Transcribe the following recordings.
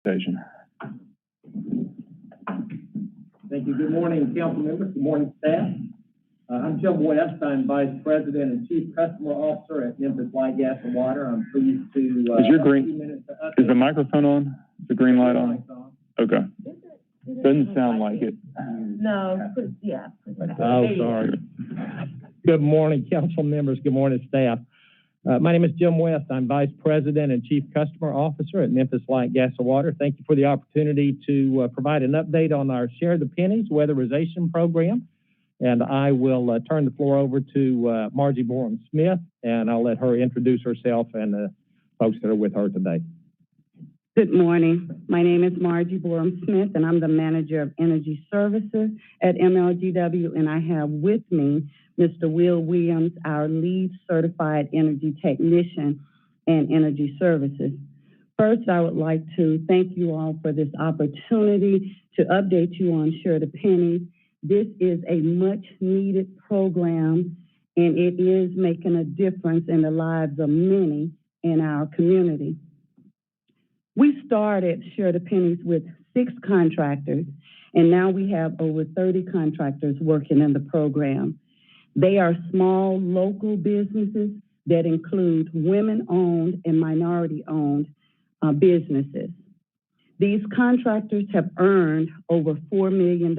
Station. Thank you. Good morning, council members. Good morning, staff. I'm Jim West. I'm Vice President and Chief Customer Officer at Memphis Light, Gas, and Water. I'm pleased to Is the microphone on? Is the green light on? Okay. Doesn't sound like it. No, yeah. Oh, sorry. Good morning, council members. Good morning, staff. My name is Jim West. I'm Vice President and Chief Customer Officer at Memphis Light, Gas, and Water. Thank you for the opportunity to provide an update on our Share the Pennies weatherization program. And I will turn the floor over to Margie Borum-Smith, and I'll let her introduce herself and the folks that are with her today. Good morning. My name is Margie Borum-Smith, and I'm the Manager of Energy Services at MLGW, and I have with me Mr. Will Williams, our Lead Certified Energy Technician and Energy Services. First, I would like to thank you all for this opportunity to update you on Share the Pennies. This is a much-needed program, and it is making a difference in the lives of many in our community. We started Share the Pennies with 6 contractors, and now we have over 30 contractors working in the program. They are small local businesses that include women-owned and minority-owned businesses. These contractors have earned over $4 million.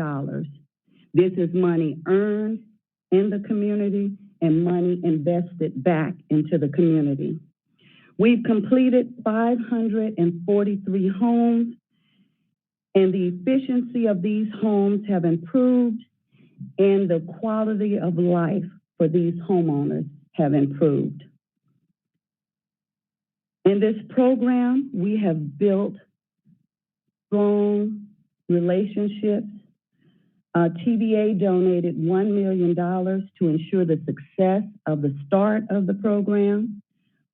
This is money earned in the community and money invested back into the community. We've completed 543 homes, and the efficiency of these homes have improved, and the quality of life for these homeowners have improved. In this program, we have built strong relationships. TVA donated $1 million to ensure the success of the start of the program.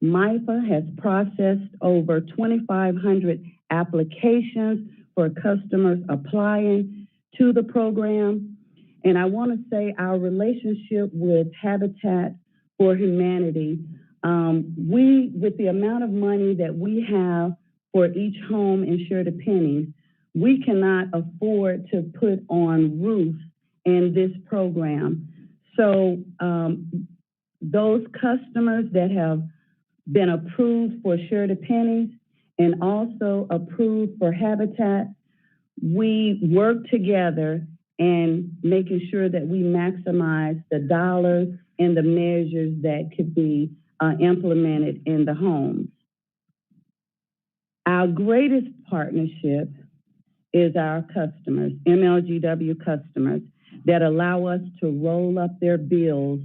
MIFA has processed over 2,500 applications for customers applying to the program. And I want to say our relationship with Habitat for Humanity, with the amount of money that we have for each home in Share the Pennies, we cannot afford to put on roofs in this program. So those customers that have been approved for Share the Pennies and also approved for Habitat, we work together and making sure that we maximize the dollars and the measures that could be implemented in the homes. Our greatest partnership is our customers, MLGW customers, that allow us to roll up their bills,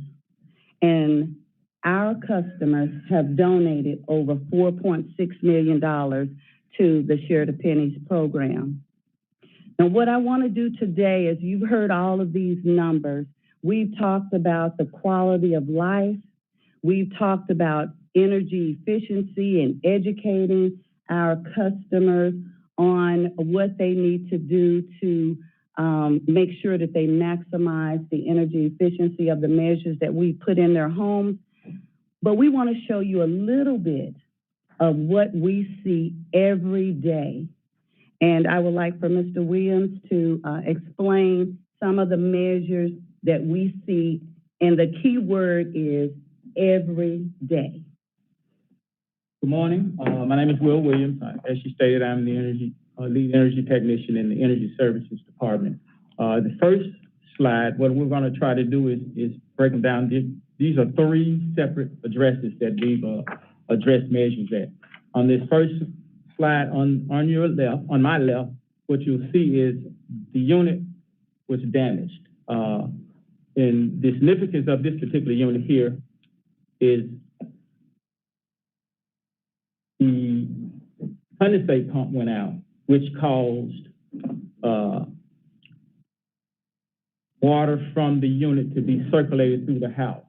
and our customers have donated over $4.6 million to the Share the Pennies program. Now, what I want to do today is, you've heard all of these numbers. We've talked about the quality of life. We've talked about energy efficiency and educating our customers on what they need to do to make sure that they maximize the energy efficiency of the measures that we put in their homes. But we want to show you a little bit of what we see every day. And I would like for Mr. Williams to explain some of the measures that we see, and the key word is every day. Good morning. My name is Will Williams. As she stated, I'm the lead energy technician in the Energy Services Department. The first slide, what we're going to try to do is break them down. These are 3 separate addresses that we've addressed measures at. On this first slide on your left, on my left, what you'll see is the unit was damaged. And the significance of this particular unit here is the condensate pump went out, which caused water from the unit to be circulated through the house.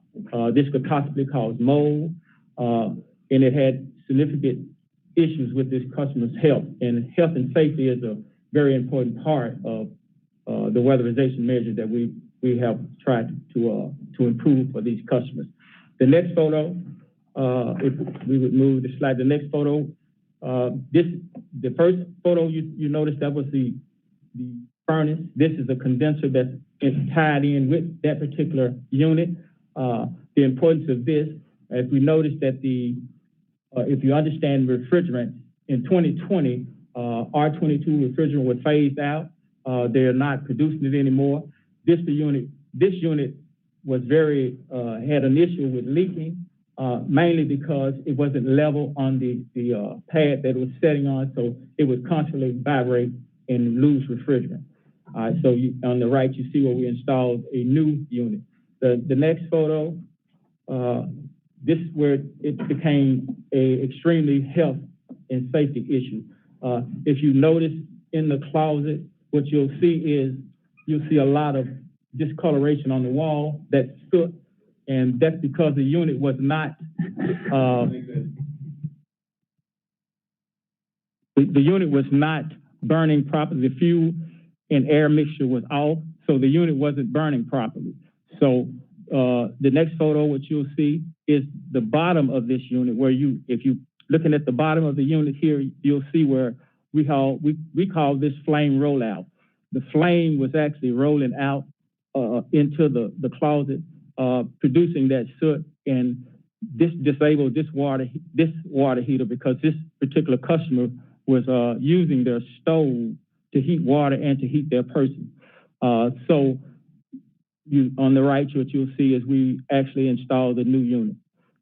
This could possibly cause mold, and it had significant issues with this customer's health. And health and safety is a very important part of the weatherization measures that we have tried to improve for these customers. The next photo, if we would move the slide, the next photo The first photo you noticed, that was the furnace. This is a condenser that is tied in with that particular unit. The importance of this, as we noticed that if you understand refrigerant, in 2020, R22 refrigerant was phased out. They're not producing it anymore. This unit was had an issue with leaking, mainly because it wasn't level on the pad that it was setting on, so it would constantly vibrate and lose refrigerant. So on the right, you see where we installed a new unit. The next photo, this is where it became a extremely health and safety issue. If you notice in the closet, what you'll see a lot of discoloration on the wall, that's soot, and that's because the unit was not, the unit was not burning properly. The fuel and air mixture was off, so the unit wasn't burning properly. So the next photo, what you'll see is the bottom of this unit, where if you looking at the bottom of the unit here, you'll see where we call this flame rollout. The flame was actually rolling out into the closet, producing that soot, and this disabled this water heater, because this particular customer was using their stove to heat water and to heat their person. So on the right, what you'll see is we actually installed a new unit.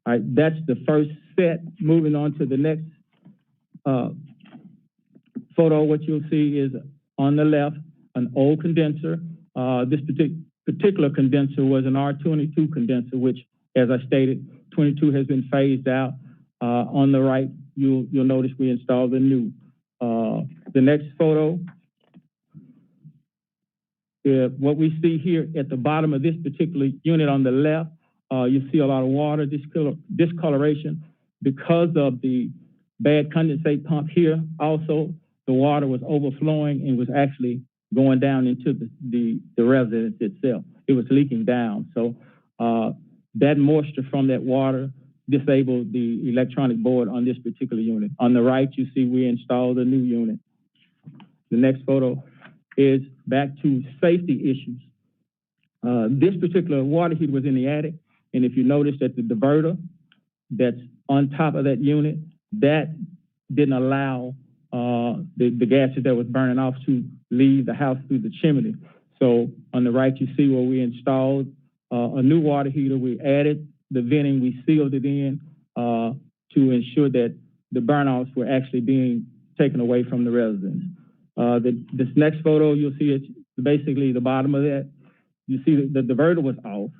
All right, that's the first set. Moving on to the next photo, what you'll see is on the left, an old condenser. This particular condenser was an R22 condenser, which, as I stated, 22 has been phased out. On the right, you'll notice we installed a new. The next photo, what we see here at the bottom of this particular unit on the left, you see a lot of water discoloration because of the bad condensate pump here. Also, the water was overflowing and was actually going down into the residence itself. It was leaking down. So that moisture from that water disabled the electronic board on this particular unit. On the right, you see we installed a new unit. The next photo is back to safety issues. This particular water heater was in the attic, and if you notice that the diverter that's on top of that unit, that didn't allow the gases that was burning off to leave the house through the chimney. So on the right, you see where we installed a new water heater. We added the venting, we sealed it in to ensure that the burn-offs were actually being taken away from the residents. This next photo, you'll see it's basically the bottom of that. You see the diverter was off.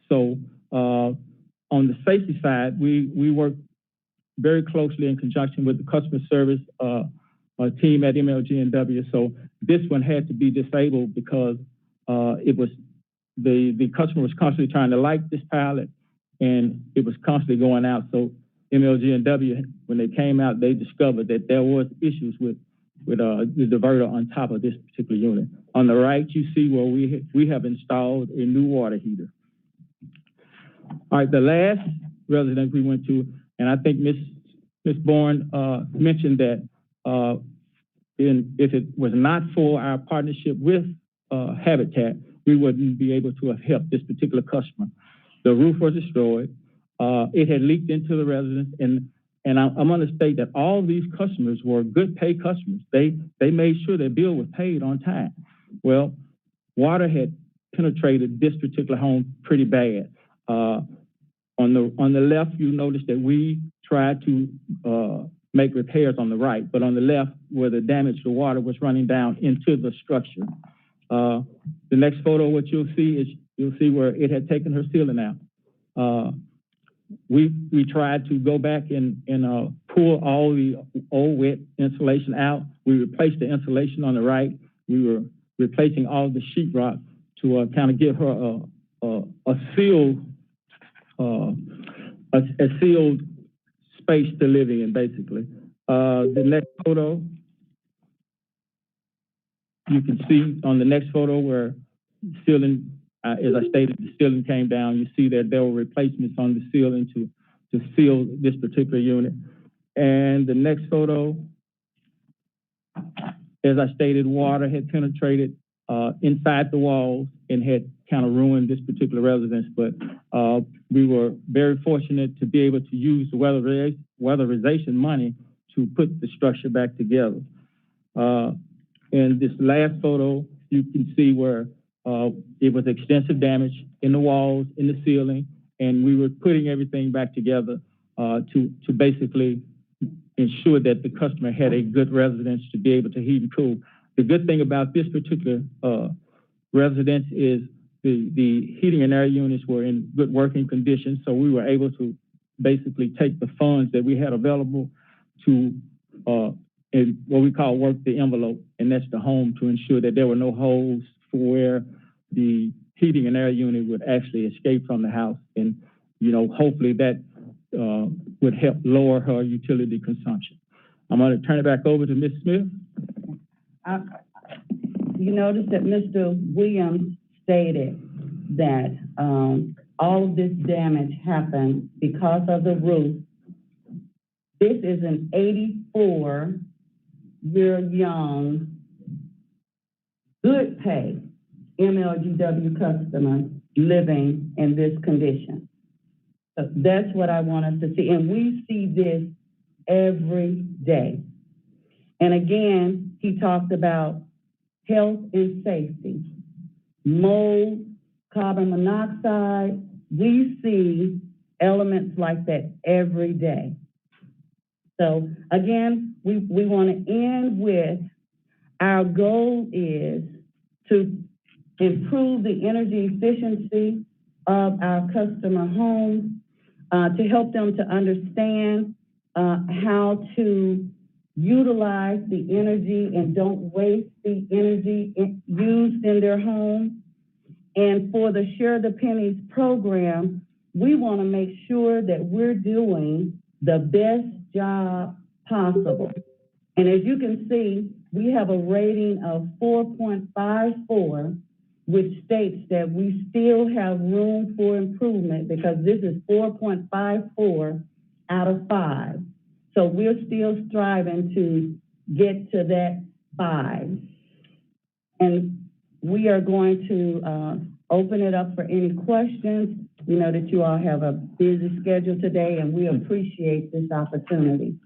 So on the safety side, we worked very closely in conjunction with the customer service team at MLG&W. So this one had to be disabled because it was the customer was constantly trying to light this pilot, and it was constantly going out. So MLG&W, when they came out, they discovered that there was issues with the diverter on top of this particular unit. On the right, you see where we have installed a new water heater. All right, the last residence we went to, and I think Ms. Bourne mentioned that if it was not for our partnership with Habitat, we wouldn't be able to have helped this particular customer. The roof was destroyed. It had leaked into the residence, and I'm going to state that all these customers were good pay customers. They made sure their bill was paid on time. Well, water had penetrated this particular home pretty bad. On the left, you notice that we tried to make repairs on the right, but on the left, where the damage to water was running down into the structure. The next photo, what you'll see where it had taken her ceiling out. We tried to go back and pull all the old wet insulation out. We replaced the insulation on the right. We were replacing all the sheetrock to kind of give her a sealed space to live in, basically. The next photo, you can see on the next photo where ceiling, as I stated, the ceiling came down. You see that there were replacements on the ceiling to seal this particular unit. And the next photo, as I stated, water had penetrated inside the walls and had kind of ruined this particular residence. But we were very fortunate to be able to use the weatherization money to put the structure back together. In this last photo, you can see where it was extensive damage in the walls, in the ceiling, and we were putting everything back together to basically ensure that the customer had a good residence to be able to heat and cool. The good thing about this particular residence is the heating and air units were in good working condition, so we were able to basically take the funds that we had available to in what we call work the envelope, and that's the home, to ensure that there were no holes for where the heating and air unit would actually escape from the house. And, you know, hopefully that would help lower her utility consumption. I'm going to turn it back over to Ms. Smith. You notice that Mr. Williams stated that all of this damage happened because of the roof. This is an 84-year-young, good pay MLGW customer living in this condition. So that's what I want us to see. And we see this every day. And again, he talked about health and safety, mold, carbon monoxide. We see elements like that every day. So again, we want to end with our goal is to improve the energy efficiency of our customer homes, to help them to understand how to utilize the energy and don't waste the energy used in their home. And for the Share the Pennies program, we want to make sure that we're doing the best job possible. And as you can see, we have a rating of 4.54, which states that we still have room for improvement, because this is 4.54 out of 5. So we're still striving to get to that 5. And we are going to open it up for any questions. We know that you all have a busy schedule today, and we appreciate this opportunity.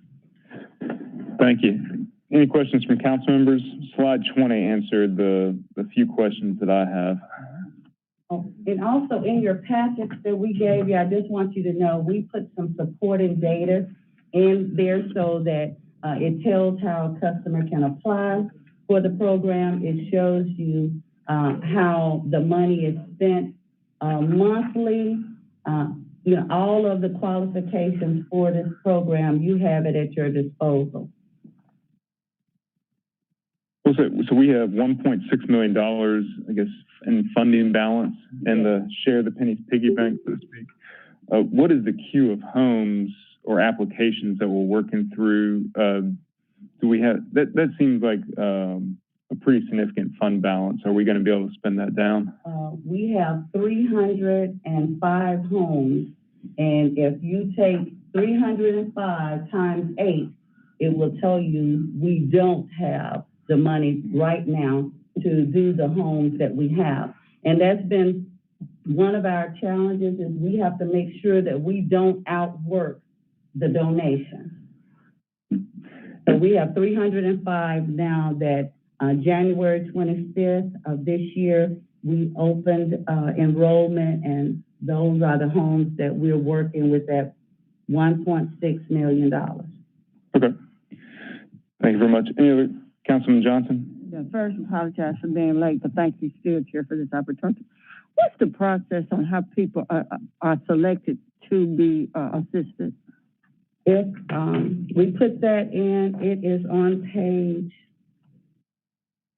Thank you. Any questions from council members? Slide 20 answered the few questions that I have. Oh, and also in your package that we gave you, I just want you to know we put some supporting data in there so that it tells how a customer can apply for the program. It shows you how the money is spent monthly. You know, all of the qualifications for this program, you have it at your disposal. So we have $1.6 million, I guess, in funding balance and the Share the Pennies piggy bank, so to speak. What is the queue of homes or applications that we're working through? Do we have, that seems like a pretty significant fund balance. Are we going to be able to spend that down? We have 305 homes, and if you take 305 times 8, it will tell you we don't have the money right now to do the homes that we have. And that's been one of our challenges, is we have to make sure that we don't outwork the donations. So we have 305 now that January 25th of this year, we opened enrollment, and those are the homes that we're working with at $1.6 million. Okay. Thank you very much. Any other? Councilman Johnson? Yeah, first, apologize for being late, but thank you still, Chair, for this opportunity. What's the process on how people are selected to be assisted? If we put that in, it is on page,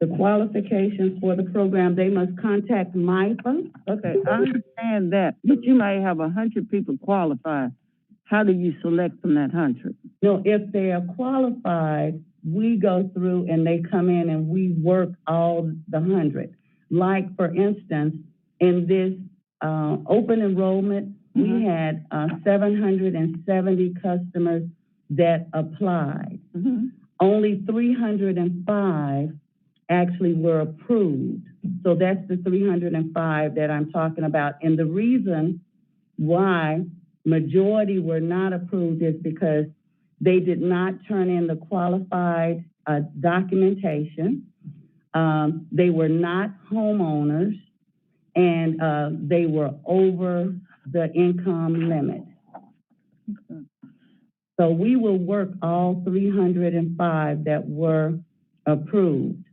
the qualifications for the program. They must contact MIPA. Okay, I understand that, but you may have 100 people qualified. How do you select from that 100? No, if they are qualified, we go through and they come in and we work all the 100. Like, for instance, in this open enrollment, we had 770 customers that applied. Mm-hmm. Only 305 actually were approved. So that's the 305 that I'm talking about. And the reason why majority were not approved is because they did not turn in the qualified documentation. They were not homeowners, and they were over the income limit. Okay. So we will work all 305 that were approved.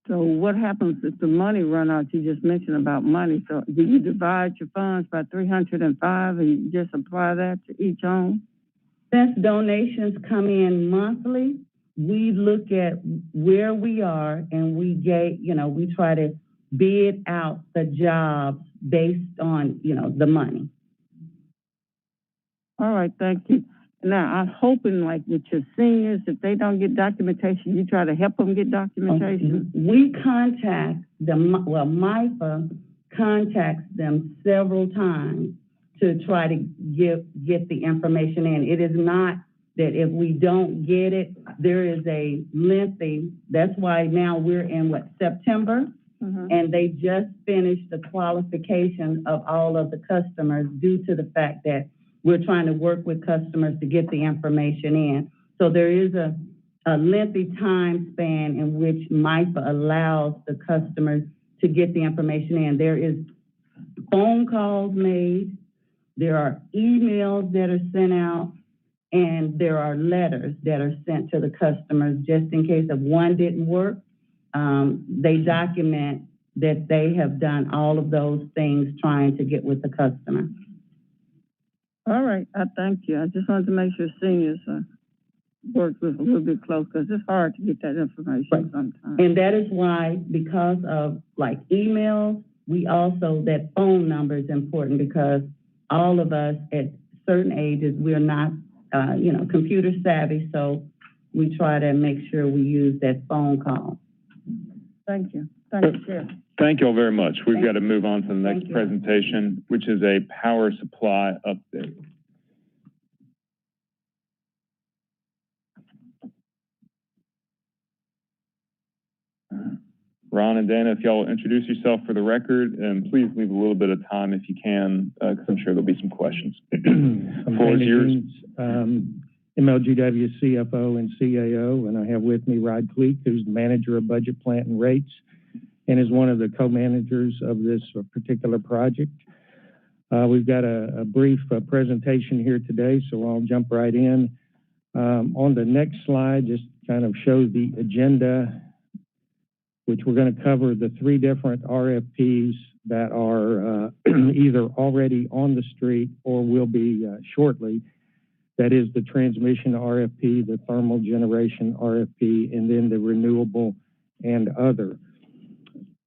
So what happens if the money run out? You just mentioned about money. So do you divide your funds by 305 and you just apply that to each home? Since donations come in monthly, we look at where we are and we try to bid out the jobs based on, the money. All right, thank you. Now, I'm hoping like with your seniors, if they don't get documentation, you try to help them get documentation? We contact them, MIFA contacts them several times to try to get the information in. It is not that if we don't get it, there is a lengthy, that's why now we're in September, and they just finished the qualification of all of the customers due to the fact that we're trying to work with customers to get the information in. So there is a lengthy time span in which MIFA allows the customers to get the information in. There is phone calls made, there are emails that are sent out, and there are letters that are sent to the customers just in case if one didn't work. They document that they have done all of those things trying to get with the customer. All right, I thank you. I just wanted to make sure seniors worked with a little bit close because it's hard to get that information sometimes. And that is why, because of emails, we also, that phone number is important because all of us at certain ages, we're not, computer savvy, so we try to make sure we use that phone call. Thank you. Thank you, Chair. Thank you all very much. We've got to move on to the next presentation, which is a power supply update. Ron and Dana, if y'all will introduce yourself for the record, and please leave a little bit of time if you can, because I'm sure there'll be some questions. Floor is yours. MLGW CFO and CAO, and I have with me Rod Cleek, who's the manager of budget, plant, and rates, and is one of the co-managers of this particular project. We've got a brief presentation here today, so I'll jump right in. On the next slide, just kind of shows the agenda, which we're going to cover the three different RFPs that are either already on the street or will be shortly. That is the transmission RFP, the thermal generation RFP, and then the renewable and other.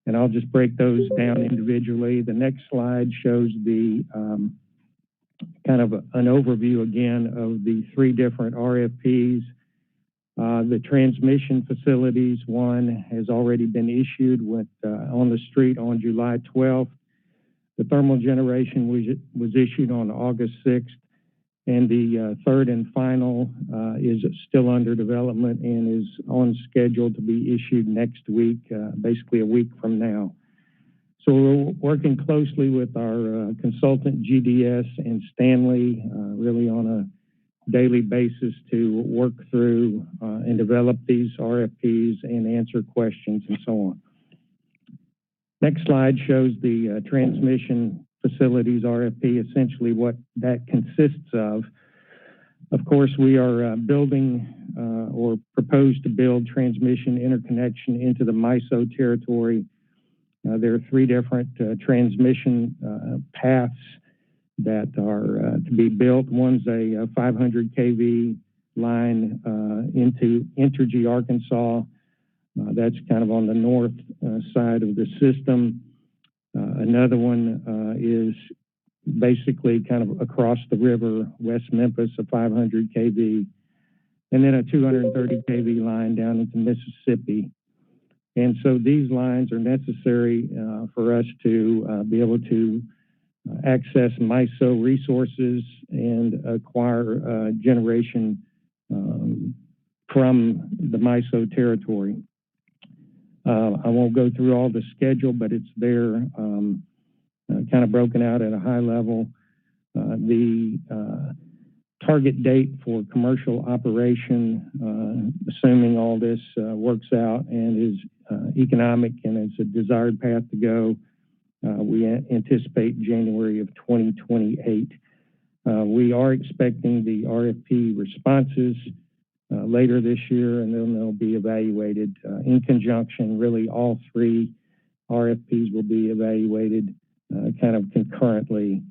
And I'll just break those down individually. The next slide shows the kind of an overview again of the three different RFPs. The transmission facilities one has already been issued on the street on July 12th. The thermal generation was issued on August 6th. And the third and final is still under development and is on schedule to be issued next week, basically a week from now. So we're working closely with our consultant GDS and Stanley really on a daily basis to work through and develop these RFPs and answer questions and so on. Next slide shows the transmission facilities RFP, essentially what that consists of. Of course, we are building or propose to build transmission interconnection into the MISO territory. There are three different transmission paths that are to be built. One's a 500 kV line into Entergy, Arkansas. That's kind of on the north side of the system. Another one is basically kind of across the river, West Memphis, a 500 kV, and then a 230 kV line down into Mississippi. And so these lines are necessary for us to be able to access MISO resources and acquire generation from the MISO territory. I won't go through all the schedule, but it's there, kind of broken out at a high level. The target date for commercial operation, assuming all this works out and is economic and it's a desired path to go, we anticipate January of 2028. We are expecting the RFP responses later this year, and then they'll be evaluated in conjunction. Really, all three RFPs will be evaluated kind of concurrently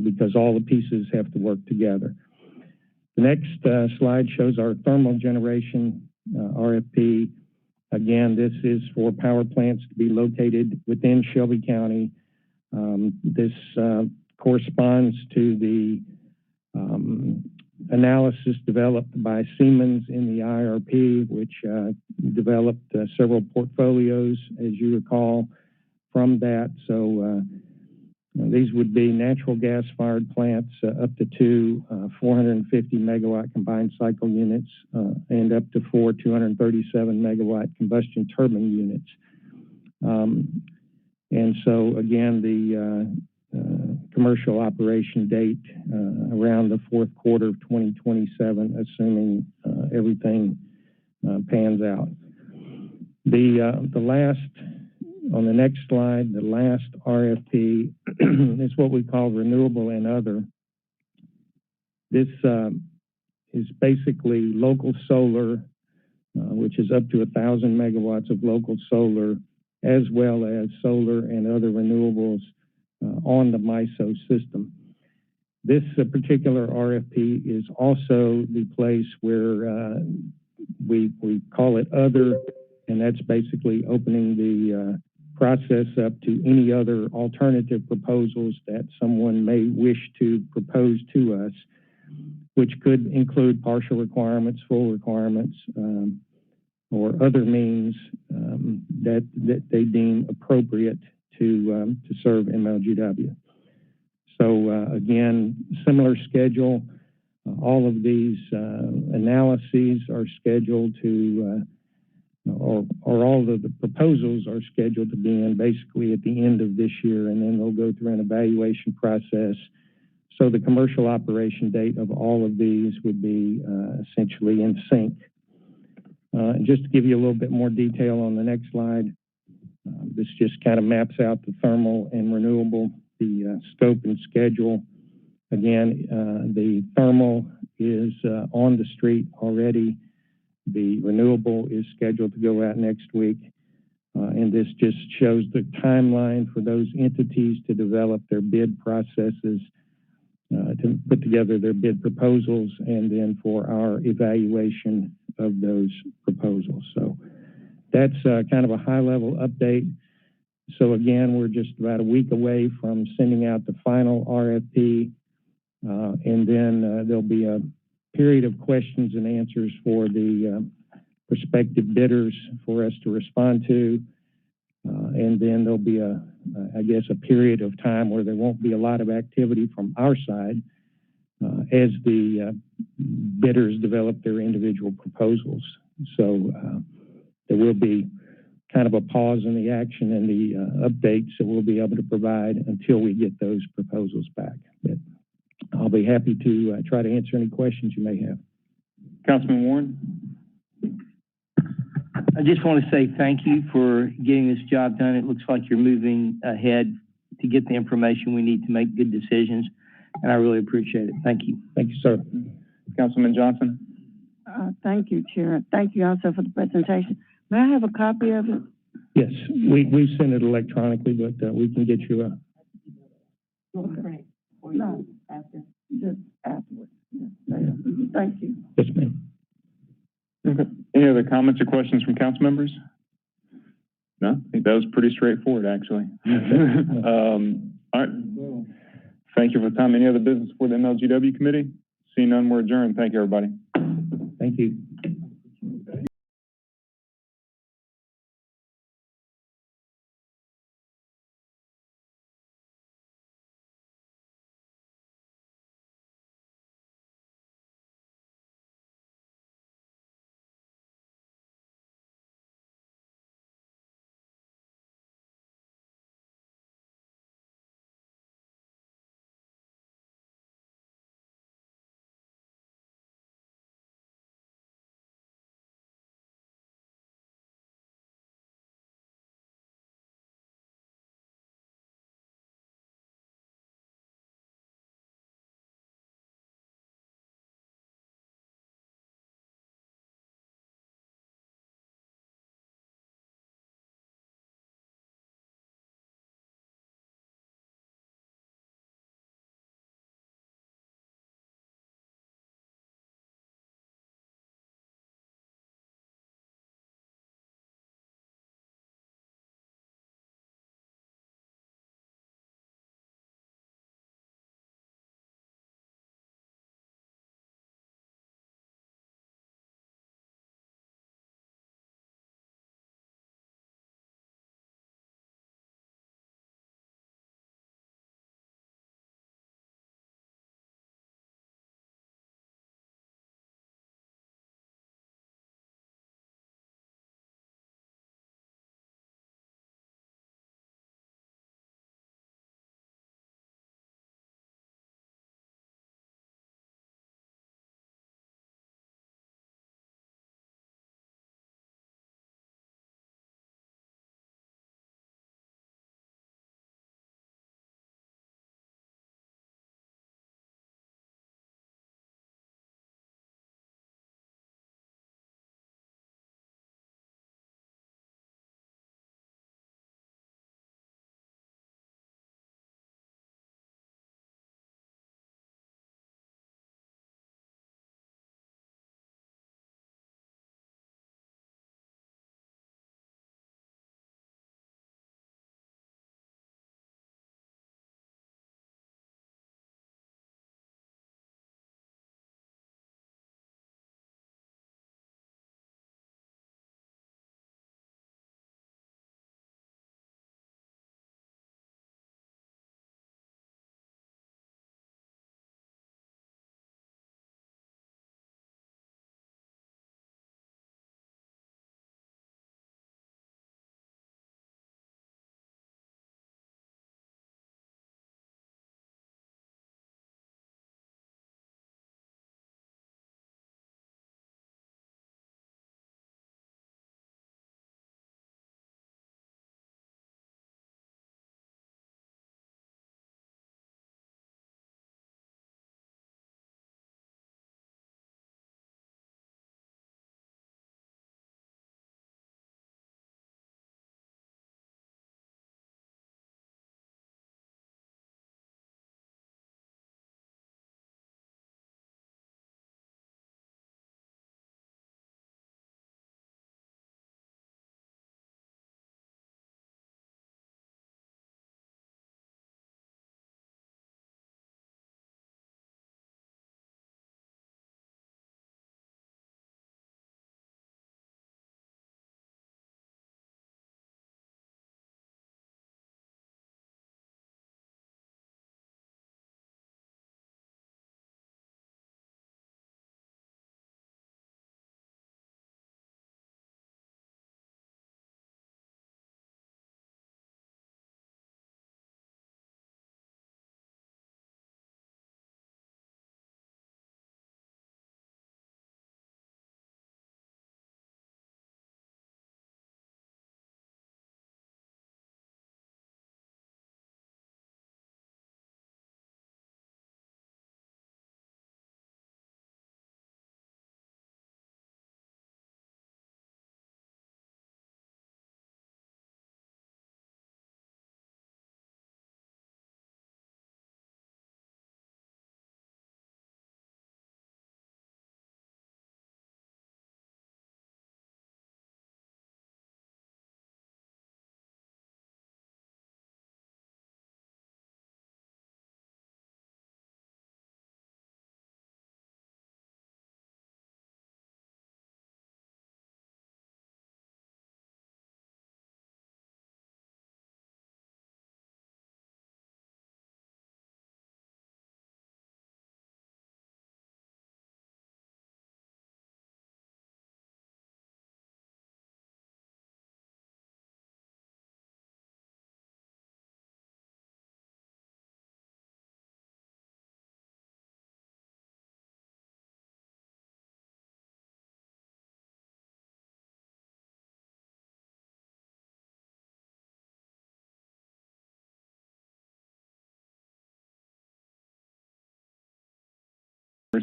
because all the pieces have to work together. The next slide shows our thermal generation RFP. Again, this is for power plants to be located within Shelby County. This corresponds to the analysis developed by Siemens in the IRP, which developed several portfolios, as you recall, from that. So these would be natural gas-fired plants, up to two 450 megawatt combined cycle units, and up to four 237 megawatt combustion turbine units. And so again, the commercial operation date around the fourth quarter of 2027, assuming everything pans out. The last, on the next slide, the last RFP is what we call renewable and other. This is basically local solar, which is up to 1,000 megawatts of local solar, as well as solar and other renewables on the MISO system. This particular RFP is also the place where we call it other, and that's basically opening the process up to any other alternative proposals that someone may wish to propose to us, which could include partial requirements, full requirements, or other means that they deem appropriate to serve MLGW. So again, similar schedule. All of these analyses are scheduled to, or all of the proposals are scheduled to be in basically at the end of this year, and then they'll go through an evaluation process. So the commercial operation date of all of these would be essentially in sync. Just to give you a little bit more detail on the next slide, this just kind of maps out the thermal and renewable, the scope and schedule. Again, the thermal is on the street already. The renewable is scheduled to go out next week. And this just shows the timeline for those entities to develop their bid processes, to put together their bid proposals, and then for our evaluation of those proposals. So that's kind of a high-level update. So again, we're just about a week away from sending out the final RFP, and then there'll be a period of questions and answers for the prospective bidders for us to respond to, and then there'll be I guess, a period of time where there won't be a lot of activity from our side as the bidders develop their individual proposals. So there will be kind of a pause in the action and the updates that we'll be able to provide until we get those proposals back. But I'll be happy to try to answer any questions you may have. Councilman Warren? I just want to say thank you for getting this job done. It looks like you're moving ahead to get the information we need to make good decisions, and I really appreciate it. Thank you. Thank you, sir. Councilman Johnson? Thank you, Chair. Thank you also for the presentation. May I have a copy of it? Yes, we send it electronically, but we can get you a... Okay. No, after, just afterwards. Yeah. Thank you. Yes, ma'am. Okay. Any other comments or questions from council members? No, I think that was pretty straightforward, actually. All right. Thank you for the time. Any other business for the MLGW committee? Seeing none, we're adjourned. Thank you, everybody. Thank you.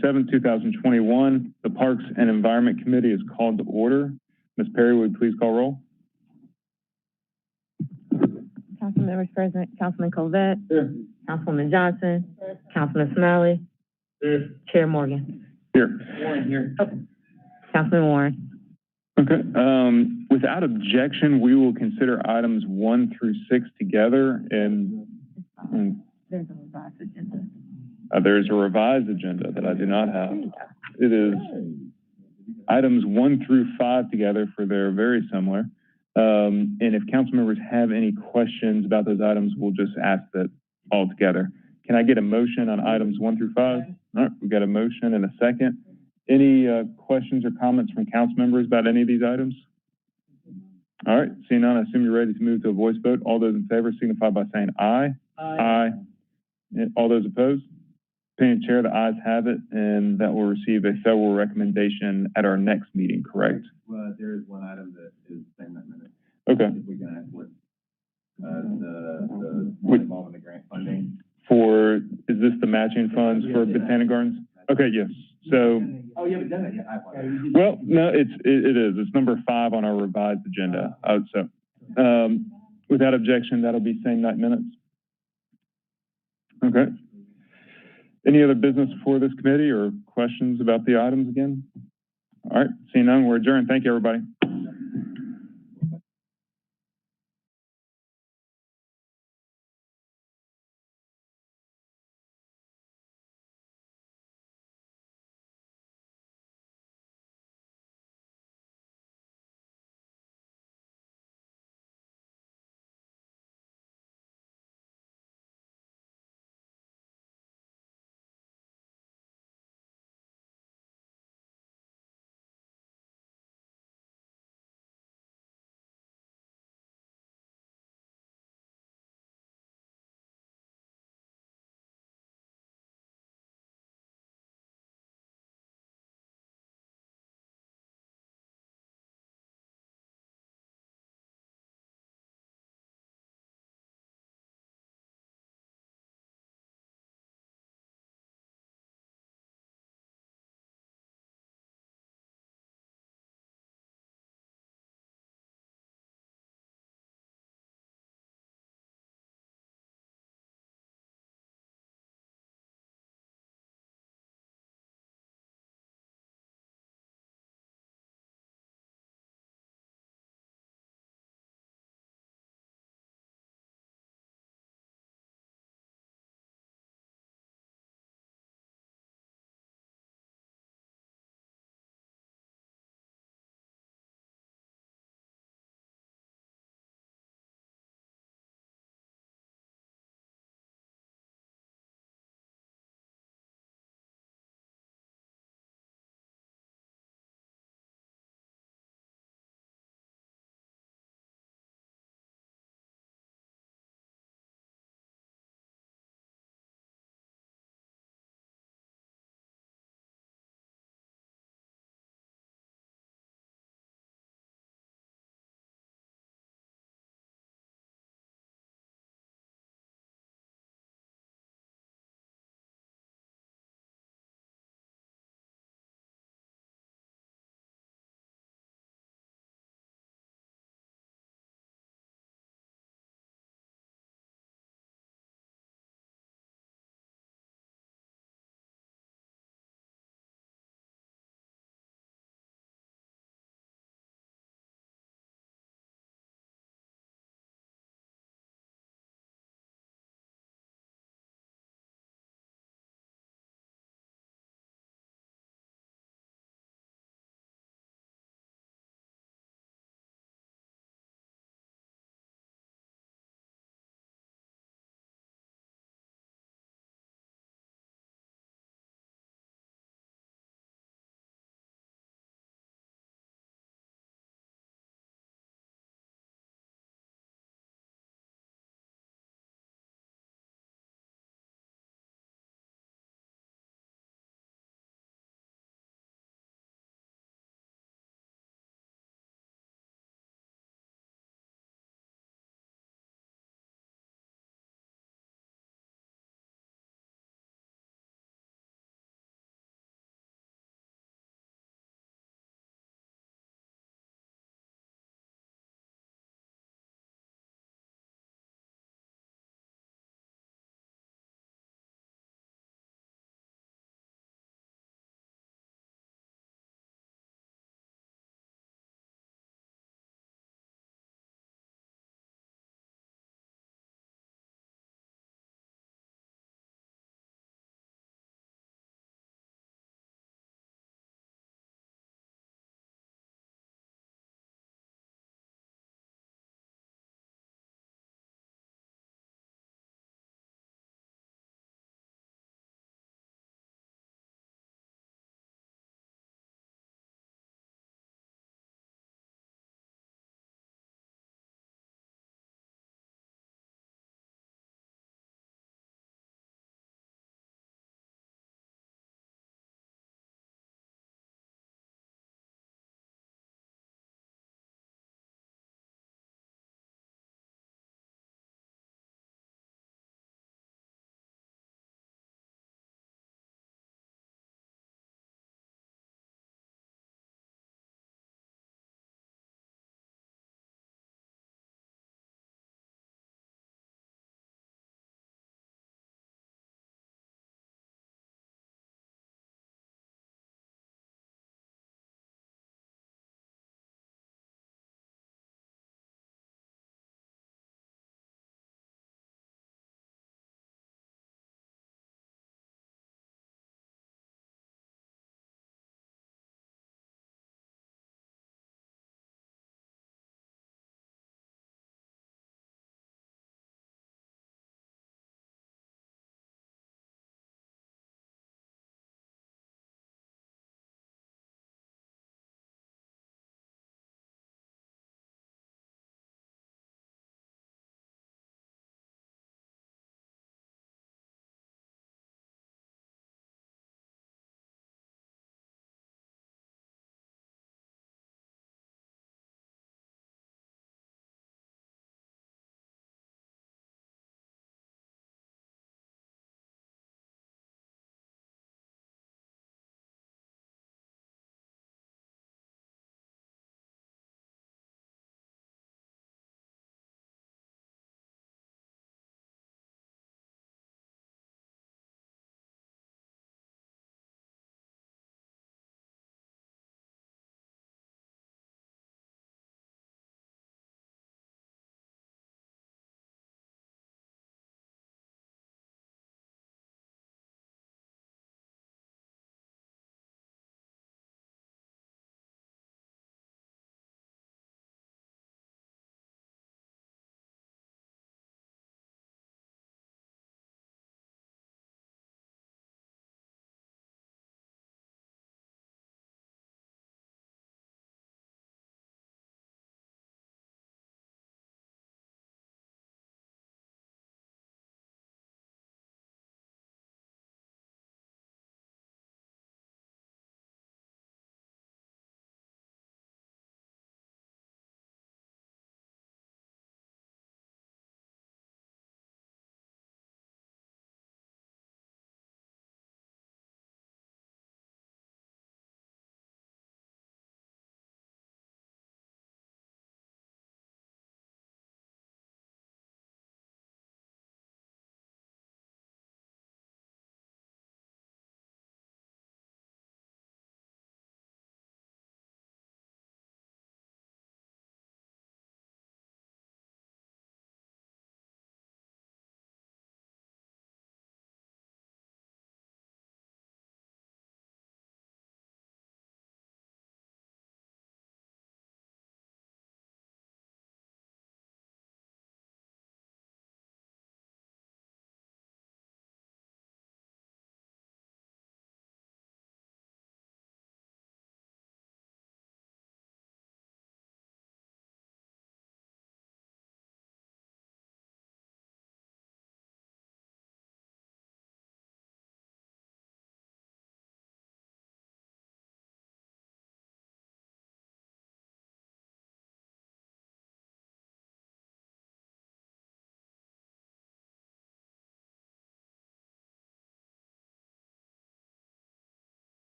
7, 2021. The Parks and Environment Committee is called to order. Ms. Perry, would you please call roll? Council members present, Councilman Covette. Here. Councilwoman Johnson. Councilman Smiley. Here. Chair Morgan. Here. Councilman Warren. Okay, without objection, we will consider items 1 through 6 together and There's a revised agenda. there's a revised agenda that I do not have. It is items 1 through 5 together, for they're very similar. And if council members have any questions about those items, we'll just ask that all together. Can I get a motion on items 1 through 5? All right, we've got a motion and a second. Any questions or comments from council members about any of these items? All right, seeing none, I assume you're ready to move to a voice vote. All those in favor signify by saying aye. Aye. All those opposed? Opinion of chair, the ayes have it, and that will receive a favorable recommendation at our next meeting, correct? Well, there is one item that is same that minute. Okay. If we can ask what, the involvement in the grant funding. For, is this the matching funds for Botanic Gardens? Okay, yes. So, Oh, you haven't done that yet. I apologize. well, no, it is. It's number 5 on our revised agenda. Without objection, that'll be same night minutes. Okay. Any other business for this committee or questions about the items again? All right, seeing none, we're adjourned. Thank you, everybody.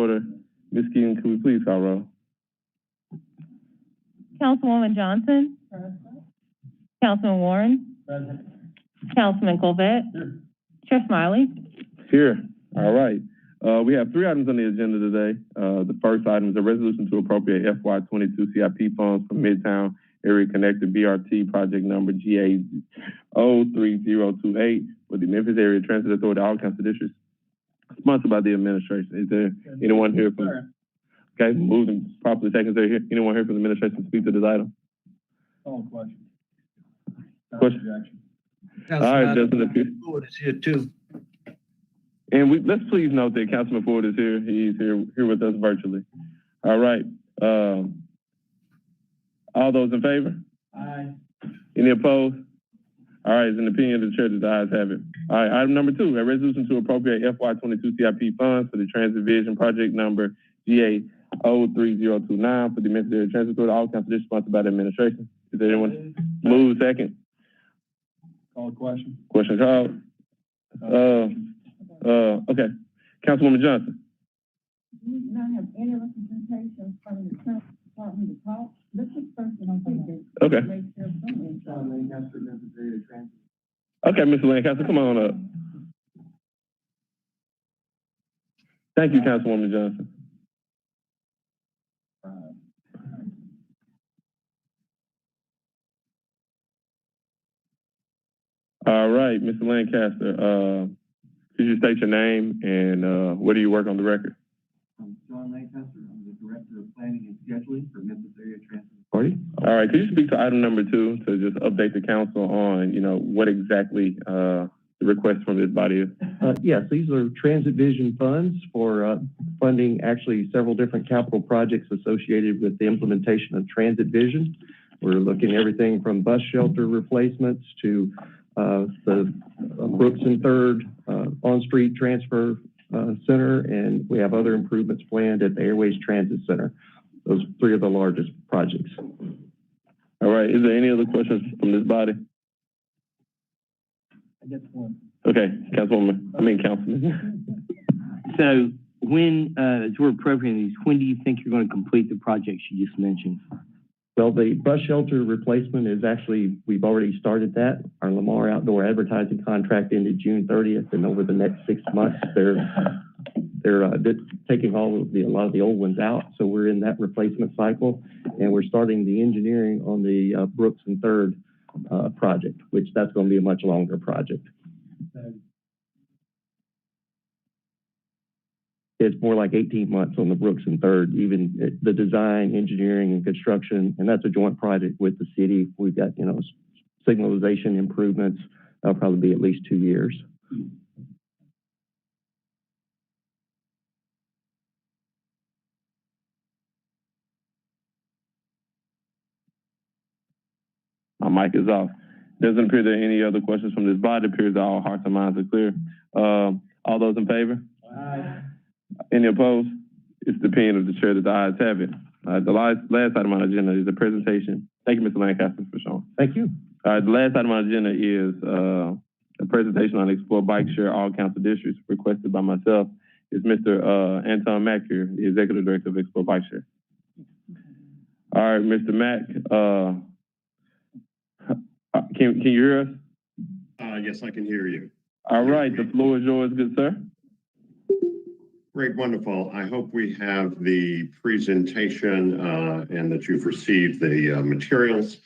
order. Ms. Keaton, can we please call roll? Councilwoman Johnson. Councilman Warren. Councilman Colvett. Chair Smiley. Here. All right. We have 3 items on the agenda today. The first item is a resolution to appropriate FY 22 CIP funds from Midtown Area Connector BRT project number GA03028 for the Memphis Area Transit Authority, all council districts, sponsored by the administration. Is there anyone here from? Okay, moved and properly taken. Is there anyone here from the administration to speak to this item? Question. Question? All right, Justin. Ford is here too. And let's please note that Councilman Ford is here. He's here with us virtually. All right. All those in favor? Aye. Any opposed? All right, it's an opinion of the chair that the ayes have it. All right, item number 2, a resolution to appropriate FY 22 CIP funds for the Transit Vision project number GA03029 for the Memphis Area Transit Authority, all council districts, sponsored by the administration. Is there anyone? Move second. Call the question. Question called. Okay. Councilwoman Johnson. Do we not have any representation from the Transit Department to talk? This is first and I'm thinking. Okay. Okay, Mr. Lancaster, come on up. Thank you, Councilwoman Johnson. All right, Mr. Lancaster, could you state your name and where do you work on the record? I'm John Lancaster. I'm the Director of Planning and Scheduling for Memphis Area Transit. All right, could you speak to item number 2 to just update the council on, what exactly the request from this body is? Yes, these are Transit Vision funds for funding actually several different capital projects associated with the implementation of Transit Vision. We're looking at everything from bus shelter replacements to the Brooks and Third on-street transfer center, and we have other improvements planned at the Airways Transit Center. Those 3 are the largest projects. All right, is there any other questions from this body? I guess one. Okay, Councilman. So when, as we're appropriating these, when do you think you're going to complete the projects you just mentioned? Well, the bus shelter replacement is actually, we've already started that. Our Lamar outdoor advertising contract ended June 30th, and over the next 6 months, they're taking a lot of the old ones out. So we're in that replacement cycle, and we're starting the engineering on the Brooks and Third project, which that's going to be a much longer project. It's more like 18 months on the Brooks and Third, even the design, engineering, and construction, and that's a joint project with the city. We've got, signalization improvements. That'll probably be at least 2 years. My mic is off. Doesn't appear there are any other questions from this body. It appears that all hearts and minds are clear. All those in favor? Aye. Any opposed? It's the opinion of the chair that the ayes have it. The last item on the agenda is a presentation. Thank you, Mr. Lancaster, for showing. Thank you. The last item on the agenda is a presentation on Explore Bike Share All Council Districts, requested by myself. Is Mr. Anton Mack here, the Executive Director of Explore Bike Share. All right, Mr. Mack, can you hear us? Yes, I can hear you. All right, the floor is yours, good sir. Great, wonderful. I hope we have the presentation and that you've received the materials.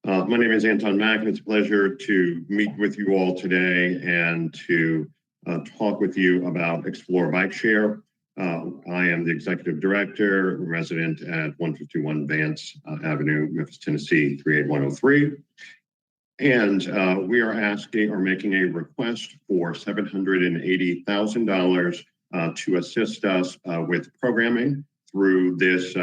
My name is Anton Mack, and it's a pleasure to meet with you all today and to talk with you about Explore Bike Share. I am the Executive Director, resident at 151 Vance Avenue, Memphis, Tennessee, 38103. And we are asking or making a request for $780,000 to assist us with programming through this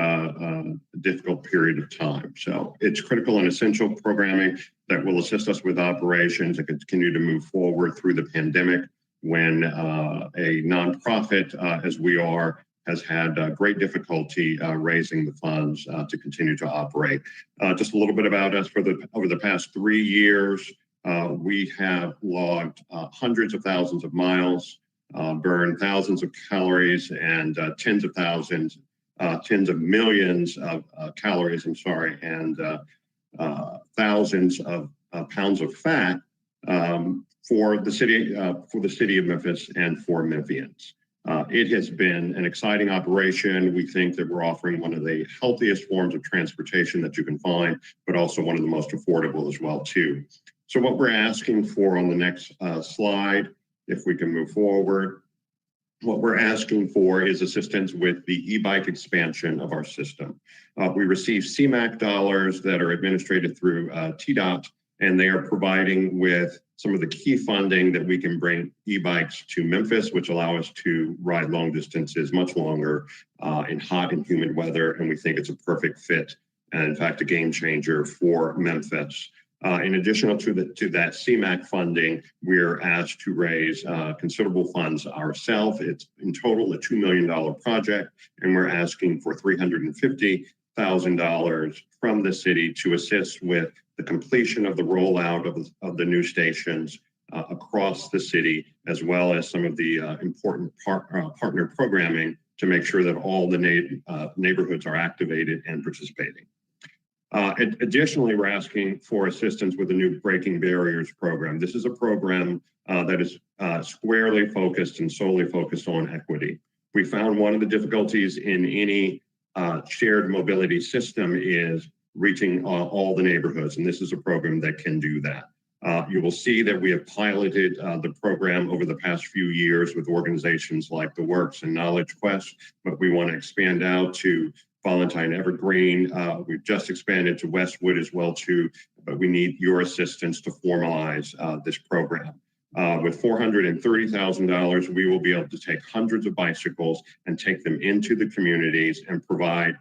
difficult period of time. So it's critical and essential programming that will assist us with operations and continue to move forward through the pandemic when a nonprofit, as we are, has had great difficulty raising the funds to continue to operate. Just a little bit about us. Over the past 3 years, we have logged hundreds of thousands of miles burn thousands of calories and tens of millions of calories, and thousands of pounds of fat for the city of Memphis and for Memphians. It has been an exciting operation. We think that we're offering one of the healthiest forms of transportation that you can find, but also one of the most affordable as well, too. So what we're asking for on the next slide, if we can move forward, what we're asking for is assistance with the e-bike expansion of our system. We receive CMAQ dollars that are administrated through TDOT, and they are providing with some of the key funding that we can bring e-bikes to Memphis, which allow us to ride long distances much longer in hot and humid weather. And we think it's a perfect fit and, in fact, a game changer for Memphis. In addition to that CMAQ funding, we're asked to raise considerable funds ourselves. It's in total a $2 million project, and we're asking for $350,000 from the city to assist with the completion of the rollout of the new stations across the city, as well as some of the important partner programming to make sure that all the neighborhoods are activated and participating. Additionally, we're asking for assistance with the new Breaking Barriers program. This is a program that is squarely focused and solely focused on equity. We found one of the difficulties in any shared mobility system is reaching all the neighborhoods, and this is a program that can do that. You will see that we have piloted the program over the past few years with organizations like The Works and Knowledge Quest, but we want to expand out to Valentine Evergreen. We've just expanded to Westwood as well too, but we need your assistance to formalize this program. With $430,000, we will be able to take hundreds of bicycles and take them into the communities and provide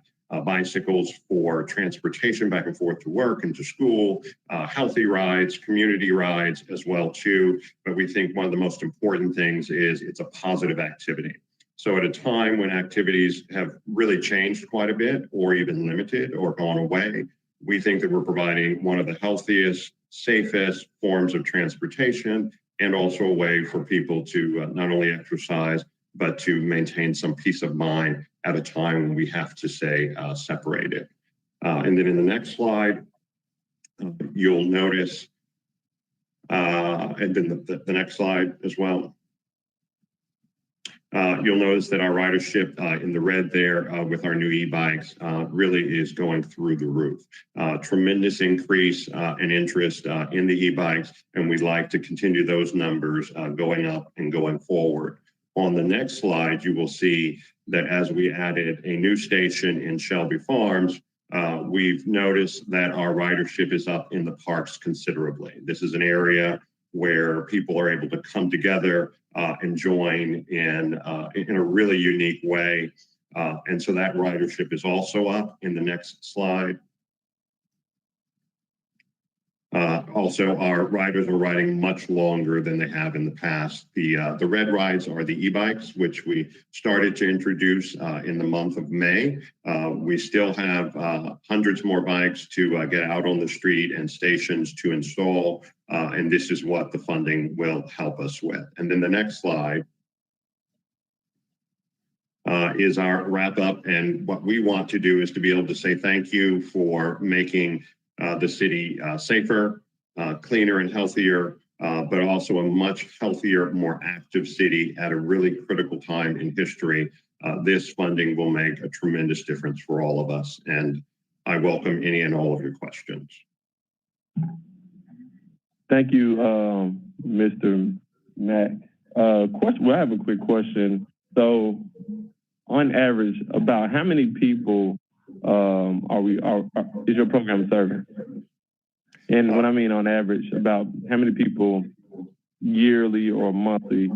bicycles for transportation back and forth to work and to school, healthy rides, community rides as well too. But we think one of the most important things is it's a positive activity. So at a time when activities have really changed quite a bit or even limited or gone away, we think that we're providing one of the healthiest, safest forms of transportation and also a way for people to not only exercise, but to maintain some peace of mind at a time when we have to stay separated. And then in the next slide, you'll notice, and then the next slide as well, you'll notice that our ridership in the red there with our new e-bikes really is going through the roof. Tremendous increase in interest in the e-bikes, and we'd like to continue those numbers going up and going forward. On the next slide, you will see that as we added a new station in Shelby Farms, we've noticed that our ridership is up in the parks considerably. This is an area where people are able to come together and join in a really unique way. And so that ridership is also up in the next slide. Also, our riders are riding much longer than they have in the past. The red rides are the e-bikes, which we started to introduce in the month of May. We still have hundreds more bikes to get out on the street and stations to install, and this is what the funding will help us with. And then the next slide is our wrap up. And what we want to do is to be able to say thank you for making the city safer, cleaner and healthier, but also a much healthier, more active city at a really critical time in history. This funding will make a tremendous difference for all of us. And I welcome any and all of your questions. Thank you, Mr. Mack. Well, I have a quick question. So on average, about how many people is your program serving? And what I mean on average, about how many people yearly or monthly?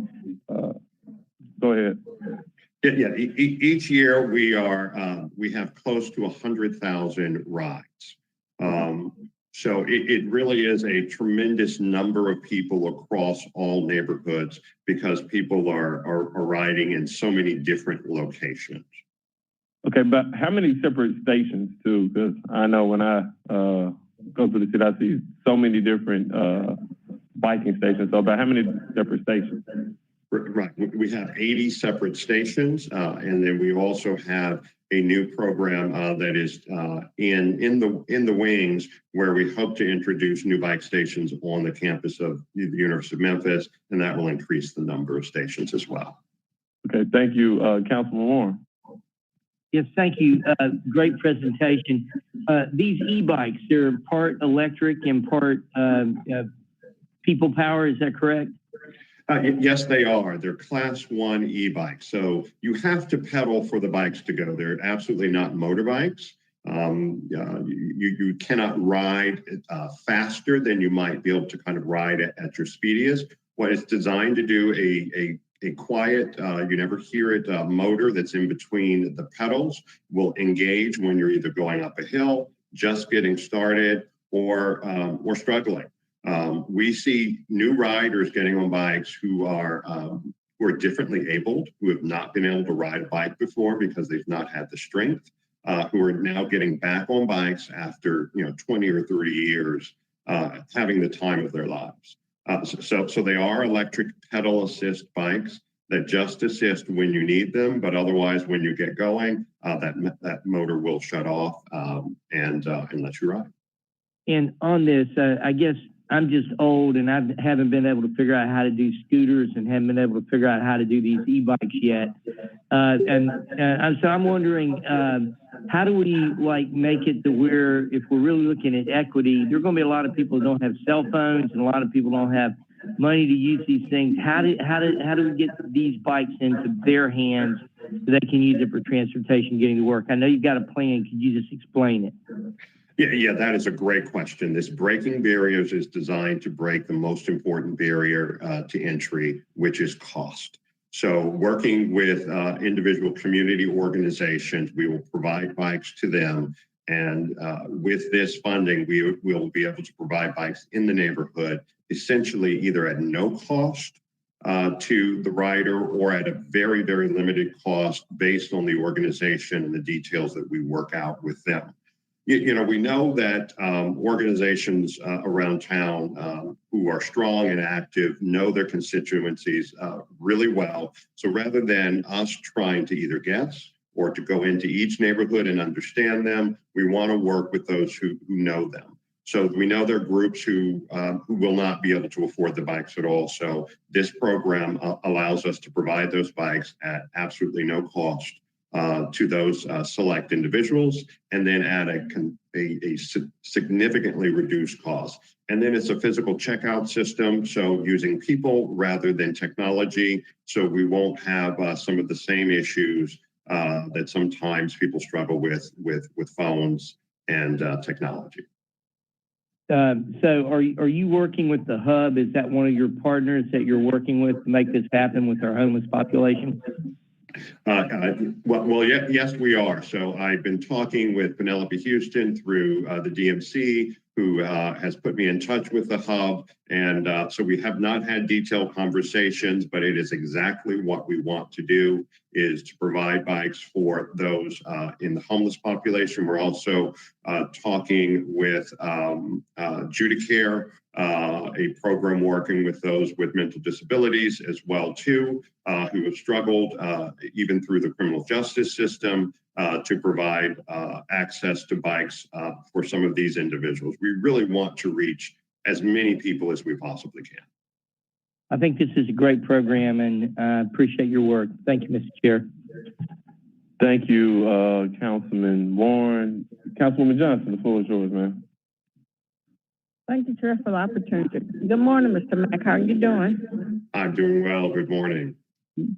Go ahead. Yeah. Each year we have close to 100,000 rides. So it really is a tremendous number of people across all neighborhoods because people are riding in so many different locations. Okay, but how many separate stations too? Because I know when I go to the city, I see so many different biking stations. So about how many separate stations? Right. We have 80 separate stations, and then we also have a new program that is in the wings, where we hope to introduce new bike stations on the campus of the University of Memphis, and that will increase the number of stations as well. Okay, thank you, Councilman Warren. Yes, thank you. Great presentation. These e-bikes, they're part electric and part people power, is that correct? Yes, they are. They're Class 1 e-bikes. So you have to pedal for the bikes to go. They're absolutely not motorbikes. You cannot ride faster than you might be able to kind of ride at your speediest. What it's designed to do, a quiet, you never hear it, motor that's in between the pedals will engage when you're either going up a hill, just getting started, or struggling. We see new riders getting on bikes who are differently abled, who have not been able to ride a bike before because they've not had the strength, who are now getting back on bikes after 20 or 30 years, having the time of their lives. So they are electric pedal assist bikes that just assist when you need them, but otherwise, when you get going, that motor will shut off and let you ride. And on this, I guess I'm just old and I haven't been able to figure out how to do scooters and haven't been able to figure out how to do these e-bikes yet. So I'm wondering, how do we make it to where, if we're really looking at equity, there are going to be a lot of people who don't have cell phones and a lot of people don't have money to use these things. How do we get these bikes into their hands so they can use it for transportation getting to work? I know you've got a plan. Could you just explain it? Yeah, that is a great question. This breaking barriers is designed to break the most important barrier to entry, which is cost. So working with individual community organizations, we will provide bikes to them. And with this funding, we will be able to provide bikes in the neighborhood, essentially either at no cost to the rider or at a very, very limited cost based on the organization and the details that we work out with them. We know that organizations around town who are strong and active know their constituencies really well. So rather than us trying to either guess or to go into each neighborhood and understand them, we want to work with those who know them. So we know there are groups who will not be able to afford the bikes at all. So this program allows us to provide those bikes at absolutely no cost to those select individuals, and then at a significantly reduced cost. And then it's a physical checkout system, so using people rather than technology, so we won't have some of the same issues that sometimes people struggle with phones and technology. So are you working with the Hub? Is that one of your partners that you're working with to make this happen with our homeless population? Yes, we are. So I've been talking with Penelope Houston through the DMC, who has put me in touch with the Hub. And so we have not had detailed conversations, but it is exactly what we want to do, is to provide bikes for those in the homeless population. We're also talking with Judicare, a program working with those with mental disabilities as well too, who have struggled even through the criminal justice system to provide access to bikes for some of these individuals. We really want to reach as many people as we possibly can. I think this is a great program, and I appreciate your work. Thank you, Mr. Chair. Thank you, Councilman Warren. Councilwoman Johnson, the floor is yours, ma'am. Thank you, Chair, for the opportunity. Good morning, Mr. Mack. How are you doing? I'm doing well. Good morning.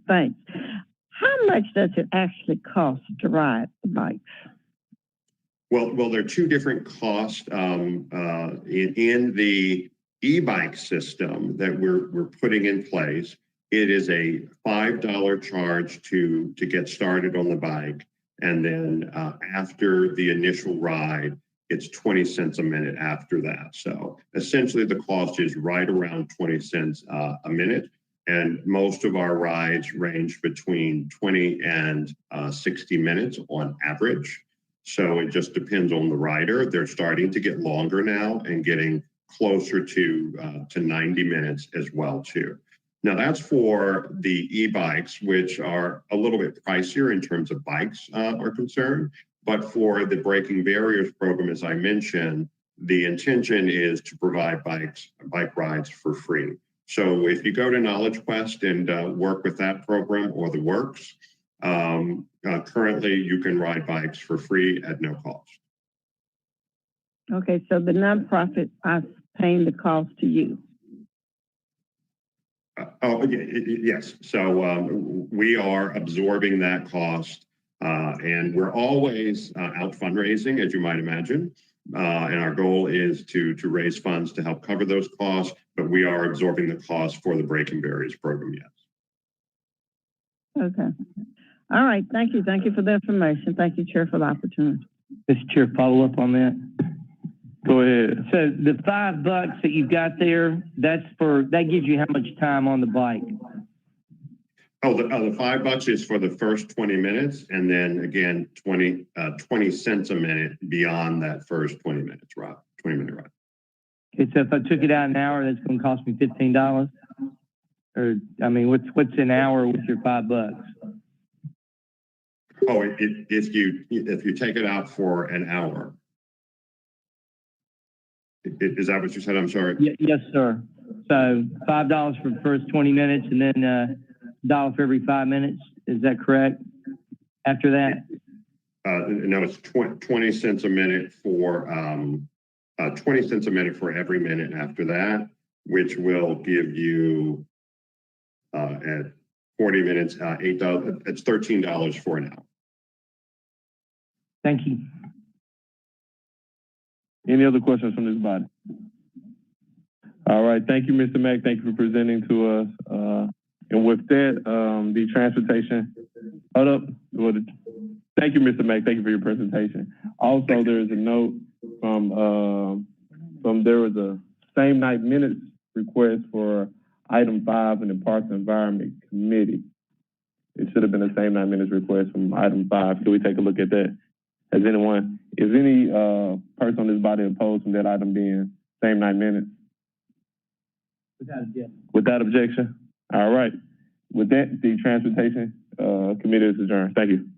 Thanks. How much does it actually cost to ride the bike? Well, there are two different costs in the e-bike system that we're putting in place. It is a $5 charge to get started on the bike, and then after the initial ride, it's 20 cents a minute after that. So essentially, the cost is right around 20 cents a minute. And most of our rides range between 20 and 60 minutes on average. So it just depends on the rider. They're starting to get longer now and getting closer to 90 minutes as well too. Now that's for the e-bikes, which are a little bit pricier in terms of bikes are concerned. But for the Breaking Barriers program, as I mentioned, the intention is to provide bike rides for free. So if you go to Knowledge Quest and work with that program or the works, currently you can ride bikes for free at no cost. Okay, so the nonprofit is paying the cost to you. Yes. So we are absorbing that cost, and we're always out fundraising, as you might imagine. And our goal is to raise funds to help cover those costs, but we are absorbing the cost for the Breaking Barriers program, yes. Okay. All right, thank you. Thank you for the information. Thank you, Chair, for the opportunity. Mr. Chair, follow up on that. Go ahead. So the $5 that you've got there, that gives you how much time on the bike? Oh, the $5 is for the first 20 minutes, and then again, 20 cents a minute beyond that first 20 minutes, right? 20-minute ride. Okay, so if I took it out an hour, that's going to cost me $15? Or, I mean, what's an hour with your $5? Oh, if you take it out for an hour. Is that what you said? I'm sorry. Yes, sir. So $5 for the first 20 minutes and then $1 for every 5 minutes. Is that correct? After that? No, it's 20 cents a minute for 20 cents a minute for every minute after that, which will give you at 40 minutes, $8. It's $13 for an hour. Thank you. Any other questions from this body? All right, thank you, Mr. Mack. Thank you for presenting to us. And with that, the transportation, hold up. Thank you, Mr. Mack. Thank you for your presentation. Also, there is a note from there was a same night minutes request for item 5 in the Parks and Environment Committee. It should have been a same night minutes request from item 5. Can we take a look at that? Is any person on this body opposed from that item being same night minutes? Without objection. Without objection? All right. With that, the Transportation Committee is adjourned. Thank you.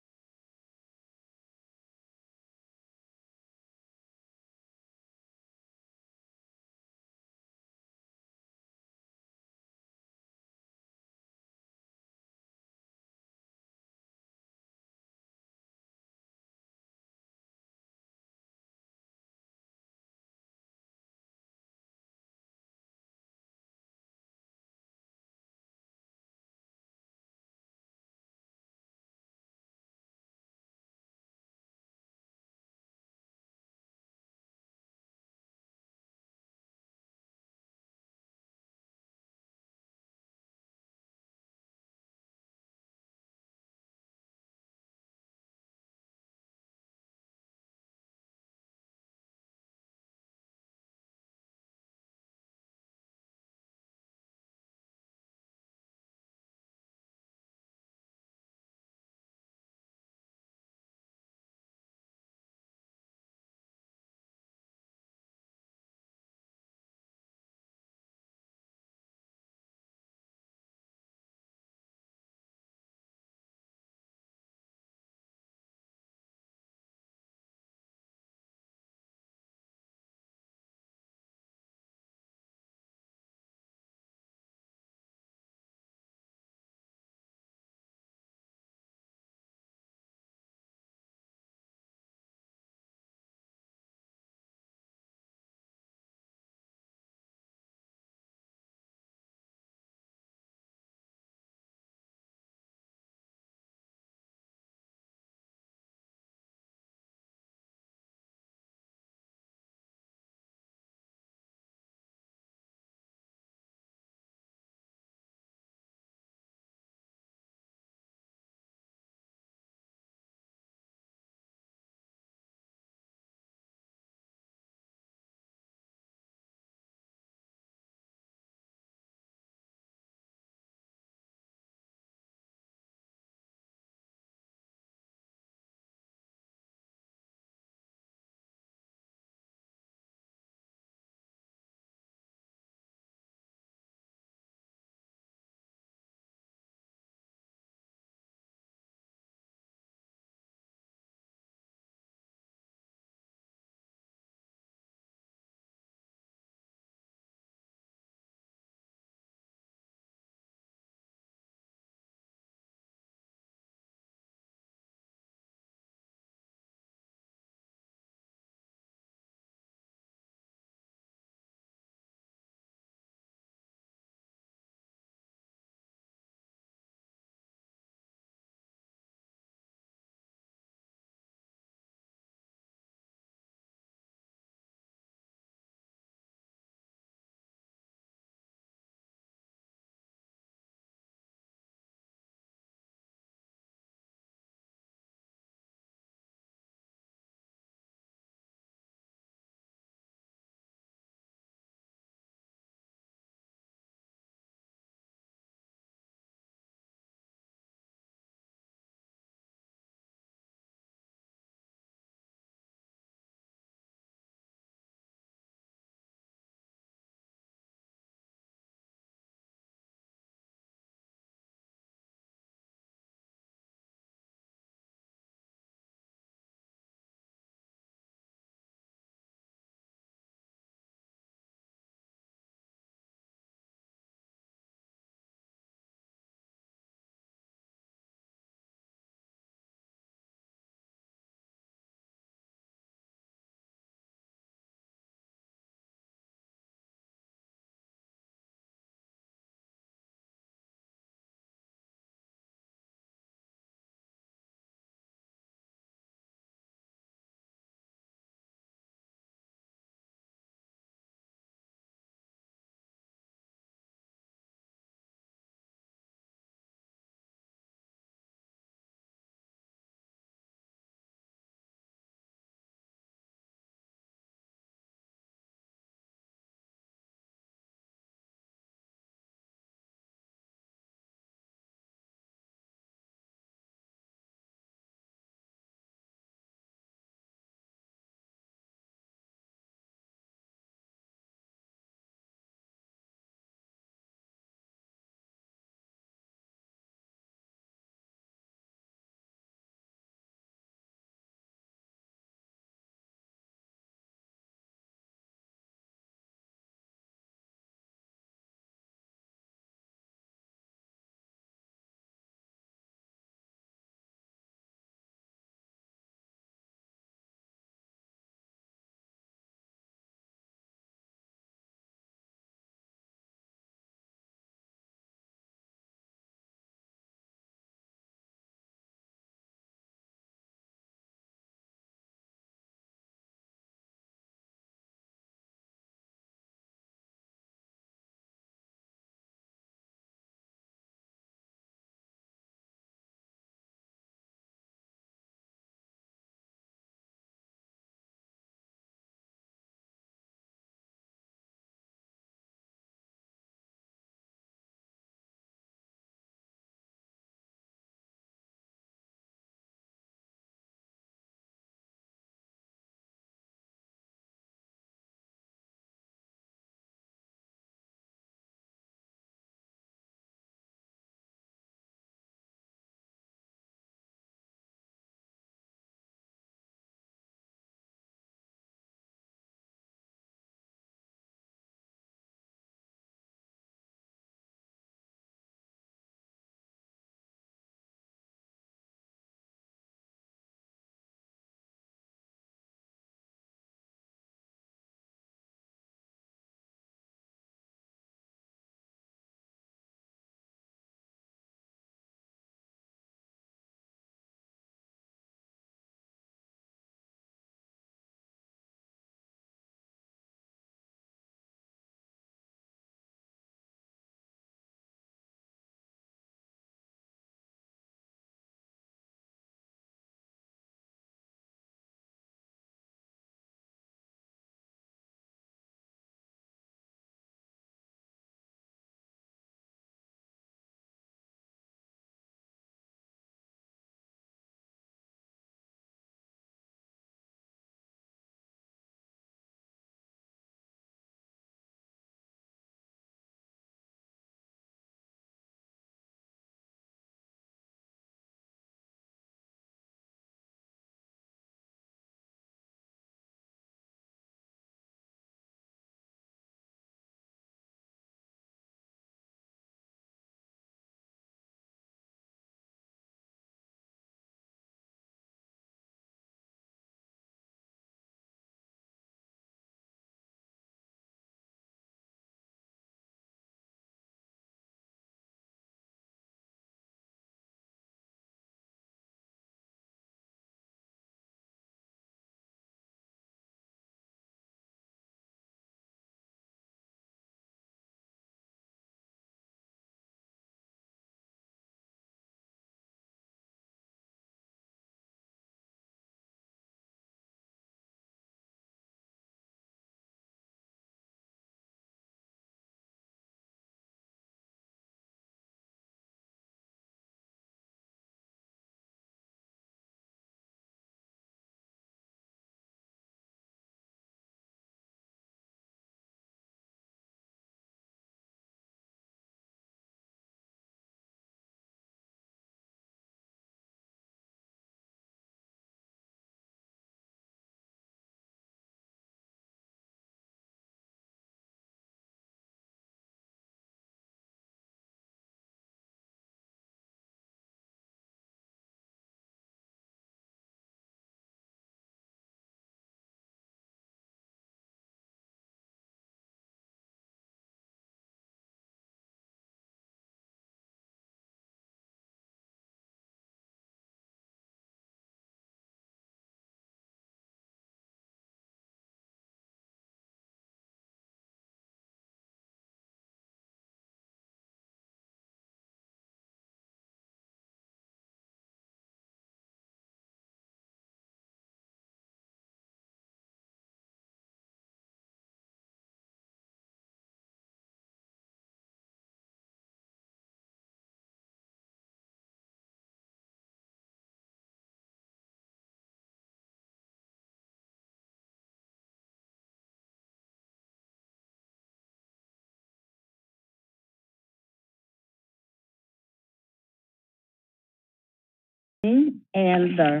And the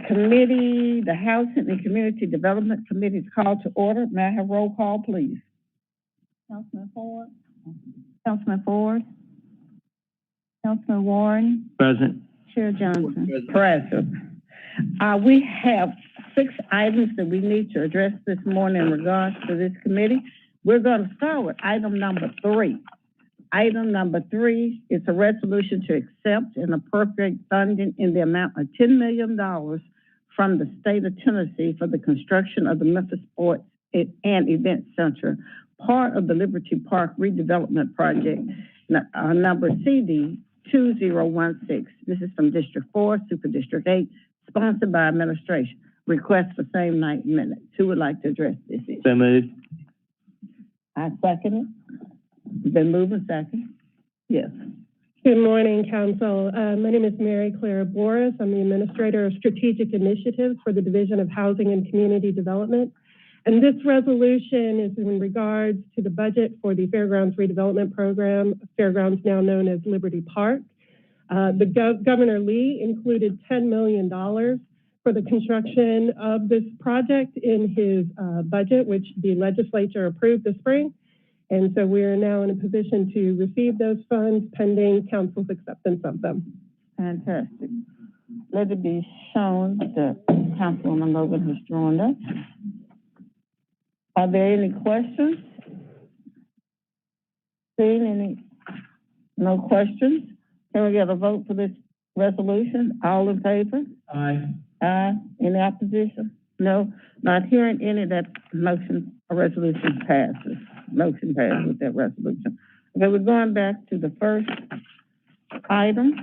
committee, the Housing and Community Development Committee is called to order. May I have roll call, please? Councilman Ford. Councilman Ford. Councilman Warren. Present. Chair Johnson. Present. We have 6 items that we need to address this morning in regards to this committee. We're going to start with item number 3. Item number 3 is a resolution to accept and appropriate funding in the amount of $10 million from the state of Tennessee for the construction of the Memphis Sports and Event Center, part of the Liberty Park redevelopment project, number CD 2016. This is from District 4, Super District 8, sponsored by administration. Request for same night minutes. Who would like to address this issue? So moved. I second it. Been moving second. Yes. Good morning, Council. My name is Mary Clara Boris. I'm the Administrator of Strategic Initiatives for the Division of Housing and Community Development. And this resolution is in regards to the budget for the Fairgrounds Redevelopment Program, Fairgrounds now known as Liberty Park. Governor Lee included $10 million for the construction of this project in his budget, which the legislature approved this spring. And so we are now in a position to receive those funds pending council's acceptance of them. Fantastic. Let it be shown that Councilwoman Logan has joined us. Are there any questions? Seeing any? No questions? Can we get a vote for this resolution? All in favor? Aye. Aye. Any opposition? No. Not hearing any, that motion or resolution passes. Motion passes with that resolution. Okay, we're going back to the first item,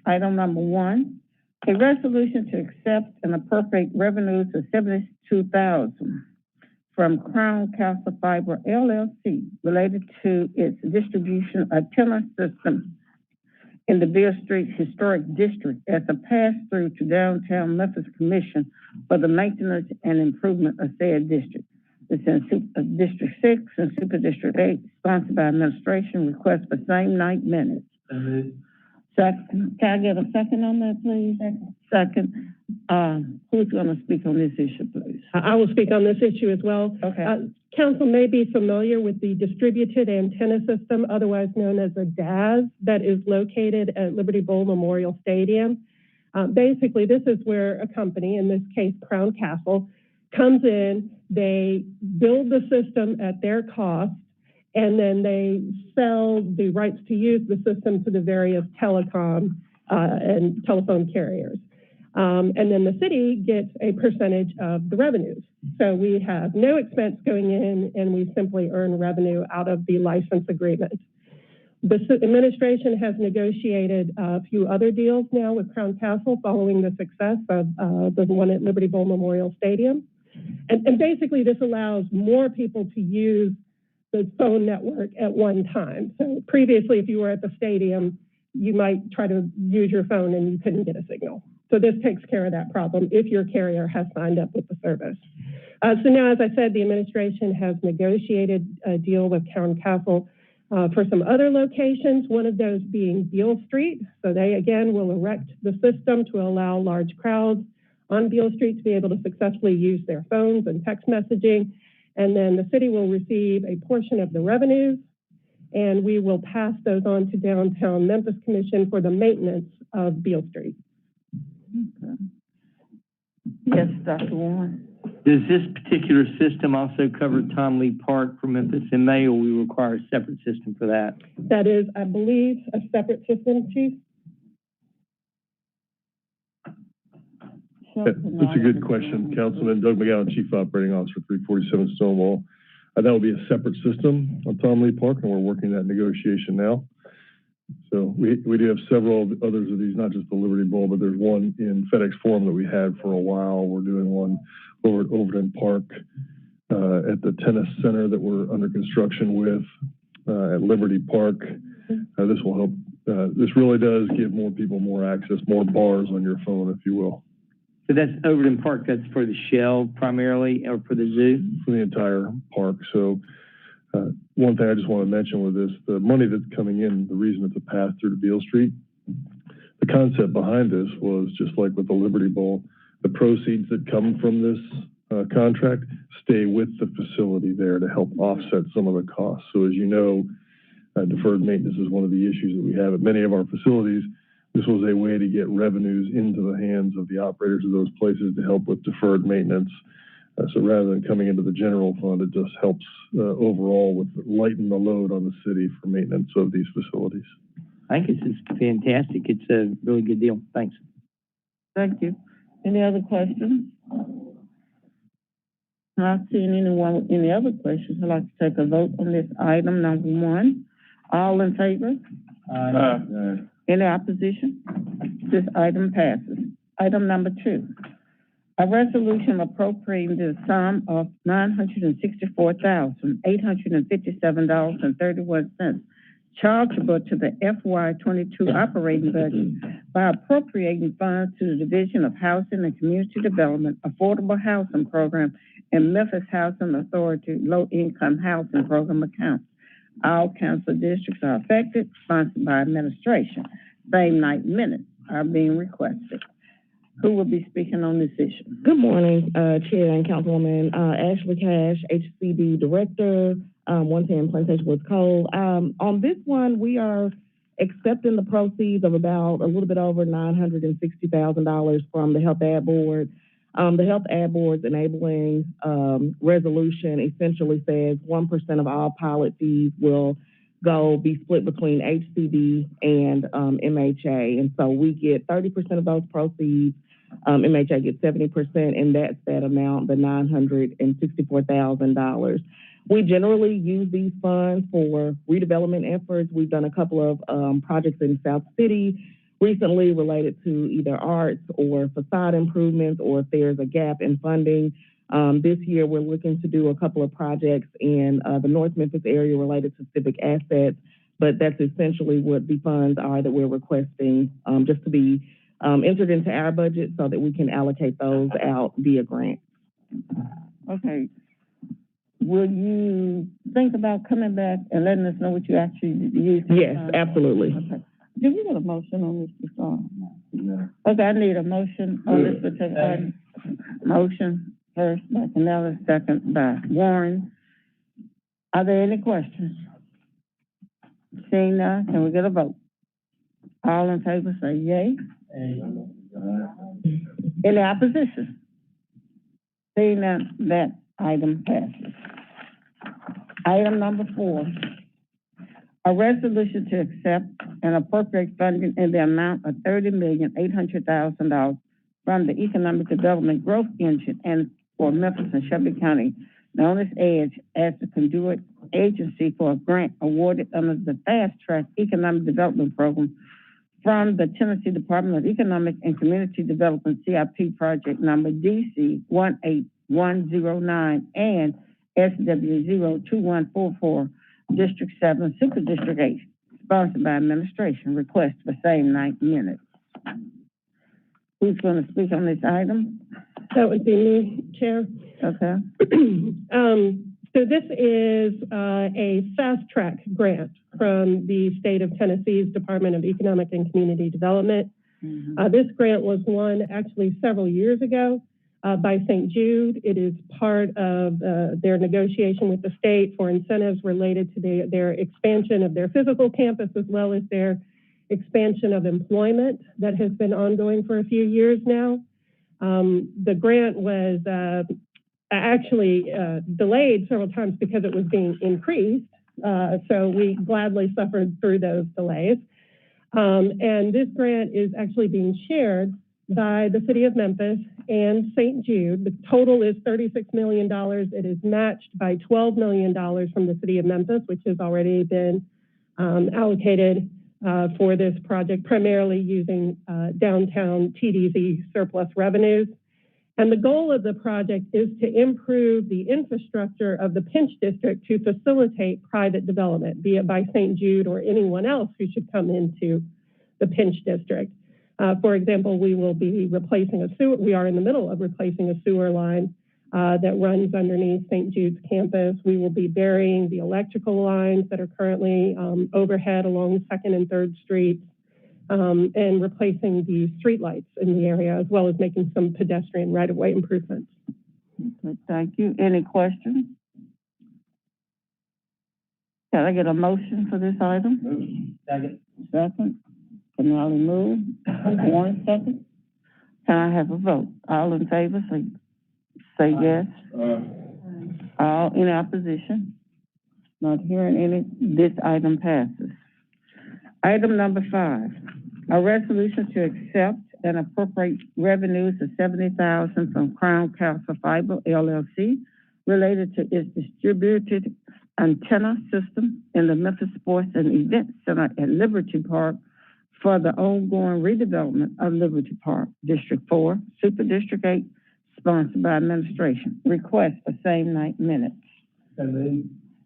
item number 1. A resolution to accept and appropriate revenues of $72,000 from Crown Castle Fiber LLC related to its distribution antenna system in the Beale Street Historic District as a pass-through to Downtown Memphis Commission for the maintenance and improvement of said district. It's in District 6 and Super District 8, sponsored by administration. Request for same night minutes. Second. Can I get a second on that, please? Second. Who's going to speak on this issue, please? I will speak on this issue as well. Okay. Council may be familiar with the distributed antenna system, otherwise known as a DAS, that is located at Liberty Bowl Memorial Stadium. Basically, this is where a company, in this case Crown Castle, comes in, they build the system at their cost, and then they sell the rights to use the system to the various telecom and telephone carriers. And then the city gets a percentage of the revenues. So we have no expense going in, and we simply earn revenue out of the license agreement. The administration has negotiated a few other deals now with Crown Castle following the success of the one at Liberty Bowl Memorial Stadium. And basically, this allows more people to use the phone network at one time. So previously, if you were at the stadium, you might try to use your phone and you couldn't get a signal. So this takes care of that problem if your carrier has signed up with the service. So now, as I said, the administration has negotiated a deal with Crown Castle for some other locations, one of those being Beale Street. So they, again, will erect the system to allow large crowds on Beale Street to be able to successfully use their phones and text messaging. And then the city will receive a portion of the revenues, and we will pass those on to Downtown Memphis Commission for the maintenance of Beale Street. Okay. Yes, Dr. Warren. Does this particular system also cover Tom Lee Park for Memphis and May, or we require a separate system for that? That is, I believe, a separate system, Chief. That's a good question, Councilman. Doug McGowan, Chief Operating Officer, 347 Stonewall. That will be a separate system on Tom Lee Park, and we're working that negotiation now. So we do have several others of these, not just the Liberty Bowl, but there's one in FedEx Forum that we had for a while. We're doing one over at Overton Park at the tennis center that we're under construction with at Liberty Park. This will help. This really does give more people more access, more bars on your phone, if you will. So that's Overton Park, that's for the shell primarily, or for the zoo? For the entire park. So one thing I just want to mention with this, the money that's coming in, the reason it's a pass through to Beale Street, the concept behind this was just like with the Liberty Bowl, the proceeds that come from this contract stay with the facility there to help offset some of the costs. So as you know, deferred maintenance is one of the issues that we have at many of our facilities. This was a way to get revenues into the hands of the operators of those places to help with deferred maintenance. So rather than coming into the general fund, it just helps overall with lighten the load on the city for maintenance of these facilities. I think it's just fantastic. It's a really good deal. Thanks. Thank you. Any other questions? Not seeing anyone with any other questions, I'd like to take a vote on this item number 1. All in favor? Any opposition? This item passes. Item number 2. A resolution appropriating the sum of $964,857.31 chargeable to the FY22 operating budget by appropriating funds to the Division of Housing and Community Development Affordable Housing Program and Memphis Housing Authority Low Income Housing Program accounts. All council districts are affected, sponsored by administration. Same night minutes are being requested. Who will be speaking on this issue? Good morning, Chair and Councilwoman Ashley Cash, HCD Director, 110 Plantation Woods Cole. On this one, we are accepting the proceeds of about a little bit over $960,000 from the Health Ad Board. The Health Ad Board's enabling resolution essentially says 1% of all pilot fees will be split between HCD and MHA. And so we get 30% of those proceeds. MHA gets 70%, and that's that amount, the $964,000. We generally use these funds for redevelopment efforts. We've done a couple of projects in South City recently related to either arts or facade improvements, or if there's a gap in funding. This year, we're looking to do a couple of projects in the North Memphis area related to civic assets, but that's essentially what the funds are that we're requesting just to be entered into our budget so that we can allocate those out via grant. Okay. Will you think about coming back and letting us know what you actually use? Yes, absolutely. Okay. Do we get a motion on this before? No. Okay, I need a motion on this particular item. Motion first by Canella, second by Warren. Are there any questions? Seeing none, can we get a vote? All in favor say yay. Any opposition? Seeing none, that item passes. Item number 4. A resolution to accept and appropriate funding in the amount of $30,800,000 from the Economic Development Growth Engine and for Memphis and Shelby County, known as EDGE, as the conduit agency for a grant awarded under the Fast Track Economic Development Program from the Tennessee Department of Economic and Community Development CIP project number DC 18109 and SW02144, District 7, Super District 8, sponsored by administration. Request for same night minutes. Who's going to speak on this item? That would be me, Chair. Okay. So this is a fast track grant from the state of Tennessee's Department of Economic and Community Development. This grant was won actually several years ago by St. Jude. It is part of their negotiation with the state for incentives related to their expansion of their physical campus, as well as their expansion of employment that has been ongoing for a few years now. The grant was actually delayed several times because it was being increased. So we gladly suffered through those delays. And this grant is actually being shared by the city of Memphis and St. Jude. The total is $36 million. It is matched by $12 million from the city of Memphis, which has already been allocated for this project, primarily using downtown TDZ surplus revenues. And the goal of the project is to improve the infrastructure of the Pinch District to facilitate private development, be it by St. Jude or anyone else who should come into the Pinch District. For example, we will be replacing a sewer. We are in the middle of replacing a sewer line that runs underneath St. Jude's campus. We will be burying the electrical lines that are currently overhead along 2nd and 3rd Streets. and replacing the streetlights in the area, as well as making some pedestrian right-of-way improvements. Okay, thank you. Any questions? Can I get a motion for this item? Second. Second. Canali move. Warren second. Can I have a vote? All in favor, say yes. All in opposition? Not hearing any, this item passes. Item number 5, a resolution to accept and appropriate revenues of $70,000 from Crown Castle Fiber LLC related to its distributed antenna system in the Memphis Sports and Event Center at Liberty Park for the ongoing redevelopment of Liberty Park, District 4, Super District 8, sponsored by administration. Request for same night minutes.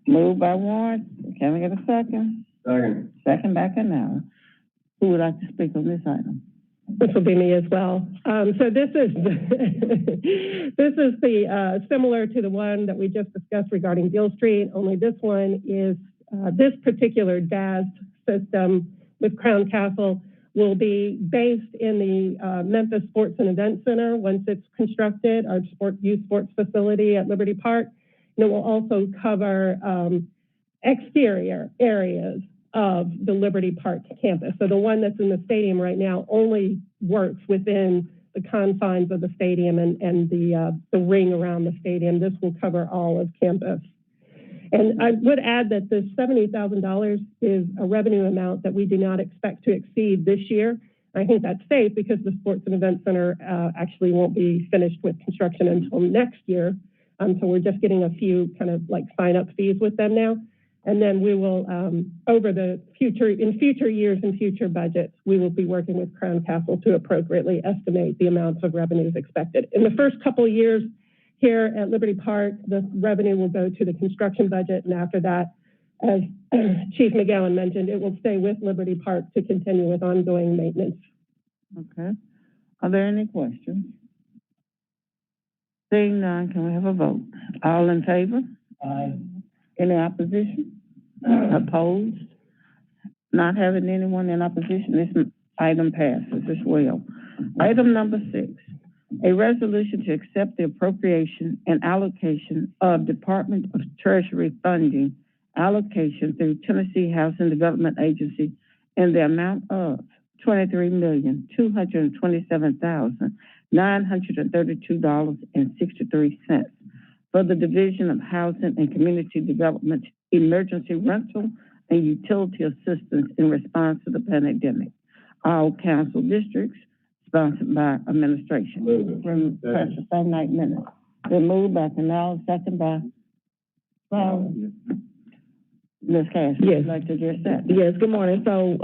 Moved by Warren. Can we get a second? Second. Second by Canal. Who would like to speak on this item? This will be me as well. So this is this is the similar to the one that we just discussed regarding Gill Street. Only this one is this particular DAS system with Crown Castle will be based in the Memphis Sports and Event Center once it's constructed, our youth sports facility at Liberty Park. And it will also cover exterior areas of the Liberty Park campus. So the one that's in the stadium right now only works within the confines of the stadium and the ring around the stadium. This will cover all of campus. And I would add that the $70,000 is a revenue amount that we do not expect to exceed this year. I think that's safe because the Sports and Event Center actually won't be finished with construction until next year. So we're just getting a few kind of like sign-up fees with them now. And then we will, over the future, in future years and future budgets, we will be working with Crown Castle to appropriately estimate the amounts of revenues expected. In the first couple of years here at Liberty Park, the revenue will go to the construction budget. And after that, as Chief McGowan mentioned, it will stay with Liberty Park to continue with ongoing maintenance. Okay. Are there any questions? Seeing none, can we have a vote? All in favor? Aye. Any opposition? Opposed? Not having anyone in opposition, this item passes as well. Item number 6, a resolution to accept the appropriation and allocation of Department of Treasury funding allocation through Tennessee Housing Development Agency in the amount of $23,227,932.63 for the Division of Housing and Community Development Emergency Rental and Utility Assistance in response to the pandemic. All council districts sponsored by administration. Request for same night minutes. Been moved by Canal, second by Ms. Cash. Yes. Would you like to address that? Yes, good morning. So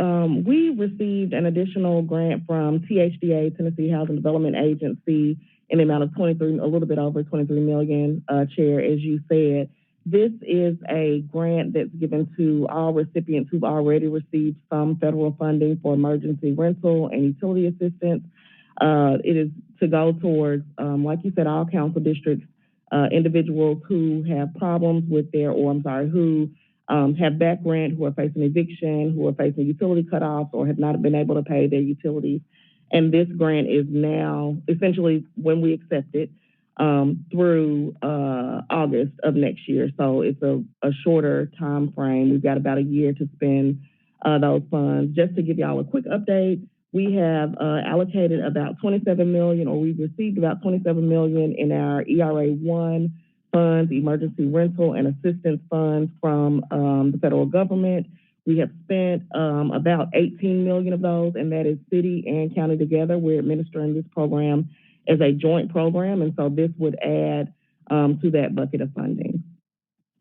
we received an additional grant from THDA, Tennessee Housing Development Agency, in the amount of a little bit over 23 million, Chair, as you said. This is a grant that's given to all recipients who've already received some federal funding for emergency rental and utility assistance. It is to go towards, like you said, all council districts, individuals who have problems with who have back rent, who are facing eviction, who are facing utility cutoffs, or have not been able to pay their utilities. And this grant is now, essentially, when we accept it, through August of next year. So it's a shorter time frame. We've got about a year to spend those funds. Just to give y'all a quick update, we have allocated about $27 million, or we've received about $27 million in our ERA 1 funds, emergency rental and assistance funds from the federal government. We have spent about 18 million of those, and that is city and county together. We're administering this program as a joint program, and so this would add to that bucket of funding.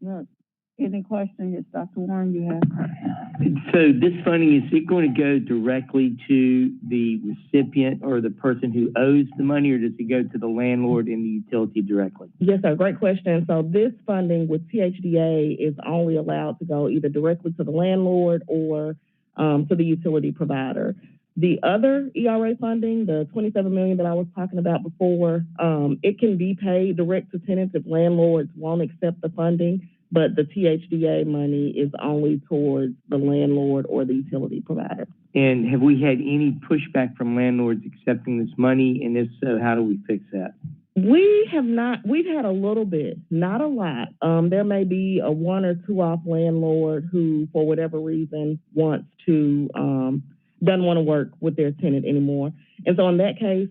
Right. Any questions, Dr. Warren, you have? So this funding, is it going to go directly to the recipient or the person who owes the money, or does it go to the landlord and the utility directly? Yes, sir. Great question. So this funding with THDA is only allowed to go either directly to the landlord or to the utility provider. The other ERA funding, the $27 million that I was talking about before, it can be paid direct to tenants if landlords won't accept the funding. but the THDA money is only towards the landlord or the utility provider. And have we had any pushback from landlords accepting this money? And if so, how do we fix that? We have not, we've had a little bit, not a lot. There may be a one or two off landlord who, for whatever reason, wants to, doesn't want to work with their tenant anymore. And so in that case,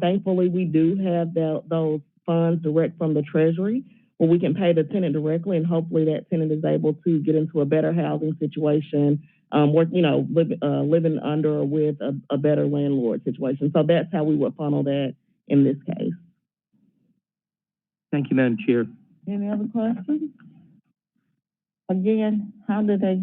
thankfully, we do have those funds direct from the Treasury where we can pay the tenant directly, and hopefully that tenant is able to get into a better housing situation, living under or with a better landlord situation. So that's how we would funnel that in this case. Thank you, Madam Chair. Any other questions? Again, how do they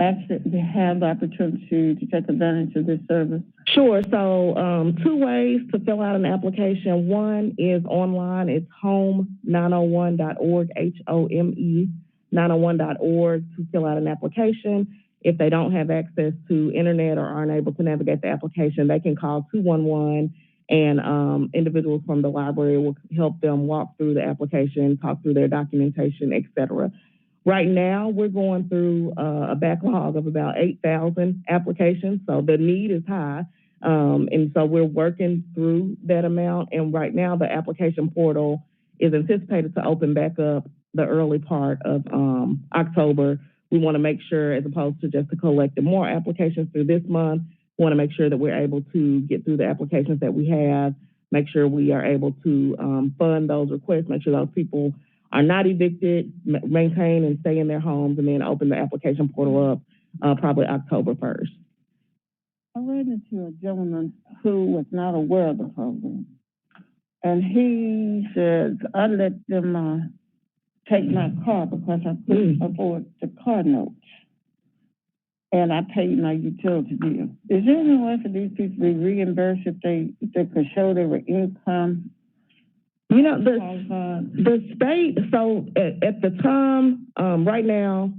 actually have the opportunity to take advantage of this service? Sure. So two ways to fill out an application. One is online. It's home901.org, HOME 901.org to fill out an application. If they don't have access to internet or aren't able to navigate the application, they can call 211 and individuals from the library will help them walk through the application, talk through their documentation, et cetera. Right now, we're going through a backlog of about 8,000 applications, so the need is high. And so we're working through that amount. And right now, the application portal is anticipated to open back up the early part of October. We want to make sure, as opposed to just collecting more applications through this month, we want to make sure that we're able to get through the applications that we have, make sure we are able to fund those requests, make sure those people are not evicted, maintain and stay in their homes, and then open the application portal up probably October 1st. I ran into a gentleman who was not aware of the program. And he says, I let them take my car because I couldn't afford the car notes. And I paid my utility bill. Is there any way for these people to be reimbursed if they could show their income? You know, the state, so at the time, right now,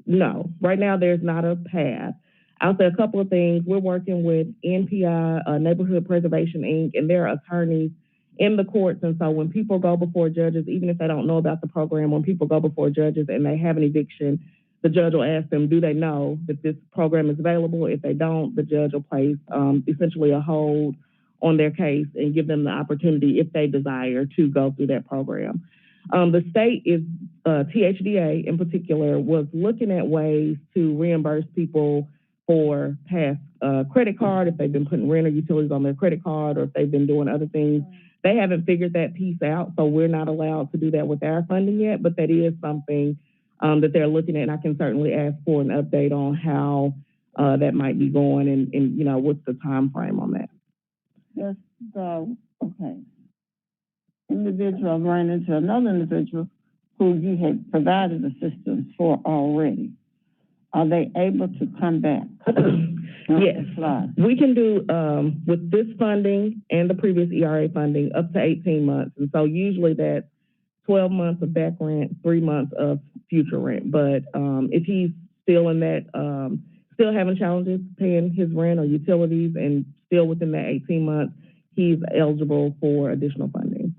no. Right now, there's not a path. I'll say a couple of things. We're working with NPI, Neighborhood Preservation, Inc., and their attorneys in the courts. And so when people go before judges, even if they don't know about the program, when people go before judges and they have an eviction, the judge will ask them, do they know that this program is available? If they don't, the judge will place essentially a hold on their case and give them the opportunity, if they desire, to go through that program. The state is, THDA in particular, was looking at ways to reimburse people for past credit card, if they've been putting rent or utilities on their credit card, or if they've been doing other things. They haven't figured that piece out, so we're not allowed to do that with our funding yet, but that is something that they're looking at, and I can certainly ask for an update on how that might be going and you know, what's the time frame on that. Yes, okay. Individual ran into another individual who you had provided assistance for already. Are they able to come back? Yes, we can do with this funding and the previous ERA funding up to 18 months. And so usually that's 12 months of back rent, 3 months of future rent. But if he's still in that, still having challenges paying his rent or utilities and still within that 18 months, he's eligible for additional funding.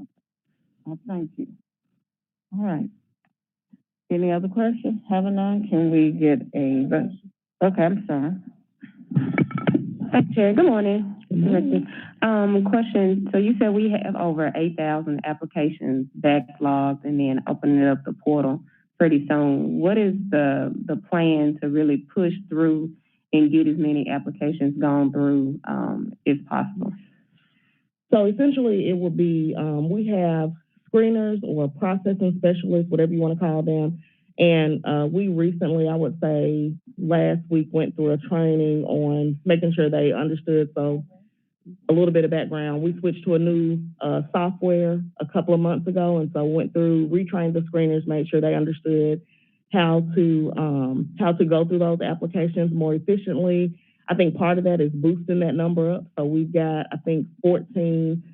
Oh, thank you. All right. Any other questions? Having none, can we get a vote? Okay, I'm sorry. Hi, Chair. Good morning. Question. So you said we have over 8,000 applications backlogged and then opening up the portal pretty soon. What is the plan to really push through and get as many applications gone through if possible? So essentially it will be, we have screeners or processing specialists, whatever you want to call them. And we recently, I would say last week, went through a training on making sure they understood. So a little bit of background, we switched to a new software a couple of months ago. And so went through, retrained the screeners, made sure they understood how to go through those applications more efficiently. I think part of that is boosting that number up. So we've got, I think, 14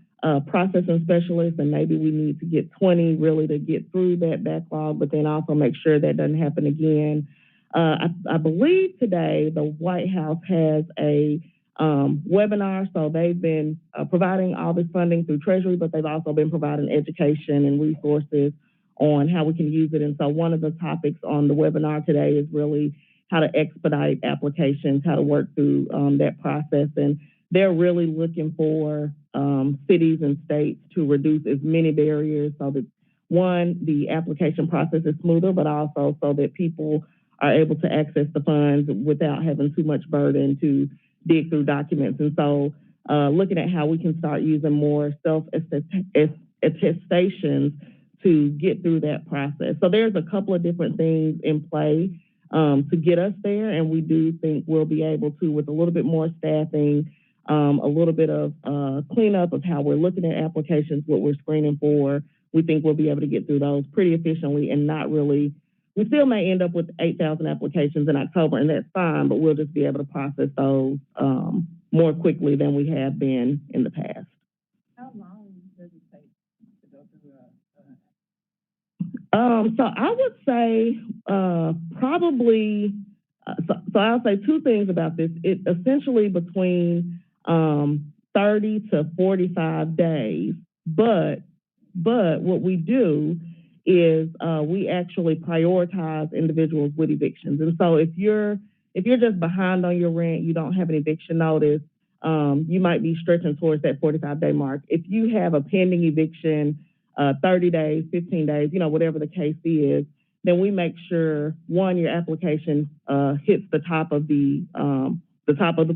processing specialists, and maybe we need to get 20 really to get through that backlog, but then also make sure that doesn't happen again. I believe today the White House has a webinar, so they've been providing all this funding through Treasury, but they've also been providing education and resources on how we can use it. And so one of the topics on the webinar today is really how to expedite applications, how to work through that process. And they're really looking for cities and states to reduce as many barriers so that, one, the application process is smoother, but also so that people are able to access the funds without having too much burden to dig through documents. And so looking at how we can start using more self-attestations to get through that process. So there's a couple of different things in play to get us there, and we do think we'll be able to, with a little bit more staffing, a little bit of cleanup of how we're looking at applications, what we're screening for. We think we'll be able to get through those pretty efficiently and not really, we still may end up with 8,000 applications in October, and that's fine, but we'll just be able to process those more quickly than we have been in the past. How long does it take to go through So I would say probably, so I'll say two things about this. It essentially between 30 to 45 days, but what we do is we actually prioritize individuals with evictions. And so if you're just behind on your rent, you don't have an eviction notice, you might be stretching towards that 45-day mark. If you have a pending eviction, 30 days, 15 days, whatever the case is, then we make sure, one, your application hits the top of the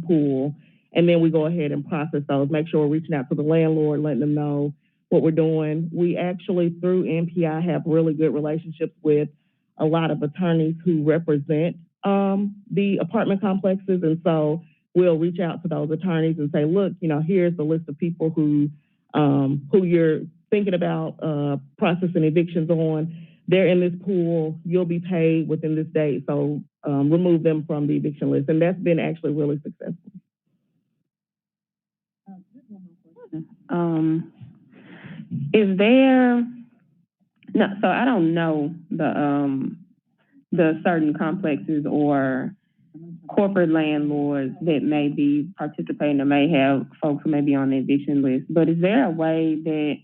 pool, and then we go ahead and process those. Make sure we're reaching out to the landlord, letting them know what we're doing. We actually, through MPI, have really good relationships with a lot of attorneys who represent the apartment complexes, and so we'll reach out to those attorneys and say, look, here's the list of people who you're thinking about processing evictions on. They're in this pool. You'll be paid within this date, so remove them from the eviction list. And that's been actually really successful. Is there, no, so I don't know the certain complexes or corporate landlords that may be participating or may have folks who may be on the eviction list, but is there a way that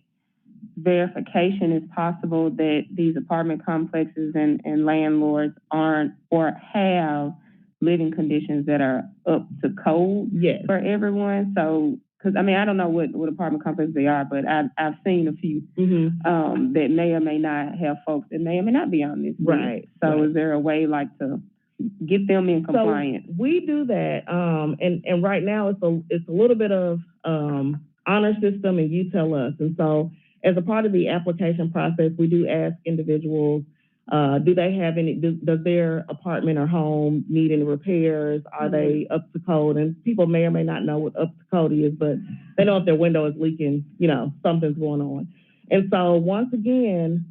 verification is possible that these apartment complexes and landlords aren't or have living conditions that are up to code for everyone? So, because I don't know what apartment complexes they are, but I've seen a few that may or may not have folks that may or may not be on this list. So is there a way to get them in compliance? So we do that, and right now it's a little bit of honor system, and you tell us. And so as a part of the application process, we do ask individuals, do they have does their apartment or home need any repairs? Are they up to code? And people may or may not know what up to code is, but they know if their window is leaking, something's going on. And so once again,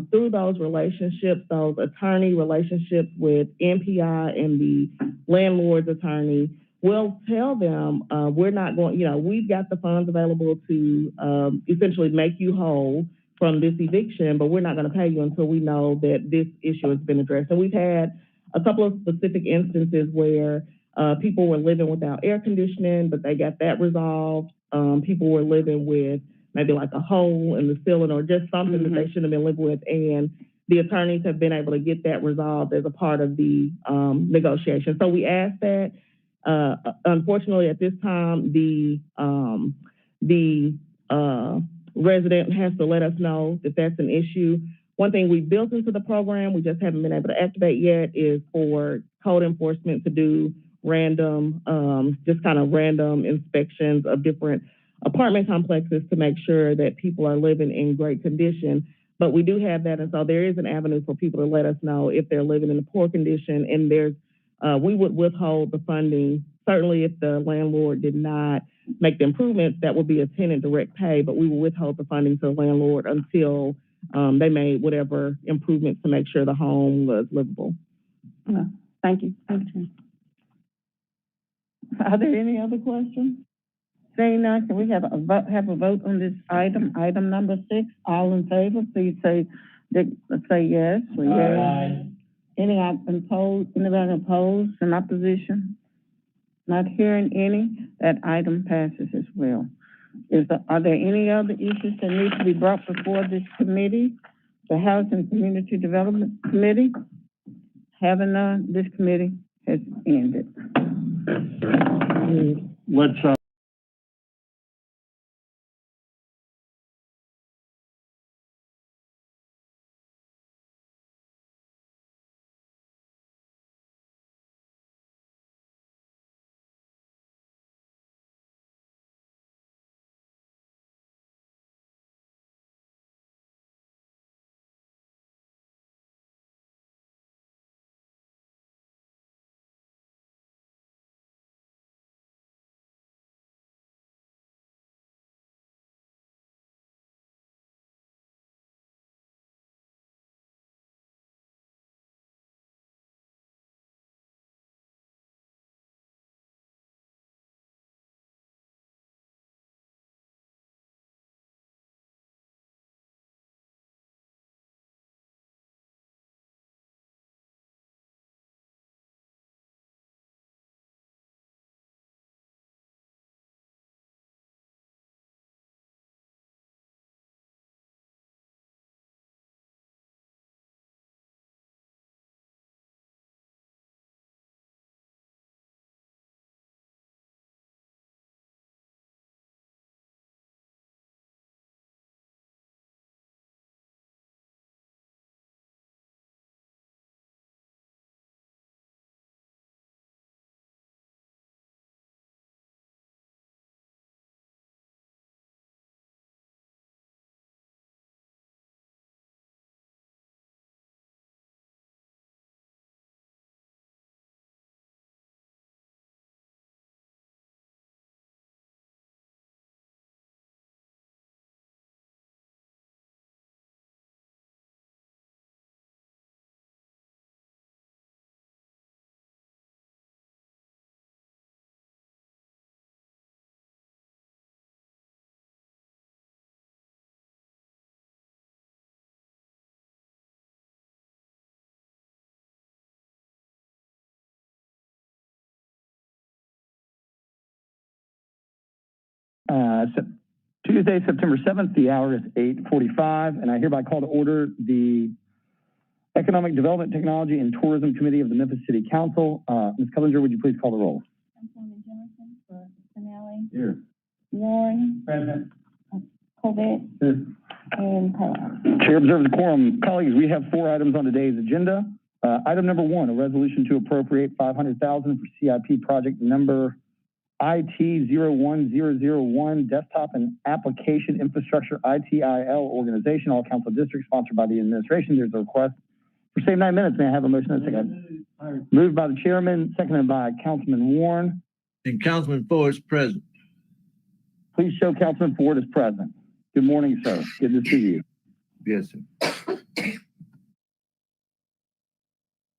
through those relationships, those attorney relationships with MPI and the landlord's attorney, we'll tell them we're not going, we've got the funds available to essentially make you whole from this eviction, but we're not going to pay you until we know that this issue has been addressed. And we've had a couple of specific instances where people were living without air conditioning, but they got that resolved. People were living with maybe like a hole in the ceiling or just something that they shouldn't have been living with. And the attorneys have been able to get that resolved as a part of the negotiation. So we asked that. Unfortunately, at this time, the resident has to let us know that that's an issue. One thing we built into the program, we just haven't been able to activate yet, is for code enforcement to do random inspections of different apartment complexes to make sure that people are living in great condition. But we do have that, and so there is an avenue for people to let us know if they're living in a poor condition, and we would withhold the funding. Certainly if the landlord did not make the improvements, that would be a tenant direct pay, but we will withhold the funding to the landlord until they made whatever improvements to make sure the home was livable. Thank you. Are there any other questions? Seeing none, can we have a vote on this item number 6? All in favor, please say yes. Aye. Anybody opposed, in opposition? Not hearing any, that item passes as well. Are there any other issues that need to be brought before this committee? The Housing and Community Development Committee, having none, this committee has ended. Let's, Tuesday, September 7th, the hour is 8:45, and I hereby call to order the Economic Development, Technology, and Tourism Committee of the Memphis City Council. Ms. Cullinger, would you please call the roll? Councilwoman Johnson for Finale, Here. Warren, Present. Colvette, Here. and Powell. Chair observes the quorum. Colleagues, we have 4 items on today's agenda. Item number 1, a resolution to appropriate $500,000 for CIP project number IT-01001, Desktop and Application Infrastructure ITIL Organization, all council districts, sponsored by the administration. There's a request for save 9 minutes. May I have a motion and a second? Moved by the chairman, seconded by Councilman Warren. And Councilman Ford is present. Please show Councilman Ford is present. Good morning, sir. Good to see you. Yes, sir.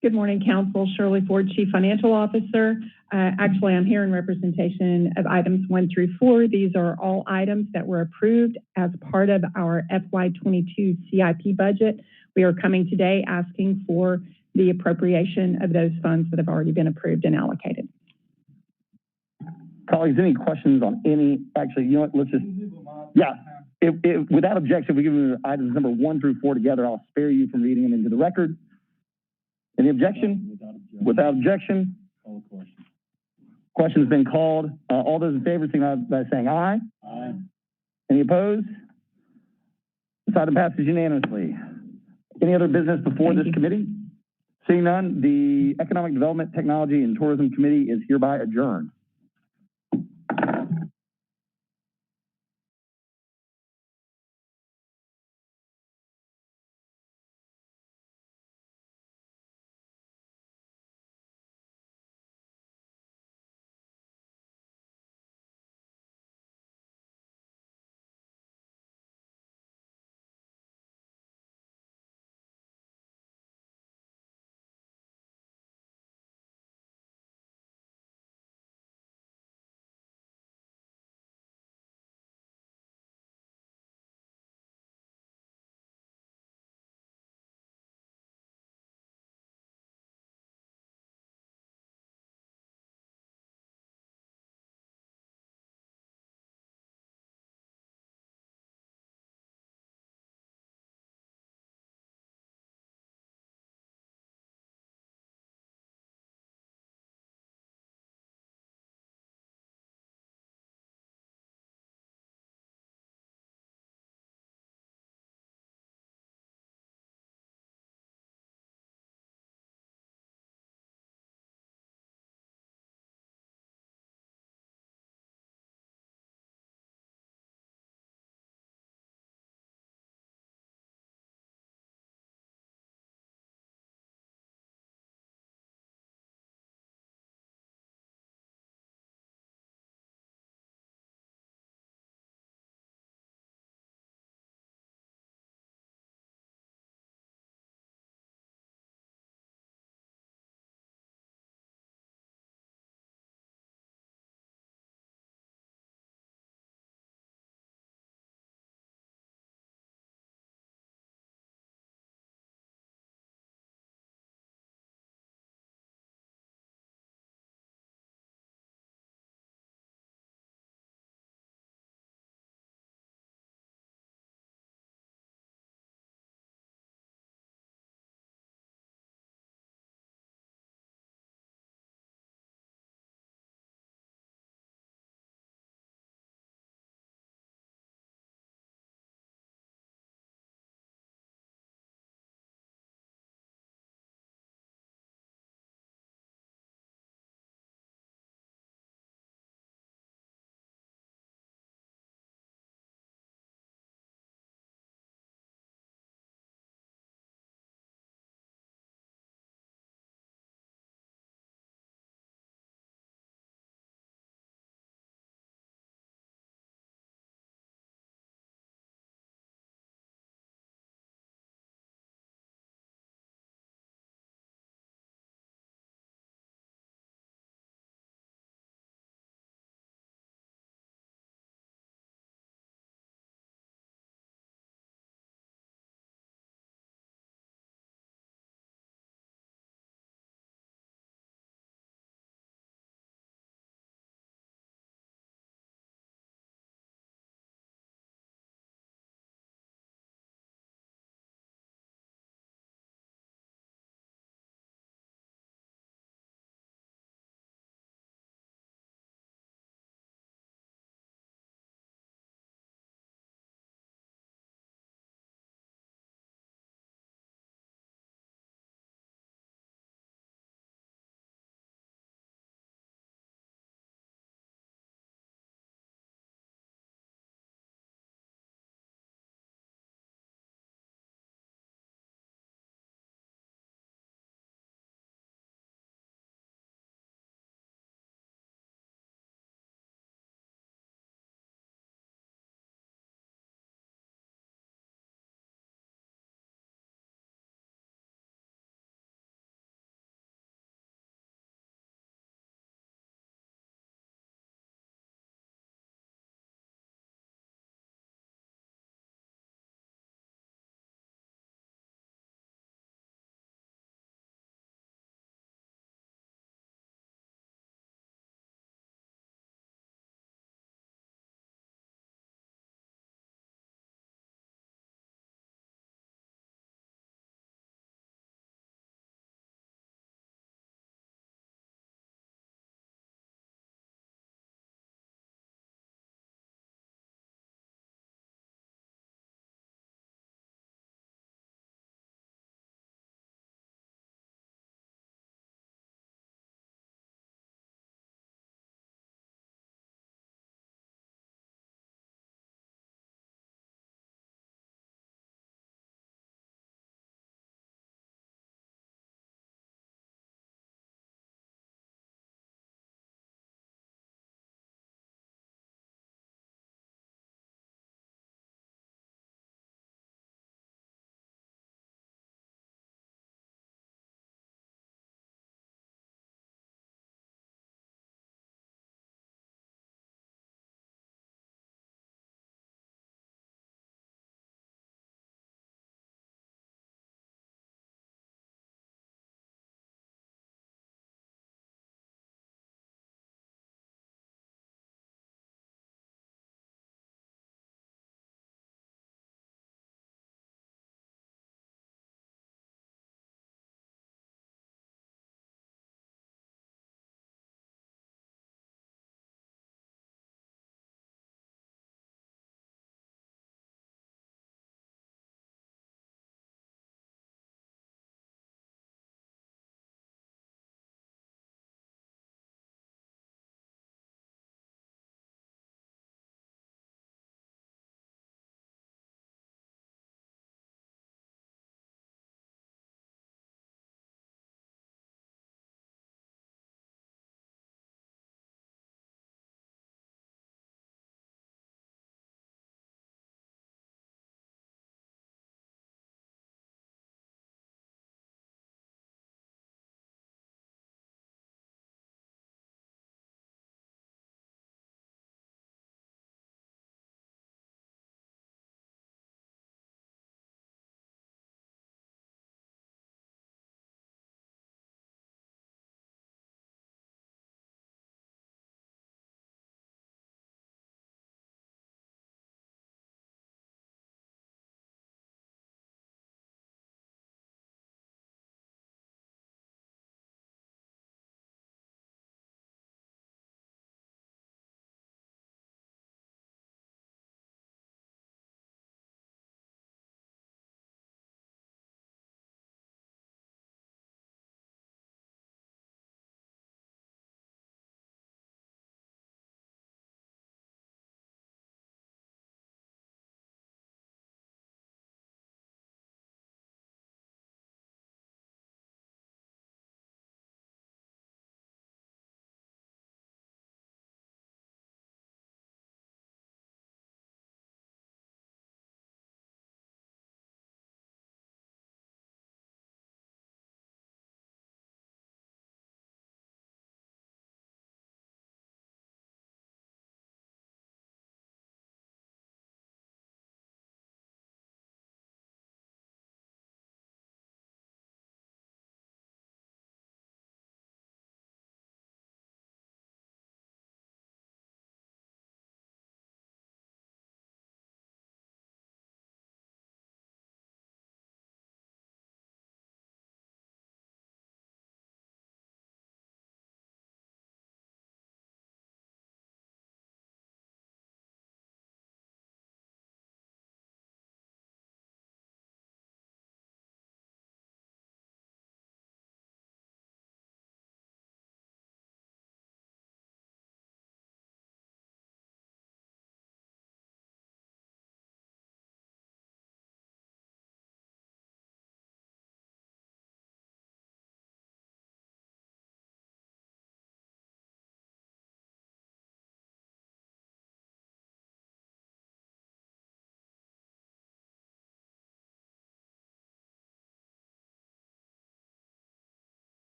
Good morning, Council. Shirley Ford, Chief Financial Officer. Actually, I'm here in representation of items 1 through 4. These are all items that were approved as part of our FY22 CIP budget. We are coming today asking for the appropriation of those funds that have already been approved and allocated. Colleagues, any questions on any, actually, you know what, let's just, yeah. Without objection, we give you items number 1 through 4 together. I'll spare you from reading them into the record. Any objection? Without objection? Call the question. Question's been called. All those in favor, signify by saying aye. Aye. Any opposed? This item passes unanimously. Any other business before this committee? Seeing none, the Economic Development, Technology, and Tourism Committee is hereby adjourned.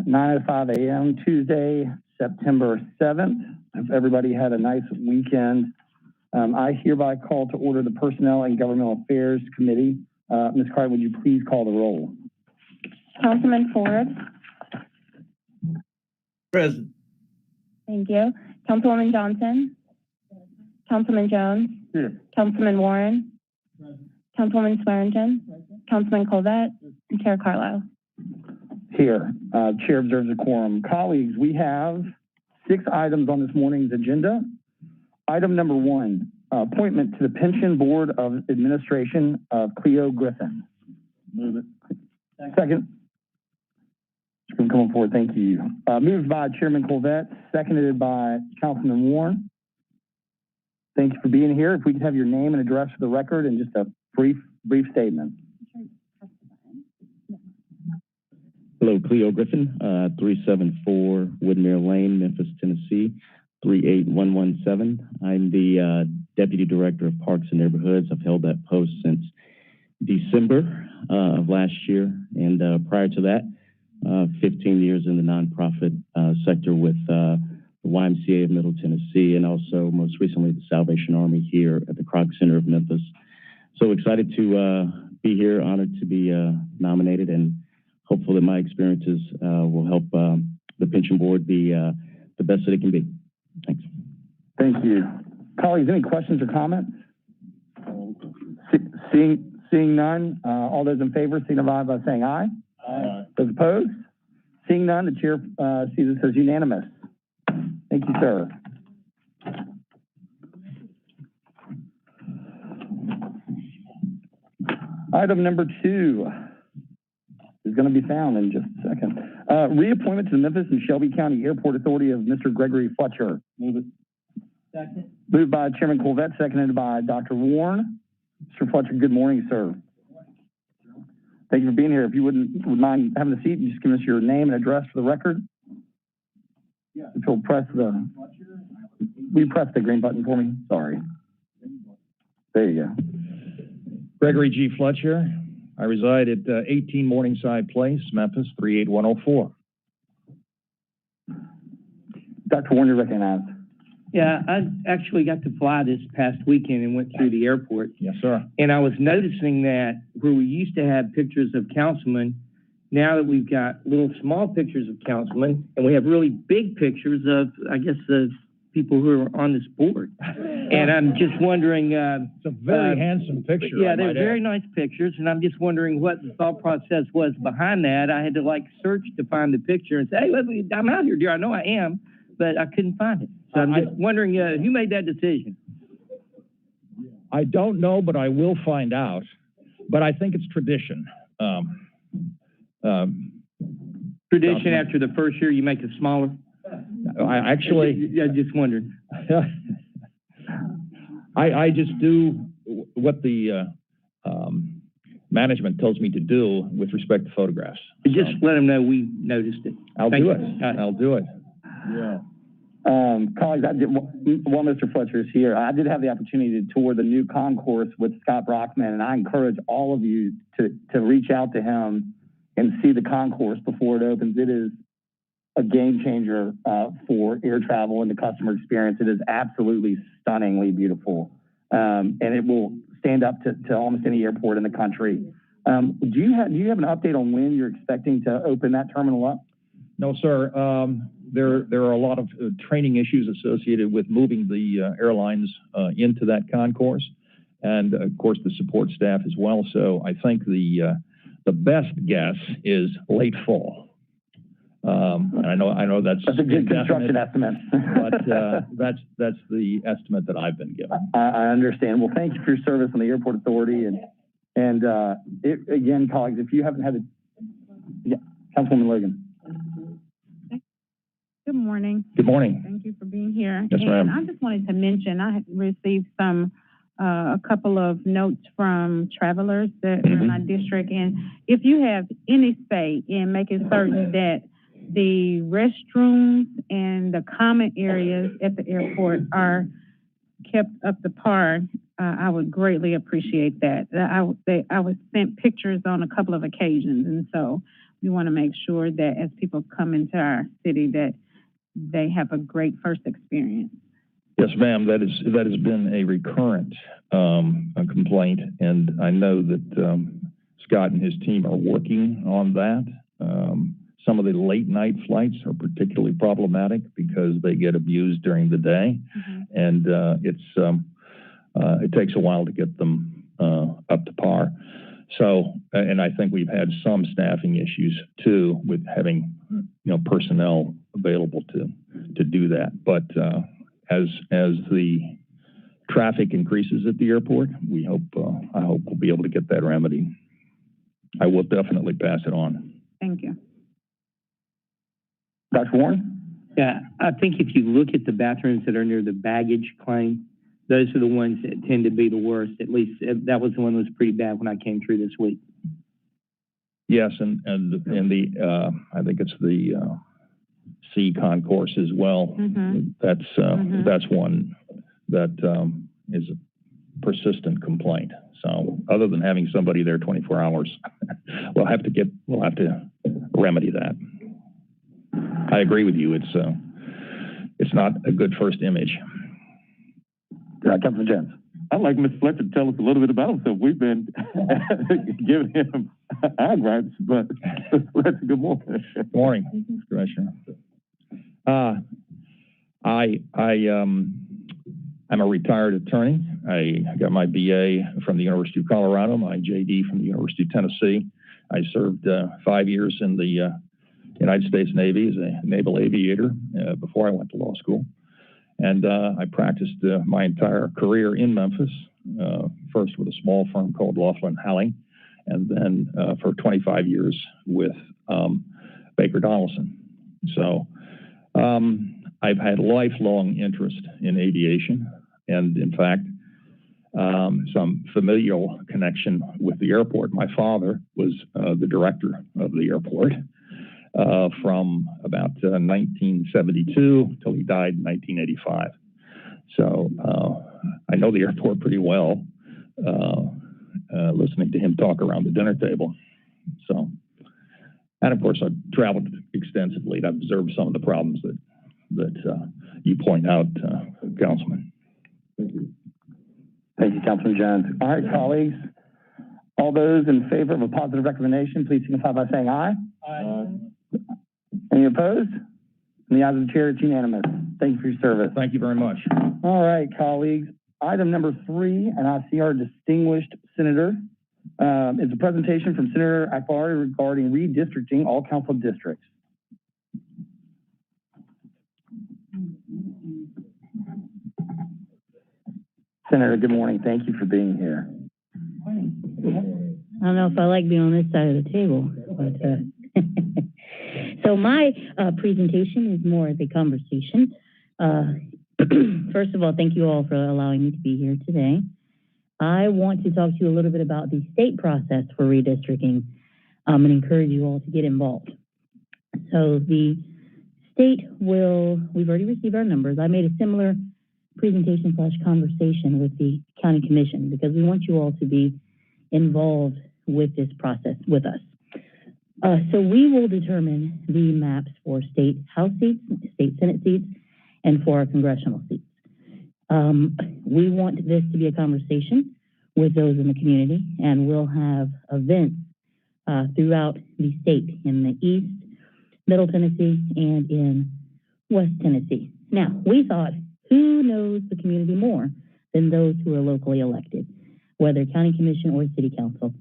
9:05 a.m. Tuesday, September 7th. If everybody had a nice weekend, I hereby call to order the Personnel and Governmental Affairs Committee. Ms. Carter, would you please call the roll? Councilman Ford. Present. Thank you. Councilwoman Johnson. Councilman Jones. Here. Councilman Warren. Councilwoman Swearingen. Councilman Colvette. And Chair Carlisle. Here. Chair observes a quorum. Colleagues, we have 6 items on this morning's agenda. Item number 1, appointment to the Pension Board of Administration of Cleo Griffin. Move it. Second. Coming forward, thank you. Moved by Chairman Colvette, seconded by Councilman Warren. Thank you for being here. If we could have your name and address for the record and just a brief statement. Hello, Cleo Griffin, 374 Woodmere Lane, Memphis, Tennessee, 38117. I'm the Deputy Director of Parks and Neighborhoods. I've held that post since December of last year. And prior to that, 15 years in the nonprofit sector with the YMCA of Middle Tennessee, and also most recently the Salvation Army here at the Kroc Center of Memphis. So excited to be here, honored to be nominated, and hopeful that my experiences will help the pension board be the best that it can be. Thanks. Thank you. Colleagues, any questions or comments? Seeing none, all those in favor signify by saying aye. Aye. Those opposed? Seeing none, the chair sees this as unanimous. Thank you, sir. Item number 2 is going to be found in just a second. Reappointment to the Memphis and Shelby County Airport Authority of Mr. Gregory Fletcher. Move it. Second. Moved by Chairman Colvette, seconded by Dr. Warren. Mr. Fletcher, good morning, sir. Thank you for being here. If you would mind having a seat and just give us your name and address for the record. Yeah. If you'll press the, will you press the green button for me? Sorry. There you go. Gregory G. Fletcher. I reside at 18 Morningside Place, Memphis, 38104. Dr. Warren, you're recognized. Yeah, I actually got to fly this past weekend and went through the airport. Yes, sir. And I was noticing that where we used to have pictures of councilmen, now that we've got little small pictures of councilmen, and we have really big pictures of, I guess, the people who are on this board. And I'm just wondering... it's a very handsome picture. Yeah, they're very nice pictures, and I'm just wondering what the thought process was behind that. I had to, search to find the picture and say, hey, I'm out here, dear. I know I am, but I couldn't find it. So I'm just wondering who made that decision? I don't know, but I will find out. But I think it's tradition. Tradition after the first year you make it smaller? I actually... I just wondered. I just do what the management tells me to do with respect to photographs. Just let them know we noticed it. I'll do it. I'll do it. Yeah. Colleagues, while Mr. Fletcher is here, I did have the opportunity to tour the new concourse with Scott Brockman, and I encourage all of you to reach out to him and see the concourse before it opens. It is a game changer for air travel and the customer experience. It is absolutely stunningly beautiful, and it will stand up to almost any airport in the country. Do you have an update on when you're expecting to open that terminal up? No, sir. There are a lot of training issues associated with moving the airlines into that concourse, and of course the support staff as well. So I think the best guess is late fall. And I know that's a good construction estimate, but that's the estimate that I've been given. I understand. Well, thank you for your service on the Airport Authority, and again, colleagues, if you haven't had Councilwoman Logan. Good morning. Good morning. Thank you for being here. Yes, ma'am. I just wanted to mention I had received a couple of notes from travelers that are in my district, and if you have any say in making certain that the restrooms and the common areas at the airport are kept up to par, I would greatly appreciate that. I was sent pictures on a couple of occasions, and so we want to make sure that as people come into our city that they have a great first experience. Yes, ma'am, that has been a recurrent a complaint, and I know that Scott and his team are working on that. Some of the late night flights are particularly problematic because they get abused during the day, and it takes a while to get them up to par. So, and I think we've had some staffing issues too with having personnel available to do that. But as the traffic increases at the airport, I hope we'll be able to get that remedy. I will definitely pass it on. Thank you. Dr. Warren? Yeah, I think if you look at the bathrooms that are near the baggage claim, those are the ones that tend to be the worst. At least that was the one that was pretty bad when I came through this week. Yes, and the I think it's the C concourse as well. That's one that is a persistent complaint. So other than having somebody there 24 hours, we'll have to remedy that. I agree with you. It's not a good first image. Councilman Jones. I'd like Ms. Fletcher to tell us a little bit about himself. We've been giving him our gripes, but good morning. Good morning, Commissioner. I'm a retired attorney. I got my BA from the University of Colorado, my JD from the University of Tennessee. I served 5 years in the United States Navy as a naval aviator before I went to law school. And I practiced my entire career in Memphis, first with a small firm called Laughlin Halley, and then for 25 years with Baker Donaldson. So I've had lifelong interest in aviation, and in fact, some familial connection with the airport. My father was the director of the airport from about 1972 till he died in 1985. So I know the airport pretty well, listening to him talk around the dinner table. So, and of course, I've traveled extensively and I've observed some of the problems that you point out, Councilman. Thank you. Thank you, Councilman Jones. All right, colleagues. All those in favor of a positive recommendation, please signify by saying aye. Aye. Any opposed? In the eyes of the chair, it's unanimous. Thank you for your service. Thank you very much. All right, colleagues. Item number 3, and I see our distinguished senator, is a presentation from Senator Akbari regarding redistricting all council districts. Senator, good morning. Thank you for being here. I don't know if I like being on this side of the table, but so my presentation is more of a conversation. First of all, thank you all for allowing me to be here today. I want to talk to you a little bit about the state process for redistricting and encourage you all to get involved. So the state we've already received our numbers. I made a similar presentation / conversation with the county commission because we want you all to be involved with this process with us. So we will determine the maps for state House seats, state Senate seats, and for our congressional seats. We want this to be a conversation with those in the community, and we'll have events throughout the state in the East, Middle Tennessee, and in West Tennessee. Now, we thought, who knows the community more than those who are locally elected, whether county commission or city council?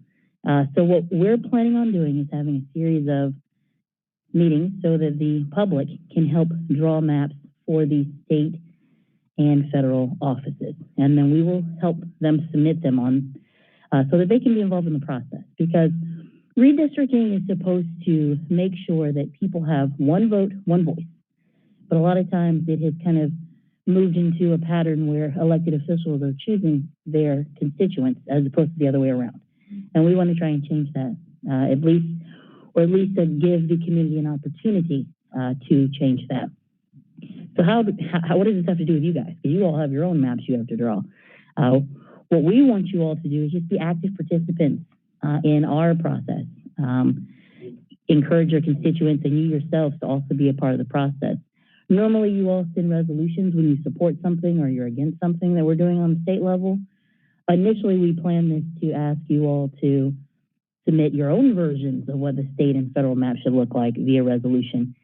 So what we're planning on doing is having a series of meetings so that the public can help draw maps for the state and federal offices. And then we will help them submit them on so that they can be involved in the process. Because redistricting is supposed to make sure that people have one vote, one voice. But a lot of times it has kind of moved into a pattern where elected officials are choosing their constituents as opposed to the other way around. And we want to try and change that, at least to give the community an opportunity to change that. So what does this have to do with you guys? Because you all have your own maps you have to draw. What we want you all to do is just be active participants in our process. encourage your constituents and you yourselves to also be a part of the process. Normally, you all send resolutions when you support something or you're against something that we're doing on the state level. Initially, we planned this to ask you all to submit your own versions of what the state and federal map should look like via resolution.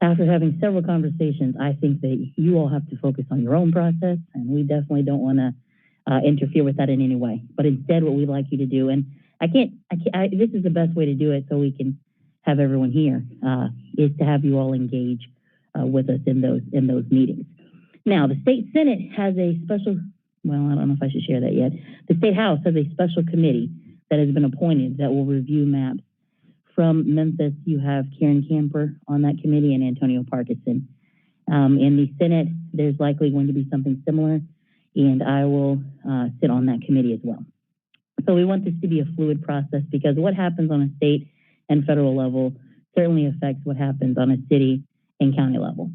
After having several conversations, I think that you all have to focus on your own process, and we definitely don't want to interfere with that in any way. But instead, what we'd like you to do, and this is the best way to do it so we can have everyone here, is to have you all engage with us in those meetings. Now, the state Senate has a special, well, I don't know if I should share that yet. The state House has a special committee that has been appointed that will review maps. From Memphis, you have Karen Camper on that committee and Antonio Parkinson. In the Senate, there's likely going to be something similar, and I will sit on that committee as well. So we want this to be a fluid process because what happens on a state and federal level certainly affects what happens on a city and county level.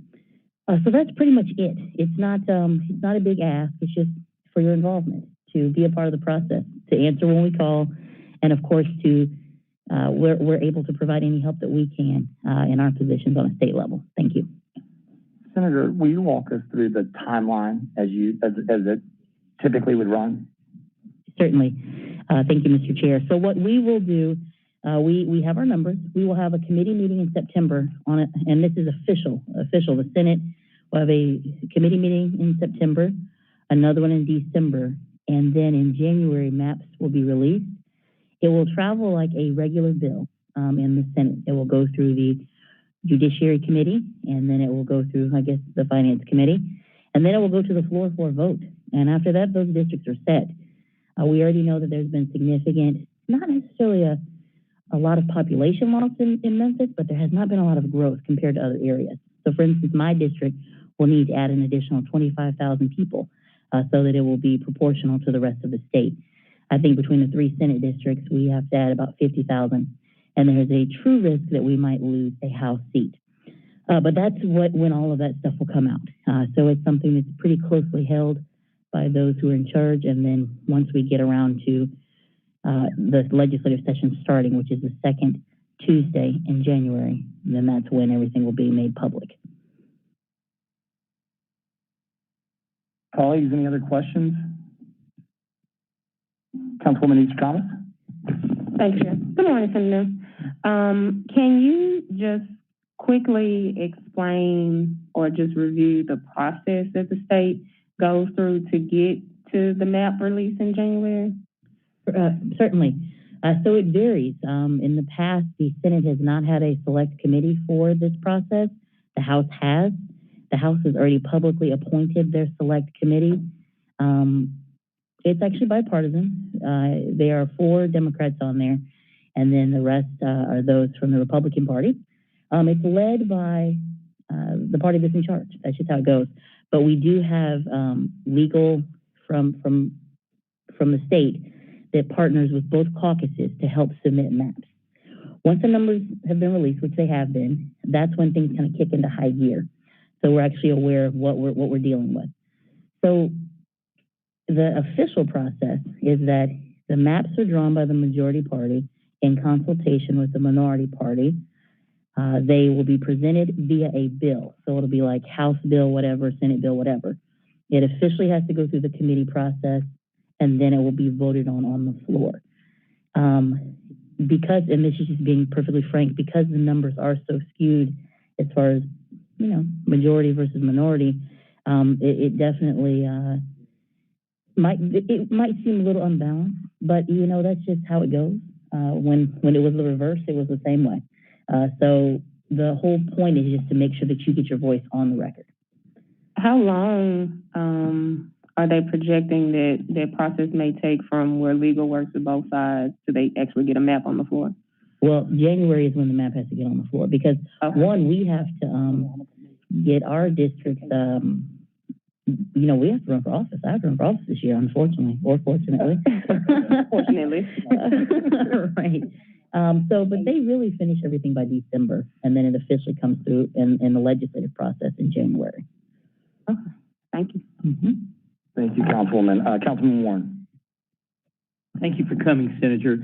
So that's pretty much it. It's not a big ask. It's just for your involvement, to be a part of the process, to answer when we call, and of course to we're able to provide any help that we can in our positions on a state level. Thank you. Senator, will you walk us through the timeline as it typically would run? Certainly. Thank you, Mr. Chair. So what we will do, we have our numbers. We will have a committee meeting in September on it, and this is official. The Senate will have a committee meeting in September, another one in December, and then in January, maps will be released. It will travel like a regular bill in the Senate. It will go through the Judiciary Committee, and then it will go through, I guess, the Finance Committee, and then it will go to the floor for a vote. And after that, those districts are set. We already know that there's been significant, not necessarily a lot of population loss in Memphis, but there has not been a lot of growth compared to other areas. So, for instance, my district will need to add an additional 25,000 people so that it will be proportional to the rest of the state. I think between the 3 Senate districts, we have to add about 50,000, and there is a true risk that we might lose a House seat. But that's when all of that stuff will come out. So it's something that's pretty closely held by those who are in charge, and then once we get around to the legislative session starting, which is the second Tuesday in January, then that's when everything will be made public. Colleagues, any other questions? Councilwoman East Thomas. Thank you. Good morning, Senator. Can you just quickly explain or just review the process that the state goes through to get to the map release in January? Certainly. So it varies. In the past, the Senate has not had a select committee for this process. The House has. The House has already publicly appointed their select committee. It's actually bipartisan. There are 4 Democrats on there, and then the rest are those from the Republican Party. It's led by the party that's in charge. That's just how it goes. But we do have legal from the state that partners with both caucuses to help submit maps. Once the numbers have been released, which they have been, that's when things kind of kick into high gear. So we're actually aware of what we're dealing with. So the official process is that the maps are drawn by the majority party in consultation with the minority party. They will be presented via a bill. So it'll be like House bill, whatever, Senate bill, whatever. It officially has to go through the committee process, and then it will be voted on the floor. Because, and this is just being perfectly frank, because the numbers are so skewed as far as, majority versus minority, it definitely might seem a little unbalanced, but that's just how it goes. When it was the reverse, it was the same way. So the whole point is just to make sure that you get your voice on the record. How long are they projecting that process may take from where legal works with both sides to they actually get a map on the floor? Well, January is when the map has to get on the floor because, one, we have to get our districts, we have to run for office. I have to run for office this year, unfortunately, or fortunately. Fortunately. Right. But they really finish everything by December, and then it officially comes through in the legislative process in January. Okay. Thank you. Mm-hmm. Thank you, Councilwoman. Councilman Warren. Thank you for coming, Senator.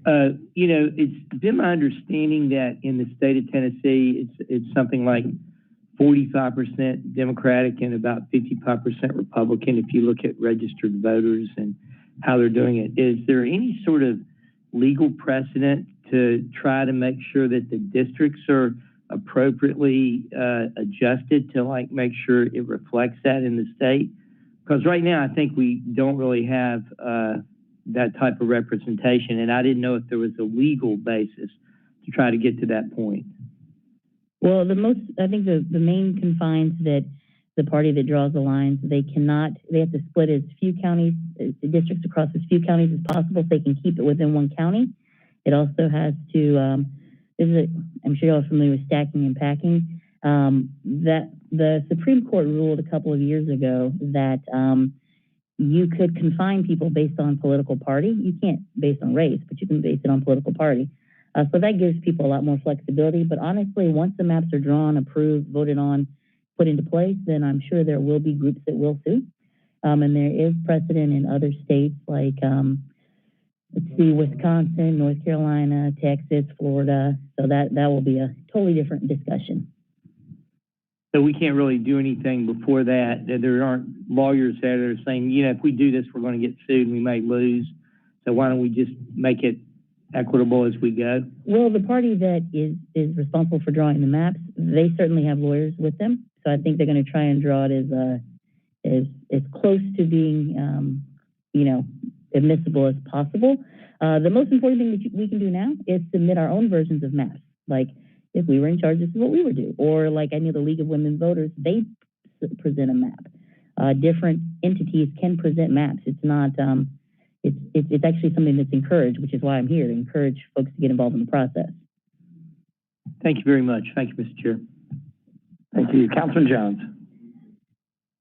It's been my understanding that in the state of Tennessee, it's something like 45% Democratic and about 55% Republican if you look at registered voters and how they're doing it. Is there any sort of legal precedent to try to make sure that the districts are appropriately adjusted to make sure it reflects that in the state? Because right now, I think we don't really have that type of representation, and I didn't know if there was a legal basis to try to get to that point. Well, I think the main confines that the party that draws the lines, they have to split as few counties, districts across as few counties as possible so they can keep it within one county. It also has to, I'm sure y'all are familiar with stacking and packing, that the Supreme Court ruled a couple of years ago that you could confine people based on political party. You can't based on race, but you can base it on political party. So that gives people a lot more flexibility. But honestly, once the maps are drawn, approved, voted on, put into place, then I'm sure there will be groups that will sue. And there is precedent in other states like, let's see, Wisconsin, North Carolina, Texas, Florida. So that will be a totally different discussion. So we can't really do anything before that. There aren't lawyers there that are saying, if we do this, we're going to get sued and we may lose. So why don't we just make it equitable as we go? Well, the party that is responsible for drawing the maps, they certainly have lawyers with them. So I think they're going to try and draw it as close to being, admissible as possible. The most important thing that we can do now is submit our own versions of maps. Like if we were in charge, this is what we would do. Or like I know the League of Women Voters, they present a map. Different entities can present maps. It's not, it's actually something that's encouraged, which is why I'm here, to encourage folks to get involved in the process. Thank you very much. Thank you, Mr. Chair. Thank you. Councilman Jones.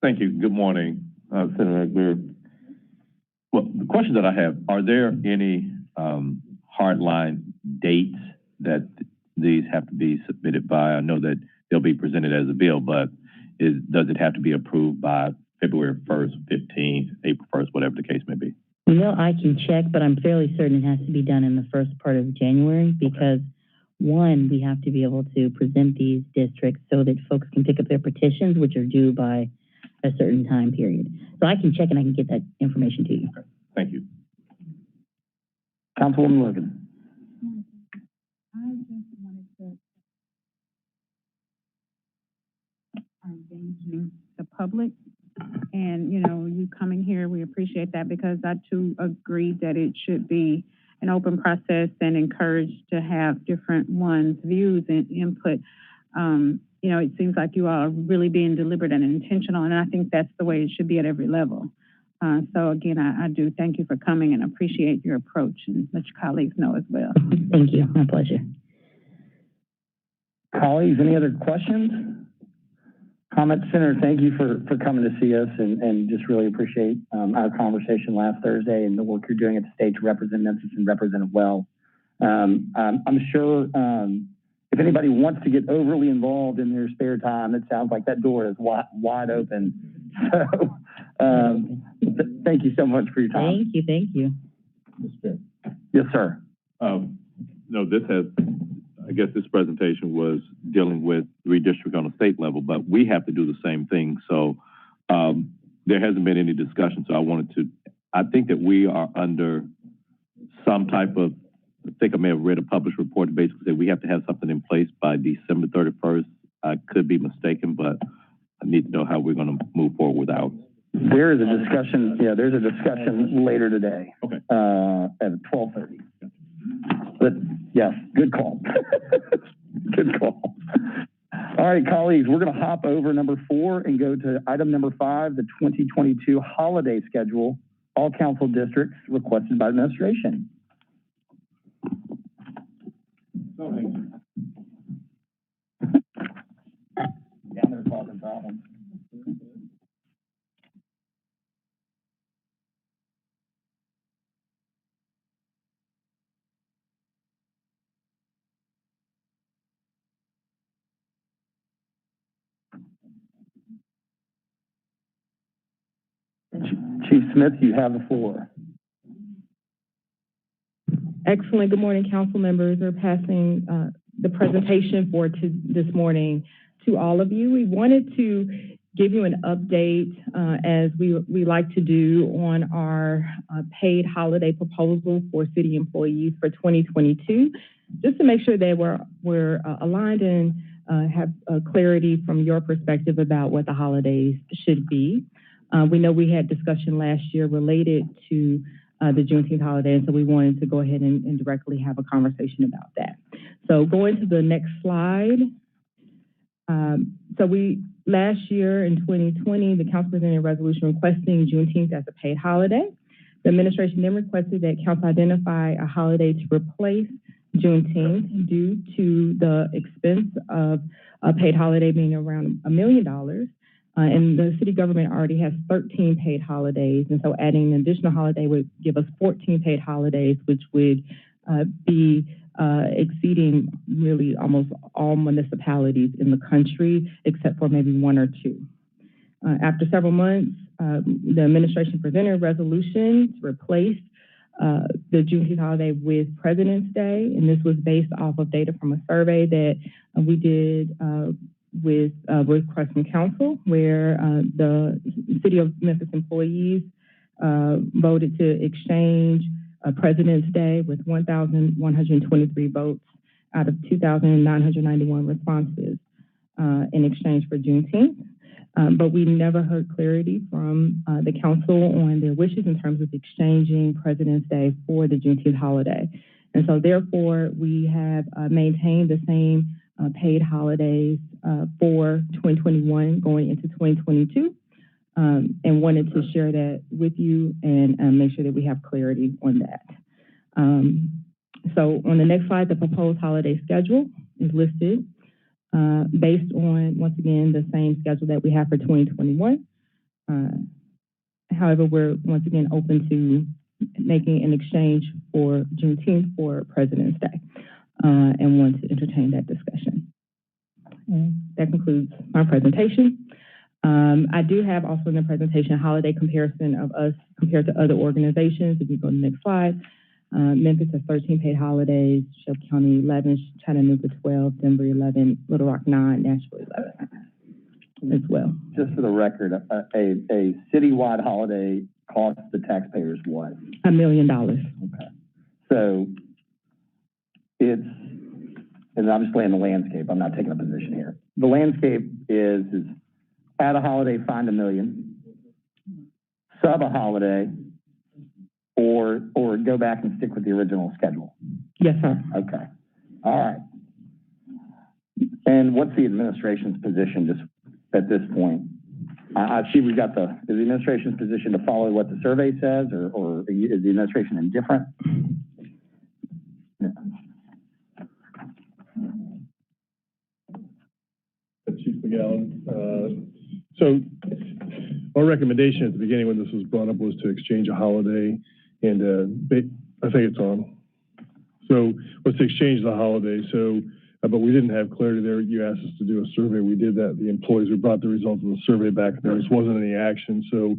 Thank you. Good morning, Senator Greer. Well, the question that I have, are there any hardline dates that these have to be submitted by? I know that they'll be presented as a bill, but does it have to be approved by February 1st, 15th, April 1st, whatever the case may be? I can check, but I'm fairly certain it has to be done in the first part of January because, one, we have to be able to present these districts so that folks can pick up their petitions, which are due by a certain time period. So I can check and I can get that information to you. Okay. Thank you. Councilwoman Logan. I just wanted to engaging the public. And, you coming here, we appreciate that because I too agree that it should be an open process and encouraged to have different ones' views and input. It seems like you all are really being deliberate and intentional, and I think that's the way it should be at every level. So again, I do thank you for coming and appreciate your approach and let your colleagues know as well. Thank you. My pleasure. Colleagues, any other questions? Comments? Senator, thank you for coming to see us and just really appreciate our conversation last Thursday and the work you're doing at the state to represent Memphis and represent it well. I'm sure if anybody wants to get overly involved in their spare time, it sounds like that door is wide open. So thank you so much for your time. Thank you. Yes, sir. I guess this presentation was dealing with redistricting on a state level, but we have to do the same thing. So there hasn't been any discussion. So I think that we are under some type of, I think I may have read a published report that basically said we have to have something in place by December 31st. I could be mistaken, but I need to know how we're going to move forward with ours. There is a discussion. Yeah, there's a discussion later today. Okay. At 12:30. But yes, good call. Good call. All right, colleagues, we're going to hop over number 4 and go to item number 5, the 2022 holiday schedule, all council districts requested by administration. Down there causing problems. Chief Smith, you have the floor. Excellent. Good morning, council members. We're passing the presentation for this morning to all of you. We wanted to give you an update as we like to do on our paid holiday proposal for city employees for 2022, just to make sure that we're aligned and have clarity from your perspective about what the holidays should be. We know we had discussion last year related to the Juneteenth holiday, and so we wanted to go ahead and directly have a conversation about that. So going to the next slide. Last year in 2020, the council presented a resolution requesting Juneteenth as a paid holiday. The administration then requested that council identify a holiday to replace Juneteenth due to the expense of a paid holiday being around $1 million. And the city government already has 13 paid holidays. And so adding an additional holiday would give us 14 paid holidays, which would be exceeding really almost all municipalities in the country, except for maybe one or two. After several months, the administration presented a resolution to replace the Juneteenth holiday with President's Day, and this was based off of data from a survey that we did with Crescent Council, where the City of Memphis employees voted to exchange President's Day with 1,123 votes out of 2,991 responses in exchange for Juneteenth. But we never heard clarity from the council on their wishes in terms of exchanging President's Day for the Juneteenth holiday. And so therefore, we have maintained the same paid holidays for 2021 going into 2022. And wanted to share that with you and make sure that we have clarity on that. So on the next slide, the proposed holiday schedule is listed based on, once again, the same schedule that we have for 2021. However, we're once again open to making an exchange for Juneteenth for President's Day and want to entertain that discussion. And that concludes my presentation. I do have also in the presentation a holiday comparison of us compared to other organizations. If you go to the next slide, Memphis has 13 paid holidays, Shelby County 11, Chattanooga 12, Denver 11, Little Rock 9, Nashville 11 as well. Just for the record, a citywide holiday costs the taxpayers what? $1 million. Okay. So it's, and I'm just laying the landscape. I'm not taking a position here. The landscape is add a holiday, find $1 million, sub a holiday, or go back and stick with the original schedule? Yes, sir. Okay. All right. And what's the administration's position just at this point? I see we got is the administration's position to follow what the survey says, or is the administration indifferent? Yeah. Chief McGowan. So our recommendation at the beginning when this was brought up was to exchange a holiday, and I think it's on. So was to exchange the holiday. So, but we didn't have clarity there. You asked us to do a survey. We did that. The employees, we brought the results of the survey back. There just wasn't any action. So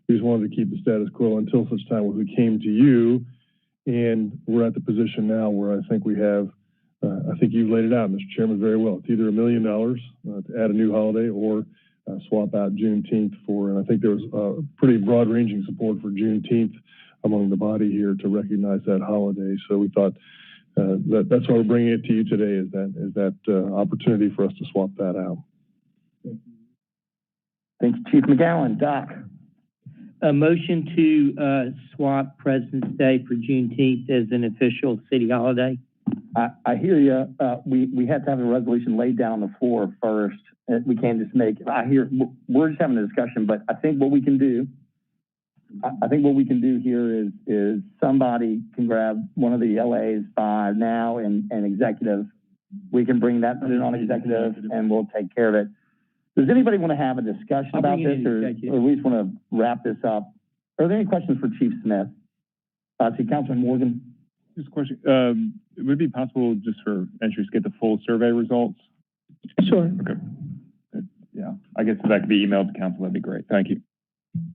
we just wanted to keep the status quo until such time as we came to you. And we're at the position now where I think we have, I think you've laid it out, Mr. Chairman, very well. It's either $1 million to add a new holiday or swap out Juneteenth for, and I think there was pretty broad ranging support for Juneteenth among the body here to recognize that holiday. So we thought that's why we're bringing it to you today, is that opportunity for us to swap that out. Thanks, Chief McGowan. Doc. A motion to swap President's Day for Juneteenth as an official city holiday. I hear you. We have to have a resolution laid down on the floor first. We can't just make, we're just having a discussion, but I think what we can do, here is somebody can grab one of the LAs by now and executive. We can bring that, put it on executive, and we'll take care of it. Does anybody want to have a discussion about this, or we just want to wrap this up? Are there any questions for Chief Smith? See, Councilman Morgan. Just a question. Would it be possible just for entries to get the full survey results? Sure. Okay. Yeah, I guess if that could be emailed to council, that'd be great. Thank you.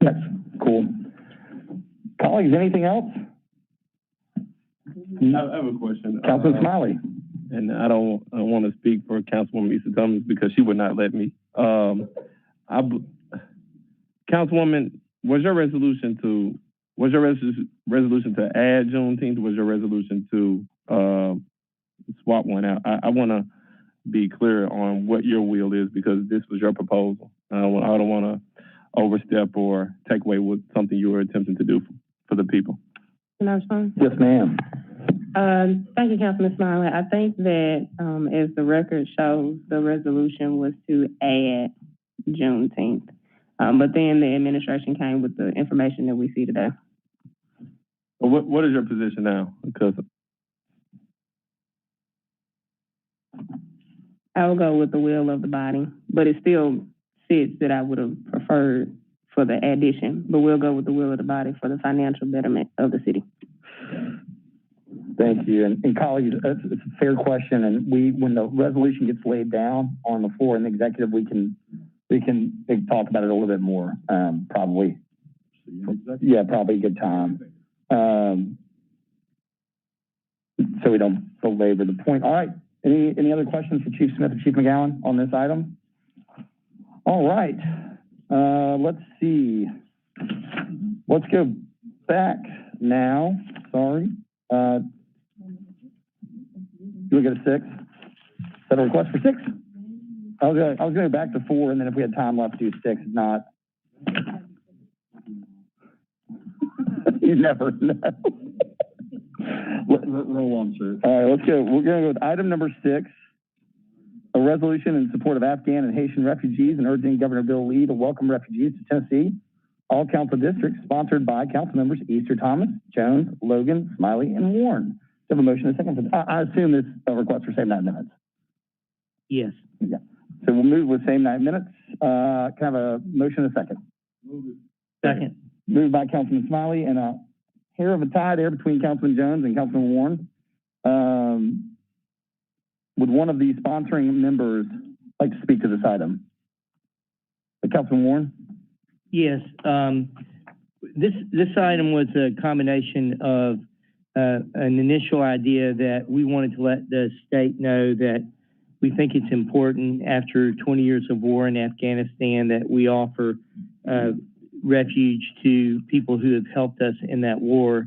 That's cool. Colleagues, anything else? I have a question. Councilman Smiley. And I don't want to speak for Councilwoman Issa Thomas because she would not let me. Councilwoman, was your resolution to add Juneteenth? Was your resolution to swap one out? I want to be clear on what your will is because this was your proposal. I don't want to overstep or take away what something you were attempting to do for the people. Can I respond? Yes, ma'am. Thank you, Councilman Smiley. I think that, as the record shows, the resolution was to add Juneteenth. But then the administration came with the information that we see today. Well, what is your position now? Because I will go with the will of the body, but it still sits that I would have preferred for the addition, but we'll go with the will of the body for the financial betterment of the city. Thank you. And colleagues, it's a fair question. And when the resolution gets laid down on the floor in the executive, we can talk about it a little bit more, probably. Yeah, probably a good time. So we don't belabor the point. All right. Any other questions for Chief Smith or Chief McGowan on this item? All right. Let's see. Let's go back now. Sorry. Do we get a 6? Is that a request for 6? I was going to go back to 4, and then if we had time left, do 6. If not, you never know. Roll on, sir. All right, let's go. We're going to go with item number 6, a resolution in support of Afghan and Haitian refugees and urging Governor Bill Lee to welcome refugees to Tennessee. All council districts sponsored by council members Easter Thomas, Jones, Logan, Smiley, and Warren. Do you have a motion and a second? I assume this request for same 9 minutes. Yes. Yeah. So we'll move with same 9 minutes. Can I have a motion and a second? Second. Moved by Councilman Smiley and a hair of a tie there between Councilman Jones and Councilman Warren. Would one of the sponsoring members like to speak to this item? Councilman Warren? Yes. This item was a combination of an initial idea that we wanted to let the state know that we think it's important after 20 years of war in Afghanistan that we offer refuge to people who have helped us in that war.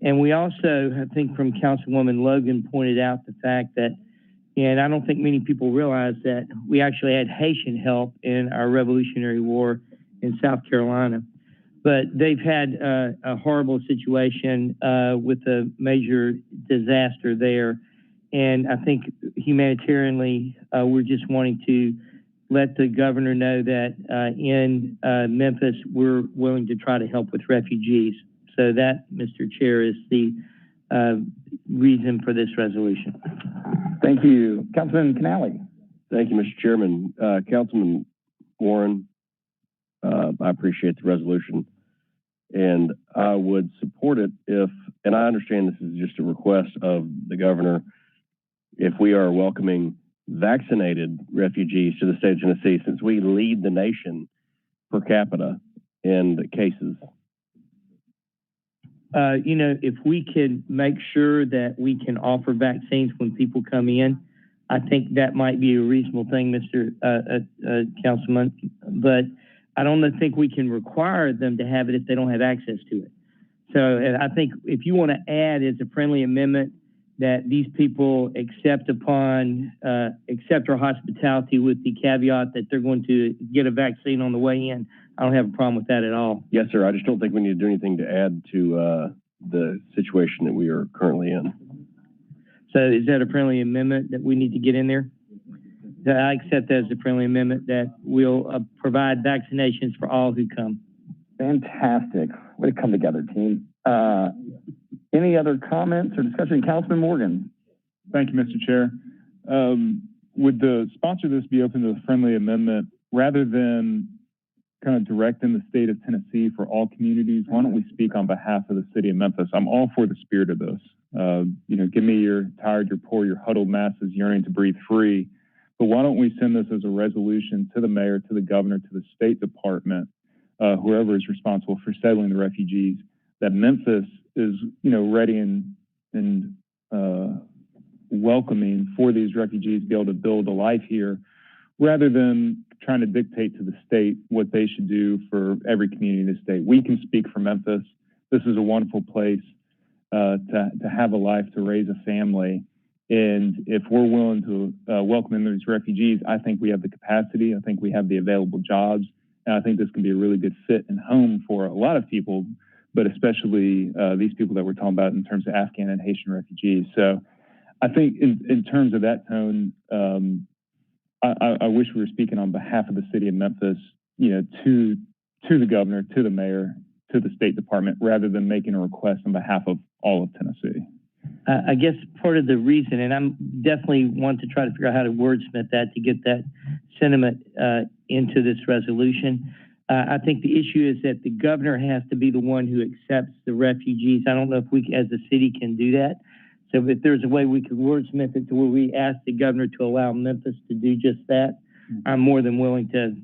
And we also, I think from Councilwoman Logan pointed out the fact that, and I don't think many people realize that we actually had Haitian help in our Revolutionary War in South Carolina. But they've had a horrible situation with a major disaster there. And I think humanitarianly, we're just wanting to let the governor know that in Memphis, we're willing to try to help with refugees. So that, Mr. Chair, is the reason for this resolution. Thank you. Councilman Canale. Thank you, Mr. Chairman. Councilman Warren, I appreciate the resolution, and I would support it if, and I understand this is just a request of the governor, if we are welcoming vaccinated refugees to the state of Tennessee, since we lead the nation per capita in the cases. If we can make sure that we can offer vaccines when people come in, I think that might be a reasonable thing, Mr. Councilman. But I don't think we can require them to have it if they don't have access to it. So I think if you want to add as a friendly amendment that these people accept our hospitality with the caveat that they're going to get a vaccine on the way in, I don't have a problem with that at all. Yes, sir. I just don't think we need to do anything to add to the situation that we are currently in. So is that a friendly amendment that we need to get in there? I accept that as a friendly amendment that will provide vaccinations for all who come. Fantastic. Way to come together, team. Any other comments or discussion? Councilman Morgan. Thank you, Mr. Chair. Would the sponsor of this be open to a friendly amendment rather than kind of directing the state of Tennessee for all communities? Why don't we speak on behalf of the city of Memphis? I'm all for the spirit of this. Give me your tired, your poor, your huddled masses yearning to breathe free. But why don't we send this as a resolution to the mayor, to the governor, to the State Department, whoever is responsible for settling the refugees, that Memphis is, ready and welcoming for these refugees to be able to build a life here, rather than trying to dictate to the state what they should do for every community in the state. We can speak for Memphis. This is a wonderful place to have a life, to raise a family. And if we're willing to welcome in these refugees, I think we have the capacity. I think we have the available jobs. And I think this can be a really good fit and home for a lot of people, but especially these people that we're talking about in terms of Afghan and Haitian refugees. So I think in terms of that tone, I wish we were speaking on behalf of the city of Memphis, you know, to the governor, to the mayor, to the State Department, rather than making a request on behalf of all of Tennessee. I guess part of the reason, and I'm definitely want to try to figure out how to wordsmith that to get that sentiment into this resolution. I think the issue is that the governor has to be the one who accepts the refugees. I don't know if we, as a city, can do that. So if there's a way we could wordsmith it to where we ask the governor to allow Memphis to do just that, I'm more than willing to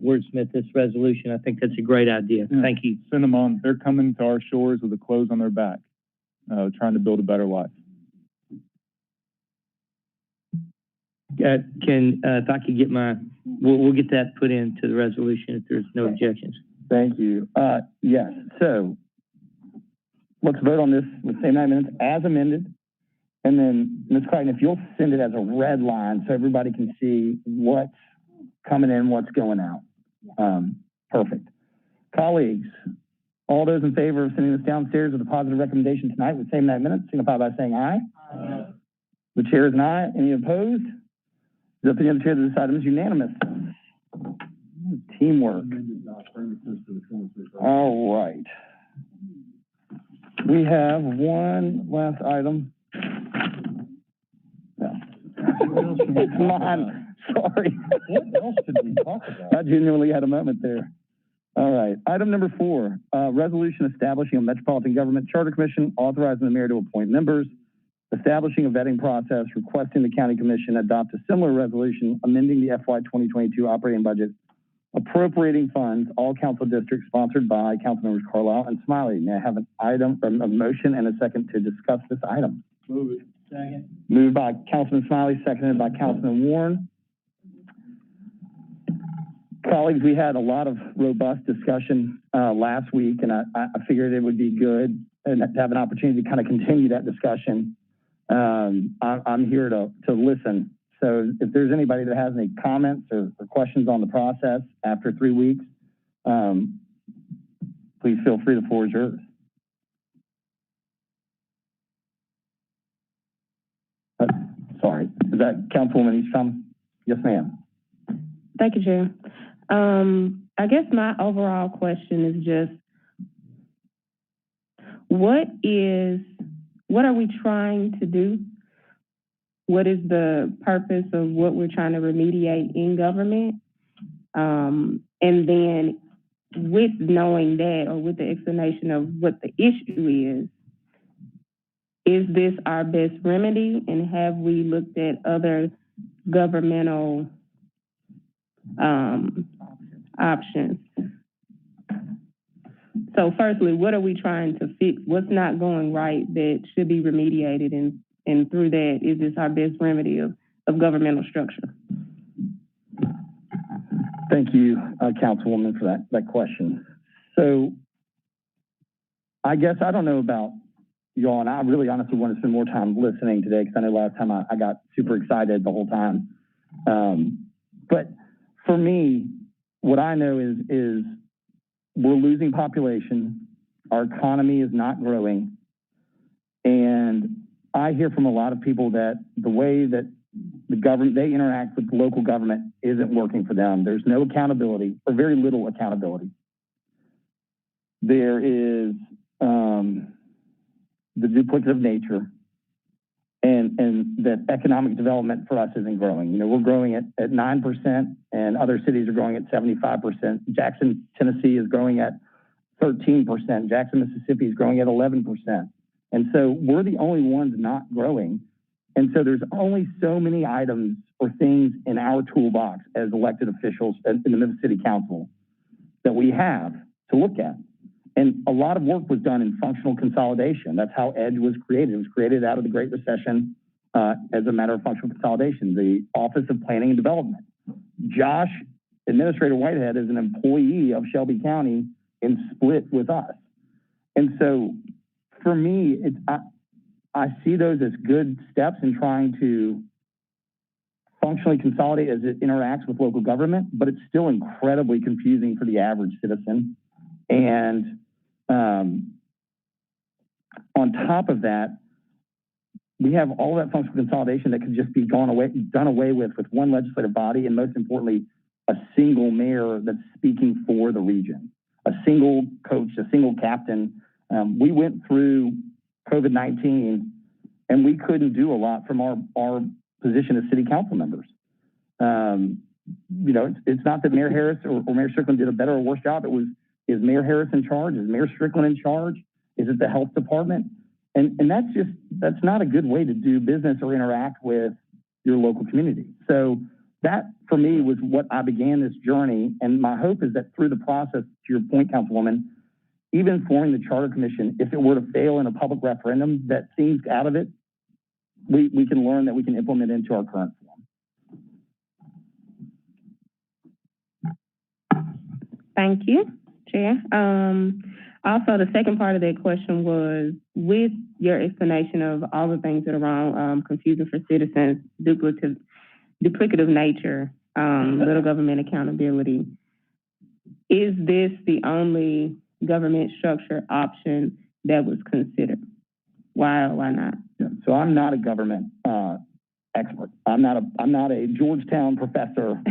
wordsmith this resolution. I think that's a great idea. Yeah. Thank you. Send them on. They're coming to our shores with the clothes on their back, trying to build a better life. If I could get we'll get that put into the resolution if there's no objections. Thank you. Yes, so let's vote on this with the same 9 minutes as amended. And then, Ms. Crichton, if you'll send it as a red line so everybody can see what's coming in, what's going out. Perfect. Colleagues, all those in favor of sending this downstairs with a positive recommendation tonight with the same 9 minutes, signify by saying aye. Aye. The chair is an aye. Any opposed? Is up to the other chair that this item is unanimous. Teamwork. All right. We have one last item. No. It's mine. Sorry. What else did we talk about? I genuinely had a moment there. All right. Item number 4, resolution establishing a Metropolitan Government Charter Commission, authorizing the mayor to appoint members, establishing a vetting process, requesting the county commission adopt a similar resolution, amending the FY 2022 operating budget, appropriating funds, all council districts, sponsored by Councilmembers Carlisle and Smiley. May I have a motion and a second to discuss this item? Move it. Second. Moved by Councilman Smiley, seconded by Councilman Warren. Colleagues, we had a lot of robust discussion last week, and I figured it would be good and to have an opportunity to kind of continue that discussion. I'm here to listen. So if there's anybody that has any comments or questions on the process after 3 weeks, please feel free. The floor is yours. Sorry, is that Councilwoman Eastham? Yes, ma'am. Thank you, Chair. I guess my overall question is just, what are we trying to do? What is the purpose of what we're trying to remediate in government? And then with knowing that, or with the explanation of what the issue is this our best remedy? And have we looked at other governmental options? So firstly, what are we trying to fix? What's not going right that should be remediated? And through that, is this our best remedy of governmental structure? Thank you, Councilwoman, for that question. So I guess I don't know about y'all, and I really honestly want to spend more time listening today because I know last time I got super excited the whole time. But for me, what I know is we're losing population. Our economy is not growing. And I hear from a lot of people that the way that the government, they interact with local government isn't working for them. There's no accountability, or very little accountability. There is the duplicative nature, and that economic development for us isn't growing. You know, we're growing at 9%, and other cities are growing at 75%. Jackson, Tennessee is growing at 13%. Jackson, Mississippi is growing at 11%. And so we're the only ones not growing. And so there's only so many items or things in our toolbox as elected officials in the Memphis City Council that we have to look at. And a lot of work was done in functional consolidation. That's how EDGE was created. It was created out of the Great Recession as a matter of functional consolidation, the Office of Planning and Development. Josh, Administrator Whitehead, is an employee of Shelby County and split with us. And so for me, I see those as good steps in trying to functionally consolidate as it interacts with local government, but it's still incredibly confusing for the average citizen. And on top of that, we have all that functional consolidation that could just be done away with one legislative body, and most importantly, a single mayor that's speaking for the region, a single coach, a single captain. We went through COVID-19 and we couldn't do a lot from our position as city council members. You know, it's not that Mayor Harris or Mayor Strickland did a better or worse job. Is Mayor Harris in charge? Is Mayor Strickland in charge? Is it the health department? And that's not a good way to do business or interact with your local community. So that, for me, was what I began this journey. And my hope is that through the process, to your point, Councilwoman, even forming the Charter Commission, if it were to fail in a public referendum that seems out of it, we can learn that we can implement into our current form. Thank you, Chair. Also, the second part of that question was, with your explanation of all the things that are wrong, confusing for citizens, duplicative nature, little government accountability, is this the only government structure option that was considered? Why or why not? Yeah, so I'm not a government expert. I'm not a Georgetown professor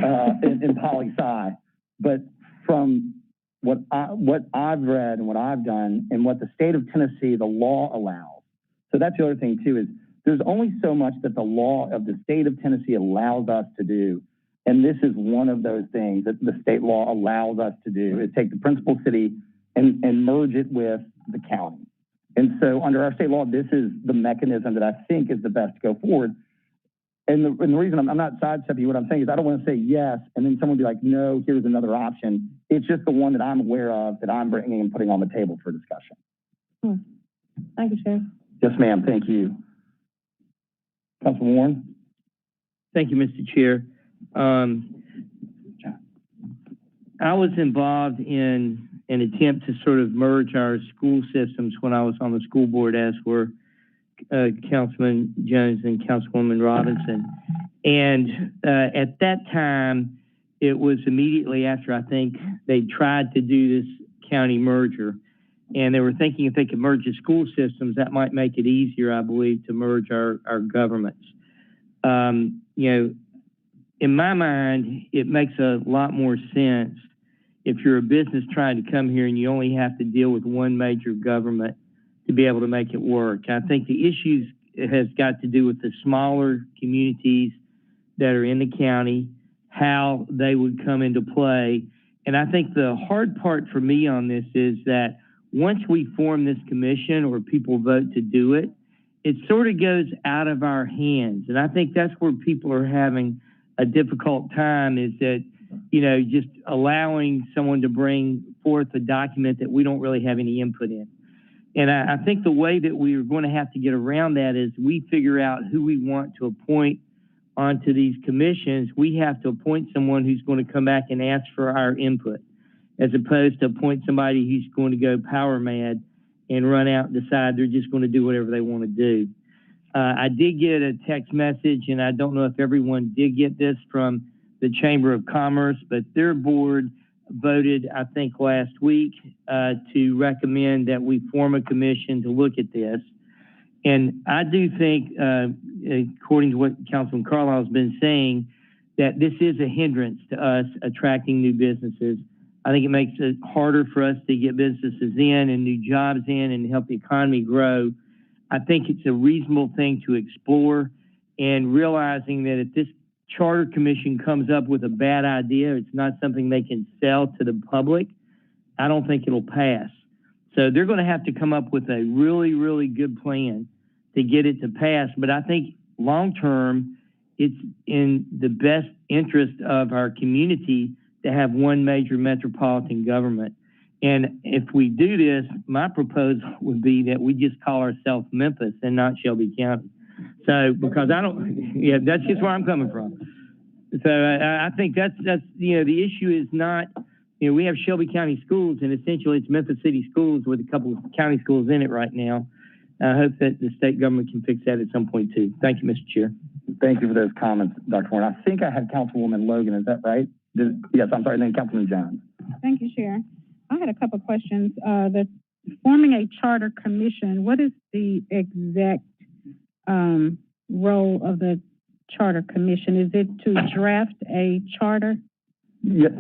in poli-sci, but from what I've read and what I've done and what the state of Tennessee, the law allows. So that's the other thing too, is there's only so much that the law of the state of Tennessee allows us to do. And this is one of those things that the state law allows us to do, is take the principal city and merge it with the county. And so under our state law, this is the mechanism that I think is the best to go forward. And the reason I'm not sidestepping what I'm saying is I don't want to say yes, and then someone be like, no, here's another option. It's just the one that I'm aware of, that I'm bringing and putting on the table for discussion. Thank you, Chair. Yes, ma'am. Thank you. Councilman Warren? Thank you, Mr. Chair. I was involved in an attempt to sort of merge our school systems when I was on the school board, as were Councilman Jones and Councilwoman Robinson. And at that time, it was immediately after, I think, they tried to do this county merger. And they were thinking if they could merge the school systems, that might make it easier, I believe, to merge our governments. You know, in my mind, it makes a lot more sense if you're a business trying to come here and you only have to deal with one major government to be able to make it work. I think the issues has got to do with the smaller communities that are in the county, how they would come into play. And I think the hard part for me on this is that once we form this commission or people vote to do it, it sort of goes out of our hands. And I think that's where people are having a difficult time, is that, you know, just allowing someone to bring forth a document that we don't really have any input in. And I think the way that we are going to have to get around that is we figure out who we want to appoint onto these commissions. We have to appoint someone who's going to come back and ask for our input, as opposed to appoint somebody who's going to go power mad and run out and decide they're just going to do whatever they want to do. I did get a text message, and I don't know if everyone did get this, from the Chamber of Commerce, but their board voted, I think, last week to recommend that we form a commission to look at this. And I do think, according to what Councilman Carlisle has been saying, that this is a hindrance to us attracting new businesses. I think it makes it harder for us to get businesses in and new jobs in and help the economy grow. I think it's a reasonable thing to explore, and realizing that if this Charter Commission comes up with a bad idea, it's not something they can sell to the public, I don't think it'll pass. So they're going to have to come up with a really, really good plan to get it to pass. But I think long term, it's in the best interest of our community to have one major metropolitan government. And if we do this, my proposal would be that we just call ourselves Memphis and not Shelby County. So, because yeah, that's just where I'm coming from. So I think that's, the issue is not, we have Shelby County Schools, and essentially it's Memphis City Schools with a couple of county schools in it right now. I hope that the state government can fix that at some point too. Thank you, Mr. Chair. Thank you for those comments, Dr. Warren. I think I had Councilwoman Logan, is that right? Yes, I'm sorry, and then Councilman Jones. Thank you, Chair. I had a couple of questions. The forming a charter commission, what is the exact role of the charter commission? Is it to draft a charter? Yes,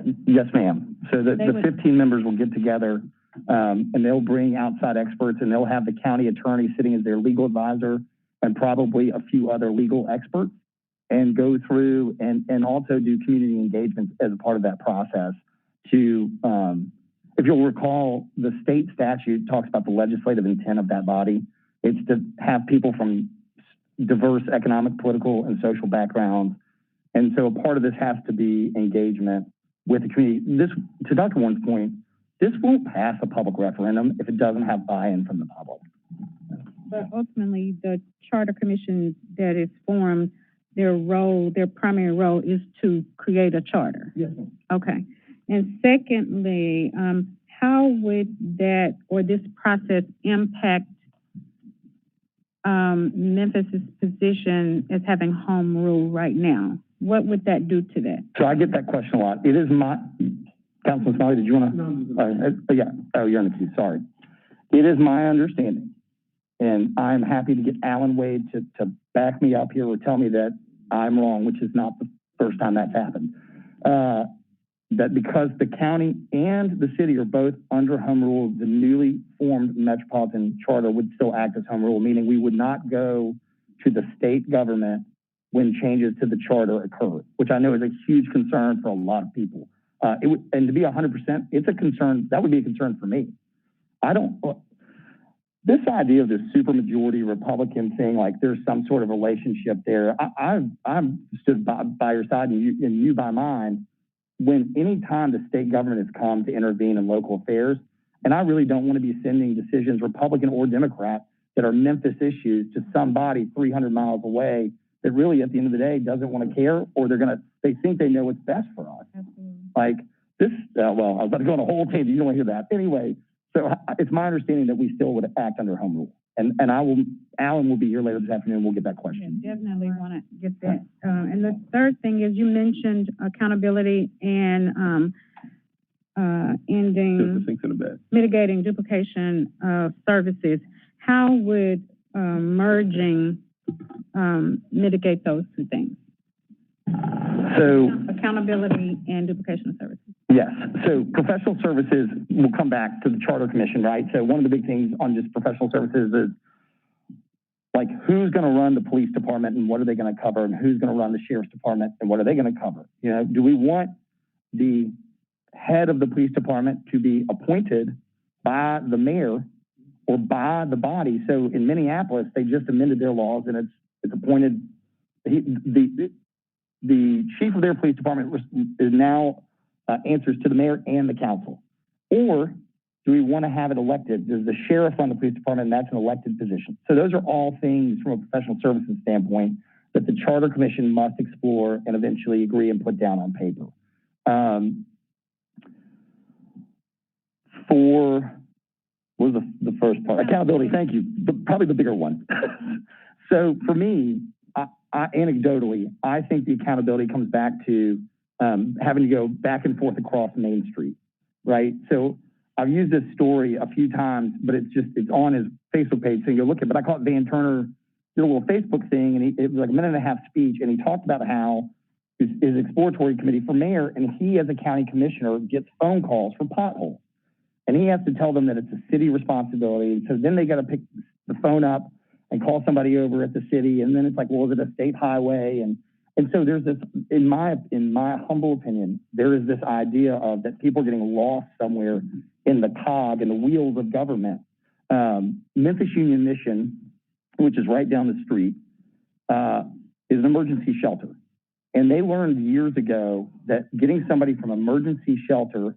ma'am. So the 15 members will get together and they'll bring outside experts, and they'll have the county attorney sitting as their legal advisor and probably a few other legal experts, and go through and also do community engagements as a part of that process to, if you'll recall, the state statute talks about the legislative intent of that body. It's to have people from diverse economic, political, and social backgrounds. And so a part of this has to be engagement with the community. This, to Dr. Warren's point, this won't pass a public referendum if it doesn't have buy-in from the public. But ultimately, the charter commission that is formed, their primary role is to create a charter. Yes, ma'am. Okay. And secondly, how would that or this process impact Memphis's position as having home rule right now? What would that do to that? So I get that question a lot. It is my, Councilman Smiley, did you want to? Yeah. Oh, you're in the queue. Sorry. It is my understanding, and I'm happy to get Alan Wade to back me up here or tell me that I'm wrong, which is not the first time that's happened. That because the county and the city are both under home rule, the newly formed metropolitan charter would still act as home rule, meaning we would not go to the state government when changes to the charter occur, which I know is a huge concern for a lot of people. And to be 100%, it's a concern. That would be a concern for me. This idea of this supermajority Republican thing, like there's some sort of relationship there. I'm stood by your side and you by mine when any time the state government has come to intervene in local affairs. And I really don't want to be sending decisions, Republican or Democrat, that are Memphis issues to somebody 300 miles away that really at the end of the day doesn't want to care, or they think they know what's best for us. Absolutely. Like this, well, I was about to go on a whole tangent. You don't want to hear that. Anyway, so it's my understanding that we still would act under home rule. And Alan will be here later this afternoon. We'll get that question. Yeah, definitely want to get that. And the third thing is you mentioned accountability and mitigating duplication of services. How would merging mitigate those two things? So accountability and duplication of services. Yes. So professional services will come back to the Charter Commission, right? So one of the big things on just professional services is like who's going to run the police department and what are they going to cover, and who's going to run the sheriff's department and what are they going to cover? You know, do we want the head of the police department to be appointed by the mayor or by the body? So in Minneapolis, they just amended their laws and it's appointed. The chief of their police department is now answers to the mayor and the council. Or do we want to have it elected? Does the sheriff run the police department, and that's an elected position? So those are all things from a professional services standpoint that the Charter Commission must explore and eventually agree and put down on paper. What was the first part? Accountability, thank you. Probably the bigger one. So for me, anecdotally, I think the accountability comes back to having to go back and forth across Main Street, right? So I've used this story a few times, but it's on his Facebook page, so you look at it. But I call it Van Turner did a little Facebook thing, and it was like a 1.5 minute speech, and he talked about how his exploratory committee for mayor, and he as a county commissioner gets phone calls for potholes, and he has to tell them that it's a city responsibility. And so then they got to pick the phone up and call somebody over at the city, and then it's like, well, is it a state highway? And so there's this, in my humble opinion, there is this idea of that people are getting lost somewhere in the cog and the wheels of government. Memphis Union Mission, which is right down the street, is an emergency shelter. And they learned years ago that getting somebody from emergency shelter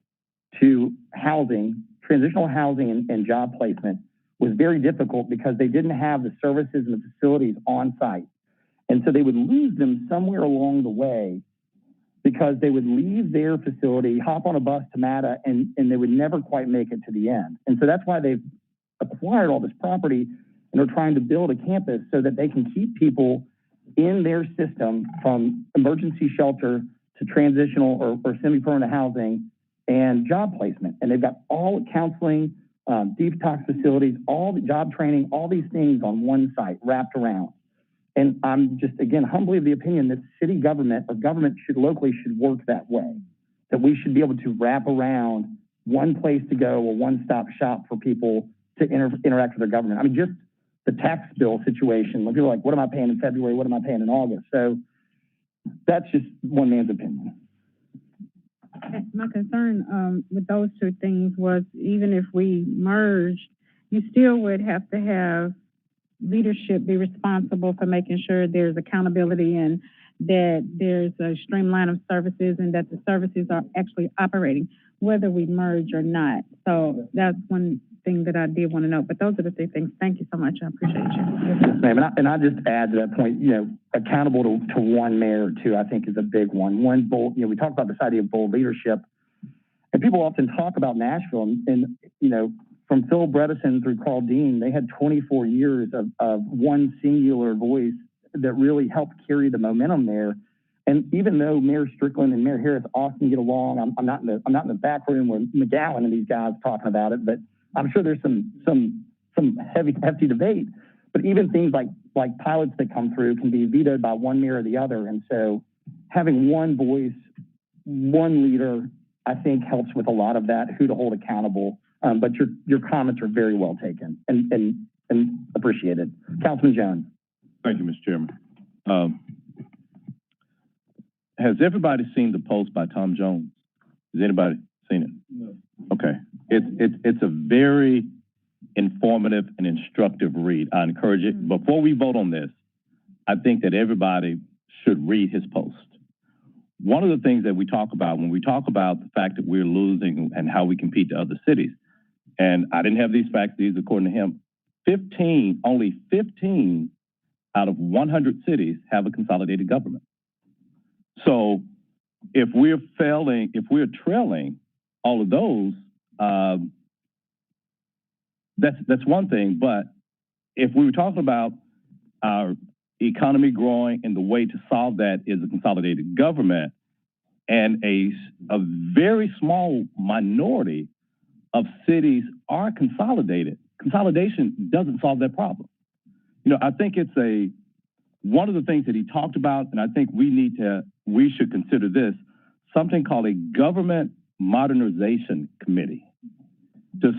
to housing transitional housing and job placement was very difficult because they didn't have the services and the facilities on site. And so they would lose them somewhere along the way because they would leave their facility, hop on a bus to MATA, and they would never quite make it to the end. And so that's why they've acquired all this property and are trying to build a campus so that they can keep people in their system from emergency shelter to transitional or semi-permanent housing and job placement. And they've got all the counseling, detox facilities, all the job training, all these things on one site wrapped around. And I'm just, again, humbly of the opinion that city government or government locally should work that way, that we should be able to wrap around one place to go, a one-stop shop for people to interact with their government. I mean, just the tax bill situation, when people are like, what am I paying in February? What am I paying in August? So that's just one man's opinion. My concern with those two things was even if we merged, you still would have to have leadership be responsible for making sure there's accountability and that there's a streamline of services and that the services are actually operating, whether we merge or not. So that's one thing that I did want to know. But those are the three things. Thank you so much. I appreciate you. Yes, ma'am. And I just add to that point, accountable to one mayor too, I think is a big one. One bold, we talk about this idea of bold leadership, and people often talk about Nashville and from Phil Bredesen through Carl Dean, they had 24 years of one singular voice that really helped carry the momentum there. And even though Mayor Strickland and Mayor Harris often get along, I'm not in the back room where McGowan and these guys talking about it, but I'm sure there's some hefty debate. But even things like pilots that come through can be vetoed by one mayor or the other. And so having one voice, one leader, I think helps with a lot of that, who to hold accountable. But your comments are very well taken and appreciated. Councilman Jones. Thank you, Mr. Chairman. Has everybody seen the post by Tom Jones? Has anybody seen it? No. Okay. It's a very informative and instructive read. I encourage it. Before we vote on this, I think that everybody should read his post. One of the things that we talk about when we talk about the fact that we're losing and how we compete to other cities, and I didn't have these facts, these according to him, only 15 out of 100 cities have a consolidated government. So if we're trailing all of those, that's one thing. But if we were talking about our economy growing and the way to solve that is a consolidated government, and a very small minority of cities are consolidated, consolidation doesn't solve that problem. I think it's one of the things that he talked about, and I think we should consider this, something called a government modernization committee to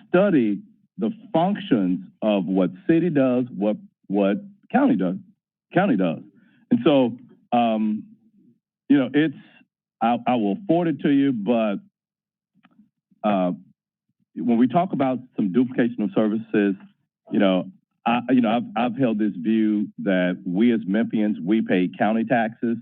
study the functions of what city does, what county does. And so, I will forward it to you, but when we talk about some duplication of services, I've held this view that we as Memphians, we pay county taxes.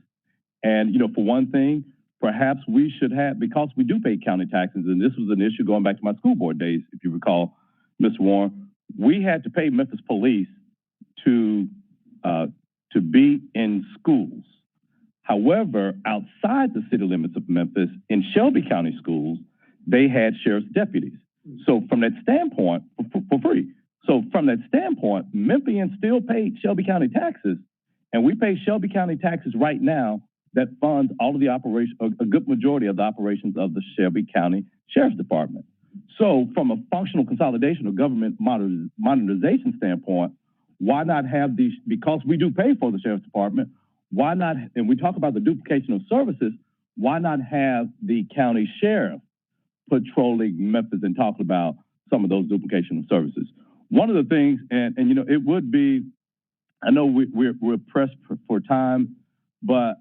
And, for one thing, perhaps we should have, because we do pay county taxes, and this was an issue going back to my school board days, if you recall, Mr. Warren, we had to pay Memphis police to be in schools. However, outside the city limits of Memphis, in Shelby County schools, they had sheriff's deputies. So from that standpoint, for free. So from that standpoint, Memphians still paid Shelby County taxes, and we pay Shelby County taxes right now that funds all of the operations, a good majority of the operations of the Shelby County Sheriff's Department. So from a functional consolidation or government modernization standpoint, why not have these, because we do pay for the Sheriff's Department, why not, and we talk about the duplication of services, why not have the county sheriff patrolling Memphis and talking about some of those duplication of services? One of the things, and it would be, I know we're pressed for time, but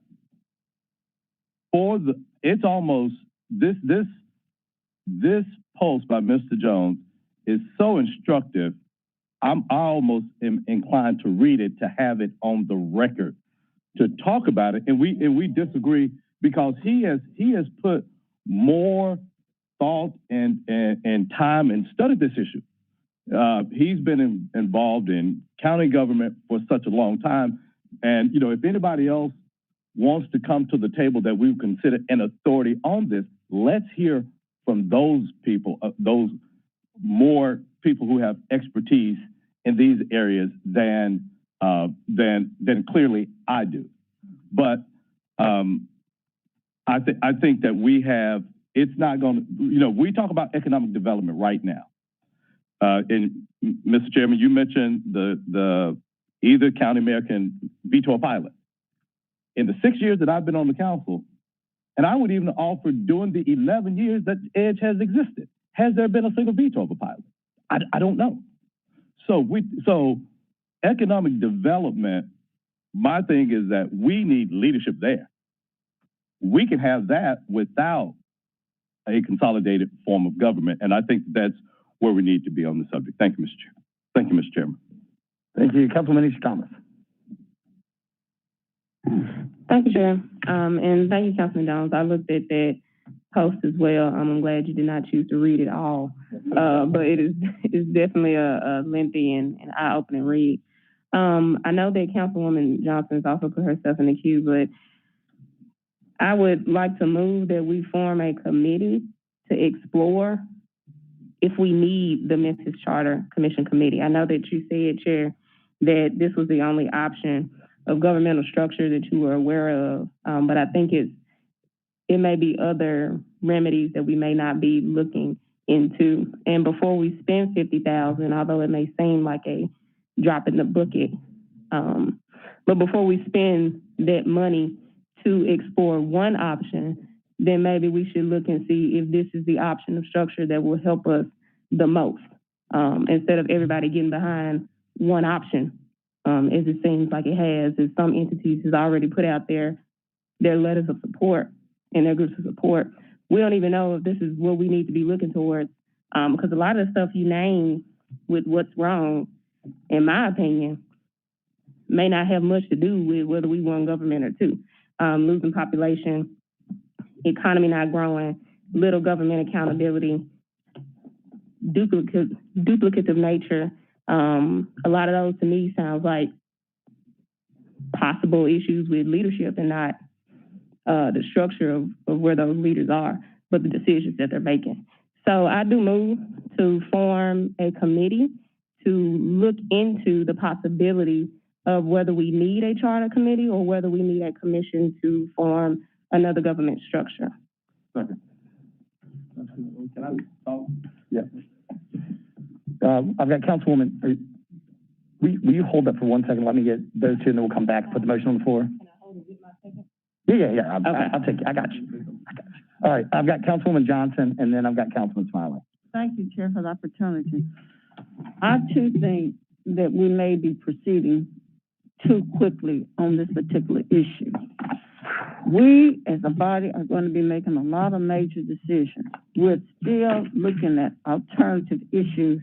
it's almost, this post by Mr. Jones is so instructive, I almost am inclined to read it, to have it on the record, to talk about it. And we disagree because he has put more thought and time and studied this issue. He's been involved in county government for such a long time. And, you know, if anybody else wants to come to the table that we would consider an authority on this, let's hear from those people, those more people who have expertise in these areas than clearly I do. But I think that we have, it's not going to, you know, we talk about economic development right now. And Mr. Chairman, you mentioned the either county mayor can veto a pilot. In the 6 years that I've been on the council, and I would even offer during the 11 years that EDGE has existed, has there been a single veto of a pilot? I don't know. So economic development, my thing is that we need leadership there. We can have that without a consolidated form of government, and I think that's where we need to be on the subject. Thank you, Mr. Chair. Thank you, Mr. Chairman. Thank you. Councilman East Thomas. Thank you, Chair. And thank you, Councilman Jones. I looked at that post as well. I'm glad you did not choose to read it all. But it's definitely a lengthy and eye-opening read. I know that Councilwoman Johnson has also put herself in the queue, but I would like to move that we form a committee to explore if we need the Memphis Charter Commission Committee. I know that you said, Chair, that this was the only option of governmental structure that you were aware of, but I think it may be other remedies that we may not be looking into. And before we spend $50,000, although it may seem like a drop in the bucket, but before we spend that money to explore one option, then maybe we should look and see if this is the option of structure that will help us the most, instead of everybody getting behind one option, as it seems like it has, as some entities has already put out their letters of support and their groups of support. We don't even know if this is what we need to be looking towards, because a lot of the stuff you name with what's wrong, in my opinion, may not have much to do with whether we want government or two. Losing population, economy not growing, little government accountability, duplicative nature. A lot of those to me sounds like possible issues with leadership and not the structure of where those leaders are, but the decisions that they're making. So I do move to form a committee to look into the possibility of whether we need a charter committee or whether we need a commission to form another government structure. Second. Can I talk? Yeah. I've got Councilwoman. Will you hold that for 1 second? Let me get those two, and then we'll come back and put the motion on the floor. Can I hold it with my second? Yeah. I'll take it. I got you. All right. I've got Councilwoman Johnson, and then I've got Councilman Smiley. Thank you, Chair, for the opportunity. I too think that we may be proceeding too quickly on this particular issue. We, as a body, are going to be making a lot of major decisions. We're still looking at alternative issues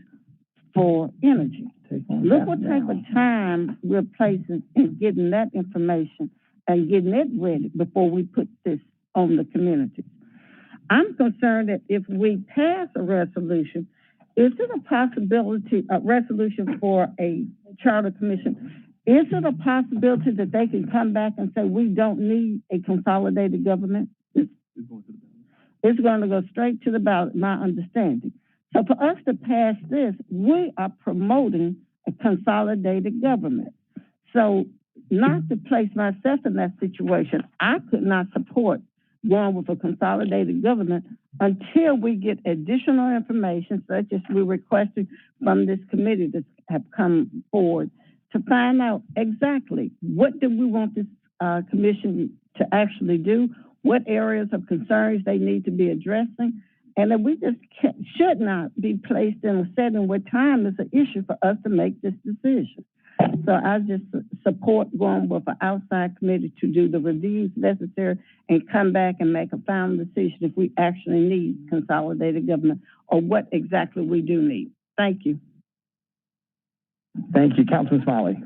for energy. Look what type of time we're placing in getting that information and getting it ready before we put this on the community. I'm concerned that if we pass a resolution, is it a possibility, a resolution for a charter commission, is it a possibility that they can come back and say, we don't need a consolidated government? It's going to go straight to the ballot, my understanding. So for us to pass this, we are promoting a consolidated government. So not to place myself in that situation, I could not support going with a consolidated government until we get additional information, such as we requested from this committee that have come forward, to find out exactly what do we want this commission to actually do, what areas of concerns they need to be addressing, and that we just should not be placed in a setting where time is an issue for us to make this decision. So I just support going with an outside committee to do the reviews necessary and come back and make a final decision if we actually need consolidated government or what exactly we do need. Thank you. Thank you, Councilman Smiley.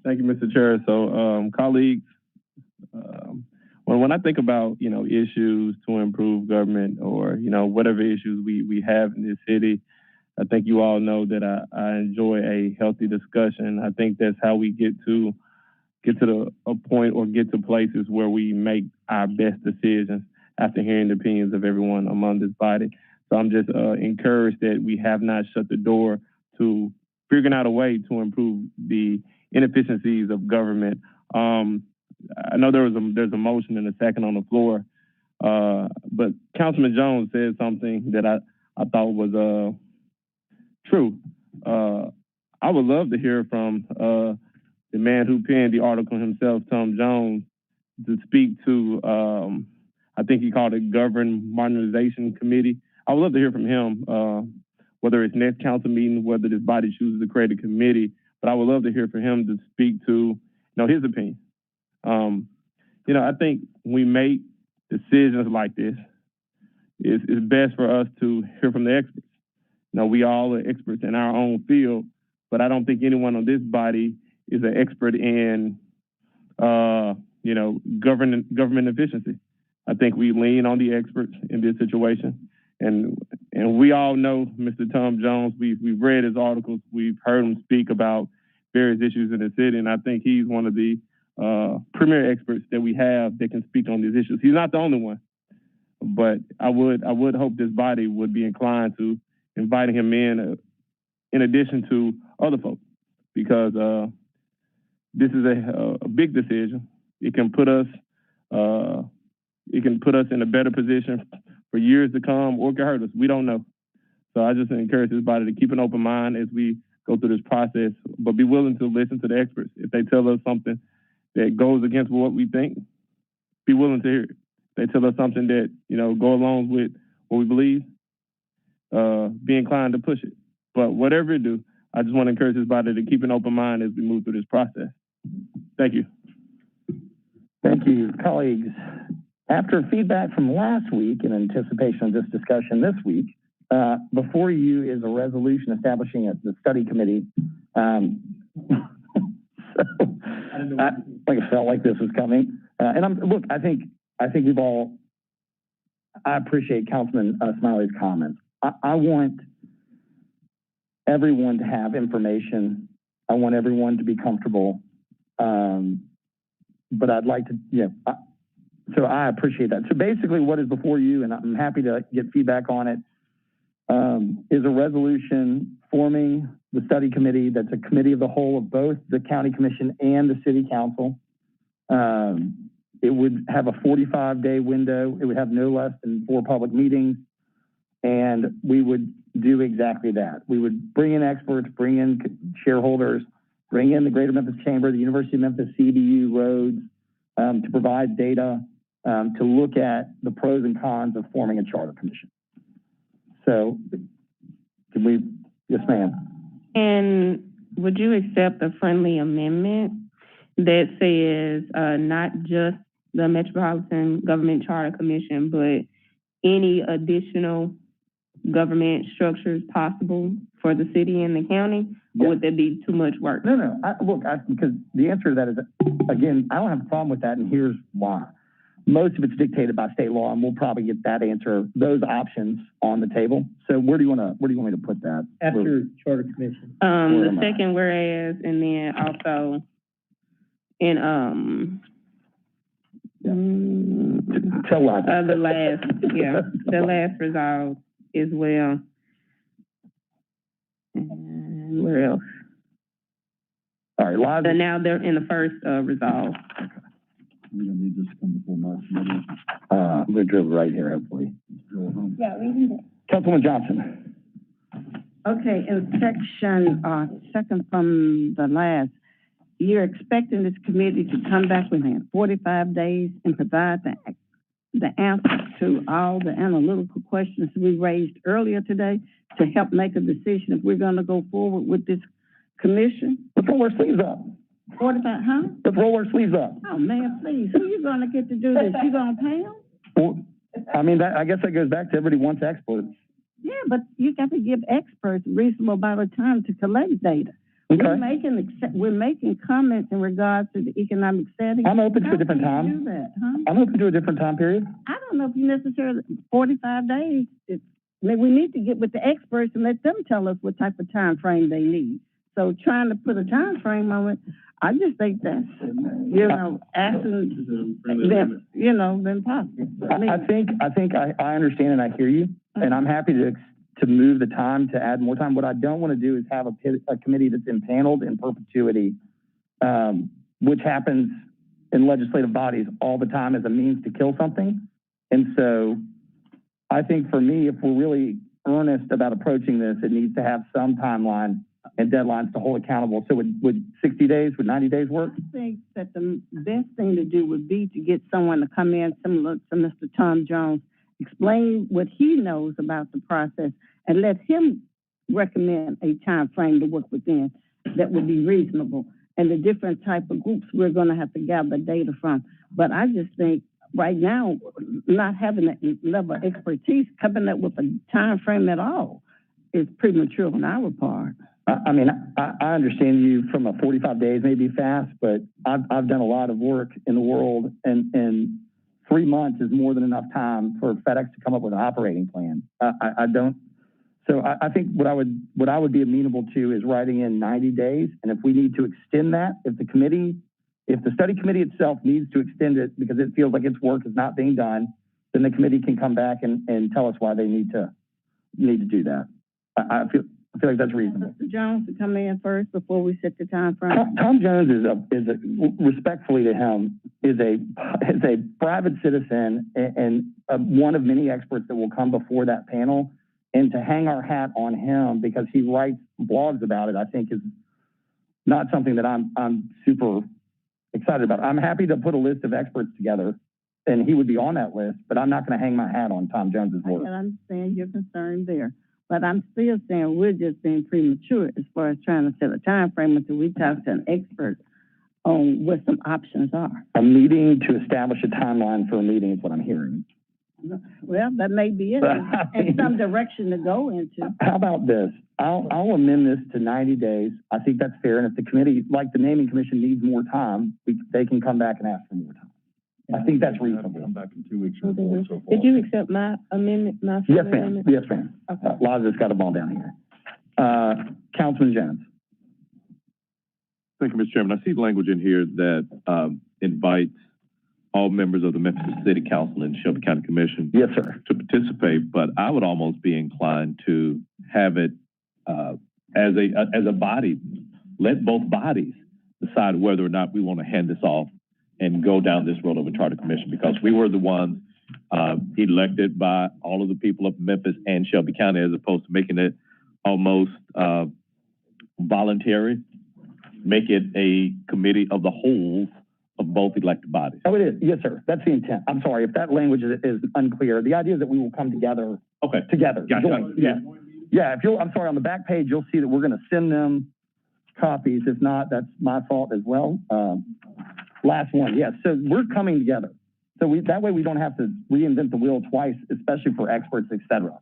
Thank you, Mr. Chair. So, colleagues, one when I think about, issues to improve government or, whatever issues we have in this city, I think you all know that I enjoy a healthy discussion. I think that's how we get to a point or get to places where we make our best decisions after hearing the opinions of everyone among this body. So I'm just encouraged that we have not shut the door to figuring out a way to improve the inefficiencies of government. I know there's a motion and a second on the floor, but Councilman Jones said something that I thought was true. I would love to hear from the man who penned the article himself, Tom Jones, to speak to, I think he called it Government Modernization Committee. I would love to hear from him, whether it's next council meeting, whether this body chooses to create a committee, but I would love to hear from him to speak to, his opinion. I think we make decisions like this. It's best for us to hear from the experts. We all are experts in our own field, but I don't think anyone on this body is an expert in, government efficiency. I think we lean on the experts in this situation. And we all know Mr. Tom Jones. We've read his articles. We've heard him speak about various issues in the city, and I think he's one of the premier experts that we have that can speak on these issues. He's not the only one, but I would hope this body would be inclined to inviting him in addition to other folks, because this is a big decision. It can put us in a better position for years to come, or it can hurt us. We don't know. So I just encourage this body to keep an open mind as we go through this process, but be willing to listen to the experts. If they tell us something that goes against what we think, be willing to hear it. If they tell us something that, go along with what we believe, be inclined to push it. But whatever it do, I just want to encourage this body to keep an open mind as we move through this process. Thank you. Thank you, colleagues. After feedback from last week in anticipation of this discussion this week, before you is a resolution establishing the study committee. I felt like this was coming. I think we've all, I appreciate Councilman Smiley's comments. I want everyone to have information. I want everyone to be comfortable. But I'd like to, so I appreciate that. So basically what is before you, and I'm happy to get feedback on it, is a resolution forming the study committee that's a committee of the whole of both the county commission and the city council. It would have a 45-day window. It would have no less than 4 public meetings. And we would do exactly that. We would bring in experts, bring in shareholders, bring in the Greater Memphis Chamber, the University of Memphis, CBU, roads, to provide data, to look at the pros and cons of forming a charter commission. So, can we, yes ma'am. And would you accept a friendly amendment that says not just the Metropolitan Government Charter Commission, but any additional government structures possible for the city and the county? Or would that be too much work? No. Because the answer to that is, again, I don't have a problem with that, and here's why. Most of it's dictated by state law, and we'll probably get that answer, those options on the table. So where do you want me to put that? After charter commission. The second whereas, and then also in the last resolve as well. And where else? All right, live. So now they're in the first resolve. We're gonna need this to come before March. We're drilled right here, hopefully. Yeah, we need it. Councilwoman Johnson. Okay, in section second from the last, you're expecting this committee to come back within 45 days and provide the answers to all the analytical questions we raised earlier today to help make a decision if we're going to go forward with this commission? Let's roll our sleeves up. 45, huh? Let's roll our sleeves up. Oh, man, please. Who you going to get to do this? You going to pay them? Well, I mean, I guess that goes back to everybody wants experts. Yeah, but you got to give experts a reasonable amount of time to collect data. Okay. We're making comments in regards to the economic setting. I'm open to a different How can you time. do that, huh? I'm open to a different time period. I don't know if you necessarily, 45 days. Maybe we need to get with the experts and let them tell us what type of time frame they need. So trying to put a time frame on it, I just think that's, asking them, impossible. I think I understand and I hear you, and I'm happy to move the time to add more time. What I don't want to do is have a committee that's impaneled in perpetuity, which happens in legislative bodies all the time as a means to kill something. And so I think for me, if we're really earnest about approaching this, it needs to have some timeline and deadlines to hold accountable. So would 60 days, would 90 days work? I think that the best thing to do would be to get someone to come in, similar to Mr. Tom Jones, explain what he knows about the process, and let him recommend a time frame to work within that would be reasonable, and the different type of groups we're going to have to gather data from. But I just think right now, not having that level of expertise, coming up with a time frame at all is premature on our part. I mean, I understand you from a 45 days may be fast, but I've done a lot of work in the world, and 3 months is more than enough time for FedEx to come up with an operating plan. I think what I would be amenable to is writing in 90 days, and if we need to extend that, if the study committee itself needs to extend it because it feels like its work is not being done, then the committee can come back and tell us why they need to do that. I feel like that's reasonable. Mr. Jones to come in first before we set the time frame. Tom Jones is respectfully to him, is a private citizen and one of many experts that will come before that panel. And to hang our hat on him because he writes blogs about it, I think is not something that I'm super excited about. I'm happy to put a list of experts together, and he would be on that list, but I'm not going to hang my hat on Tom Jones's work. I understand your concern there, but I'm still saying we're just being premature as far as trying to set a time frame until we talk to an expert on what some options are. A meeting to establish a timeline for a meeting is what I'm hearing. Well, that may be it, and some direction to go into. How about this? I'll amend this to 90 days. I think that's fair. And if the committee, like the naming commission, needs more time, they can come back and ask for more time. I think that's reasonable. Come back in 2 weeks or more so far. Did you accept my amendment, Yes, ma'am. Yes, ma'am. Okay. Laza's got a ball down here. Councilman Jones. Thank you, Mr. Chairman. I see language in here that invites all members of the Memphis City Council and Shelby County Commission Yes, sir. to participate, but I would almost be inclined to have it as a body. Let both bodies decide whether or not we want to hand this off and go down this road of a charter commission, because we were the ones elected by all of the people of Memphis and Shelby County, as opposed to making it almost voluntary. Make it a committee of the whole of both elected bodies. Oh, it is. Yes, sir. That's the intent. I'm sorry if that language is unclear. The idea is that we will come together. Okay. Together. Gotcha. Joint. Yeah. Yeah. I'm sorry, on the back page, you'll see that we're going to send them copies. If not, that's my fault as well. Last one. Yes. So we're coming together. So that way we don't have to reinvent the wheel twice, especially for experts, et cetera.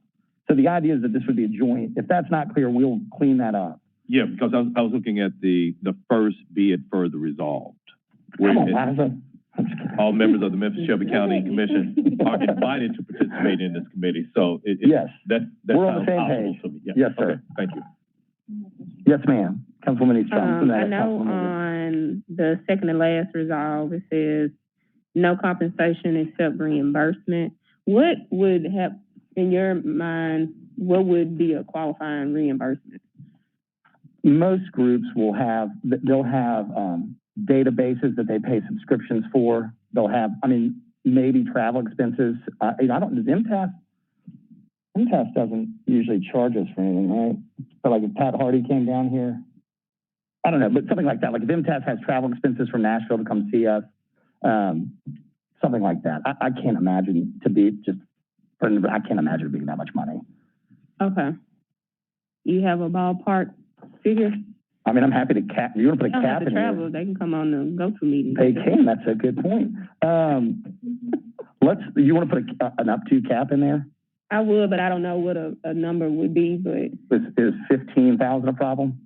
So the idea is that this would be a joint. If that's not clear, we'll clean that up. Yeah, because I was looking at the first be it further resolved. Come on, Liza. All members of the Memphis Shelby County Commission are invited to participate in this committee. So yes, that we're on the same page. To me. Yeah. Yes, sir. Okay. Thank you. Yes, ma'am. Councilwoman East Johnson. I know on the second and last resolve, it says no compensation except reimbursement. What would have, in your mind, what would be a qualifying reimbursement? Most groups will have, they'll have databases that they pay subscriptions for. They'll have, maybe travel expenses. Does MTAS doesn't usually charge us for anything, right? But like if Pat Hardy came down here, I don't know, but something like that. Like if MTAS has travel expenses from Nashville to come see us, something like that. I can't imagine I can't imagine it being that much money. Okay. You have a ballpark figure? I'm happy to cap. You want to put a cap in travel, they can come on the go-to meeting. They can. That's a good point. You want to put an up to cap in there? I would, but I don't know what a number would be. But is 15,000 a problem?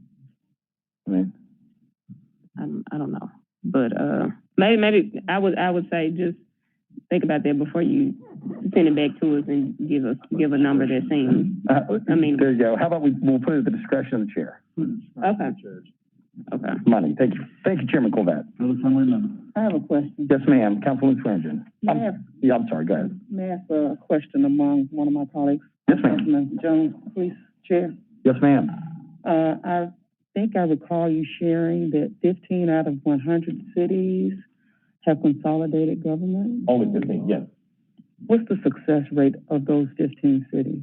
I mean, I don't know, but maybe I would say just think about that before you send it back to us and give a number that seems. I mean, there you go. How about we'll put it at the discretion of the chair. Okay. Okay. Money. Thank you, Chairman Colvett. I have a question. Yes, ma'am. Councilwoman Swearingen. I'm sorry. Go ahead. May I ask a question among one of my colleagues? Yes, ma'am. Councilman Jones, please, Chair. Yes, ma'am. I think I recall you sharing that 15 out of 100 cities have consolidated government. Only 15, yes. What's the success rate of those 15 cities?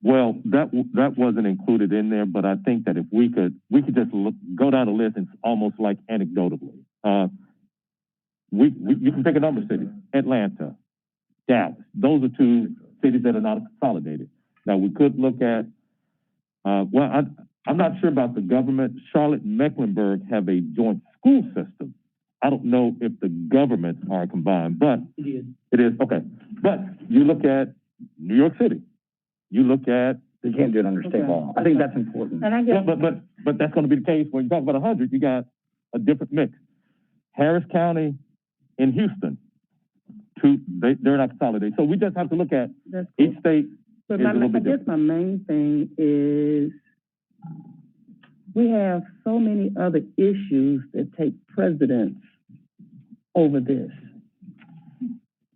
Well, that wasn't included in there, but I think that if we could just go down the list, and it's almost like anecdotally. You can pick a number of cities: Atlanta, Dallas. Those are two cities that are not consolidated. Now we could look at. I'm not sure about the government. Charlotte and Mecklenburg have a joint school system. I don't know if the governments are combined, but it is okay. But you look at New York City. You look at you can't do it under state law. I think that's important. And I guess, but that's going to be the case when you talk about 100. You got a different mix. Harris County and Houston, they're not consolidated. So we just have to look at each state. But I guess my main thing is we have so many other issues that take precedence over this.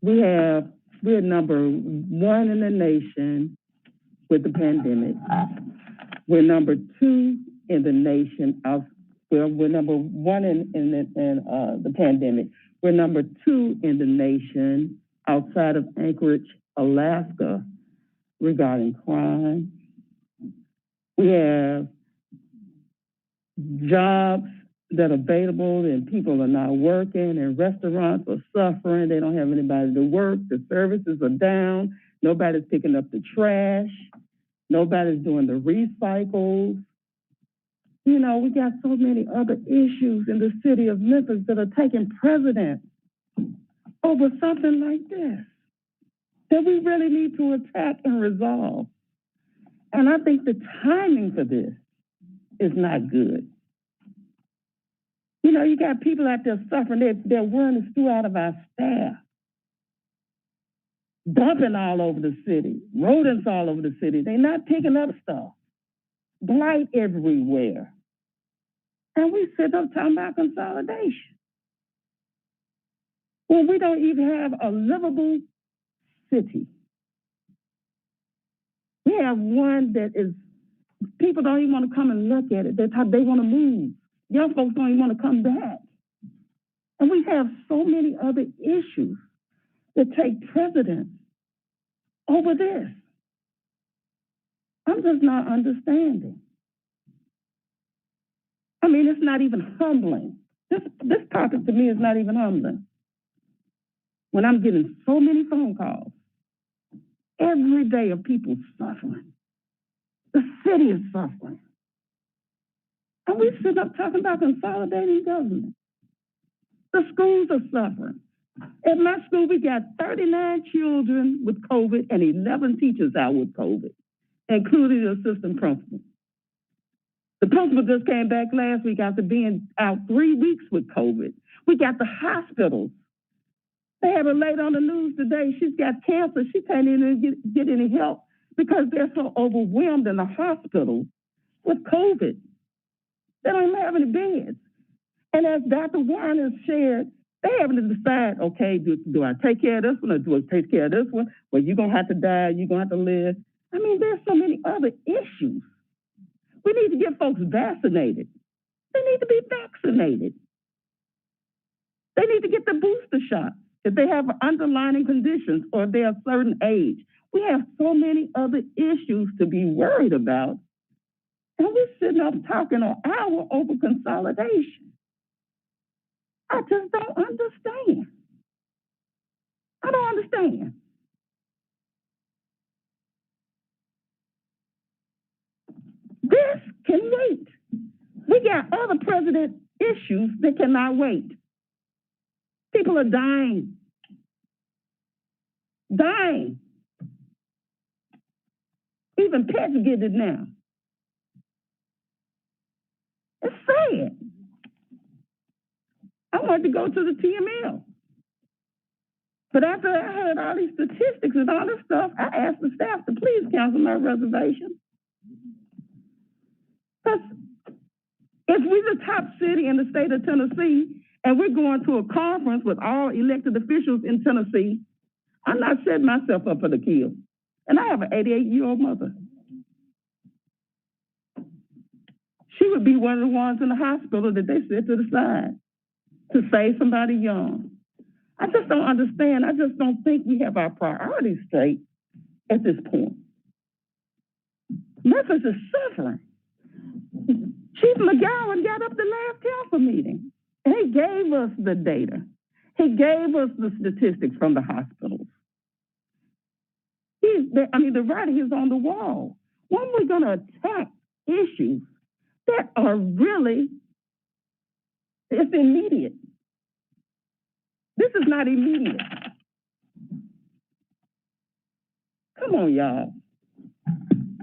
We're number one in the nation with the pandemic. We're number two in the nation. We're number one in the pandemic. We're number two in the nation outside of Anchorage, Alaska, regarding crime. We have jobs that are available and people are not working and restaurants are suffering. They don't have anybody to work. The services are down. Nobody's picking up the trash. Nobody's doing the recycles. You know, we got so many other issues in the city of Memphis that are taking precedence over something like this that we really need to attack and resolve. And I think the timing for this is not good. You know, you got people out there suffering. They're wearing the stew out of our staff, dumping all over the city, rodents all over the city. They're not picking up stuff. Blight everywhere. And we sit up talking about consolidation. Well, we don't even have a livable city. We have one that is, people don't even want to come and look at it. They want to move. Young folks don't even want to come back. And we have so many other issues that take precedence over this. I'm just not understanding. I mean, it's not even humbling. This topic to me is not even humbling. When I'm getting so many phone calls every day of people suffering. The city is suffering. And we sit up talking about consolidating government. The schools are suffering. At my school, we got 39 children with COVID and 11 teachers out with COVID, including the assistant principal. The principal just came back last week after being out 3 weeks with COVID. We got the hospitals. They have a lady on the news today. She's got cancer. She can't even get any help because they're so overwhelmed in the hospital with COVID. They don't even have any beds. And as Dr. Warren has shared, they having to decide, okay, do I take care of this one or do I take care of this one? Well, you're going to have to die. You're going to have to live. I mean, there's so many other issues. We need to get folks vaccinated. They need to be vaccinated. They need to get the booster shot if they have underlying conditions or they're a certain age. We have so many other issues to be worried about. And we're sitting up talking an hour over consolidation. I just don't understand. I don't understand. This can wait. We got other president issues that cannot wait. People are dying. Dying. Even pets get it now. It's sad. wanted to go to the TML. But after I heard all these statistics and all this stuff, I asked the staff to please cancel my reservation. Because if we're the top city in the state of Tennessee and we're going to a conference with all elected officials in Tennessee, I'm not setting myself up for the kill. And I have an 88-year-old mother. She would be one of the ones in the hospital that they set to the side to save somebody young. I just don't understand. I just don't think we have our priorities straight at this point. Memphis is suffering. Chief McGowan got up the last council meeting, and he gave us the data. He gave us the statistics from the hospitals. The writing is on the wall. When we're going to attack issues that are really, it's immediate. This is not immediate. Come on, y'all.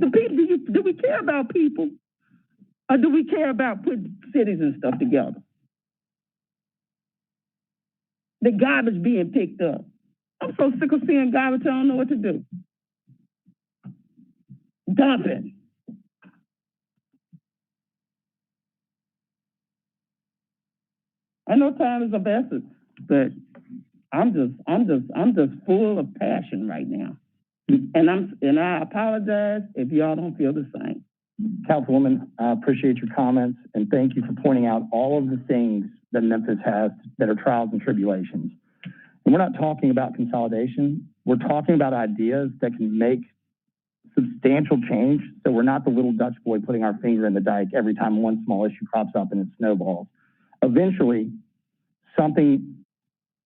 Do we care about people? Or do we care about putting cities and stuff together? The garbage being picked up. I'm so sick of seeing garbage, I don't know what to do. Dump it. I know time is of essence, but I'm just full of passion right now. And I apologize if y'all don't feel the same. Councilwoman, I appreciate your comments and thank you for pointing out all of the things that Memphis has that are trials and tribulations. And we're not talking about consolidation. We're talking about ideas that can make substantial change so we're not the little Dutch boy putting our finger in the dike every time one small issue crops up and it snowballs. Eventually, something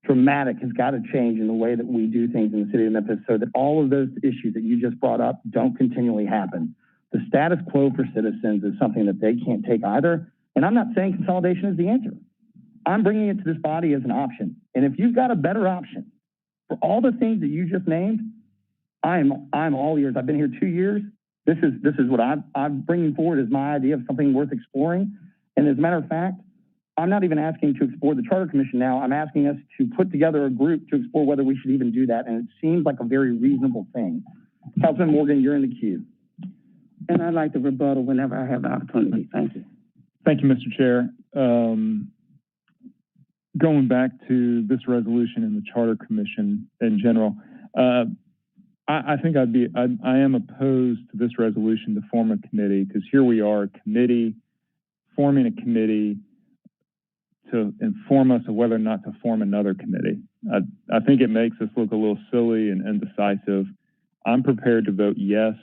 dramatic has got to change in the way that we do things in the city of Memphis so that all of those issues that you just brought up don't continually happen. The status quo for citizens is something that they can't take either. And I'm not saying consolidation is the answer. I'm bringing it to this body as an option. And if you've got a better option for all the things that you just named, I'm all ears. I've been here 2 years. This is what I'm bringing forward as my idea of something worth exploring. And as a matter of fact, I'm not even asking to explore the Charter Commission now. I'm asking us to put together a group to explore whether we should even do that. And it seems like a very reasonable thing. Councilman Morgan, you're in the queue. And I'd like to rebuttal whenever I have the opportunity. Thank you. Thank you, Mr. Chair. Going back to this resolution and the Charter Commission in general, I think I am opposed to this resolution to form a committee because here we are, forming a committee to inform us of whether or not to form another committee. I think it makes us look a little silly and indecisive. I'm prepared to vote yes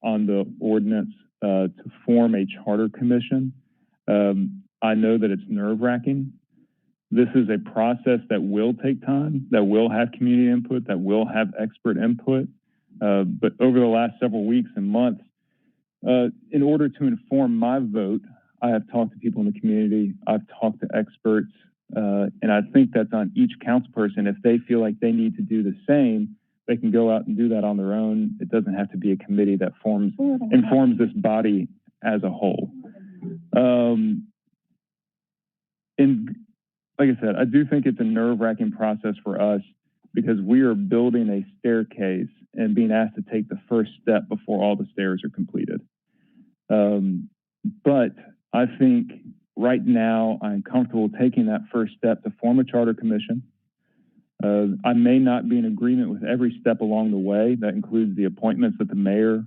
on the ordinance to form a charter commission. I know that it's nerve-wracking. This is a process that will take time, that will have community input, that will have expert input. But over the last several weeks and months, in order to inform my vote, I have talked to people in the community, I've talked to experts, and I think that's on each council person. If they feel like they need to do the same, they can go out and do that on their own. It doesn't have to be a committee that informs this body as a whole. And like I said, I do think it's a nerve-wracking process for us because we are building a staircase and being asked to take the first step before all the stairs are completed. But I think right now I'm comfortable taking that first step to form a charter commission. I may not be in agreement with every step along the way. That includes the appointments that the mayor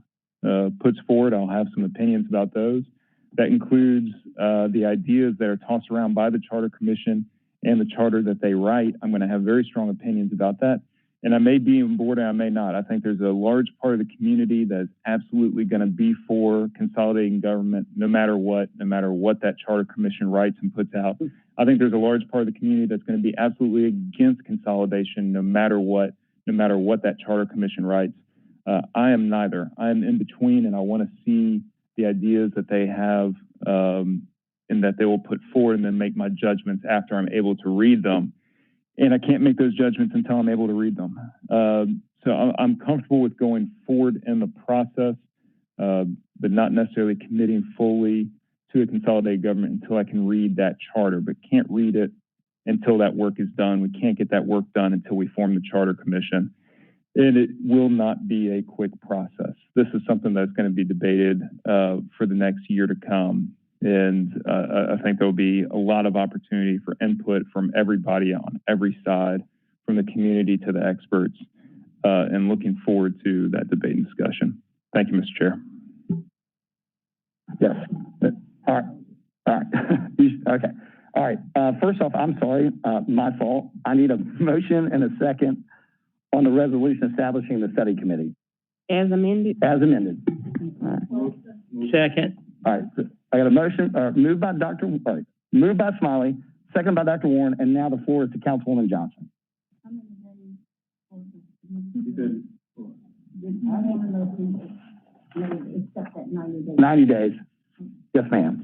puts forward. I'll have some opinions about those. That includes the ideas that are tossed around by the Charter Commission and the charter that they write. I'm going to have very strong opinions about that. And I may be on board and I may not. I think there's a large part of the community that's absolutely going to be for consolidating government no matter what that Charter Commission writes and puts out. I think there's a large part of the community that's going to be absolutely against consolidation no matter what that Charter Commission writes. I am neither. I am in between, and I want to see the ideas that they have and that they will put forward and then make my judgments after I'm able to read them. And I can't make those judgments until I'm able to read them. So I'm comfortable with going forward in the process, but not necessarily committing fully to a consolidated government until I can read that charter, but can't read it until that work is done. We can't get that work done until we form the Charter Commission. And it will not be a quick process. This is something that's going to be debated for the next year to come. And I think there'll be a lot of opportunity for input from everybody on every side, from the community to the experts, and looking forward to that debate and discussion. Thank you, Mr. Chair. Yes. All right. All right. Okay. All right. First off, I'm sorry, my fault. I need a motion and a second on the resolution establishing the study committee. As amended? As amended. Second. All right. So I got a motion, moved by moved by Smiley, second by Dr. Warren, and now the floor is to Councilwoman Johnson. 90 days. Yes, ma'am.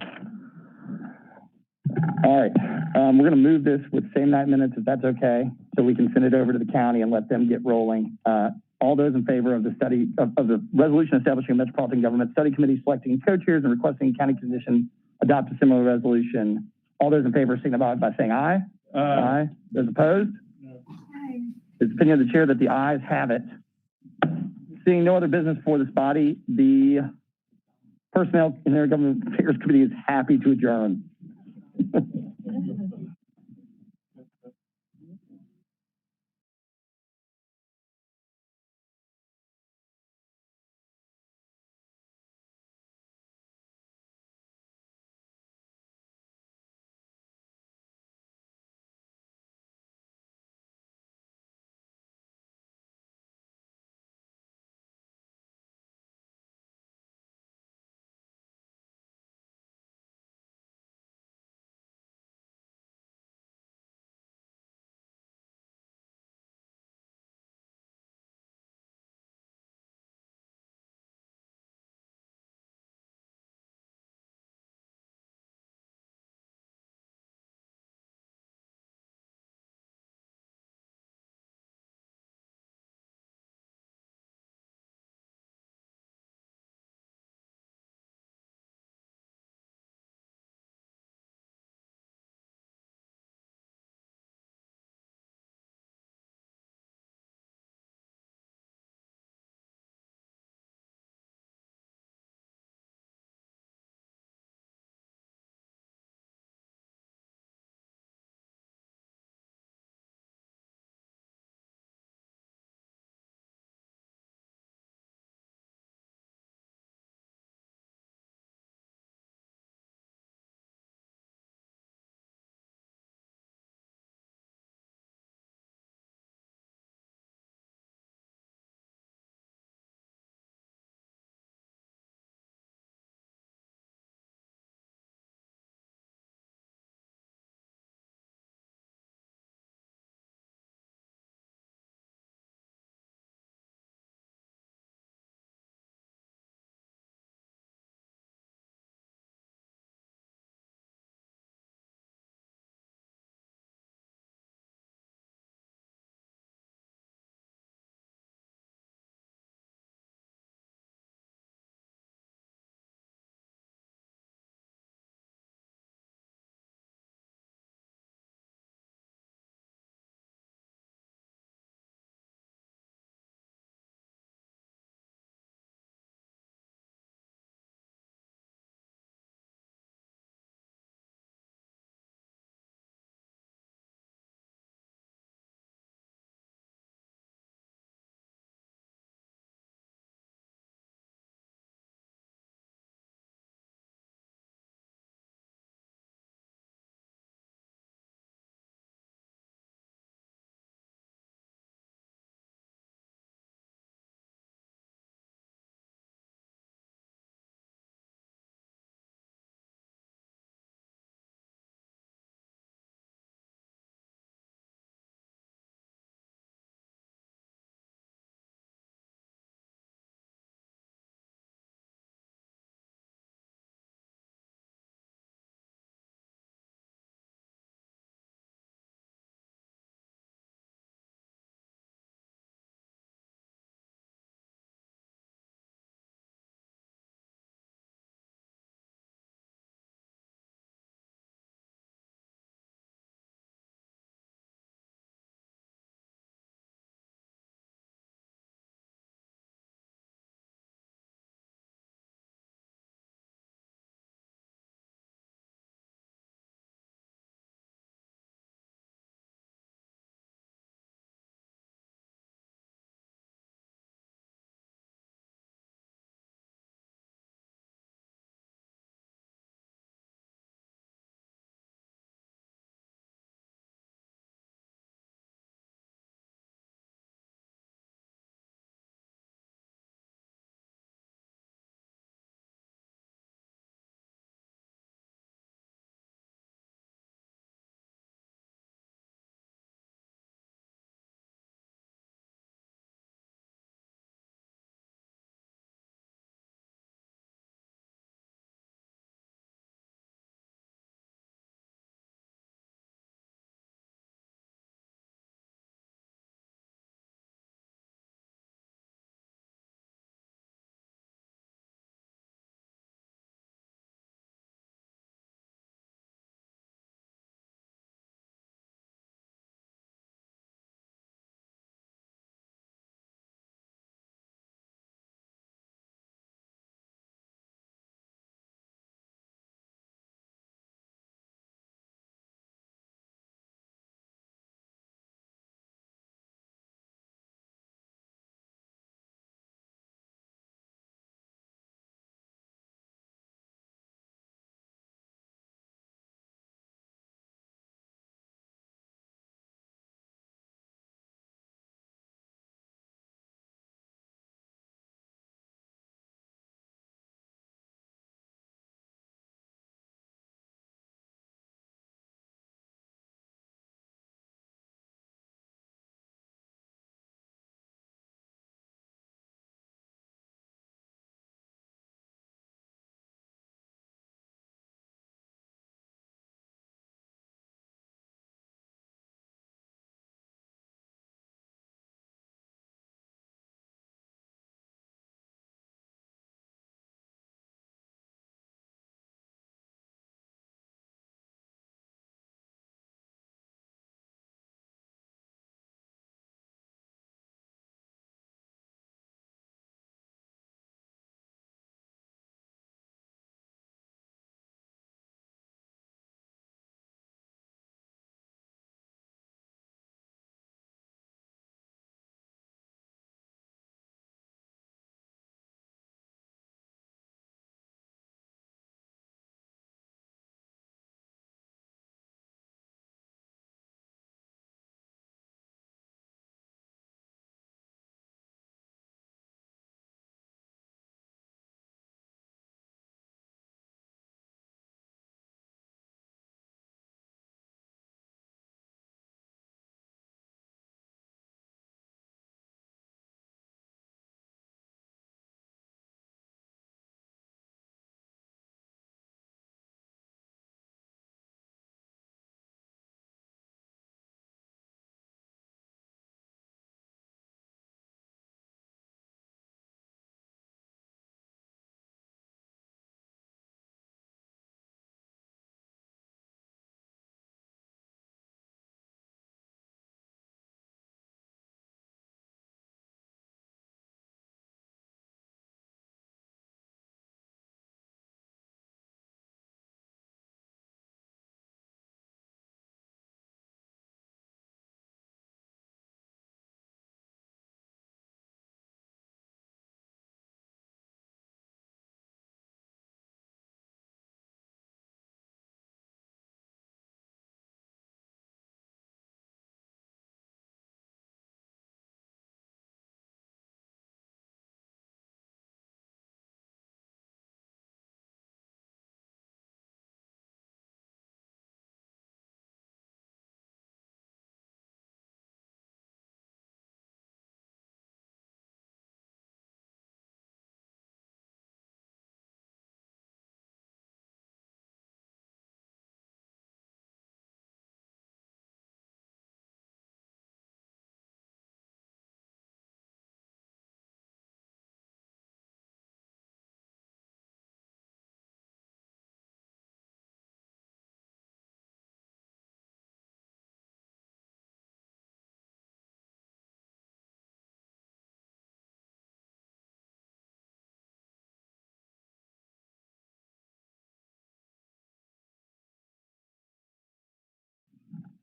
All right. We're going to move this with same night minutes, if that's okay, so we can send it over to the county and let them get rolling. All those in favor of the study of the resolution establishing a metropolitan government study committee, selecting co-chairs and requesting county commission adopt a similar resolution. All those in favor signify by saying aye. Aye. Those opposed? No. It's the opinion of the chair that the ayes have it. Seeing no other business for this body, the Personnel and Intergovernmental Affairs Committee is happy to adjourn.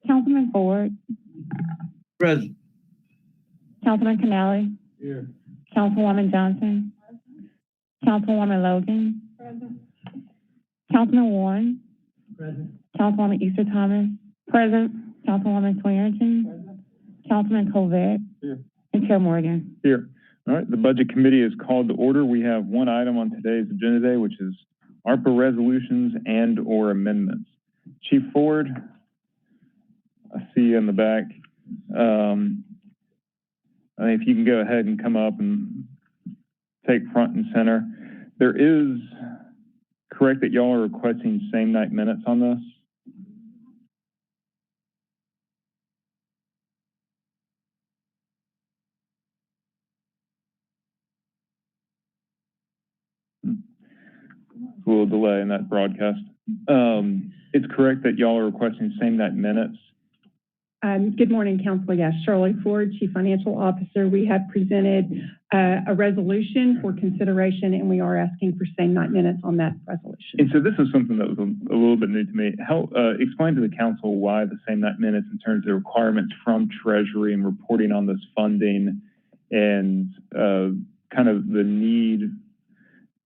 Councilman Ford, Present. Councilman Canale, Here. Councilwoman Johnson, Councilwoman Logan, Councilman Warren, Present. Councilwoman Easter Thomas, present, Councilwoman Swearingen, Councilman Covert, Here. and Chair Morgan. Here. All right, the Budget Committee is called to order. We have one item on today's agenda today, which is ARPA resolutions and/or amendments. Chief Ford, I see you in the back. I think if you can go ahead and come up and take front and center. There is, correct that y'all are requesting same night minutes on this? A little delay in that broadcast. It's correct that y'all are requesting same night minutes. Good morning, Council. Yes, Shirley Ford, Chief Financial Officer. We have presented a resolution for consideration, and we are asking for same night minutes on that resolution. And so this is something that was a little bit new to me. How explain to the council why the same night minutes in terms of the requirements from Treasury and reporting on this funding and kind of the need,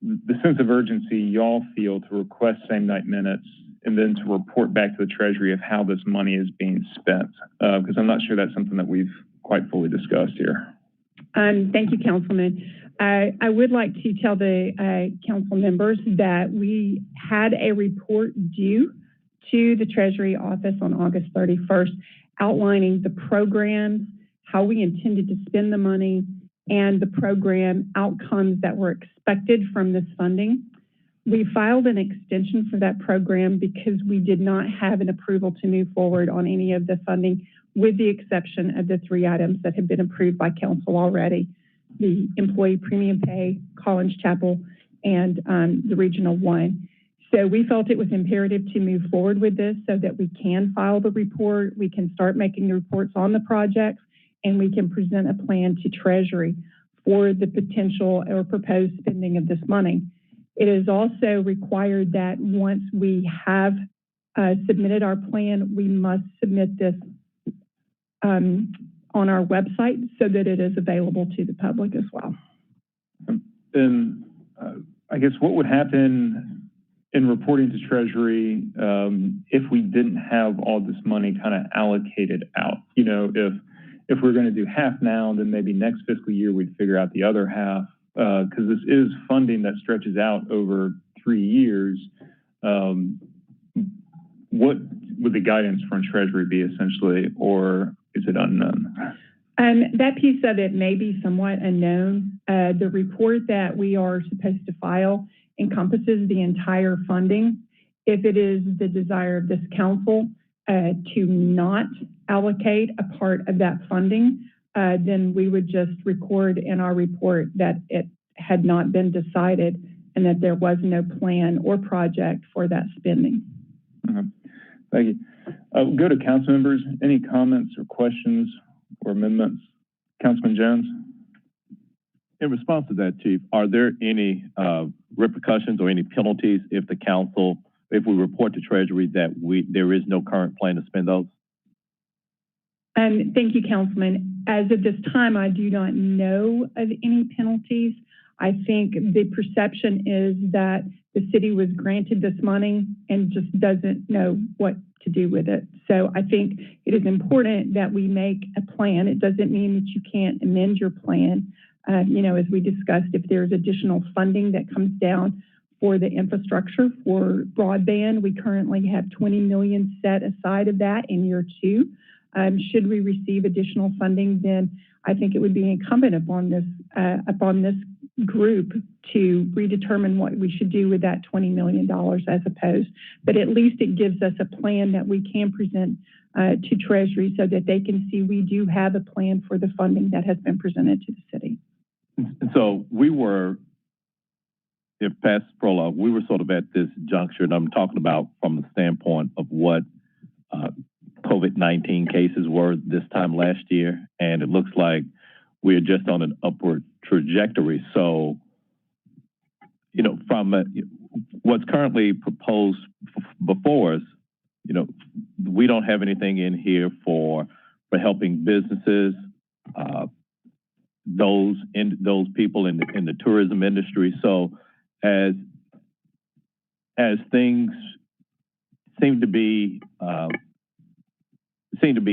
the sense of urgency y'all feel to request same night minutes and then to report back to the Treasury of how this money is being spent, because I'm not sure that's something that we've quite fully discussed here. Thank you, Councilman. I would like to tell the council members that we had a report due to the Treasury office on August 31st outlining the programs, how we intended to spend the money, and the program outcomes that were expected from this funding. We filed an extension for that program because we did not have an approval to move forward on any of the funding, with the exception of the 3 items that have been approved by council already: the employee premium pay, Collins Chapel, and the Regional 1. So we felt it was imperative to move forward with this so that we can file the report, we can start making the reports on the projects, and we can present a plan to Treasury for the potential or proposed spending of this money. It is also required that once we have submitted our plan, we must submit this on our website so that it is available to the public as well. And I guess what would happen in reporting to Treasury if we didn't have all this money kind of allocated out? You know, if we're going to do half now, then maybe next fiscal year we'd figure out the other half, because this is funding that stretches out over 3 years. What would the guidance from Treasury be essentially, or is it unknown? That piece of it may be somewhat unknown. The report that we are supposed to file encompasses the entire funding. If it is the desire of this council to not allocate a part of that funding, then we would just record in our report that it had not been decided and that there was no plan or project for that spending. Okay. Thank you. We'll go to council members. Any comments or questions or amendments? Councilman Jones? In response to that, Chief, are there any repercussions or any penalties if the council, if we report to Treasury that there is no current plan to spend those? Thank you, Councilman. As of this time, I do not know of any penalties. I think the perception is that the city was granted this money and just doesn't know what to do with it. So I think it is important that we make a plan. It doesn't mean that you can't amend your plan. You know, as we discussed, if there's additional funding that comes down for the infrastructure for broadband, we currently have $20 million set aside of that in year 2. Should we receive additional funding, then I think it would be incumbent upon this group to redetermine what we should do with that $20 million as opposed. But at least it gives us a plan that we can present to Treasury so that they can see we do have a plan for the funding that has been presented to the city. So we were, if past prologue, we were sort of at this juncture, and I'm talking about from the standpoint of what COVID-19 cases were this time last year, and it looks like we're just on an upward trajectory. So, you know, from what's currently proposed before us, you know, we don't have anything in here for helping businesses, those people in the tourism industry. So as things seem to be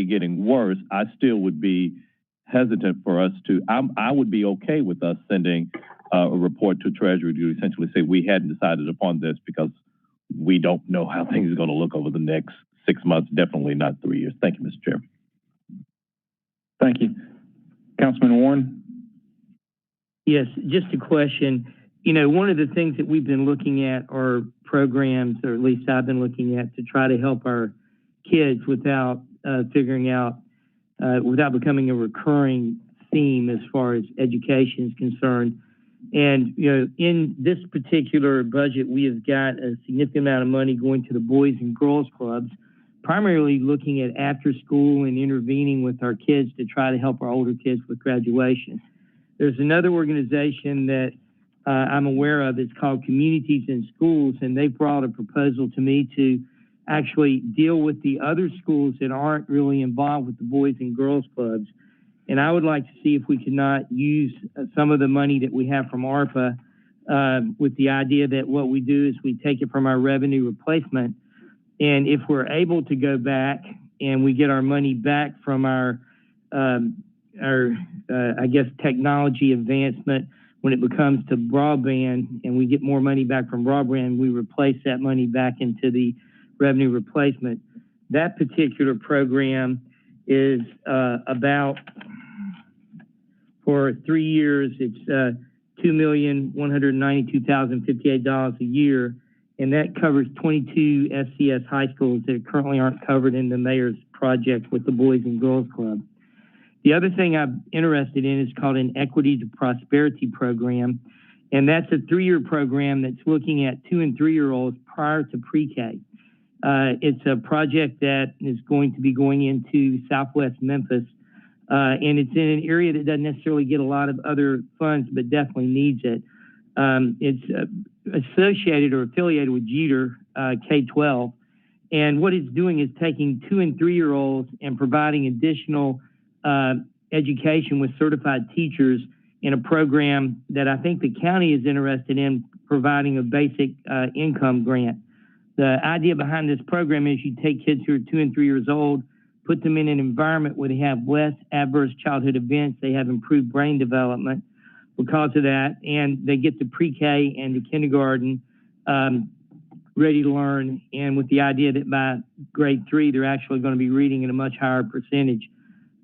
getting worse, I still would be hesitant for us to. I would be okay with us sending a report to Treasury to essentially say we hadn't decided upon this because we don't know how things are going to look over the next 6 months, definitely not 3 years. Thank you, Mr. Chair. Thank you. Councilman Warren? Yes, just a question. You know, one of the things that we've been looking at are programs, or at least I've been looking at, to try to help our kids without without becoming a recurring theme as far as education is concerned. And, you know, in this particular budget, we have got a significant amount of money going to the Boys and Girls Clubs, primarily looking at after school and intervening with our kids to try to help our older kids with graduation. There's another organization that I'm aware of. It's called Communities in Schools, and they brought a proposal to me to actually deal with the other schools that aren't really involved with the Boys and Girls Clubs. And I would like to see if we could not use some of the money that we have from ARPA with the idea that what we do is we take it from our revenue replacement. And if we're able to go back and we get our money back from our I guess, technology advancement, when it becomes to broadband and we get more money back from broadband, we replace that money back into the revenue replacement. That particular program is about, for 3 years, it's $2,192,058 a year, and that covers 22 SCS high schools that currently aren't covered in the mayor's project with the Boys and Girls Club. The other thing I'm interested in is called an Equity to Prosperity program, and that's a 3-year program that's looking at 2- and 3-year-olds prior to pre-K. It's a project that is going to be going into Southwest Memphis, and it's in an area that doesn't necessarily get a lot of other funds, but definitely needs it. It's associated or affiliated with Jeter K-12, and what it's doing is taking 2- and 3-year-olds and providing additional education with certified teachers in a program that I think the county is interested in providing a basic income grant. The idea behind this program is you take kids who are 2 and 3 years old, put them in an environment where they have less adverse childhood events, they have improved brain development because of that, and they get to pre-K and to kindergarten ready to learn, and with the idea that by grade 3, they're actually going to be reading at a much higher percentage.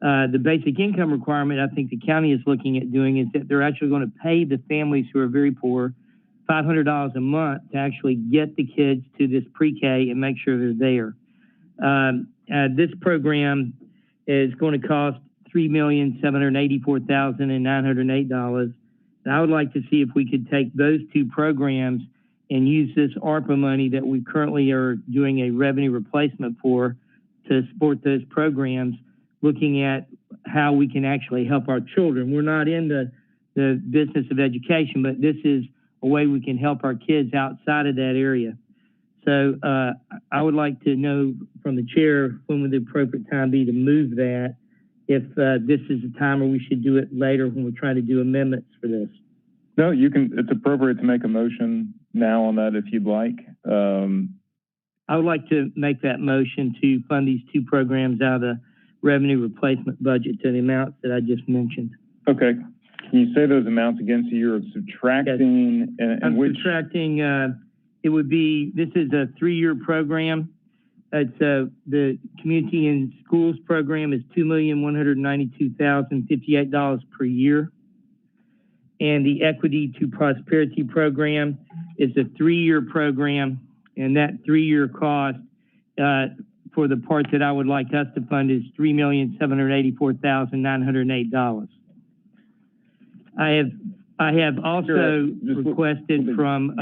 The basic income requirement I think the county is looking at doing is that they're actually going to pay the families who are very poor $500 a month to actually get the kids to this pre-K and make sure they're there. This program is going to cost $3,784,908. And I would like to see if we could take those two programs and use this ARPA money that we currently are doing a revenue replacement for to support those programs, looking at how we can actually help our children. We're not in the business of education, but this is a way we can help our kids outside of that area. So I would like to know from the chair when would the appropriate time be to move that, if this is a time where we should do it later when we're trying to do amendments for this. No, you can. It's appropriate to make a motion now on that if you'd like. I would like to make that motion to fund these two programs out of the revenue replacement budget to the amounts that I just mentioned. Okay. Can you say those amounts again? So you're subtracting, yes. and which? Subtracting, it would be, this is a 3-year program. It's the Community in Schools program is $2,192,058 per year. And the Equity to Prosperity program is a 3-year program, and that 3-year cost for the part that I would like us to fund is $3,784,908. I have also requested from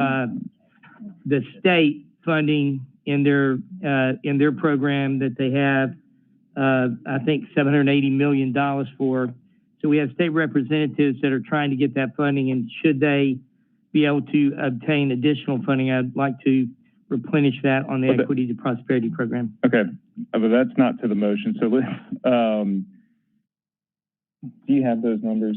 the state funding in their program that they have, I think $780 million for. So we have state representatives that are trying to get that funding, and should they be able to obtain additional funding, I'd like to replenish that on the Well, Equity to Prosperity program. Okay, but that's not to the motion. So, do you have those numbers?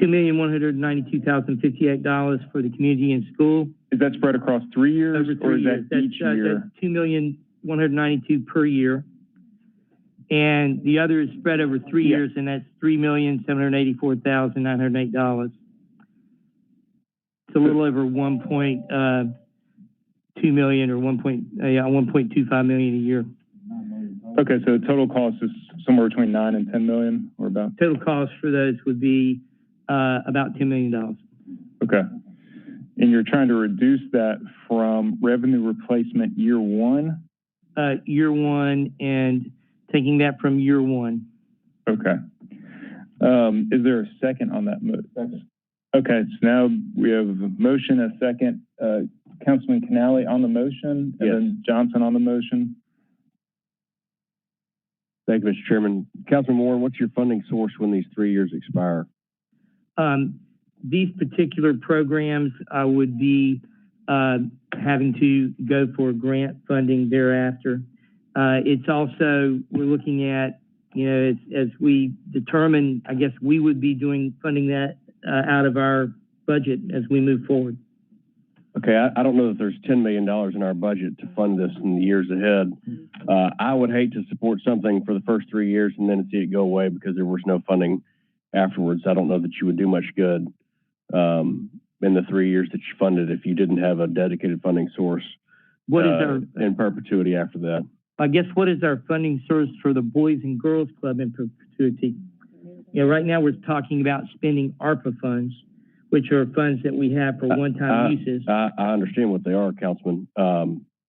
$2,192,058 for the community and school. Is that spread across 3 years, Over 3 or is years. that each year? That's $2,192,000 per year. And the other is spread over 3 years, and that's $3,784,908. It's a little over 1.2 million or 1.25 million a year. Okay, so the total cost is somewhere between 9 and 10 million, or about? Total cost for those would be about $10 million. Okay. And you're trying to reduce that from revenue replacement year one? Year one, and taking that from year one. Okay. Is there a second on that motion? Okay, so now we have a motion, a second. Councilman Canale on the motion, and then Johnson on the motion. Thank you, Mr. Chairman. Councilman Moore, what's your funding source when these 3 years expire? These particular programs, I would be having to go for grant funding thereafter. It's also, we're looking at, as we determine, I guess we would be funding that out of our budget as we move forward. Okay, I don't know that there's $10 million in our budget to fund this in the years ahead. I would hate to support something for the first 3 years and then see it go away because there was no funding afterwards. I don't know that you would do much good in the 3 years that you funded if you didn't have a dedicated funding source in perpetuity after that. I guess what is our funding source for the Boys and Girls Club in perpetuity? Right now we're talking about spending ARPA funds, which are funds that we have for one-time uses. I understand what they are, Councilman,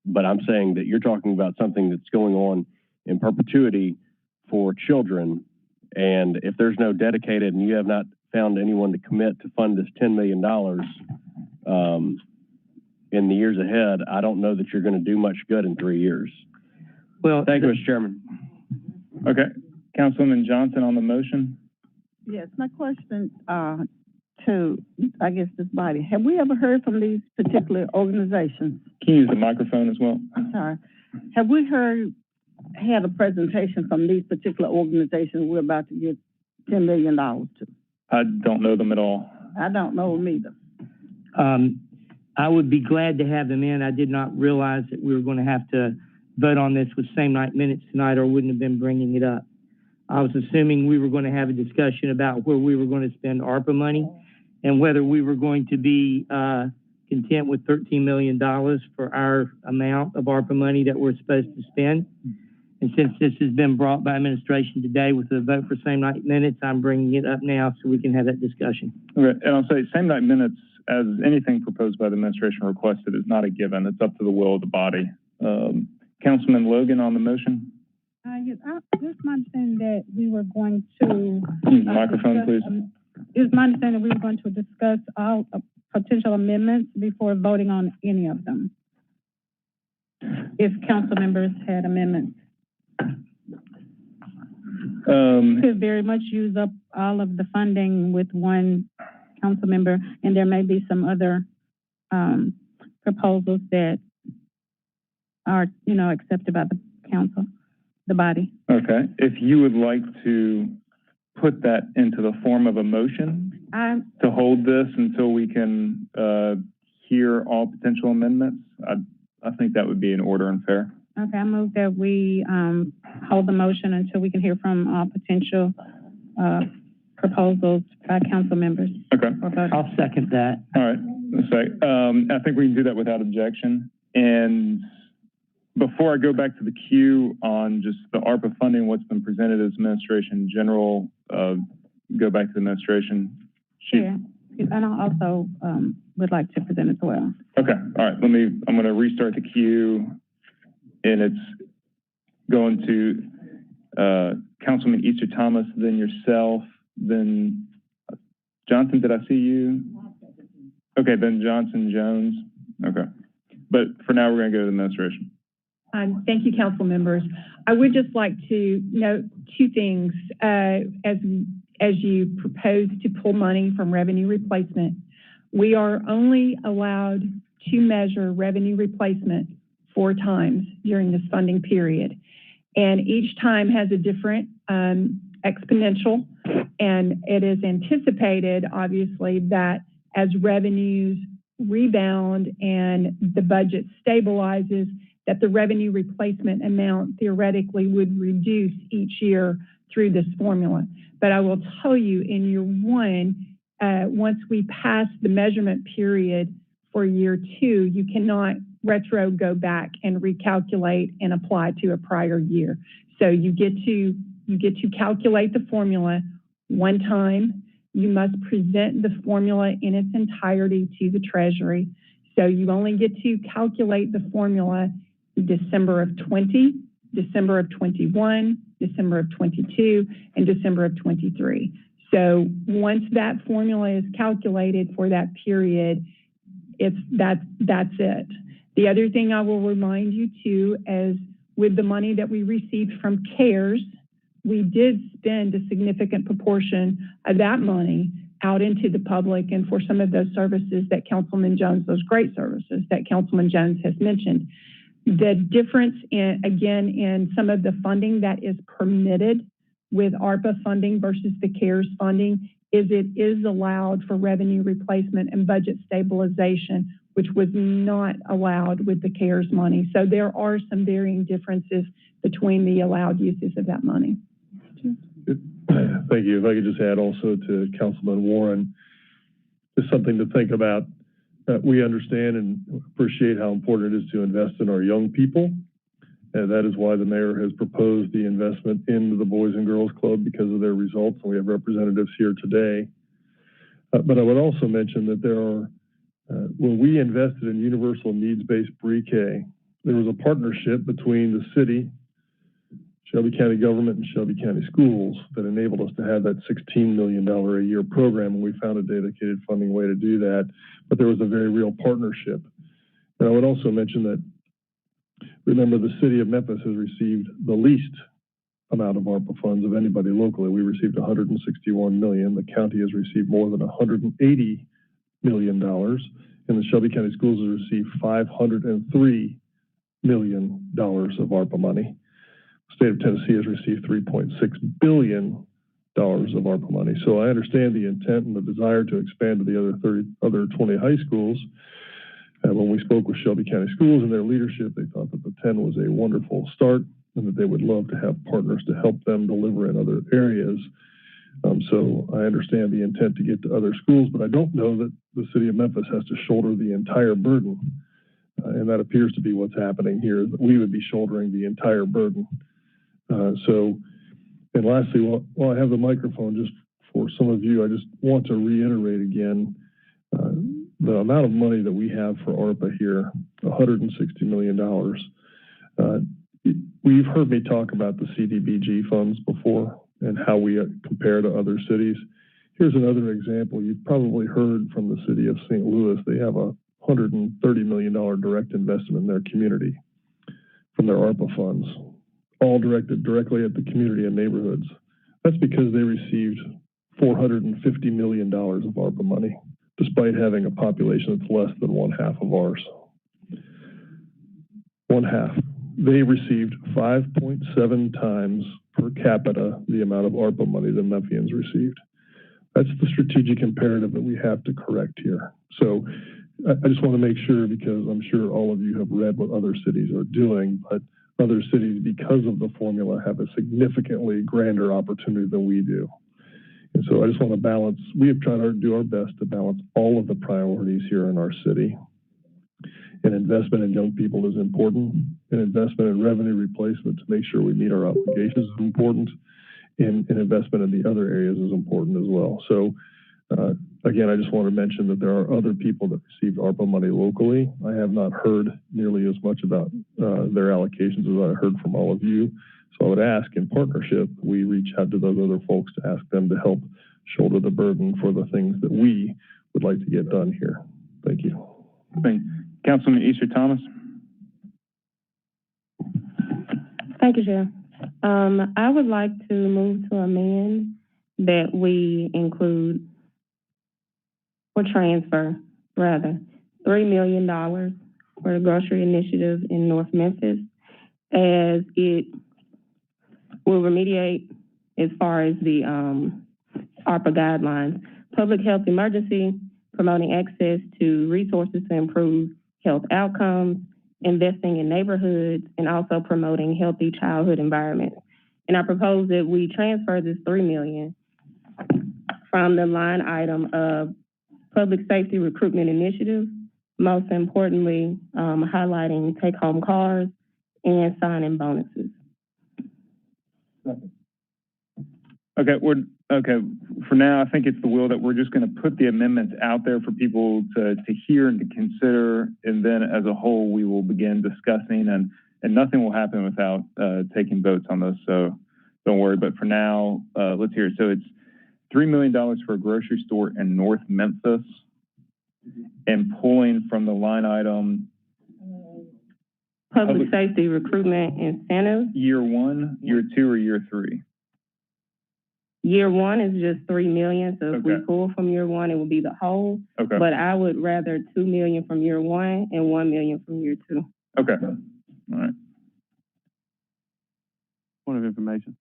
but I'm saying that you're talking about something that's going on in perpetuity for children, and if there's no dedicated and you have not found anyone to commit to fund this $10 million in the years ahead, I don't know that you're going to do much good in 3 years. Well, thank you, Mr. Chairman. Okay, Councilman Johnson on the motion. Yes, my question to, I guess, this body. Have we ever heard from these particular organizations? Can you use the microphone as well? I'm sorry. Have we had a presentation from these particular organizations we're about to give $10 million to? I don't know them at all. I don't know them either. I would be glad to have them in. I did not realize that we were going to have to vote on this with same night minutes tonight, or wouldn't have been bringing it up. I was assuming we were going to have a discussion about where we were going to spend ARPA money and whether we were going to be content with $13 million for our amount of ARPA money that we're supposed to spend. And since this has been brought by administration today with a vote for same night minutes, I'm bringing it up now so we can have that discussion. Okay, and I'll say same night minutes, as anything proposed by the administration requested, is not a given. It's up to the will of the body. Councilman Logan on the motion. Yes, it's my understanding that we were going to... microphone, please. It's my understanding we were going to discuss all potential amendments before voting on any of them. If council members had amendments. Could very much use up all of the funding with one council member, and there may be some other proposals that are, accepted by the council, the body. Okay, if you would like to put that into the form of a motion to hold this until we can hear all potential amendments, I think that would be in order and fair. Okay, I move that we hold the motion until we can hear from all potential proposals by council members. Okay. I'll second that. All right. Let's say, I think we can do that without objection. And before I go back to the queue on just the ARPA funding, what's been presented as administration in general, go back to the administration. Yeah, and I also would like to present as well. Okay. All right. I'm going to restart the queue, and it's going to Councilman Easter Thomas, then yourself, then Johnson. Did I see you? Okay. Then Johnson Jones. Okay. But for now, we're going to go to the administration. Thank you, council members. I would just like to note two things. As you propose to pull money from revenue replacement, we are only allowed to measure revenue replacement 4 times during this funding period. And each time has a different exponential, and it is anticipated, obviously, that as revenues rebound and the budget stabilizes, that the revenue replacement amount theoretically would reduce each year through this formula. But I will tell you, in year 1, once we pass the measurement period for year 2, you cannot go back and recalculate and apply to a prior year. So you get to calculate the formula 1 time. You must present the formula in its entirety to the Treasury. So you only get to calculate the formula December of 20, December of 21, December of 22, and December of 23. So once that formula is calculated for that period, that's it. The other thing I will remind you too is with the money that we received from CARES, we did spend a significant proportion of that money out into the public and for some of those services that Councilman Jones, those great services that Councilman Jones has mentioned. The difference in some of the funding that is permitted with ARPA funding versus the CARES funding is it is allowed for revenue replacement and budget stabilization, which was not allowed with the CARES money. So there are some varying differences between the allowed uses of that money. Thank you. If I could just add also to Councilman Warren, just something to think about. We understand and appreciate how important it is to invest in our young people. And that is why the mayor has proposed the investment into the Boys and Girls Club because of their results. And we have representatives here today. But I would also mention that there are, when we invested in universal needs-based pre-K, there was a partnership between the city, Shelby County government, and Shelby County schools that enabled us to have that $16 million a year program. And we found a dedicated funding way to do that. But there was a very real partnership. And I would also mention that, remember, the city of Memphis has received the least amount of ARPA funds of anybody locally. We received $161 million. The county has received more than $180 million. And the Shelby County schools have received $503 million of ARPA money. The state of Tennessee has received $3.6 billion of ARPA money. So I understand the intent and the desire to expand to the other 20 high schools. When we spoke with Shelby County Schools and their leadership, they thought that the 10 was a wonderful start and that they would love to have partners to help them deliver in other areas. So I understand the intent to get to other schools, but I don't know that the city of Memphis has to shoulder the entire burden. And that appears to be what's happening here, that we would be shouldering the entire burden. And lastly, while I have the microphone, just for some of you, I just want to reiterate again, the amount of money that we have for ARPA here, $160 million. We've heard me talk about the CDBG funds before and how we compare to other cities. Here's another example. You've probably heard from the city of St. Louis. They have a $130 million direct investment in their community from their ARPA funds, all directed directly at the community and neighborhoods. That's because they received $450 million of ARPA money, despite having a population that's less than 1/2 of ours. 1/2. They received 5.7 times per capita the amount of ARPA money the Memphians received. That's the strategic imperative that we have to correct here. So I just want to make sure, because I'm sure all of you have read what other cities are doing, but other cities, because of the formula, have a significantly grander opportunity than we do. And so I just want to balance. We have tried to do our best to balance all of the priorities here in our city. And investment in young people is important. And investment in revenue replacement to make sure we meet our obligations is important. And investment in the other areas is important as well. So again, I just want to mention that there are other people that received ARPA money locally. I have not heard nearly as much about their allocations as I heard from all of you. So I would ask, in partnership, we reach out to those other folks to ask them to help shoulder the burden for the things that we would like to get done here. Thank you. Thank you. Councilman Easter Thomas. Thank you, Chair. I would like to move to amend that we include, or transfer, rather, $3 million for the grocery initiative in North Memphis, as it will remediate as far as the ARPA guidelines, public health emergency, promoting access to resources to improve health outcomes, investing in neighborhoods, and also promoting healthy childhood environments. And I propose that we transfer this $3 million from the line item of public safety recruitment initiative, most importantly, highlighting take-home cars and sign-in bonuses. Okay, for now, I think it's the will that we're just going to put the amendments out there for people to hear and to consider, and then as a whole, we will begin discussing, and nothing will happen without taking votes on those, so don't worry. But for now, let's hear it. So it's $3 million for a grocery store in North Memphis, and pulling from the line item public safety recruitment incentive. Year 1, year 2, or year 3? Year 1 is just $3 million, so if we pull from year 1, it will be the whole. Okay. But I would rather $2 million from year 1 and $1 million from year 2. Okay. All right. Point of information.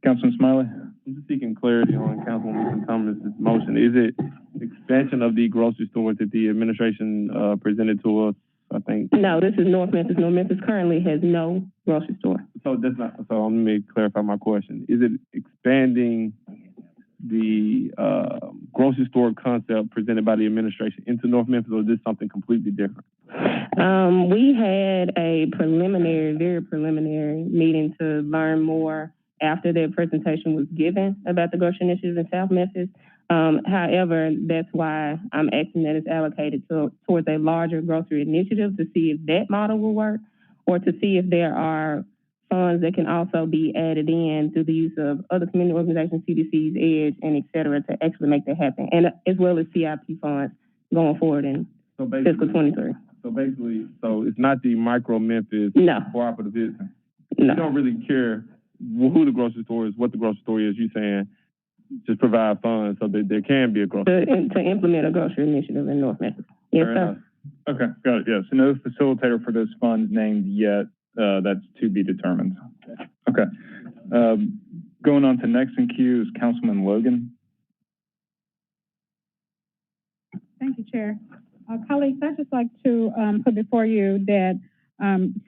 Councilman Smiley? I'm just seeking clarity on Councilwoman Thomas' motion. Is it expansion of the grocery store that the administration presented to us? I think. No, this is North Memphis. North Memphis currently has no grocery store. So that's not. So let me clarify my question. Is it expanding the grocery store concept presented by the administration into North Memphis, or is this something completely different? We had a very preliminary meeting to learn more after their presentation was given about the grocery initiative in South Memphis. However, that's why I'm asking that it's allocated towards a larger grocery initiative to see if that model will work, or to see if there are funds that can also be added in through the use of other community organizations, CDC's, EDGE, and et cetera, to actually make that happen, and as well as CIP funds going forward in fiscal 23. So basically, it's not the micro Memphis cooperative. No. You don't really care who the grocery store is, what the grocery store is. You're saying just provide funds so that there can be a grocery to implement a grocery initiative in North Memphis. Yes, sir. Okay, got it. Yes, so no facilitator for those funds named yet. That's to be determined. Okay. Going on to next in queue is Councilman Logan. Thank you, Chair. Colleagues, I'd just like to put before you that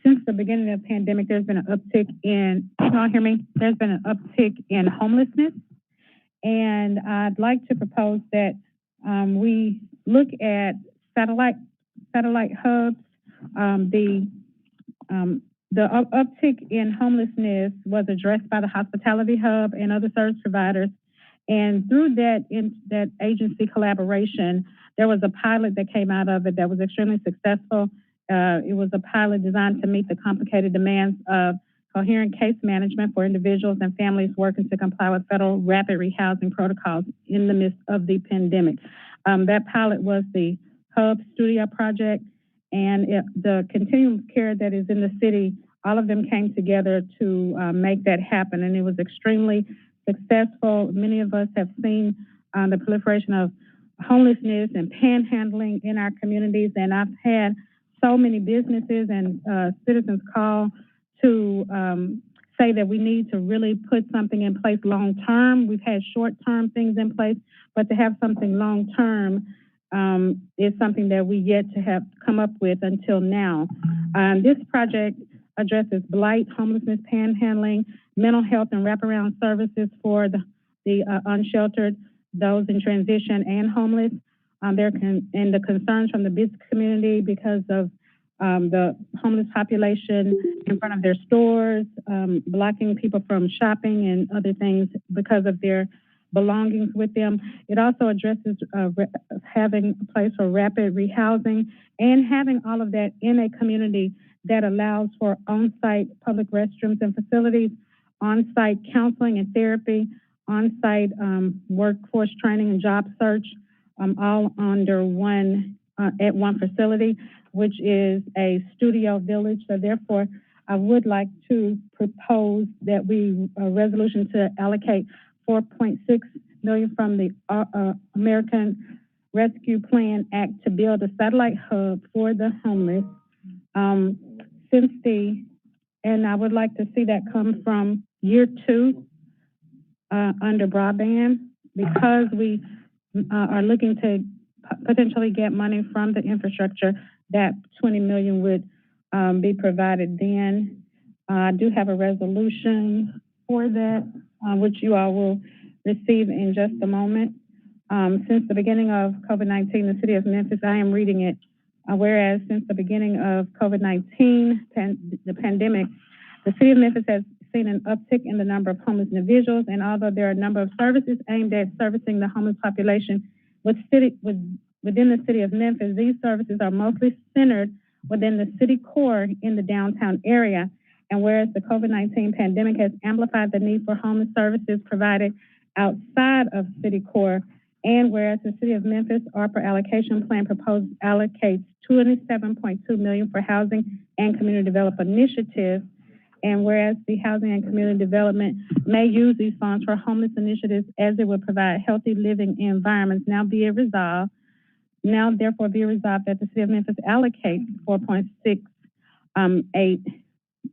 since the beginning of the pandemic, there's been an uptick in, can you all hear me? There's been an uptick in homelessness. And I'd like to propose that we look at satellite hubs. The uptick in homelessness was addressed by the Hospitality Hub and other service providers. And through that agency collaboration, there was a pilot that came out of it that was extremely successful. It was a pilot designed to meet the complicated demands of coherent case management for individuals and families working to comply with federal rapid rehousing protocols in the midst of the pandemic. That pilot was the Hub Studio project, and the continuum of care that is in the city, all of them came together to make that happen, and it was extremely successful. Many of us have seen the proliferation of homelessness and panhandling in our communities, and I've had so many businesses and citizens call to say that we need to really put something in place long term. We've had short term things in place, but to have something long term is something that we yet to have come up with until now. This project addresses blight, homelessness, panhandling, mental health, and wraparound services for the unsheltered, those in transition, and homeless. And the concerns from the business community because of the homeless population in front of their stores, blocking people from shopping and other things because of their belongings with them. It also addresses having a place for rapid rehousing and having all of that in a community that allows for on-site public restrooms and facilities, on-site counseling and therapy, on-site workforce training and job search, all under at one facility, which is a studio village. So therefore, I would like to propose that a resolution to allocate $4.6 million from the American Rescue Plan Act to build a satellite hub for the homeless. And I would like to see that come from year 2 under broadband, because we are looking to potentially get money from the infrastructure. That 20 million would be provided then. I do have a resolution for that, which you all will receive in just a moment. Since the beginning of COVID-19, the city of Memphis, I am reading it, whereas since the beginning of COVID-19, the pandemic, the city of Memphis has seen an uptick in the number of homeless individuals, and although there are a number of services aimed at servicing the homeless population within the city of Memphis, these services are mostly centered within the city core in the downtown area. And whereas the COVID-19 pandemic has amplified the need for homeless services provided outside of city core, and whereas the city of Memphis ARPA allocation plan allocates $27.2 million for housing and community development initiatives, and whereas the housing and community development may use these funds for homeless initiatives as it would provide healthy living environments, now therefore be resolved that the city of Memphis allocates $4.68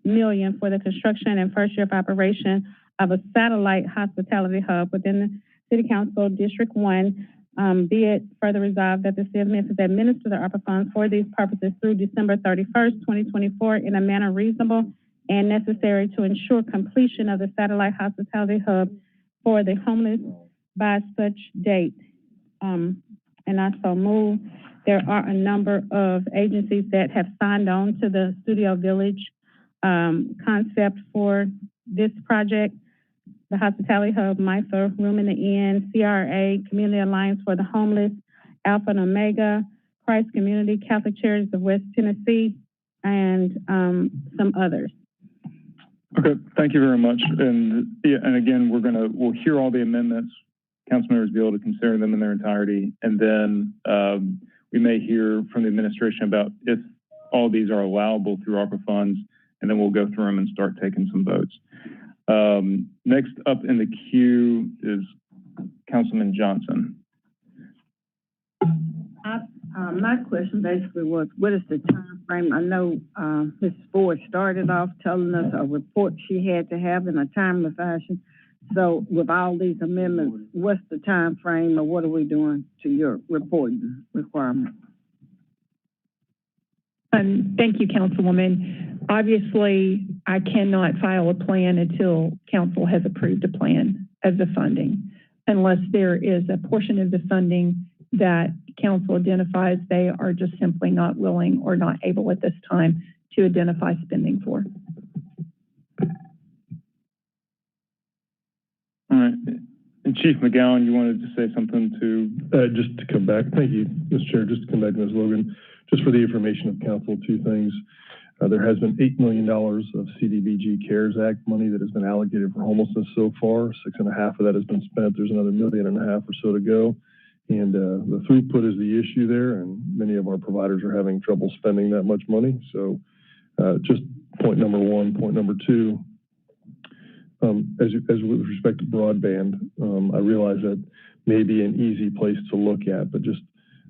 million for the construction and first year of operation of a satellite hospitality hub within the City Council District 1. Be it further resolved that the city of Memphis administer the ARPA funds for these purposes through December 31st, 2024 in a manner reasonable and necessary to ensure completion of the satellite hospitality hub for the homeless by such date. And I so move. There are a number of agencies that have signed on to the Studio Village concept for this project. The Hospitality Hub, MIFA, Room in the Inn, CRA, Community Alliance for the Homeless, Alpha and Omega, Christ Community, Catholic Charities of West Tennessee, and some others. Okay, thank you very much. And again, we'll hear all the amendments. Council members be able to consider them in their entirety, and then we may hear from the administration about if all these are allowable through ARPA funds, and then we'll go through them and start taking some votes. Next up in the queue is Councilman Johnson. My question basically was, what is the time frame? I know Ms. Ford started off telling us a report she had to have in a timely fashion. So with all these amendments, what's the time frame, or what are we doing to your reporting requirement? Thank you, Councilwoman. Obviously, I cannot file a plan until council has approved a plan of the funding, unless there is a portion of the funding that council identifies they are just simply not willing or not able at this time to identify spending for. All right. And Chief McGowan, you wanted to say something to... just to come back. Thank you, Mr. Chair. Just to come back to Ms. Logan, just for the information of council, 2 things. There has been $8 million of CDBG CARES Act money that has been allocated for homelessness so far. 6.5 of that has been spent. There's another 1.5 million or so to go. And the throughput is the issue there, and many of our providers are having trouble spending that much money. So just point number 1. Point number 2, as with respect to broadband, I realize that may be an easy place to look at, but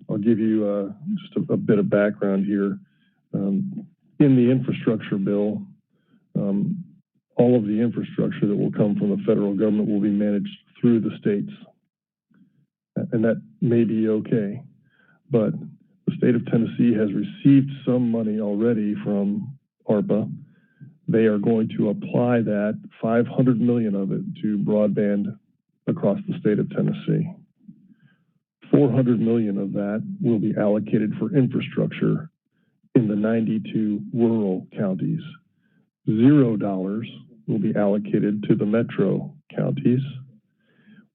I'll give you just a bit of background here. In the infrastructure bill, all of the infrastructure that will come from the federal government will be managed through the states. And that may be okay, but the state of Tennessee has received some money already from ARPA. They are going to apply that, 500 million of it, to broadband across the state of Tennessee. 400 million of that will be allocated for infrastructure in the 92 rural counties. $0 will be allocated to the metro counties.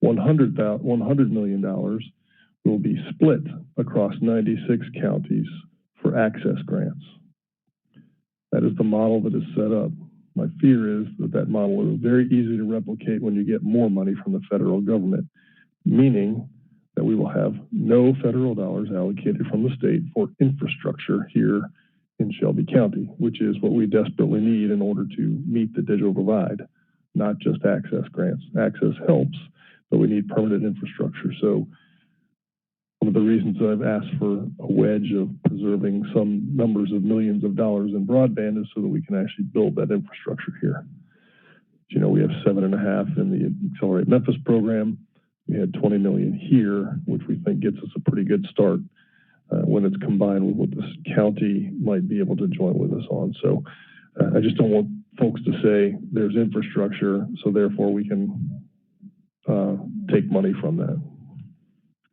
$100 million will be split across 96 counties for access grants. That is the model that is set up. My fear is that model is very easy to replicate when you get more money from the federal government, meaning that we will have no federal dollars allocated from the state for infrastructure here in Shelby County, which is what we desperately need in order to meet the digital divide, not just access grants. Access helps, but we need permanent infrastructure. So one of the reasons I've asked for a wedge of preserving some numbers of millions of dollars in broadband is so that we can actually build that infrastructure here. You know, we have 7.5 in the Accelerate Memphis program. We had 20 million here, which we think gets us a pretty good start when it's combined with what this county might be able to join with us on. So I just don't want folks to say there's infrastructure, so therefore we can take money from that.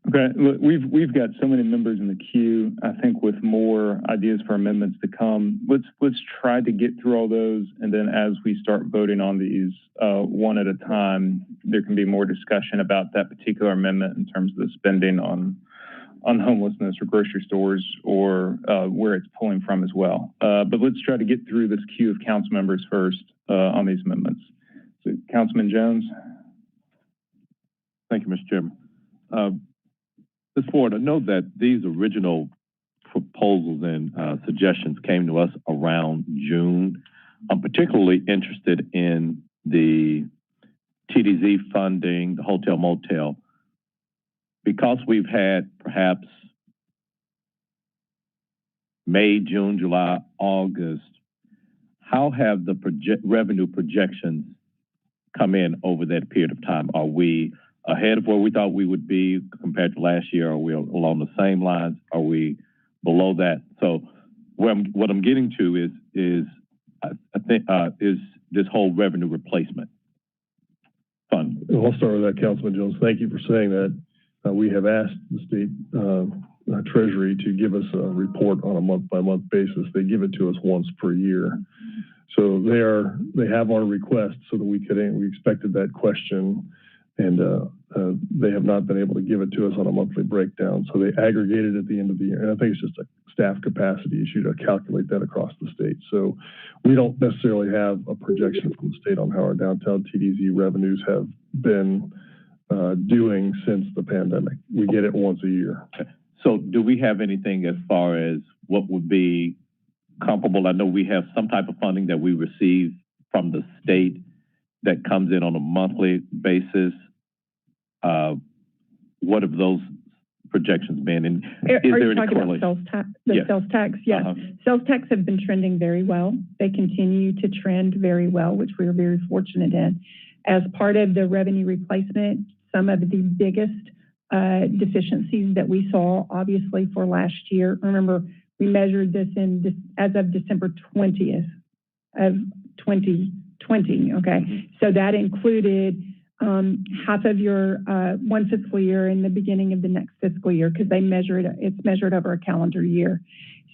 Okay, look, we've got so many members in the queue. I think with more ideas for amendments to come, let's try to get through all those, and then as we start voting on these one at a time, there can be more discussion about that particular amendment in terms of the spending on homelessness or grocery stores or where it's pulling from as well. But let's try to get through this queue of council members first on these amendments. So, Councilman Jones. Thank you, Mr. Chairman. Ms. Ford, I know that these original proposals and suggestions came to us around June. I'm particularly interested in the TDZ funding, the hotel motel, because we've had perhaps May, June, July, August. How have the revenue projections come in over that period of time? Are we ahead of where we thought we would be compared to last year? Are we along the same lines? Are we below that? So what I'm getting to is this whole revenue replacement fund. I'll start with that, Councilman Jones. Thank you for saying that. We have asked the state Treasury to give us a report on a month-by-month basis. They give it to us once per year. So they have our request so that we expected that question, and they have not been able to give it to us on a monthly breakdown. So they aggregated at the end of the year. And I think it's just a staff capacity issue to calculate that across the state. So we don't necessarily have a projection from the state on how our downtown TDZ revenues have been doing since the pandemic. We get it once a year. So do we have anything as far as what would be comparable? I know we have some type of funding that we receive from the state that comes in on a monthly basis. What have those projections been? And are you talking about sales tax? Sales tax, yes. Sales tax have been trending very well. They continue to trend very well, which we are very fortunate in. As part of the revenue replacement, some of the biggest deficiencies that we saw, obviously, for last year. Remember, we measured this as of December 20th of 2020, okay? So that included half of your one fiscal year and the beginning of the next fiscal year, because it's measured over a calendar year.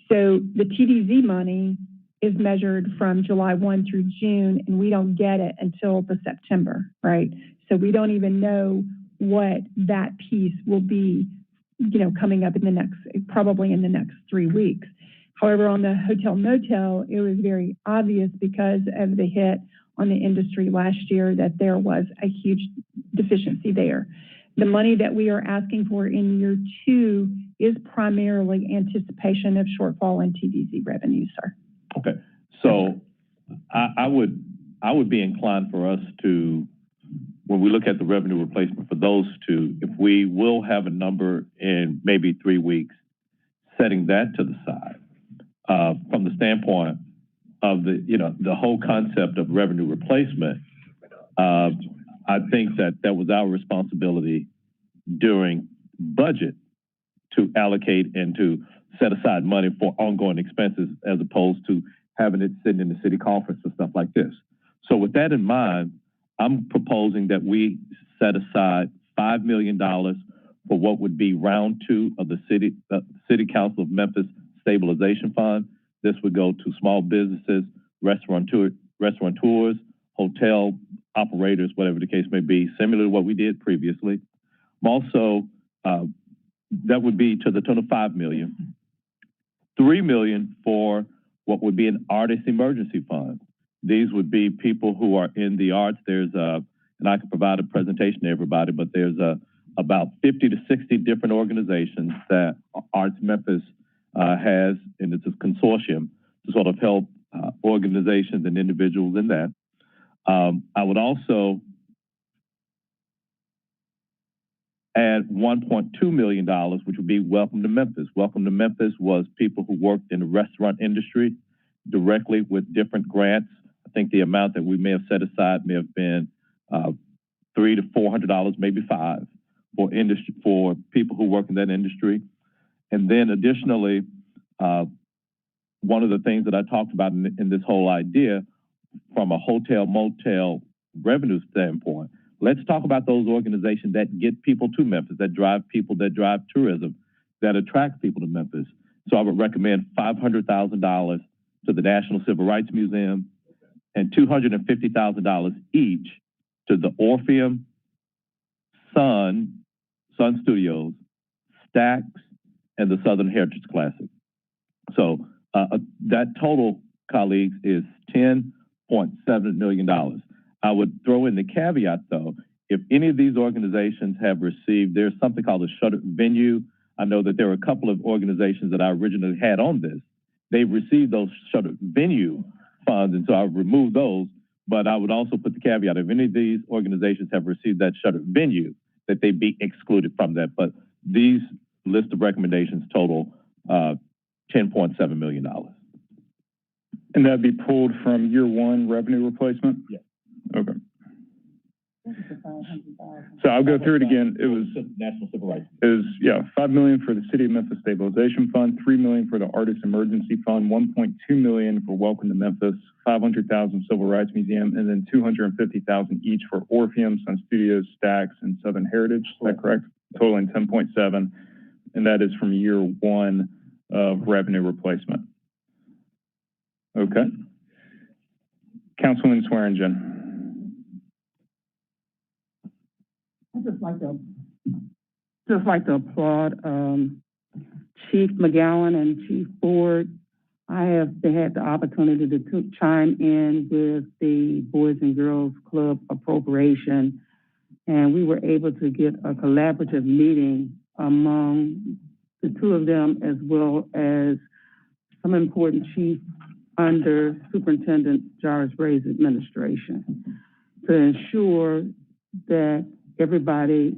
So the TDZ money is measured from July 1 through June, and we don't get it until the September, right? So we don't even know what that piece will be, coming up probably in the next 3 weeks. However, on the hotel motel, it was very obvious because of the hit on the industry last year that there was a huge deficiency there. The money that we are asking for in year 2 is primarily anticipation of shortfall in TDZ revenue, sir. Okay, so I would be inclined for us to, when we look at the revenue replacement for those two, if we will have a number in maybe 3 weeks, setting that to the side from the standpoint of the whole concept of revenue replacement. I think that was our responsibility during budget to allocate and to set aside money for ongoing expenses as opposed to having it sitting in the city conference and stuff like this. So with that in mind, I'm proposing that we set aside $5 million for what would be round 2 of the City Council of Memphis Stabilization Fund. This would go to small businesses, restaurateurs, hotel operators, whatever the case may be, similar to what we did previously. Also, that would be to the tune of $5 million. $3 million for what would be an artist emergency fund. These would be people who are in the arts. There's and I can provide a presentation to everybody, but there's about 50 to 60 different organizations that Arts Memphis has, and it's a consortium to sort of help organizations and individuals in that. I would also add $1.2 million, which would be Welcome to Memphis. Welcome to Memphis was people who worked in the restaurant industry directly with different grants. I think the amount that we may have set aside may have been $300 to $400, maybe $500 for people who work in that industry. And then additionally, one of the things that I talked about in this whole idea from a hotel motel revenue standpoint, let's talk about those organizations that get people to Memphis, that drive people, that drive tourism, that attract people to Memphis. So I would recommend $500,000 to the National Civil Rights Museum and $250,000 each to the Orpheum, Sun Studios, Stax, and the Southern Heritage Classic. So that total, colleagues, is $10.7 million. I would throw in the caveat, though, if any of these organizations have received, there's something called a shuttered venue. I know that there were a couple of organizations that I originally had on this. They've received those shuttered venue funds, and so I've removed those. But I would also put the caveat, if any of these organizations have received that shuttered venue, that they be excluded from that. But these list of recommendations total $10.7 million. And that'd be pulled from year one revenue replacement? Yes. Okay. So I'll go through it again. It was National Civil Rights. It was, yeah, $5 million for the City of Memphis Stabilization Fund, $3 million for the Artist Emergency Fund, $1.2 million for Welcome to Memphis, $500,000 Civil Rights Museum, and then $250,000 each for Orpheum, Sun Studios, Stax, and Southern Heritage. Is that correct? Totaling 10.7, and that is from year one of revenue replacement. Okay. Councilman Swearingen. I'd just like to applaud Chief McGowan and Chief Ford. I have had the opportunity to chime in with the Boys and Girls Club appropriation, and we were able to get a collaborative meeting among the two of them, as well as some important chiefs under Superintendent Jarvis Ray's administration, to ensure that everybody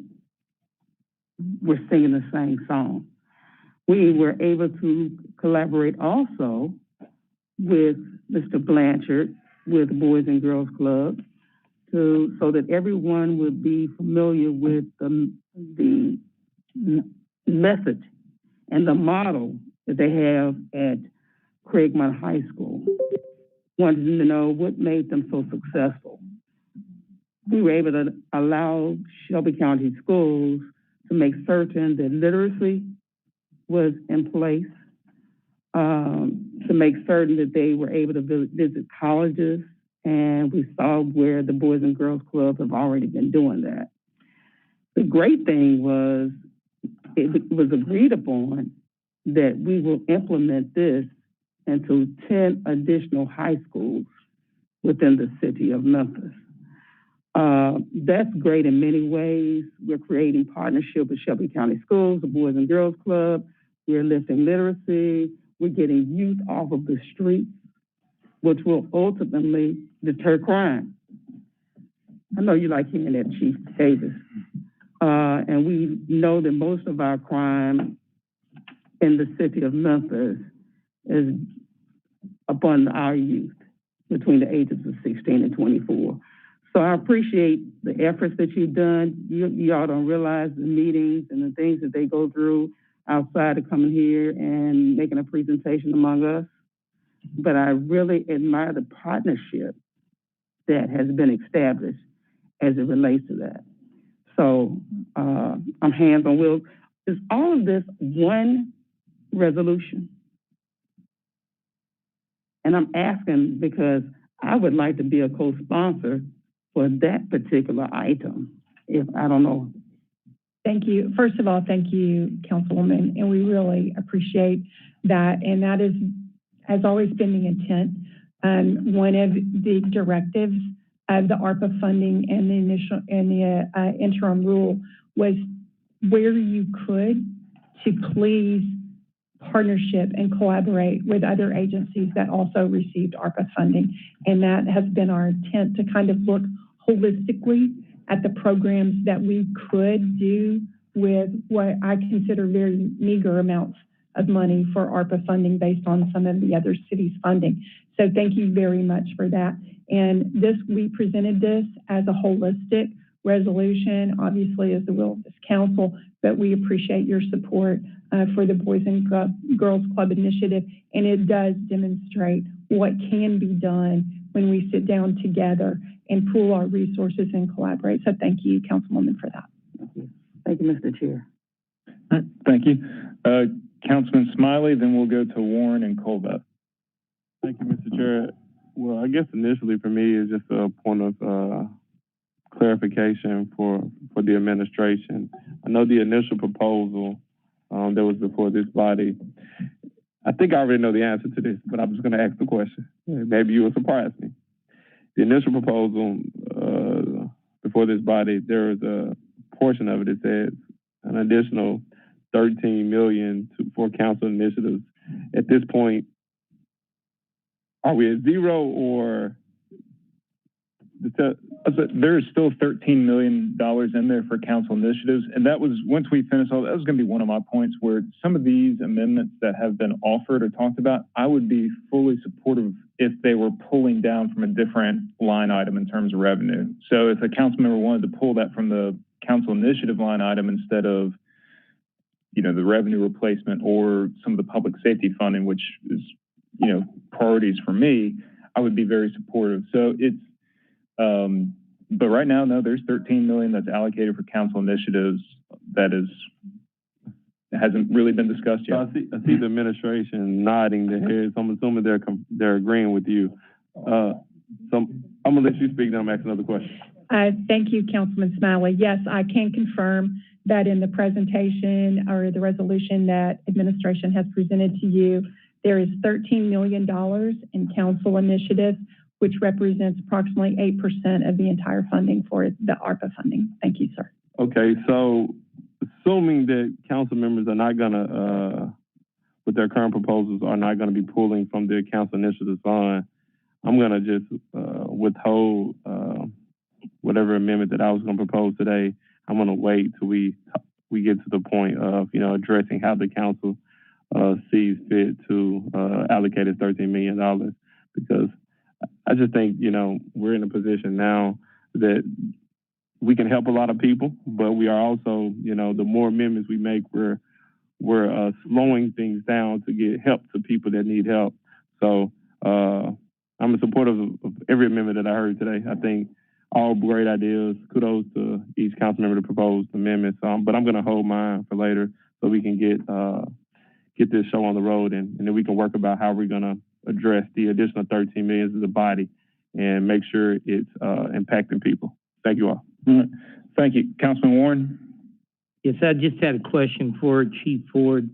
was singing the same song. We were able to collaborate also with Mr. Blanchard with the Boys and Girls Club so that everyone would be familiar with the message and the model that they have at Craigmont High School. Wanted to know what made them so successful. We were able to allow Shelby County schools to make certain that literacy was in place, to make certain that they were able to visit colleges, and we saw where the Boys and Girls Club have already been doing that. The great thing was, it was agreed upon that we will implement this into 10 additional high schools within the city of Memphis. That's great in many ways. We're creating partnership with Shelby County Schools, the Boys and Girls Club. We're lifting literacy. We're getting youth off of the streets, which will ultimately deter crime. I know you like hearing that, Chief Davis. And we know that most of our crime in the city of Memphis is upon our youth between the ages of 16 and 24. So I appreciate the efforts that you've done. Y'all don't realize the meetings and the things that they go through outside of coming here and making a presentation among us. But I really admire the partnership that has been established as it relates to that. So I'm hands on wheels. Is all of this one resolution? And I'm asking because I would like to be a co-sponsor for that particular item, if I don't know. Thank you. First of all, thank you, Councilwoman, and we really appreciate that. And that has always been the intent. One of the directives of the ARPA funding and the interim rule was where you could to please partnership and collaborate with other agencies that also received ARPA funding. And that has been our intent, to kind of look holistically at the programs that we could do with what I consider very meager amounts of money for ARPA funding based on some of the other cities' funding. So thank you very much for that. And we presented this as a holistic resolution, obviously as the will of this council, but we appreciate your support for the Boys and Girls Club initiative. And it does demonstrate what can be done when we sit down together and pool our resources and collaborate. So thank you, Councilwoman, for that. Thank you, Mr. Chair. All right, thank you. Councilman Smiley, then we'll go to Warren and Colbert. Thank you, Mr. Chair. Well, I guess initially for me is just a point of clarification for the administration. I know the initial proposal that was before this body, I think I already know the answer to this, but I'm just going to ask the question. Maybe you will surprise me. The initial proposal before this body, there is a portion of it that says an additional $13 million for council initiatives. At this point, are we at zero or? There's still $13 million in there for council initiatives. And that was, once we finish all that was going to be one of my points where some of these amendments that have been offered or talked about, I would be fully supportive if they were pulling down from a different line item in terms of revenue. So if a council member wanted to pull that from the council initiative line item instead of, you know, the revenue replacement or some of the public safety funding, which is, you know, priorities for me, I would be very supportive. So it's, but right now, no, there's $13 million that's allocated for council initiatives that hasn't really been discussed yet. I see the administration nodding their heads. So I'm assuming they're agreeing with you. So I'm gonna let you speak. Then I'm asking another question. Thank you, Councilman Smiley. Yes, I can confirm that in the presentation or the resolution that administration has presented to you, there is $13 million in council initiatives, which represents approximately 8% of the entire funding for the ARPA funding. Thank you, sir. Okay, so assuming that council members are not gonna, with their current proposals, are not gonna be pulling from their council initiatives fund, I'm gonna just withhold whatever amendment that I was gonna propose today. I'm gonna wait till we get to the point of, you know, addressing how the council sees fit to allocate $13 million, because I just think, you know, we're in a position now that we can help a lot of people, but we are also, you know, the more amendments we make, we're slowing things down to get help to people that need help. So I'm supportive of every amendment that I heard today. I think all great ideas. Kudos to each council member to propose amendments. But I'm going to hold mine for later so we can get this show on the road, and then we can work about how we're going to address the additional $13 million as a body and make sure it's impacting people. Thank you all. Thank you. Councilman Warren? Yes, I just had a question for Chief Ford.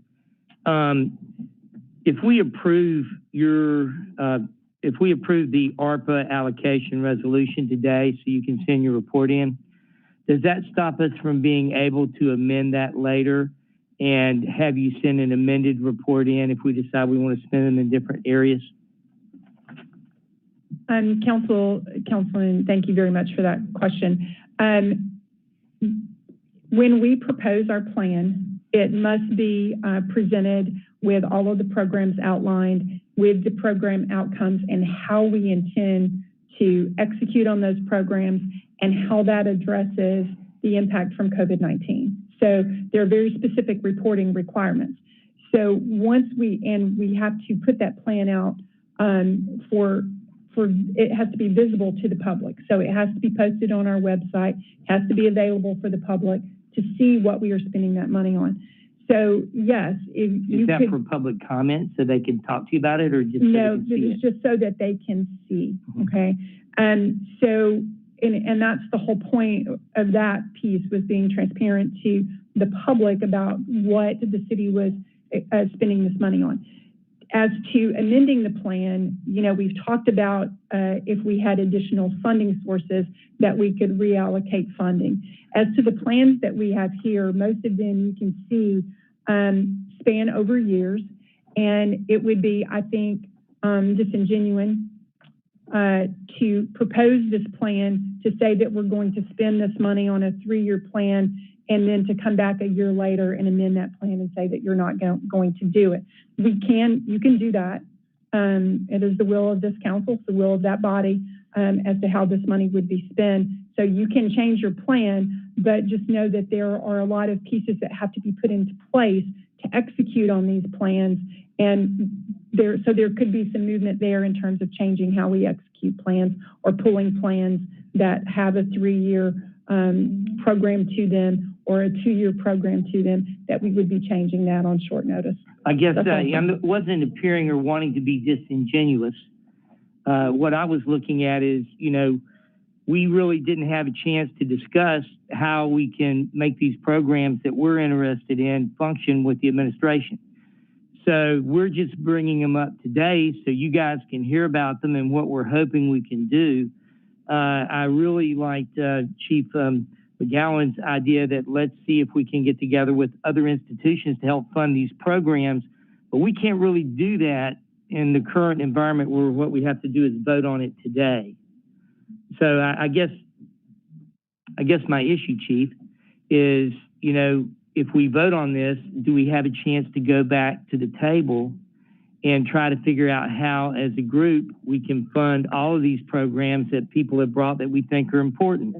If we approve the ARPA allocation resolution today so you can send your report in, does that stop us from being able to amend that later and have you send an amended report in if we decide we want to spend them in different areas? Councilman, thank you very much for that question. When we propose our plan, it must be presented with all of the programs outlined, with the program outcomes and how we intend to execute on those programs and how that addresses the impact from COVID-19. So there are very specific reporting requirements. So once we have to put that plan out it has to be visible to the public. So it has to be posted on our website, has to be available for the public to see what we are spending that money on. So yes, is that for public comment so they can talk to you about it, or just no? This is just so that they can see. Okay, and so and that's the whole point of that piece, was being transparent to the public about what the city was spending this money on. As to amending the plan, you know, we've talked about if we had additional funding sources that we could reallocate funding. As to the plans that we have here, most of them you can see span over years, and it would be, I think, disingenuous to propose this plan to say that we're going to spend this money on a 3-year plan and then to come back a year later and amend that plan and say that you're not going to do it. You can do that. It is the will of this council, it's the will of that body as to how this money would be spent. So you can change your plan, but just know that there are a lot of pieces that have to be put into place to execute on these plans. And there could be some movement there in terms of changing how we execute plans or pulling plans that have a 3-year program to them or a 2-year program to them, that we would be changing that on short notice. I guess I wasn't appearing or wanting to be disingenuous. What I was looking at is, we really didn't have a chance to discuss how we can make these programs that we're interested in function with the administration. So we're just bringing them up today so you guys can hear about them and what we're hoping we can do. I really liked Chief McGowan's idea that let's see if we can get together with other institutions to help fund these programs, but we can't really do that in the current environment where what we have to do is vote on it today. So I guess my issue, Chief, is, if we vote on this, do we have a chance to go back to the table and try to figure out how, as a group, we can fund all of these programs that people have brought that we think are important?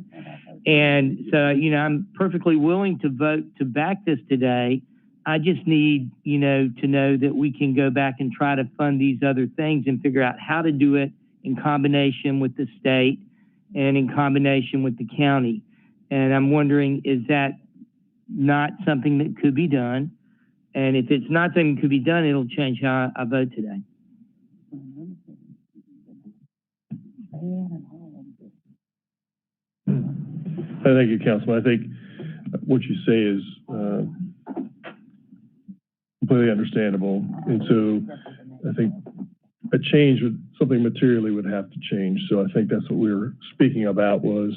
And so, I'm perfectly willing to vote to back this today. I just need, to know that we can go back and try to fund these other things and figure out how to do it in combination with the state and in combination with the county. And I'm wondering, is that not something that could be done? And if it's not something that could be done, it'll change how I vote today. Thank you, Councilman. I think what you say is completely understandable. And so I think a change, something materially would have to change. So I think that's what we were speaking about was,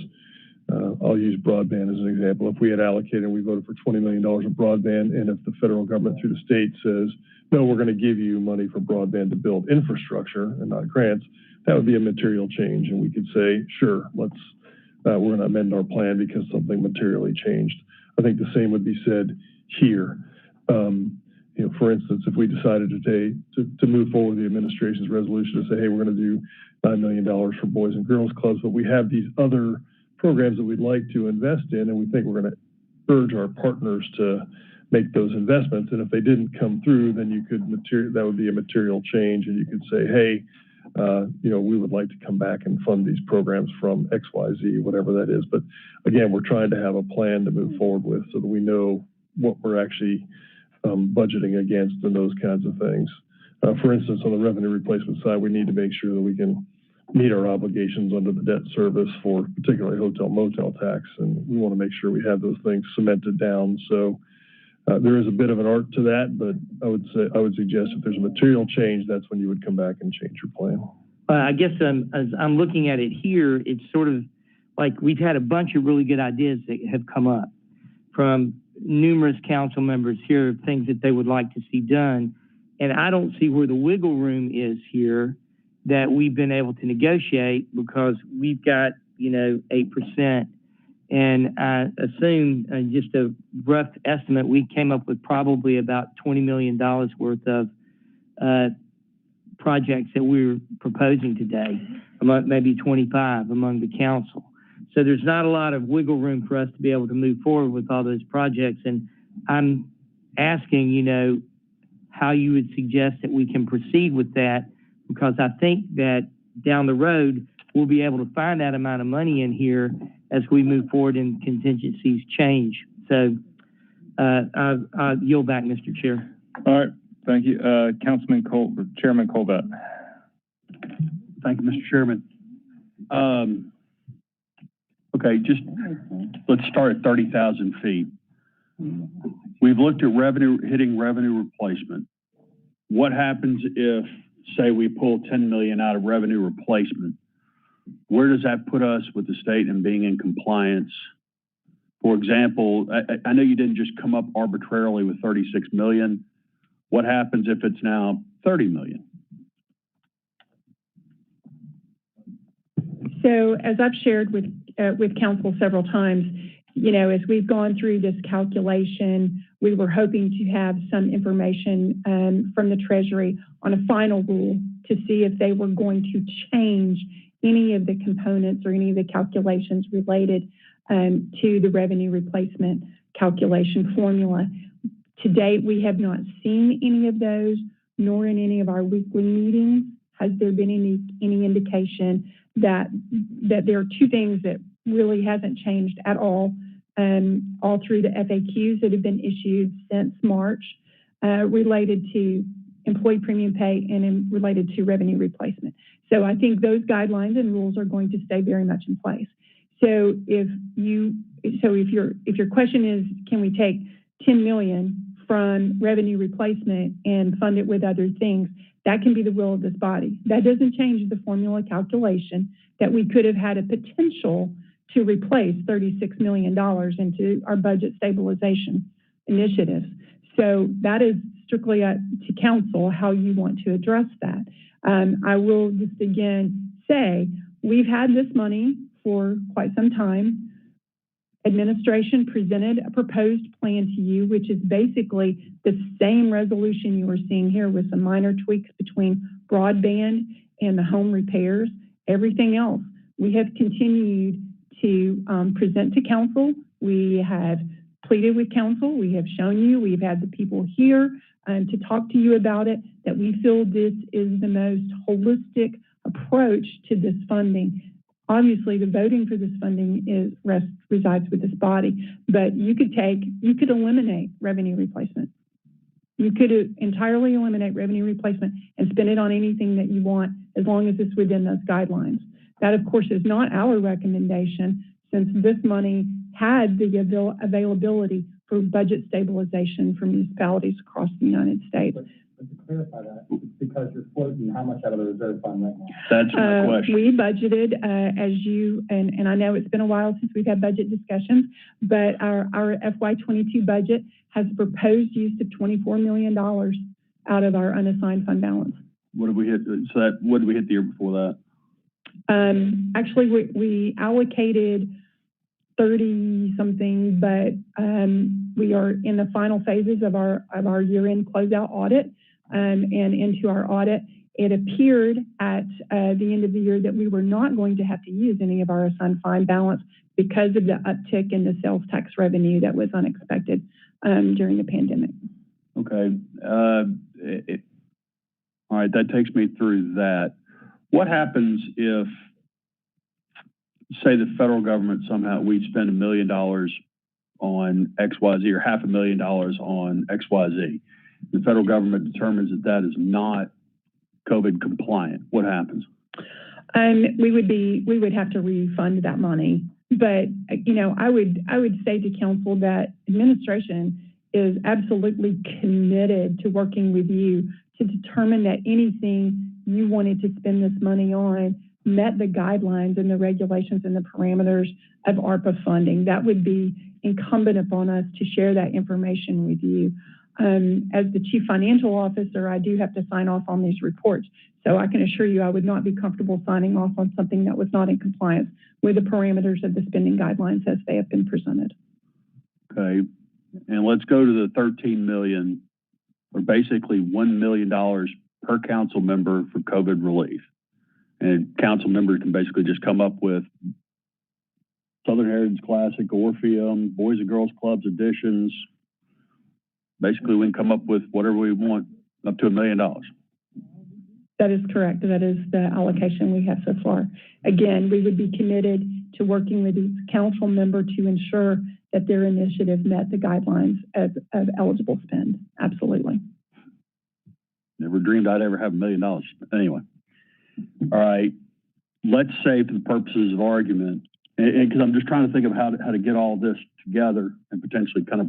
I'll use broadband as an example. If we had allocated and we voted for $20 million of broadband, and if the federal government through the state says, no, we're going to give you money for broadband to build infrastructure and not grants, that would be a material change. And we could say, sure, we're going to amend our plan because something materially changed. I think the same would be said here. For instance, if we decided today to move forward with the administration's resolution to say, hey, we're going to do $9 million for Boys and Girls Clubs, but we have these other programs that we'd like to invest in, and we think we're going to urge our partners to make those investments. And if they didn't come through, then that would be a material change, and you could say, hey, we would like to come back and fund these programs from XYZ, whatever that is. But again, we're trying to have a plan to move forward with so that we know what we're actually budgeting against and those kinds of things. For instance, on the revenue replacement side, we need to make sure that we can meet our obligations under the debt service for particularly hotel motel tax, and we want to make sure we have those things cemented down. So there is a bit of an art to that, but I would suggest if there's a material change, that's when you would come back and change your plan. I guess as I'm looking at it here, it's sort of like we've had a bunch of really good ideas that have come up from numerous council members here, things that they would like to see done. And I don't see where the wiggle room is here that we've been able to negotiate, because we've got, 8%. And I assume, just a rough estimate, we came up with probably about $20 million worth of projects that we're proposing today, maybe 25 among the council. So there's not a lot of wiggle room for us to be able to move forward with all those projects. And I'm asking, how you would suggest that we can proceed with that, because I think that down the road, we'll be able to find that amount of money in here as we move forward and contingencies change. So I'll yield back, Mr. Chair. All right, thank you. Chairman Colbert. Thank you, Mr. Chairman. Okay, let's start at 30,000 feet. We've looked at hitting revenue replacement. What happens if, say, we pull 10 million out of revenue replacement? Where does that put us with the state and being in compliance? For example, I know you didn't just come up arbitrarily with 36 million. What happens if it's now 30 million? So as I've shared with council several times, as we've gone through this calculation, we were hoping to have some information from the Treasury on a final rule to see if they were going to change any of the components or any of the calculations related to the revenue replacement calculation formula. To date, we have not seen any of those, nor in any of our weekly meetings has there been any indication that there are two things that really hasn't changed at all through the FAQs that have been issued since March related to employee premium pay and related to revenue replacement. So I think those guidelines and rules are going to stay very much in place. So if your question is, can we take $10 million from revenue replacement and fund it with other things, that can be the will of this body. That doesn't change the formula calculation that we could have had a potential to replace $36 million into our budget stabilization initiatives. So that is strictly up to council how you want to address that. I will just again say, we've had this money for quite some time. Administration presented a proposed plan to you, which is basically the same resolution you are seeing here with some minor tweaks between broadband and the home repairs. Everything else, we have continued to present to council. We have pleaded with council. We have shown you, we've had the people here to talk to you about it, that we feel this is the most holistic approach to this funding. Obviously, the voting for this funding resides with this body, but you could eliminate revenue replacement. You could entirely eliminate revenue replacement and spend it on anything that you want, as long as it's within those guidelines. That, of course, is not our recommendation, since this money had the availability for budget stabilization for municipalities across the United States. But to clarify that, it's because you're floating how much out of the reserve fund right now? That's my question. We budgeted, as you, and I know it's been a while since we've had budget discussions, but our FY22 budget has proposed use of $24 million out of our unassigned fund balance. What did we hit? What did we hit the year before that? Actually, we allocated 30 something, but we are in the final phases of our year-end closeout audit, and into our audit. It appeared at the end of the year that we were not going to have to use any of our assigned fund balance because of the uptick in the sales tax revenue that was unexpected during the pandemic. Okay. All right, that takes me through that. What happens if, say, the federal government somehow, we spend $1 million on XYZ or $500,000 on XYZ? The federal government determines that that is not COVID compliant. What happens? We would have to refund that money. But, I would say to council that administration is absolutely committed to working with you to determine that anything you wanted to spend this money on met the guidelines and the regulations and the parameters of ARPA funding. That would be incumbent upon us to share that information with you. As the Chief Financial Officer, I do have to sign off on these reports. So I can assure you I would not be comfortable signing off on something that was not in compliance with the parameters of the spending guidelines as they have been presented. Okay. And let's go to the 13 million, or basically $1 million per council member for COVID relief. And council members can basically just come up with Southern Heritage Classic, Orpheum, Boys and Girls Clubs additions. Basically, we can come up with whatever we want, up to $1 million. That is correct. That is the allocation we have so far. Again, we would be committed to working with each council member to ensure that their initiative met the guidelines of eligible spend. Absolutely. Never dreamed I'd ever have $1 million. Anyway. All right. Let's say, for the purposes of argument, and because I'm just trying to think of how to get all this together and potentially kind of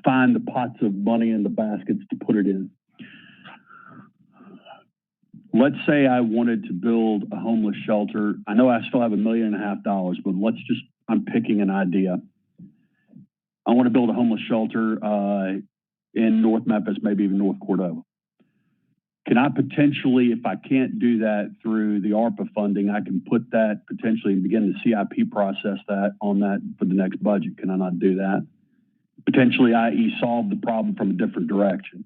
find the pots of money in the baskets to put it in. Let's say I wanted to build a homeless shelter. I know I still have $1.5 million, but I'm picking an idea. I want to build a homeless shelter in North Memphis, maybe even North Cordova. can I potentially, if I can't do that through the ARPA funding, I can put that potentially and begin the CIP process that on that for the next budget? Can I not do that? Potentially, i.e. solve the problem from a different direction.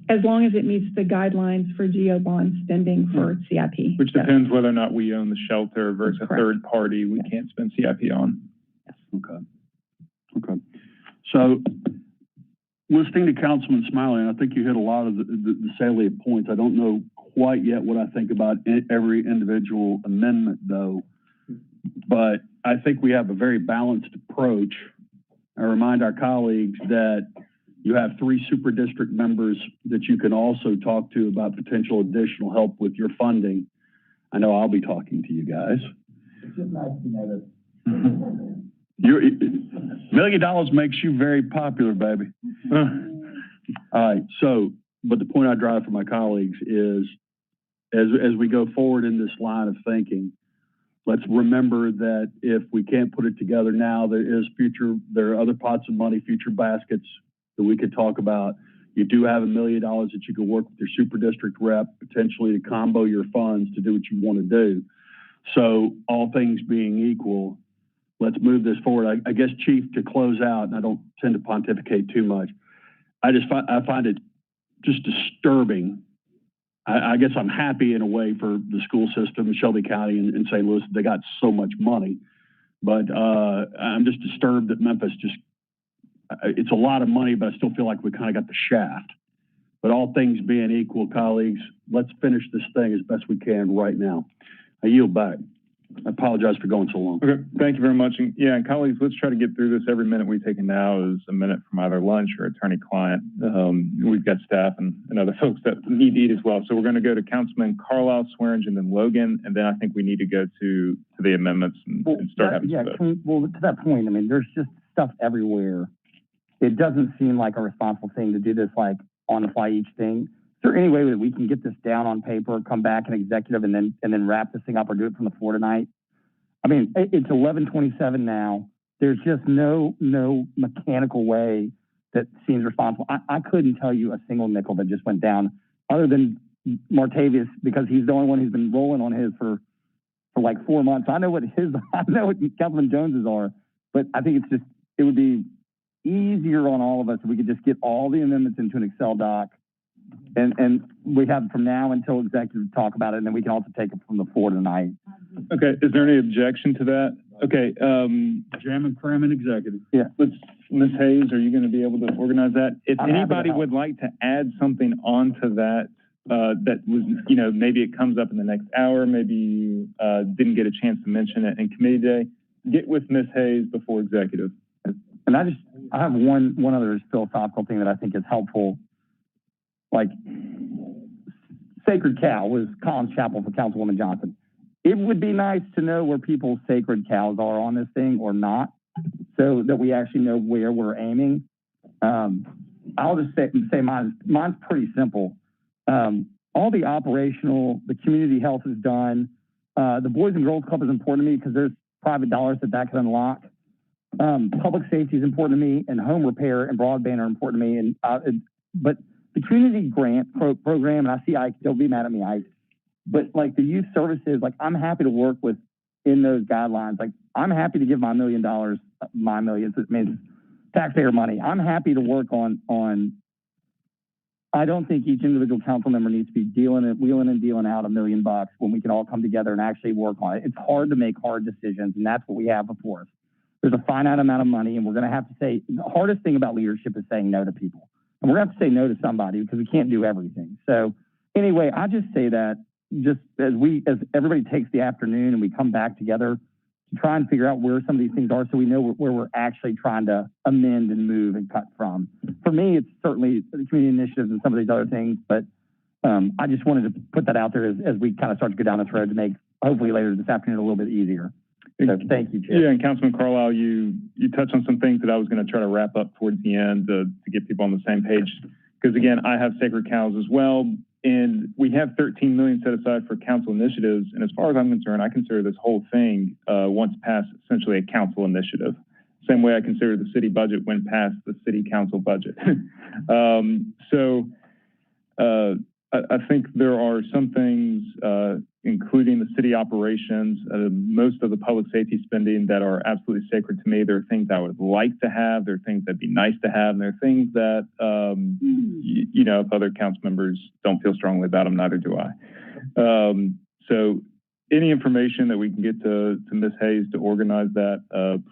As long as it meets the guidelines for GO bond spending for CIP. Which depends whether or not we own the shelter versus a third party we can't spend CIP on. Okay. Okay. So, listening to Councilman Smiley, and I think you hit a lot of the salient points. I don't know quite yet what I think about every individual amendment, though. But I think we have a very balanced approach. I remind our colleagues that you have 3 super district members that you can also talk to about potential additional help with your funding. I know I'll be talking to you guys. It's just nice to know that. $1 million makes you very popular, baby. All right. So, but the point I drive for my colleagues is, as we go forward in this line of thinking, let's remember that if we can't put it together now, there are other pots of money, future baskets that we could talk about. You do have $1 million that you can work with your super district rep, potentially to combo your funds to do what you want to do. So all things being equal, let's move this forward. I guess, Chief, to close out, and I don't tend to pontificate too much, I find it just disturbing. I guess I'm happy in a way for the school system, Shelby County and St. Louis. They got so much money, but I'm just disturbed that Memphis it's a lot of money, but I still feel like we kind of got the shaft. But all things being equal, colleagues, let's finish this thing as best we can right now. I yield back. I apologize for going so long. Okay, thank you very much. And yeah, and colleagues, let's try to get through this. Every minute we've taken now is a minute from either lunch or attorney-client. We've got staff and other folks that need to eat as well. So we're going to go to Councilman Carlisle, Swearingen, and Logan, and then I think we need to go to the amendments and start having some votes. Well, to that point, I mean, there's just stuff everywhere. It doesn't seem like a responsible thing to do this like on the fly each thing. Is there any way that we can get this down on paper, come back in executive, and then wrap this thing up or do it from the floor tonight? I mean, it's 11:27 now. There's just no mechanical way that seems responsible. I couldn't tell you a single nickel that just went down, other than Martavius, because he's the only one who's been rolling on his for like 4 months. I know what Councilman Jones's are, but I think it would be easier on all of us if we could just get all the amendments into an Excel doc. And we have from now until executive to talk about it, and then we can also take it from the floor tonight. Okay, is there any objection to that? Okay, jam and cram in executive. Yeah, Ms. Hayes, are you going to be able to organize that? If anybody would like to add something onto that, that was, maybe it comes up in the next hour, maybe you didn't get a chance to mention it in committee day, get with Ms. Hayes before executive. And I have one other philosophical thing that I think is helpful. Like, Sacred Cow was Collins Chapel for Councilwoman Johnson. It would be nice to know where people's sacred cows are on this thing or not, so that we actually know where we're aiming. I'll just say mine's pretty simple. All the operational, the community health is done. The Boys and Girls Club is important to me because there's private dollars that can unlock. Public safety is important to me, and home repair and broadband are important to me. But the community grant program, and I see Ike, they'll be mad at me, Ike, but like the youth services, like I'm happy to work with in those guidelines. Like I'm happy to give my $1 million, it means taxpayer money. I'm happy to work on, I don't think each individual council member needs to be wheeling and dealing out $1 million when we can all come together and actually work on it. It's hard to make hard decisions, and that's what we have before us. There's a finite amount of money, and we're going to have to say, the hardest thing about leadership is saying no to people. And we're going to have to say no to somebody because we can't do everything. So anyway, I just say that just as everybody takes the afternoon and we come back together to try and figure out where some of these things are so we know where we're actually trying to amend and move and cut from. For me, it's certainly the community initiatives and some of these other things, but I just wanted to put that out there as we kind of start to go down this road to make, hopefully later this afternoon, a little bit easier. So thank you, Chair. Yeah, and Councilman Carlisle, you touched on some things that I was going to try to wrap up towards the end to get people on the same page. Because again, I have sacred cows as well, and we have $13 million set aside for council initiatives. And as far as I'm concerned, I consider this whole thing, once passed, essentially a council initiative. same way I consider the city budget went past the city council budget. I think there are some things, including the city operations, most of the public safety spending that are absolutely sacred to me. There are things I would like to have. There are things that'd be nice to have. And there are things that, you know, if other council members don't feel strongly about them, neither do I. So any information that we can get to Ms. Hayes to organize that,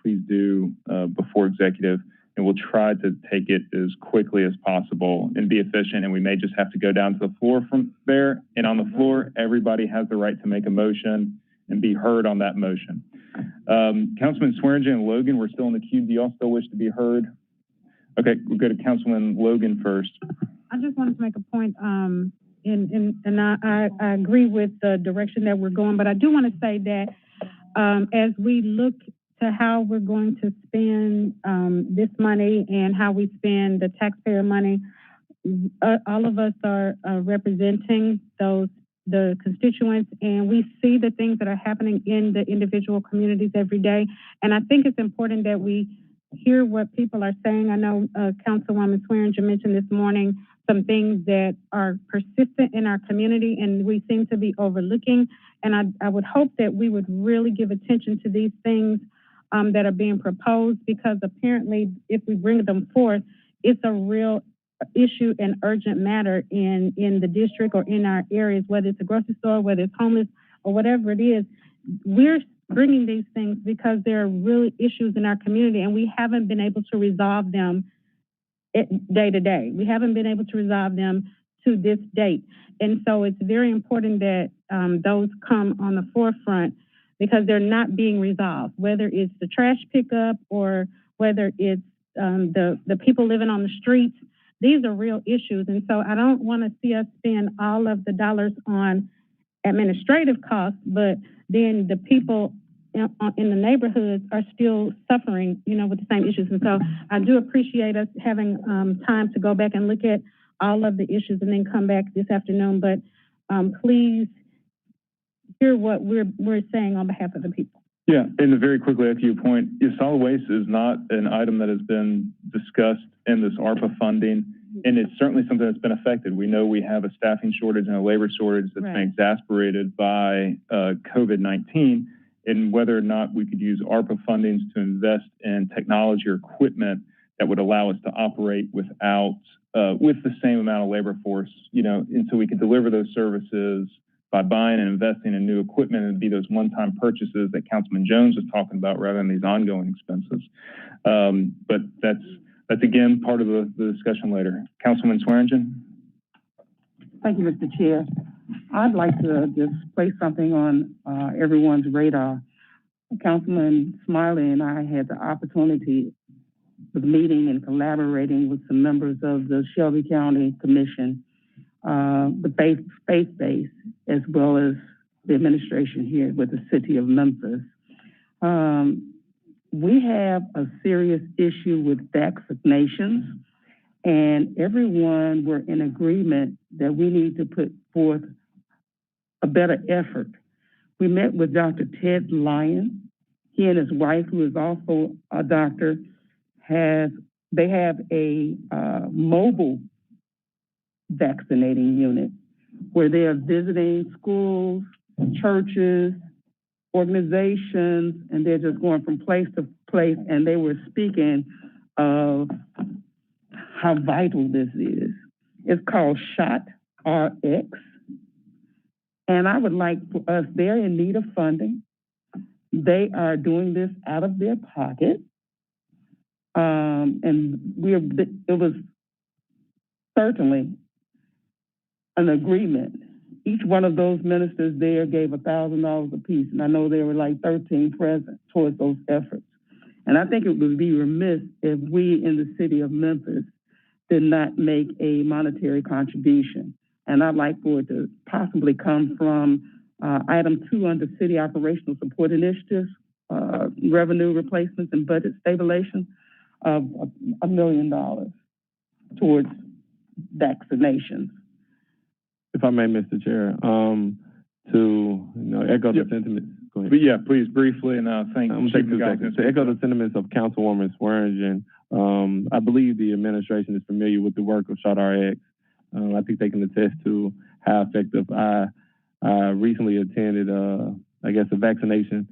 please do before executive. And we'll try to take it as quickly as possible and be efficient. And we may just have to go down to the floor from there. And on the floor, everybody has the right to make a motion and be heard on that motion. Councilman Swearingen and Logan, we're still in the queue. Do y'all still wish to be heard? Okay, we'll go to Councilman Logan first. I just wanted to make a point, and I agree with the direction that we're going, but I do want to say that as we look to how we're going to spend this money and how we spend the taxpayer money, all of us are representing the constituents, and we see the things that are happening in the individual communities every day. And I think it's important that we hear what people are saying. I know Councilwoman Swearingen mentioned this morning some things that are persistent in our community and we seem to be overlooking. And I would hope that we would really give attention to these things that are being proposed, because apparently if we bring them forth, it's a real issue and urgent matter in the district or in our areas, whether it's a grocery store, whether it's homeless or whatever it is. We're bringing these things because there are really issues in our community and we haven't been able to resolve them day to day. We haven't been able to resolve them to this date. And so it's very important that those come on the forefront, because they're not being resolved, whether it's the trash pickup or whether it's the people living on the streets. These are real issues. And so I don't want to see us spend all of the dollars on administrative costs, but then the people in the neighborhoods are still suffering, you know, with the same issues. And so I do appreciate us having time to go back and look at all of the issues and then come back this afternoon. But please hear what we're saying on behalf of the people. Yeah, and very quickly after your point, solid waste is not an item that has been discussed in this ARPA funding, and it's certainly something that's been affected. We know we have a staffing shortage and a labor shortage that's been exacerbated by COVID-19, and whether or not we could use ARPA fundings to invest in technology or equipment that would allow us to operate without, with the same amount of labor force, you know, and so we could deliver those services by buying and investing in new equipment and be those one-time purchases that Councilman Jones was talking about rather than these ongoing expenses. But that's again, part of the discussion later. Councilman Swearingen? Thank you, Mr. Chair. I'd like to just place something on everyone's radar. Councilman Smiley and I had the opportunity of meeting and collaborating with some members of the Shelby County Commission, the faith base, as well as the administration here with the city of Memphis. We have a serious issue with vaccinations, and everyone were in agreement that we need to put forth a better effort. We met with Dr. Ted Lyon. He and his wife, who is also a doctor, have a mobile vaccinating unit where they are visiting schools, churches, organizations, and they're just going from place to place, and they were speaking of how vital this is. It's called SHOT RX, and I would like for us, they're in need of funding. They are doing this out of their pocket, and it was certainly an agreement. Each one of those ministers there gave $1,000 apiece, and I know there were like 13 present towards those efforts. And I think it would be remiss if we in the city of Memphis did not make a monetary contribution. And I'd like for it to possibly come from item 2 under city operational support initiatives, revenue replacements and budget stabilization of $1 million towards vaccinations. If I may, Mr. Chair, to echo the sentiment. Go But yeah, please, briefly, and thank I'm Chief gonna take 2 McGowan. seconds. To echo the sentiments of Councilwoman Swearingen, I believe the administration is familiar with the work of ShotRx. I think they can attest to how effective I recently attended, I guess, a vaccination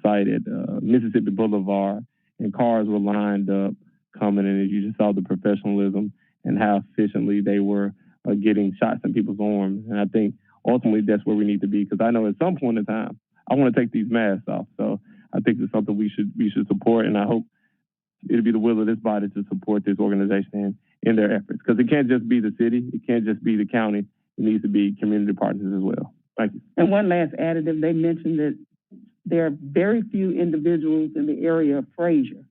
site at Mississippi Boulevard, and cars were lined up coming in, and you just saw the professionalism and how efficiently they were getting shots in people's arms. And I think ultimately that's where we need to be, because I know at some point in time I want to take these masks off. So I think it's something we should support, and I hope it'll be the will of this body to support this organization in their efforts, because it can't just be the city, it can't just be the county, it needs to be community partners as well. Thank you. And one last additive, they mentioned that there are very few individuals in the area of Fraser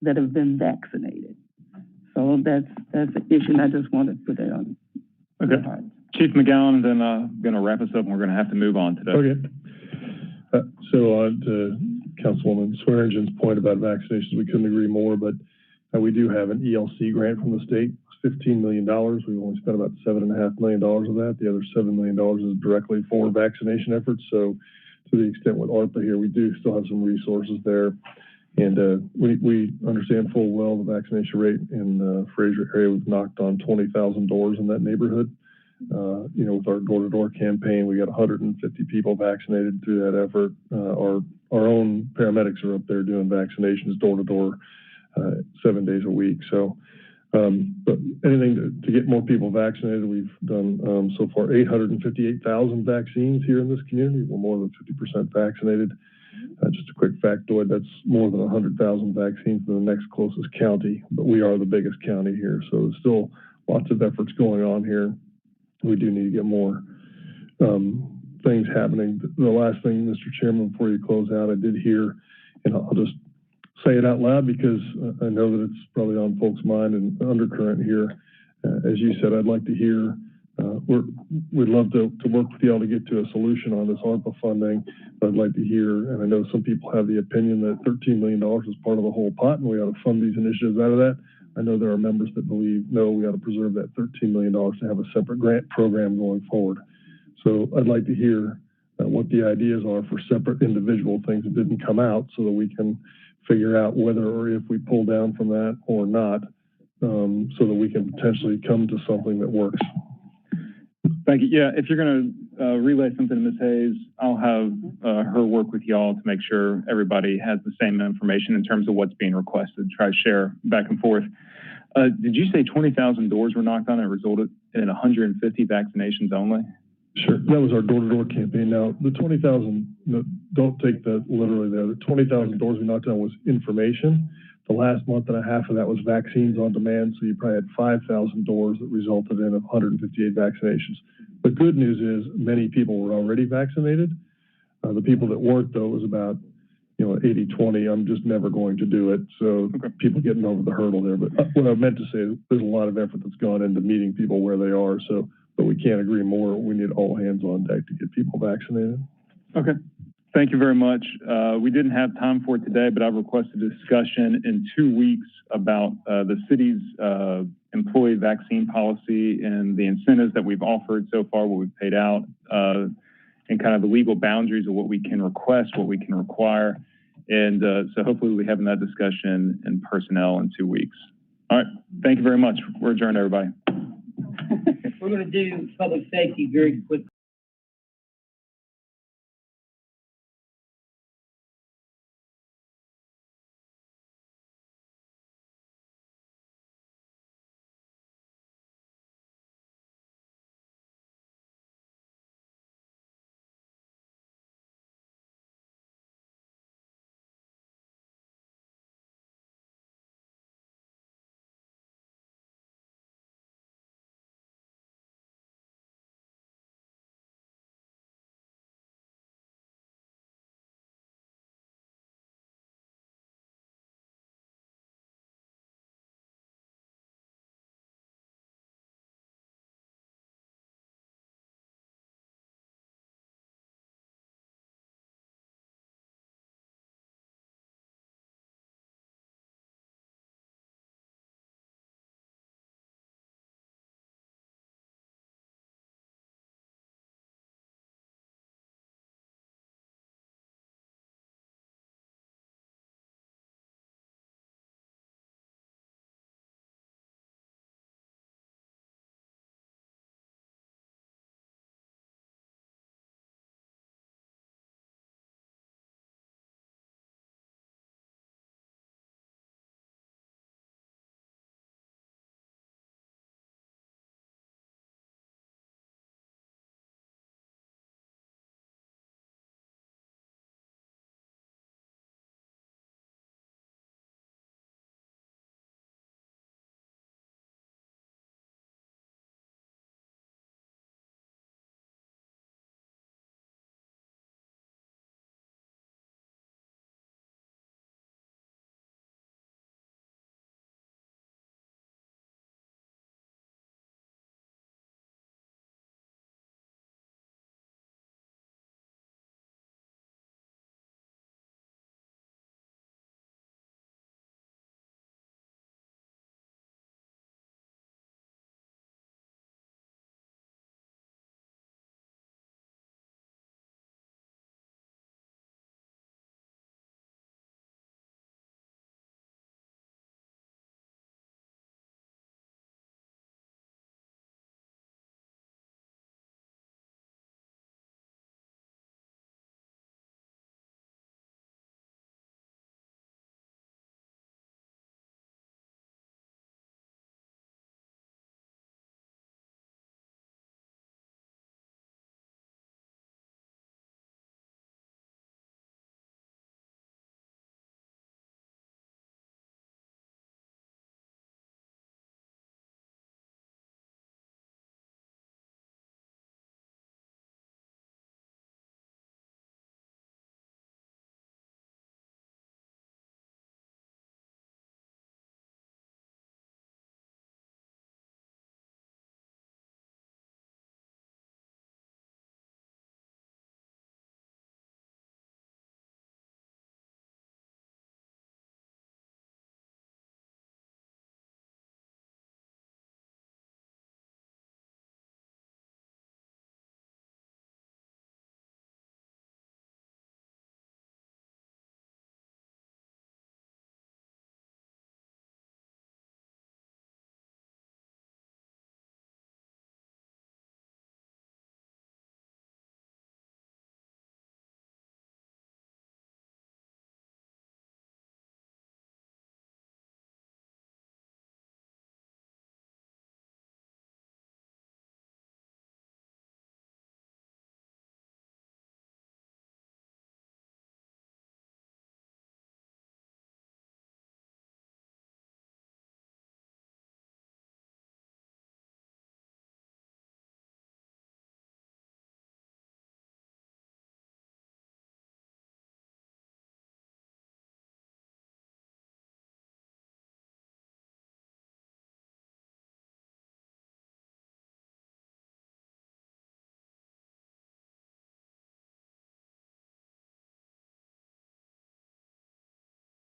that have been vaccinated. So that's an issue, and I just wanted to put that on. Okay. Chief McGowan, then going to wrap us up, and we're going to have to move on today. Okay. So on to Councilwoman Swearingen's point about vaccinations, we couldn't agree more, but we do have an ELC grant from the state. It's $15 million. We've only spent about $7.5 million of that. The other $7 million is directly for vaccination efforts. So to the extent with ARPA here, we do still have some resources there. And we understand full well the vaccination rate in the Fraser area. We've knocked on 20,000 doors in that neighborhood. With our door-to-door campaign, we got 150 people vaccinated through that effort. Our own paramedics are up there doing vaccinations door-to-door 7 days a week. So, but anything to get more people vaccinated, we've done so far 858,000 vaccines here in this community. We're more than 50% vaccinated. Just a quick factoid, that's more than 100,000 vaccines in the next closest county, but we are the biggest county here. So there's still lots of efforts going on here. We do need to get more things happening. The last thing, Mr. Chairman, before you close out, I did hear, and I'll just say it out loud because I know that it's probably on folks' mind and undercurrent here. As you said, I'd like to hear, we'd love to work with y'all to get to a solution on this ARPA funding. But I'd like to hear, and I know some people have the opinion that $13 million is part of the whole pot and we ought to fund these initiatives out of that. I know there are members that believe, no, we ought to preserve that $13 million to have a separate grant program going forward. So I'd like to hear what the ideas are for separate individual things that didn't come out so that we can figure out whether or if we pull down from that or not, so that we can potentially come to something that works. Thank you. Yeah, if you're going to relay something to Ms. Hayes, I'll have her work with y'all to make sure everybody has the same information in terms of what's being requested, try to share back and forth. Did you say 20,000 doors were knocked on and resulted in 150 vaccinations only? Sure. That was our door-to-door campaign. Now, the 20,000, don't take that literally there. The 20,000 doors we knocked on was information. The last month and a half of that was vaccines on demand, so you probably had 5,000 doors that resulted in 158 vaccinations. The good news is many people were already vaccinated. The people that weren't, though, was about 80-20. I'm just never going to do it. So people getting over the hurdle there. But what I meant to say, there's a lot of effort that's gone into meeting people where they are. So, but we can't agree more. We need all hands on deck to get people vaccinated. Okay. Thank you very much. We didn't have time for it today, but I've requested a discussion in 2 weeks about the city's employee vaccine policy and the incentives that we've offered so far, what we've paid out, and kind of the legal boundaries of what we can request, what we can require. And so hopefully we'll be having that discussion in personnel in 2 weeks. All right. Thank you very much. We're adjourned, everybody. We're going to do public safety very quickly.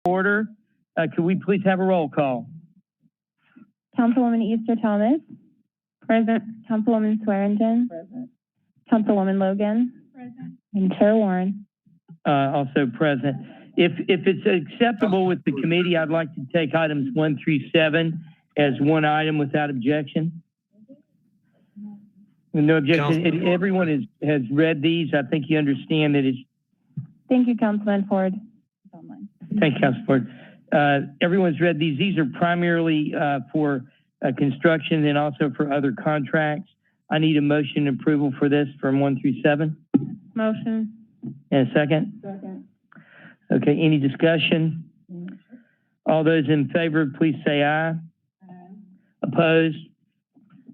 order. Could we please have a roll call? Councilwoman Easter Thomas. Present. Councilwoman Swearingen. Present. Councilwoman Logan. Present. And Chair Warren. Also present. If it's acceptable with the committee, I'd like to take items 1 through 7 as one item without objection. With no objection. Everyone has read these. I think you understand that it's. Thank you, Councilman Ford. Thank you, Councilman Ford. Everyone's read these. These are primarily for construction and also for other contracts. I need a motion approval for this from 1 through 7. Motion. And a second? Second. Okay, any discussion? All those in favor, please say aye. Aye. Opposed?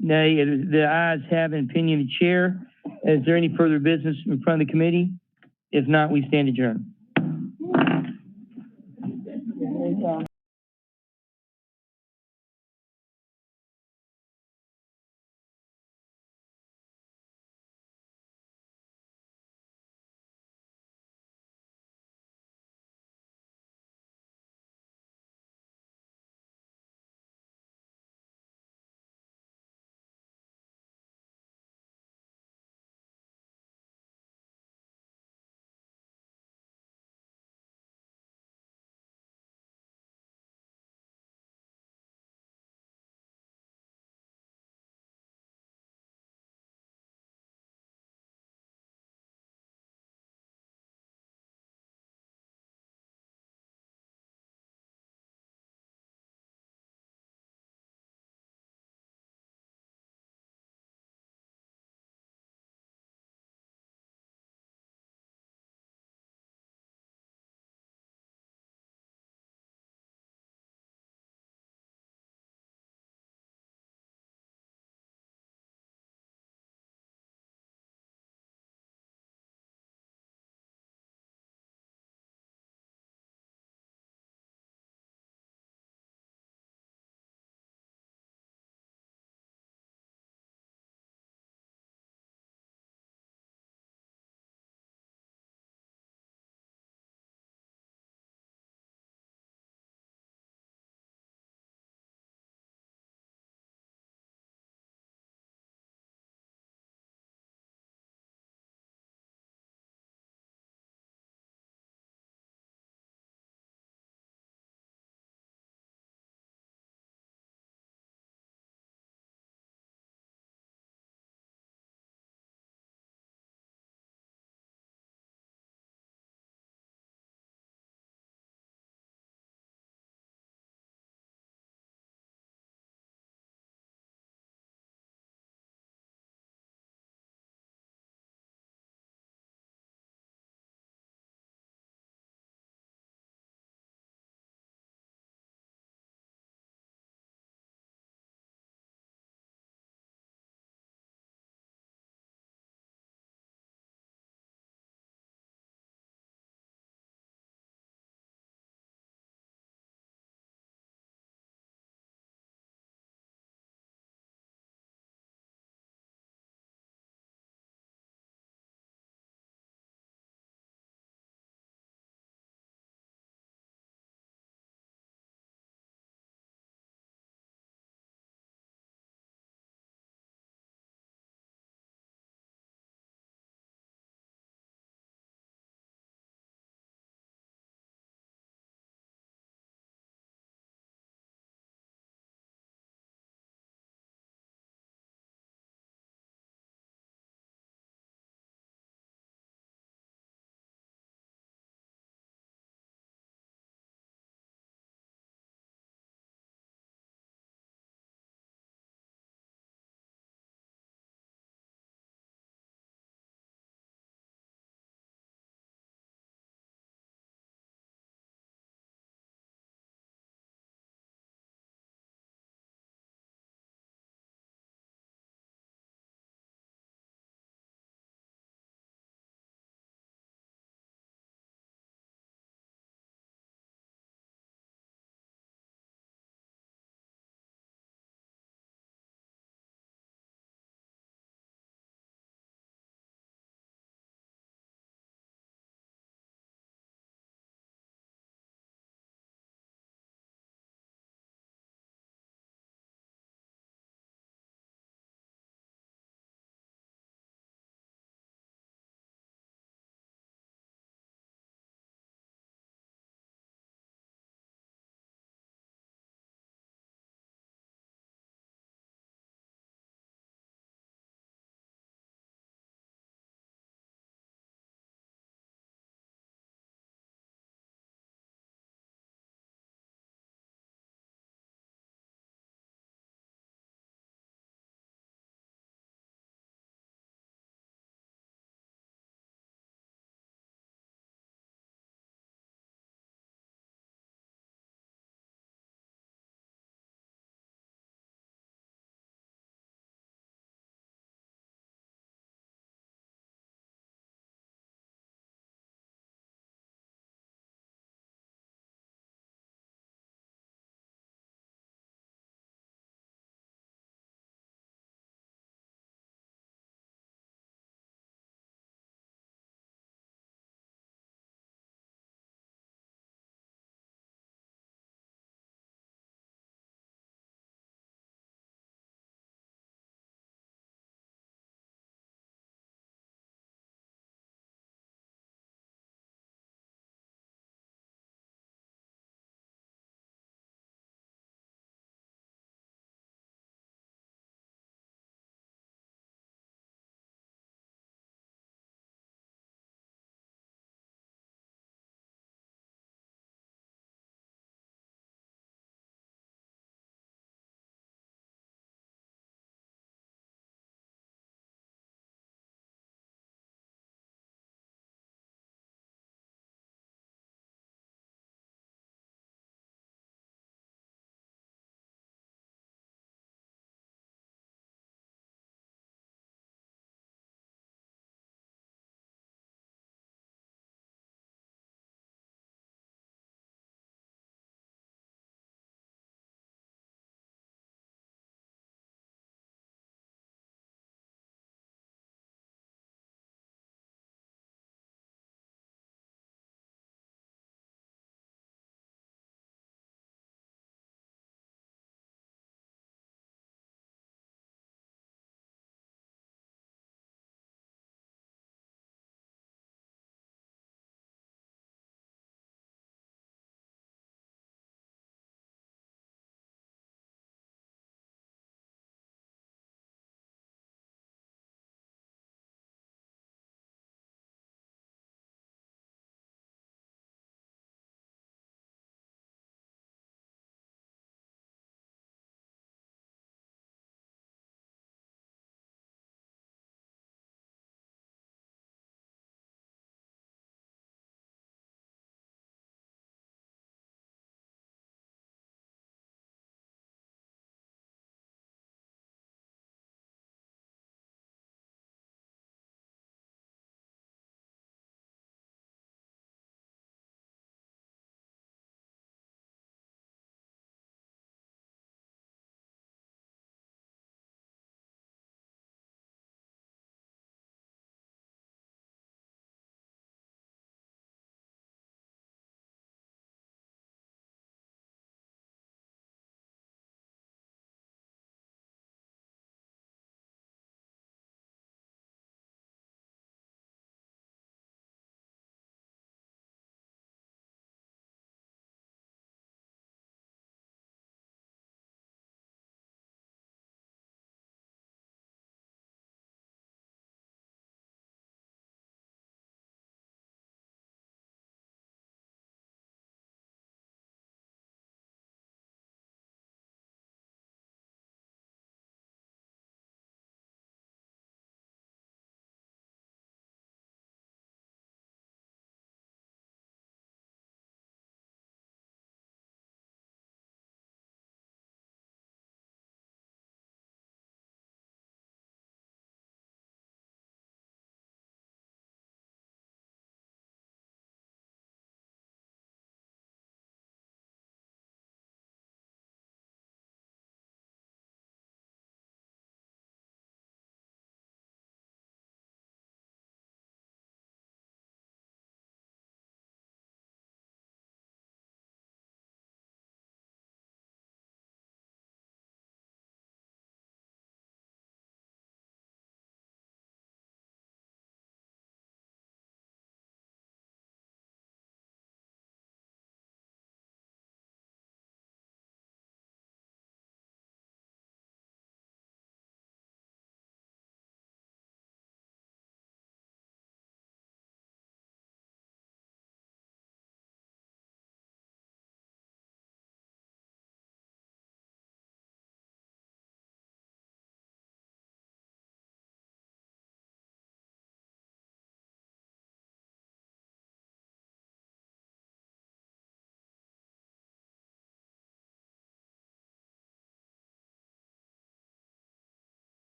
Nay. The ayes have an opinion of the chair. Is there any further business in front of the committee? If not, we stand adjourned.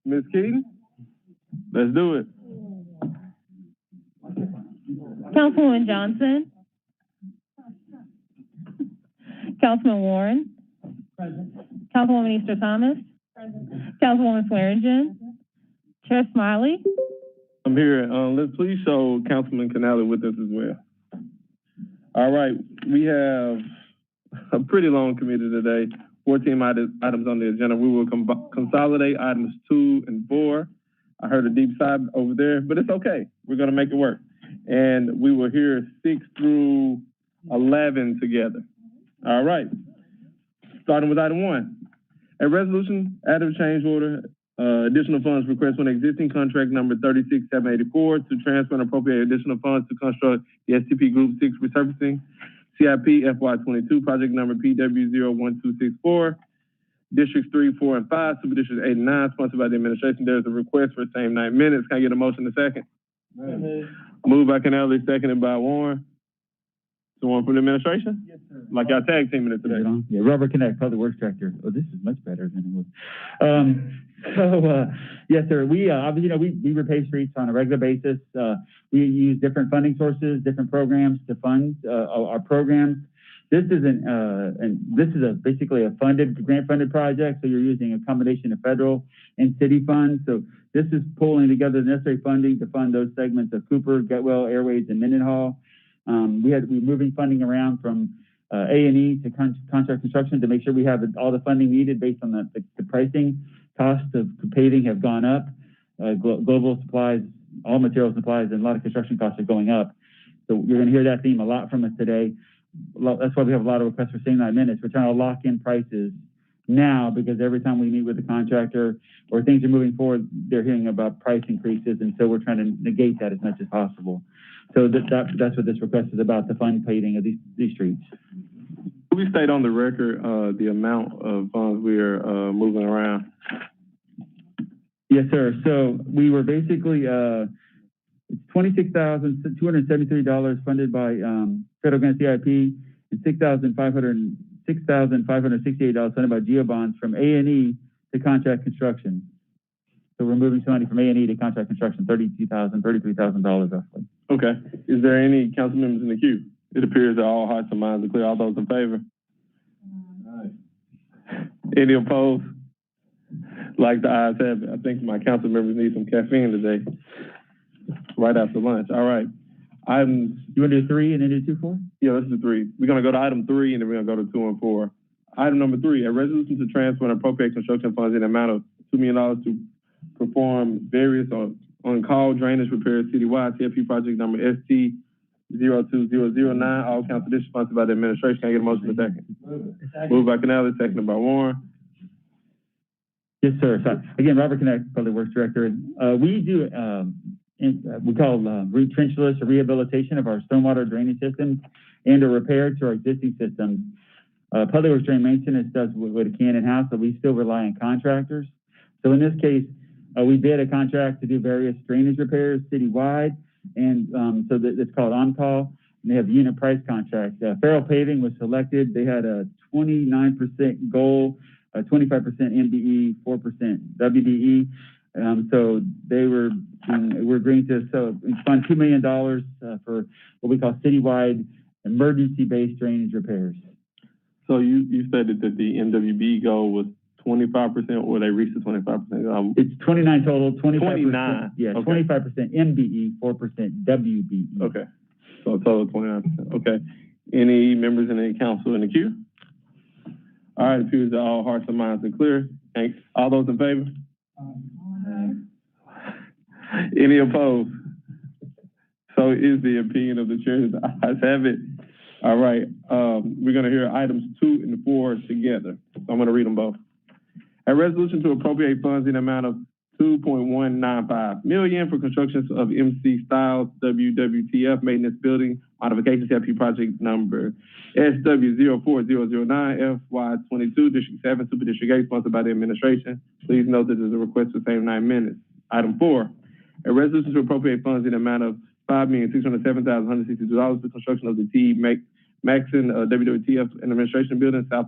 Ms. Keaton? Let's do it. Councilwoman Johnson? Councilman Warren? Councilwoman Easter Thomas? Councilwoman Swearingen? Chair Smiley? I'm here. Let's please show Councilman Canale with us as well. All right, we have a pretty long committee today. 14 items on the agenda. We will consolidate items 2 and 4. I heard a deep sigh over there, but it's okay. We're gonna make it work. And we will hear 6 through 11 together. All right. Starting with item 1. A resolution, added change order, additional funds request on existing contract number 36784 to transfer and appropriate additional funds to construct the STP Group 6 resurfacing CIP FY22 project number PW01264, Districts 3, 4, and 5, Super Districts 8 and 9, sponsored by the administration. There's a request for the same 9 minutes. Can I get a motion in a second? Moved by Canale, seconded by Warren. Someone from the administration? Yes, sir. Like y'all tag teaming it today. Yeah, Robert Connect, Public Works Director. Oh, this is much better than it was. Yes, sir. We obviously, we repave streets on a regular basis. We use different funding sources, different programs to fund our programs. This isn't, this is basically a grant-funded project. So you're using a combination of federal and city funds. So this is pulling together the necessary funding to fund those segments of Cooper, Getwell, Airways, and Mendenhall. We're moving funding around from A&E to contract construction to make sure we have all the funding needed based on the pricing. Costs of paving have gone up. Global supplies, all material supplies, and a lot of construction costs are going up. So you're going to hear that theme a lot from us today. That's why we have a lot of requests for same 9 minutes. We're trying to lock in prices now because every time we meet with the contractor or things are moving forward, they're hearing about price increases, and so we're trying to negate that as much as possible. So that's what this request is about, the fund paving of these streets. We state on the record the amount of funds we are moving around. Yes, sir. So we were basically it's $26,273 funded by federal grant CIP and $6,568 funded by GeoBonds from A&E to contract construction. So we're moving some money from A&E to contract construction, $33,000 roughly. Okay. Is there any council members in the queue? It appears that all hearts and minds are clear. All those in favor? Any opposed? Like the ayes have it. I think my council members need some caffeine today, right after lunch. All right. You want to do 3 and then do 2, 4? Yeah, let's do 3. We're going to go to item 3 and then we're going to go to 2 and 4. Item number 3, a resolution to transfer and appropriate construction funds in the amount of $2 million to perform various on-call drainage repairs citywide, CFP project number ST02009, all council districts sponsored by the administration. Can I get a motion in a second? Moved by Canale, seconded by Warren. Yes, sir. So, again, Robert Connect, Public Works Director. We do, we call retrenchless or rehabilitation of our stormwater drainage systems and a repair to our existing systems. Public Works Drain Maintenance does what it can in-house, but we still rely on contractors. So in this case, we bid a contract to do various drainage repairs citywide, and so it's called on-call, and they have unit price contract. Farrell Paving was selected. They had a 29% goal, 25% MBE, 4% WDE. So they we're agreeing to fund $2 million for what we call citywide emergency-based drainage repairs. So you stated that the MWB goal was 25%, or they reached the 25%? It's 29 total, 25%. 29. Yeah, okay. 25% MBE, 4% WBE. Okay. So a total of 29%. Okay. Any members in the council in the queue? All right, it appears that all hearts and minds are clear. Thanks. All those in favor? Any opposed? So is the opinion of the chair. The ayes have it. All right. We're going to hear items 2 and 4 together. So I'm going to read them both. A resolution to appropriate funds in the amount of $2.195 million for constructions of MC Styles WWTF Maintenance Building Modification CIP project number SW04009 FY22 District 7 Super District 8 sponsored by the administration. Please note that there's a request for the same 9 minutes. Item 4, a resolution to appropriate funds in the amount of $5,607,162 for construction of the T. Maxon WWTF Administration Building South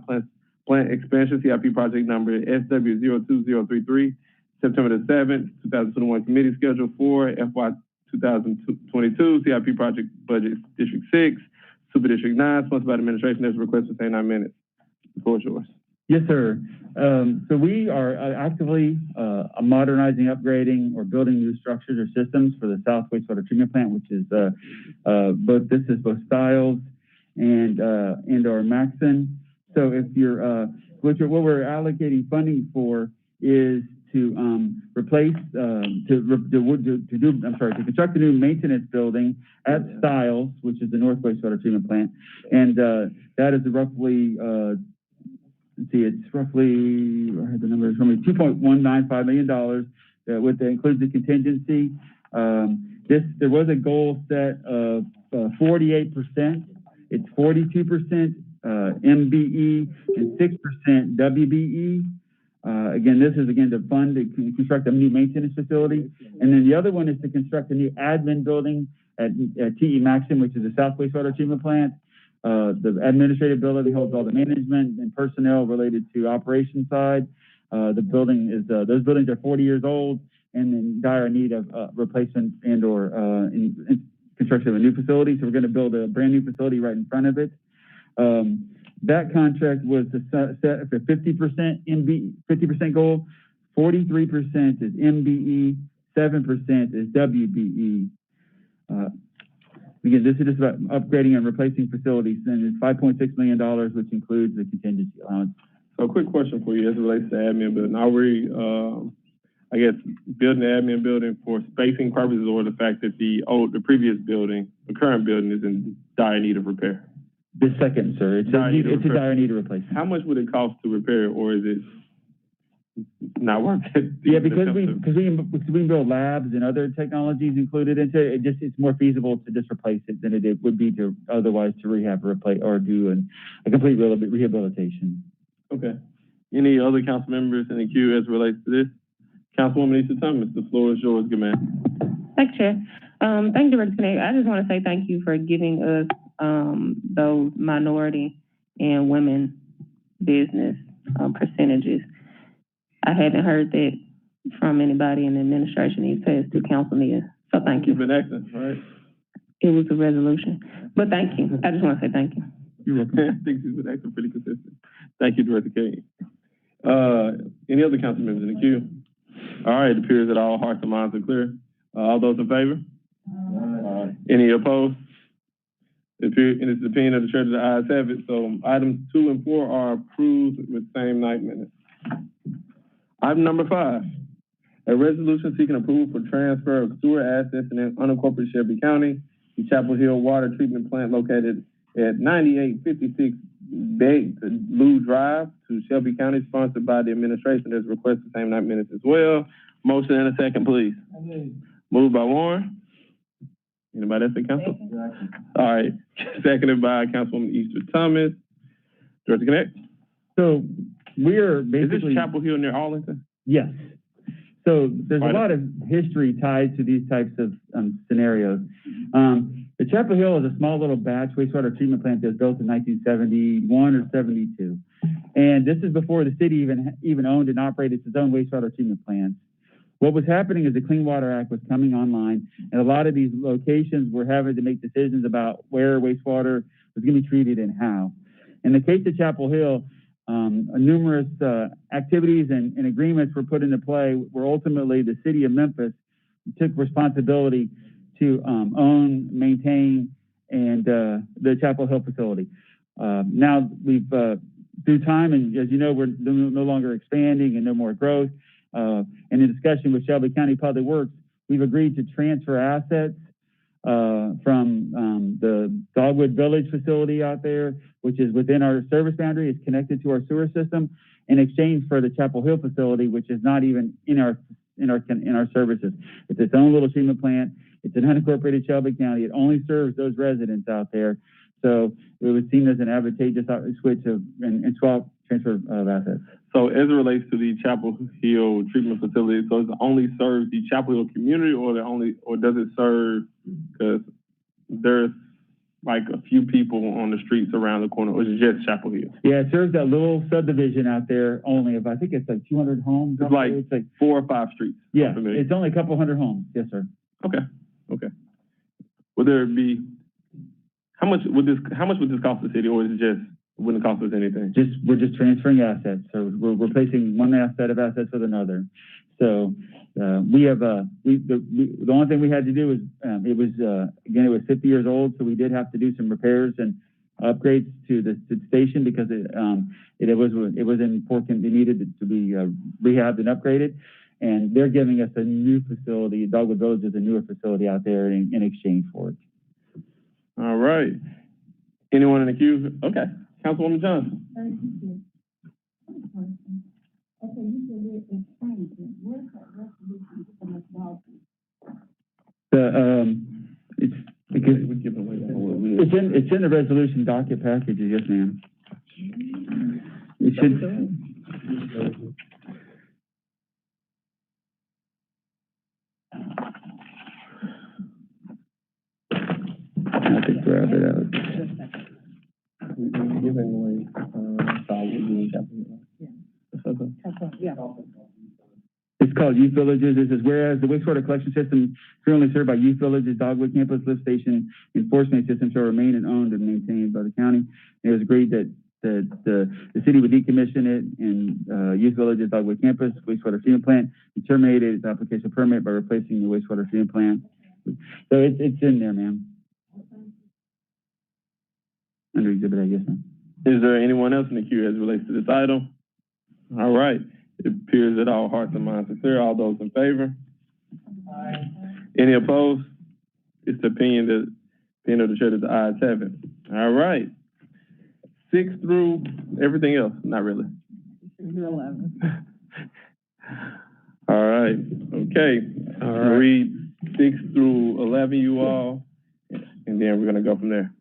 Plant Expansion CIP project number SW02033 September the 7th, 2021 committee schedule for FY 2022 CIP project budget District 6, Super District 9, sponsored by the administration. There's a request for 9 minutes. The floor is yours. Yes, sir. So we are actively modernizing, upgrading, or building new structures or systems for the South Wastewater Treatment Plant, which is both Stiles and or Maxon. So if you're what we're allocating funding for is to replace to construct a new maintenance building at Stiles, which is the North Wastewater Treatment Plant, and that is roughly it's roughly, I had the numbers from me, $2.195 million, with that includes the contingency. There was a goal set of 48%. It's 42% MBE and 6% WBE. Again, this is to fund to construct a new maintenance facility. And then the other one is to construct a new admin building at TE Maxim, which is the South Wastewater Treatment Plant. The administrative building holds all the management and personnel related to operations side. The building is, those buildings are 40 years old and in dire need of replacement and or in construction of a new facility. So we're going to build a brand new facility right in front of it. That contract was set for 50% MBE, 50% goal, 43% is MBE, 7% is WBE. Again, this is just about upgrading and replacing facilities, and it's $5.6 million, which includes the contingency allowance. So a quick question for you as it relates to admin building. Are we, I guess, building the admin building for spacing purposes, or the fact that the previous building, the current building, is in dire need of repair? The second, sir. It's a dire need of replacement. How much would it cost to repair, or is it not worth it? Yeah, because we build labs and other technologies included into it, it's more feasible to just replace it than it would be to otherwise to rehab or replace or do a complete rehabilitation. Okay. Any other council members in the queue as it relates to this? Councilwoman Issa Thomas, the floor is yours. Good man. Thanks, Chair. Thank you, Director Connect. I just want to say thank you for giving us those minority and women business percentages. I haven't heard that from anybody in the administration these past 2 council meetings. So thank you. You've been excellent, right? It was a resolution. But thank you. I just want to say thank you. You're welcome. I think she's been excellent, pretty consistent. Thank you, Director King. Any other council members in the queue? All right, it appears that all hearts and minds are clear. All those in favor? Any opposed? It is the opinion of the church, the ayes have it. So items 2 and 4 are approved with same night minutes. Item number 5, a resolution seeking approval for transfer of sewer assets in unincorporated Shelby County, the Chapel Hill Water Treatment Plant located at 9856 Lou Drive to Shelby County, sponsored by the administration. There's a request for same night minutes as well. Motion and a second, please. Moved by Warren. Anybody else in council? All right. Seconded by Councilwoman Easter Thomas. Director Connect. So we are basically... Is this Chapel Hill near Arlington? Yes. So there's a lot of history tied to these types of scenarios. The Chapel Hill is a small little batch wastewater treatment plant that was built in 1971 or 72. And this is before the city even owned and operated its own wastewater treatment plants. What was happening is the Clean Water Act was coming online, and a lot of these locations were having to make decisions about where wastewater was going to be treated and how. In the case of Chapel Hill, numerous activities and agreements were put into play where ultimately the city of Memphis took responsibility to own, maintain, and the Chapel Hill facility. Now we've, through time, and as you know, we're no longer expanding and no more growth. And in discussion with Shelby County Public Works, we've agreed to transfer assets from the Dogwood Village facility out there, which is within our service boundary. It's connected to our sewer system, in exchange for the Chapel Hill facility, which is not even in our services. It's its own little treatment plant. It's an unincorporated Shelby County. It only serves those residents out there. So it was seen as an advantageous switch and swap transfer of assets. So as it relates to the Chapel Hill treatment facility, so it only serves the Chapel Hill community, or does it serve, because there's like a few people on the streets around the corner, or is it just Chapel Hill? Yeah, it serves that little subdivision out there only of, I think it's like 200 homes. It's like 4 or 5 streets. Yeah, it's only a couple hundred homes. Yes, sir. Okay. Would there be, how much would this cost the city, or is it just, wouldn't cost us anything? We're just transferring assets. So we're replacing one set of assets with another. So, we have, the only thing we had to do was, it was 50 years old, so we did have to do some repairs and upgrades to the station because it was in poor condition. It needed to be rehabbed and upgraded. And they're giving us a new facility. Dogwood Village is a newer facility out there in exchange for it. All right. Anyone in the queue? Okay. Councilwoman Johnson. It's because it's in the resolution docket package. Yes, ma'am. It should. I have to grab it out. It's called Youth Villages. This is whereas the wastewater collection system currently served by Youth Villages, Dogwood Campus, Lift Station, enforcement system shall remain and owned and maintained by the county. It was agreed that the city would decommission it and Youth Villages, Dogwood Campus, wastewater treatment plant, and terminated its application permit by replacing the wastewater treatment plant. So it's in there, ma'am. Under exhibit A, yes, ma'am. Is there anyone else in the queue as it relates to this item? All right. It appears that all hearts and minds are clear. All those in favor? Aye. Any opposed? It's the opinion of the chair that the ayes have it. All right. 6 through everything else. Not really. 11. All right. Okay. All right. Read 6 through 11, you all, and then we're going to go from there.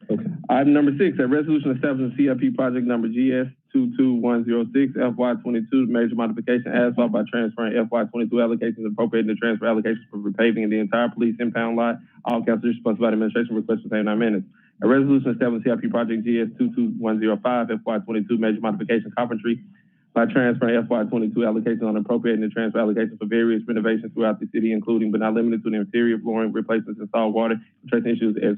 Okay. Item number 6, a resolution establishing CIP project number GS 22106 FY22 major modification asphalt by transferring FY22 allocations and appropriating the transfer allocations for repaving in the entire police impound lot. All councilors sponsored by the administration request for 9 minutes. A resolution establishing CIP project GS 22105 FY22 major modification carpentry by transferring FY22 allocations on appropriating the transfer allocations for various renovations throughout the city, including but not limited to the interior flooring replacements, installed water filtration issues as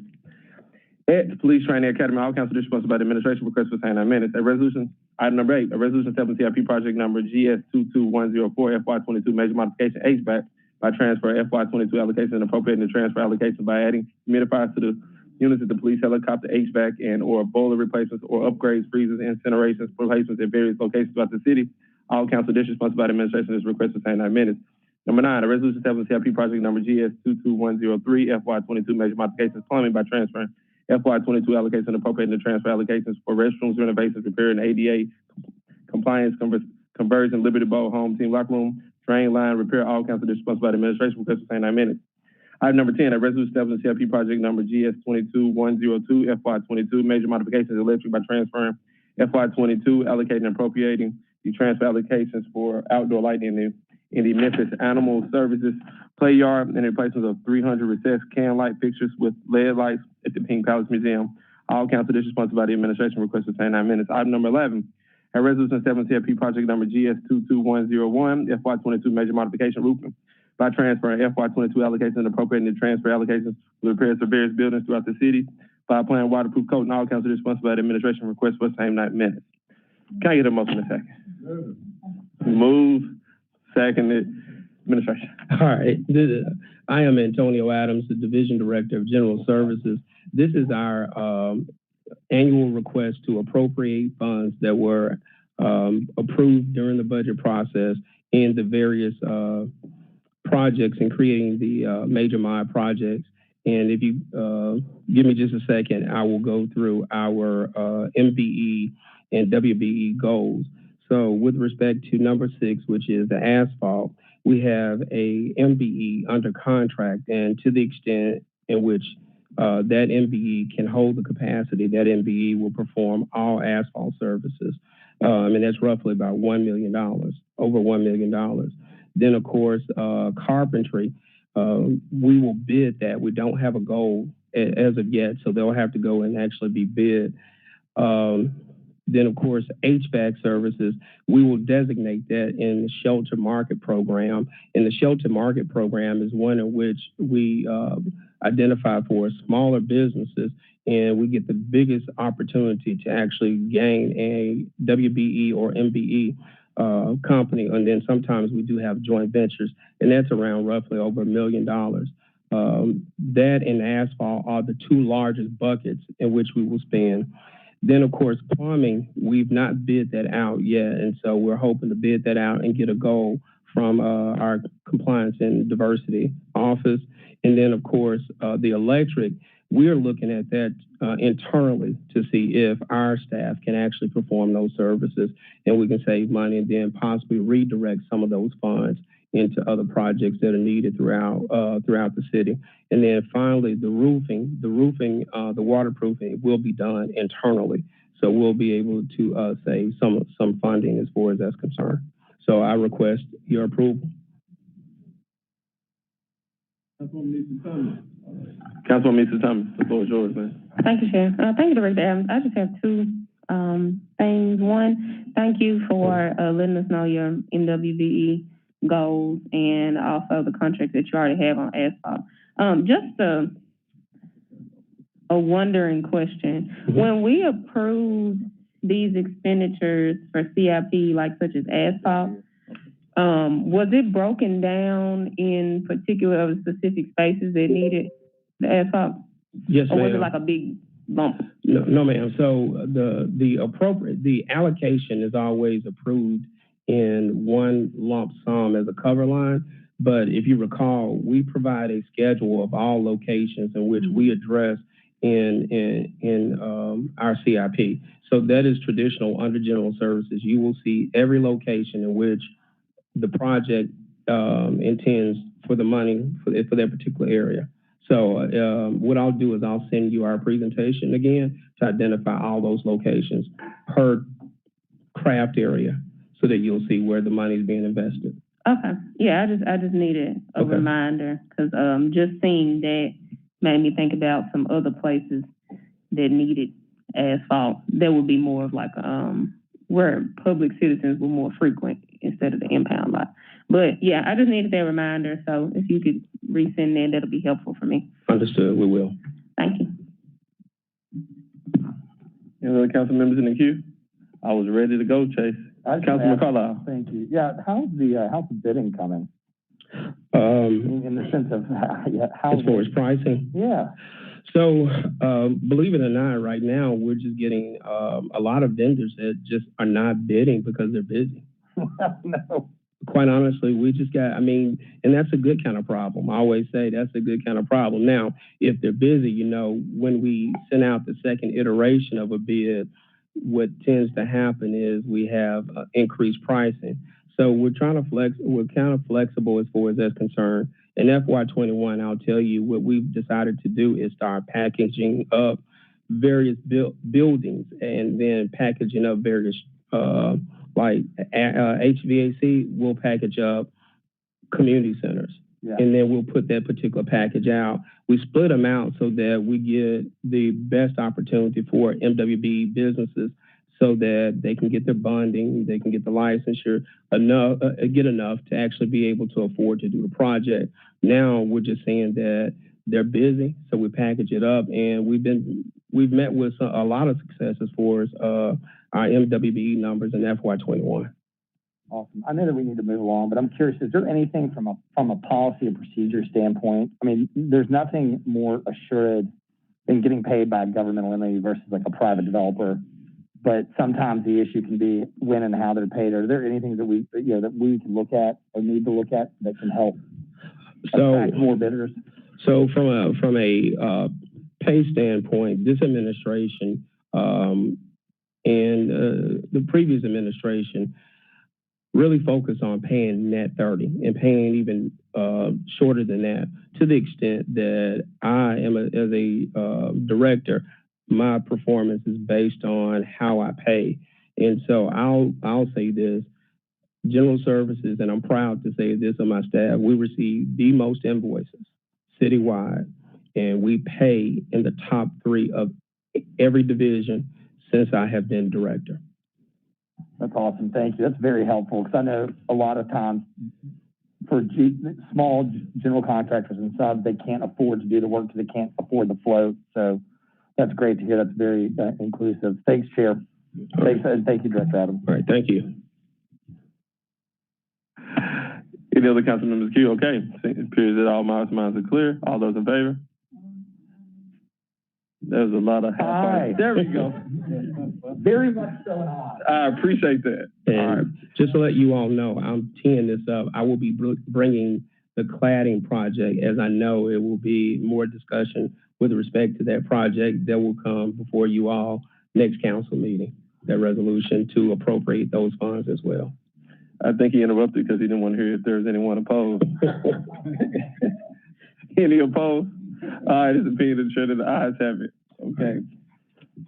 at Police Training Academy. All councilors sponsored by the administration request for 9 minutes. A resolution, item number 8, a resolution establishing CIP project number GS 22104 FY22 major modification HVAC by transfer FY22 allocations and appropriating the transfer allocations by adding humidifiers to the units at the police helicopter HVAC and or boiler replacements or upgrades, freezers, incinerations, replacements at various locations throughout the city. All council districts sponsored by the administration is request for 9 minutes. Number 9, a resolution establishing CIP project number GS 22103 FY22 major modifications plumbing by transferring FY22 allocations and appropriating the transfer allocations for restrooms, renovations, repair, and ADA compliance, conversion, Liberty Bowl, home team locker room, drain line, repair. All council districts sponsored by the administration request for 9 minutes. Item number 10, a resolution establishing CIP project number GS 22102 FY22 major modifications electric by transferring FY22 allocating and appropriating the transfer allocations for outdoor lighting in the Memphis Animal Services Play Yard and the replacement of 300 recessed can light fixtures with LED lights at the Pink Palace Museum. All council districts sponsored by the administration request for 9 minutes. Item number 11, a resolution establishing CIP project number GS 22101 FY22 major modification roofing by transferring FY22 allocations and appropriating the transfer allocations for repairs to various buildings throughout the city by applying waterproof coat. And all council districts sponsored by the administration request for 9 minutes. Can I get a motion in a second? Move. Seconded. Administration. All right. I am Antonio Adams, the Division Director of General Services. This is our annual request to appropriate funds that were approved during the budget process in the various projects and creating the major mod projects. And if you give me just a second, I will go through our MBE and WBE goals. So with respect to number 6, which is the asphalt, we have a MBE under contract, and to the extent in which that MBE can hold the capacity, that MBE will perform all asphalt services. And that's roughly about $1 million, over $1 million. Then, of course, carpentry, we will bid that. We don't have a goal as of yet, so they'll have to go and actually be bid. Then, of course, HVAC services, we will designate that in the shelter market program. And the shelter market program is one in which we identify for smaller businesses, and we get the biggest opportunity to actually gain a WBE or MBE company. And then sometimes we do have joint ventures, and that's around roughly over $1 million. That and asphalt are the two largest buckets in which we will spend. Then, of course, plumbing, we've not bid that out yet, and so we're hoping to bid that out and get a goal from our compliance and diversity office. And then, of course, the electric, we're looking at that internally to see if our staff can actually perform those services and we can save money and then possibly redirect some of those funds into other projects that are needed throughout the city. And then finally, the roofing, the waterproofing will be done internally. So we'll be able to save some funding as far as that's concerned. So I request your approval. Councilwoman Mr. Thomas, the floor is yours, man. Thank you, Chair. Thank you, Director Adams. I just have two things. One, thank you for letting us know your MWBE goals and also the contracts that you already have on asphalt. Just a wondering question. When we approve these expenditures for CIP, like such as asphalt, was it broken down in particular of specific spaces that needed the asphalt? Yes, ma'am. Or was it like a big lump? No, ma'am. So the allocation is always approved in one lump sum as a cover line. But if you recall, we provide a schedule of all locations in which we address in our CIP. So that is traditional under general services. You will see every location in which the project intends for the money for that particular area. So what I'll do is I'll send you our presentation again to identify all those locations per craft area so that you'll see where the money is being invested. Okay. Yeah, I just needed a reminder because just seeing that made me think about some other places that needed asphalt. That would be more of like where public citizens were more frequent instead of the impound lot. But yeah, I just needed that reminder. So if you could resend that, that'll be helpful for me. Understood. We will. Thank you. Any other council members in the queue? I was ready to go, Chase. Councilman Carlisle. Thank you. Yeah, how's the bidding coming? In the sense of how as far as pricing? Yeah. So believe it or not, right now we're just getting a lot of vendors that just are not bidding because they're busy. No. Quite honestly, we just got, and that's a good kind of problem. I always say that's a good kind of problem. Now, if they're busy, when we send out the second iteration of a bid, what tends to happen is we have increased pricing. So we're trying to we're kind of flexible as far as that's concerned. In FY21, I'll tell you what we've decided to do is start packaging up various buildings and then packaging up various, like HVAC, we'll package up community centers. Yeah. And then we'll put that particular package out. We split them out so that we get the best opportunity for MWB businesses so that they can get their bonding, they can get the licensure, get enough to actually be able to afford to do the project. Now we're just saying that they're busy, so we package it up, and we've met with a lot of success as far as our MWB numbers in FY21. Awesome. I know that we need to move along, but I'm curious, is there anything from a policy or procedure standpoint? There's nothing more assured than getting paid by a governmental entity versus like a private developer. But sometimes the issue can be when and how they're paid. Are there anything that we can look at or need to look at that can help attract more bidders? So from a pay standpoint, this administration and the previous administration really focused on paying net 30 and paying even shorter than that, to the extent that I am as a director, my performance is based on how I pay. And so I'll say this, general services, and I'm proud to say this on my staff, we receive the most invoices citywide. and we pay in the top 3 of every division since I have been director. That's awesome. Thank you. That's very helpful because I know a lot of times for small general contractors and subs, they can't afford to do the work because they can't afford the float. So that's great to hear. That's very inclusive. Thanks, Chair. Thanks, and thank you, Director Adams. All right, thank you. Any other council members queue? Okay, it appears that all minds are clear. All those in favor? There's a lot of half. There we go. Very much so an aye. I appreciate that. And all right. just to let you all know, I'm teeing this up. I will be bringing the cladding project, as I know it will be more discussion with respect to that project that will come before you all next council meeting, that resolution to appropriate those funds as well. I think he interrupted because he didn't want to hear if there was anyone opposed. Any opposed? All right, it's opinion of the chair that the ayes have it. Okay.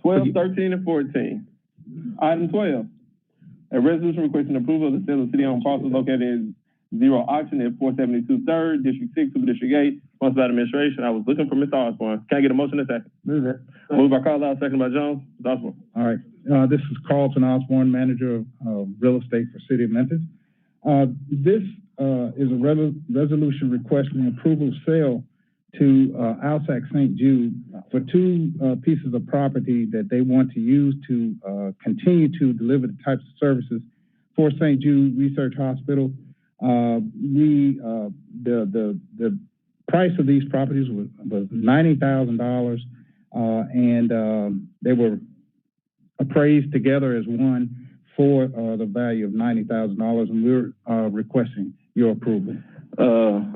12, 13, and 14. Item 12. A resolution requesting approval of the sale of city-owned parcels located in zero auction at 472 3rd, District 6, Super District 8, sponsored by the administration. I was looking for Mr. Osborne. Can I get a motion in a second? Move it. Moved by Carlisle, second by Jones. Mr. Osborne. All right. This is Carlton Osborne, manager of real estate for City of Memphis. This is a resolution requesting approval of sale to Alsac St. Jude for 2 pieces of property that they want to use to continue to deliver the types of services for St. Jude Research Hospital. The price of these properties was $90,000, and they were appraised together as one for the value of $90,000, and we're requesting your approval. I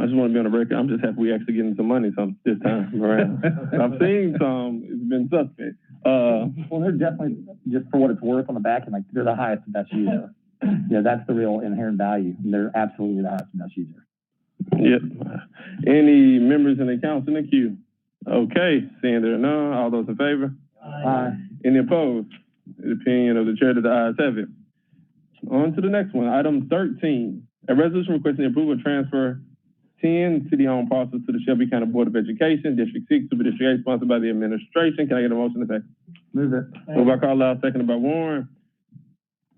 just want to be on the record. I'm just happy we actually getting some money this time around. I've seen some. It's been suspect. Well, they're definitely, just for what it's worth on the back end, like they're the highest and best user. Yeah, that's the real inherent value. And they're absolutely the highest and best user. Yep. Any members in the council in the queue? Okay, seeing there are none, all those in favor? Aye. Any opposed? The opinion of the chair that the ayes have it. On to the next one, item 13. A resolution requesting the approval of transfer 10 city-owned parcels to the Shelby County Board of Education, District 6, Super District 8, sponsored by the administration. Can I get a motion in a second? Move it. Moved by Carlisle, seconded by Warren.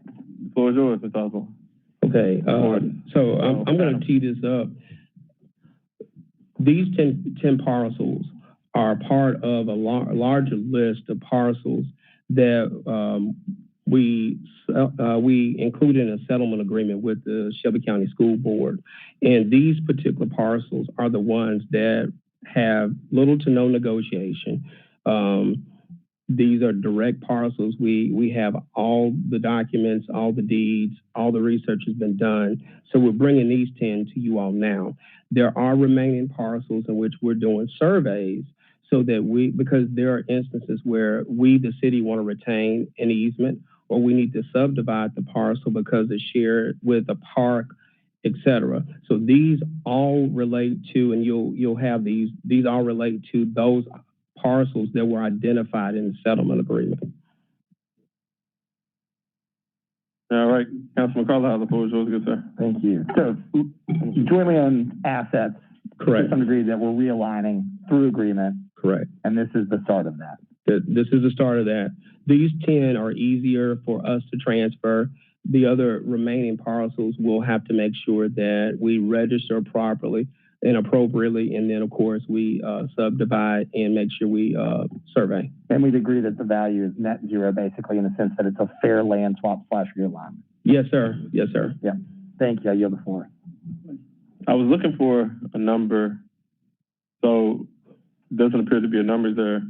The floor is yours, Mr. Osborne. Okay, so I'm going to tee this up. These 10 parcels are part of a larger list of parcels that we included in a settlement agreement with the Shelby County School Board. And these particular parcels are the ones that have little to no negotiation. These are direct parcels. We have all the documents, all the deeds, all the research has been done. So we're bringing these 10 to you all now. There are remaining parcels in which we're doing surveys so that because there are instances where we, the city, want to retain an easement, or we need to subdivide the parcel because it's shared with a park, etc. So these all relate to, and you'll have these all relate to those parcels that were identified in the settlement agreement. All right, Councilman Carlisle, the floor is yours, good sir. Thank you. So, jointly owned assets, correct, to some degree that we're realigning through agreement. Correct. And this is the start of that. This is the start of that. These 10 are easier for us to transfer. The other remaining parcels will have to make sure that we register properly and appropriately, and then of course we subdivide and make sure we survey. And we'd agree that the value is net zero, basically, in the sense that it's a fair land swap / realignment. Yes, sir. Yes, sir. Yeah. Thank you. I yield the floor. I was looking for a number, so it doesn't appear to be a number there.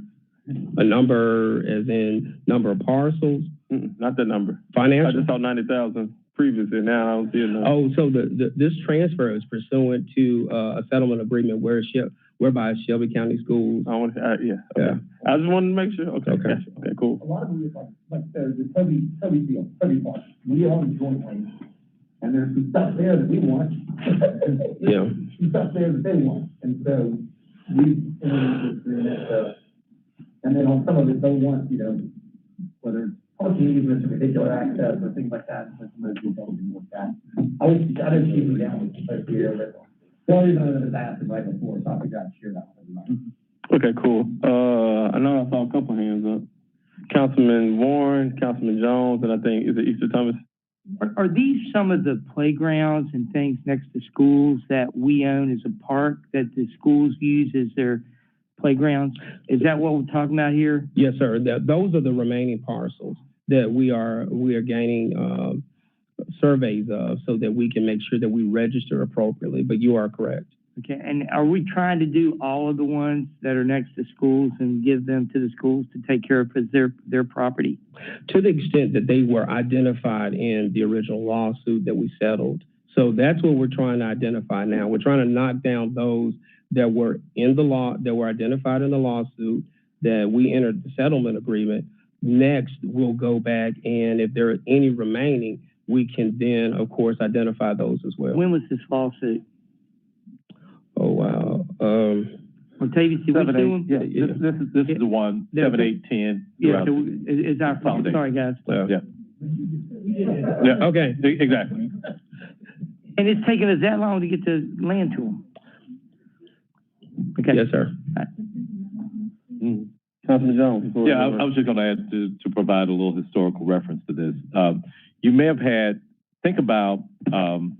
A number as in number of parcels? Not the number. Financial? I just saw 90,000 previously. Now I don't see a number. Oh, so this transfer is pursuant to a settlement agreement whereby Shelby County Schools. Yeah. Okay. Yeah. I just wanted to make sure. Okay. Okay. Okay. Cool. A lot of them is like the Toby field, Toby Park. We own jointly, and there's some stuff there that we want. Yeah. Some stuff there that they want, and so we entered into this agreement. And then on some of it, they'll want, whether it's parking easements or particular access or things like that, but some of those details will be worked out. I didn't keep it down with the here, but the only reason I was asked right before, so I figured I'd share that with everybody. Okay, cool. I know I saw a couple hands up. Councilman Warren, Councilman Jones, and I think, is it Easter Thomas? Are these some of the playgrounds and things next to schools that we own as a park that the schools use as their playgrounds? Is that what we're talking about here? Yes, sir. Those are the remaining parcels that we are gaining surveys of so that we can make sure that we register appropriately, but you are correct. Okay, and are we trying to do all of the ones that are next to schools and give them to the schools to take care of as their property? To the extent that they were identified in the original lawsuit that we settled. So that's what we're trying to identify now. We're trying to knock down those that were in the law, that were identified in the lawsuit, that we entered the settlement agreement. Next, we'll go back, and if there are any remaining, we can then, of course, identify those as well. When was this lawsuit? Oh, wow. Octavius, did we sue him? Yeah, this is the one, 7, 8, 10. Yeah, so it's our fault. Sorry, guys. Yeah. Okay. Exactly. And it's taken us that long to get the land to them. Okay. Yes, sir. Councilman Jones. Yeah, I was just going to add to provide a little historical reference to this. You may have had, think about,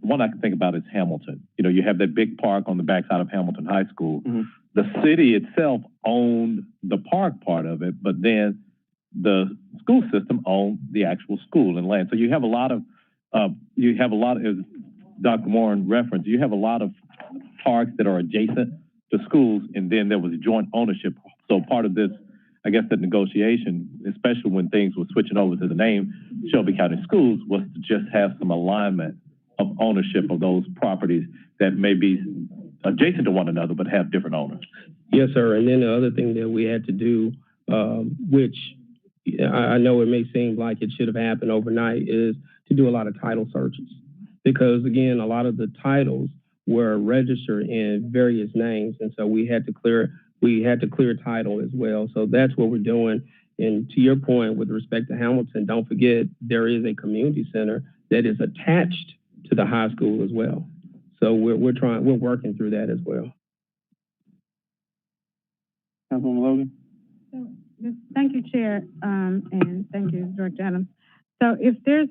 one I can think about is Hamilton. You know, you have that big park on the backside of Hamilton High School. Mm-hmm. The city itself owned the park part of it, but then the school system owned the actual school and land. So you have a lot of, as Dr. Warren referenced, you have a lot of parks that are adjacent to schools, and then there was joint ownership. So part of this, I guess, that negotiation, especially when things were switching over to the name Shelby County Schools, was to just have some alignment of ownership of those properties that may be adjacent to one another but have different owners. Yes, sir. And then the other thing that we had to do, which I know it may seem like it should have happened overnight, is to do a lot of title searches. Because again, a lot of the titles were registered in various names, and so we had to clear title as well. So that's what we're doing. And to your point, with respect to Hamilton, don't forget there is a community center that is attached to the high school as well. So we're working through that as well. Councilwoman Logan. So, thank you, Chair, and thank you, Director Adams. So if there's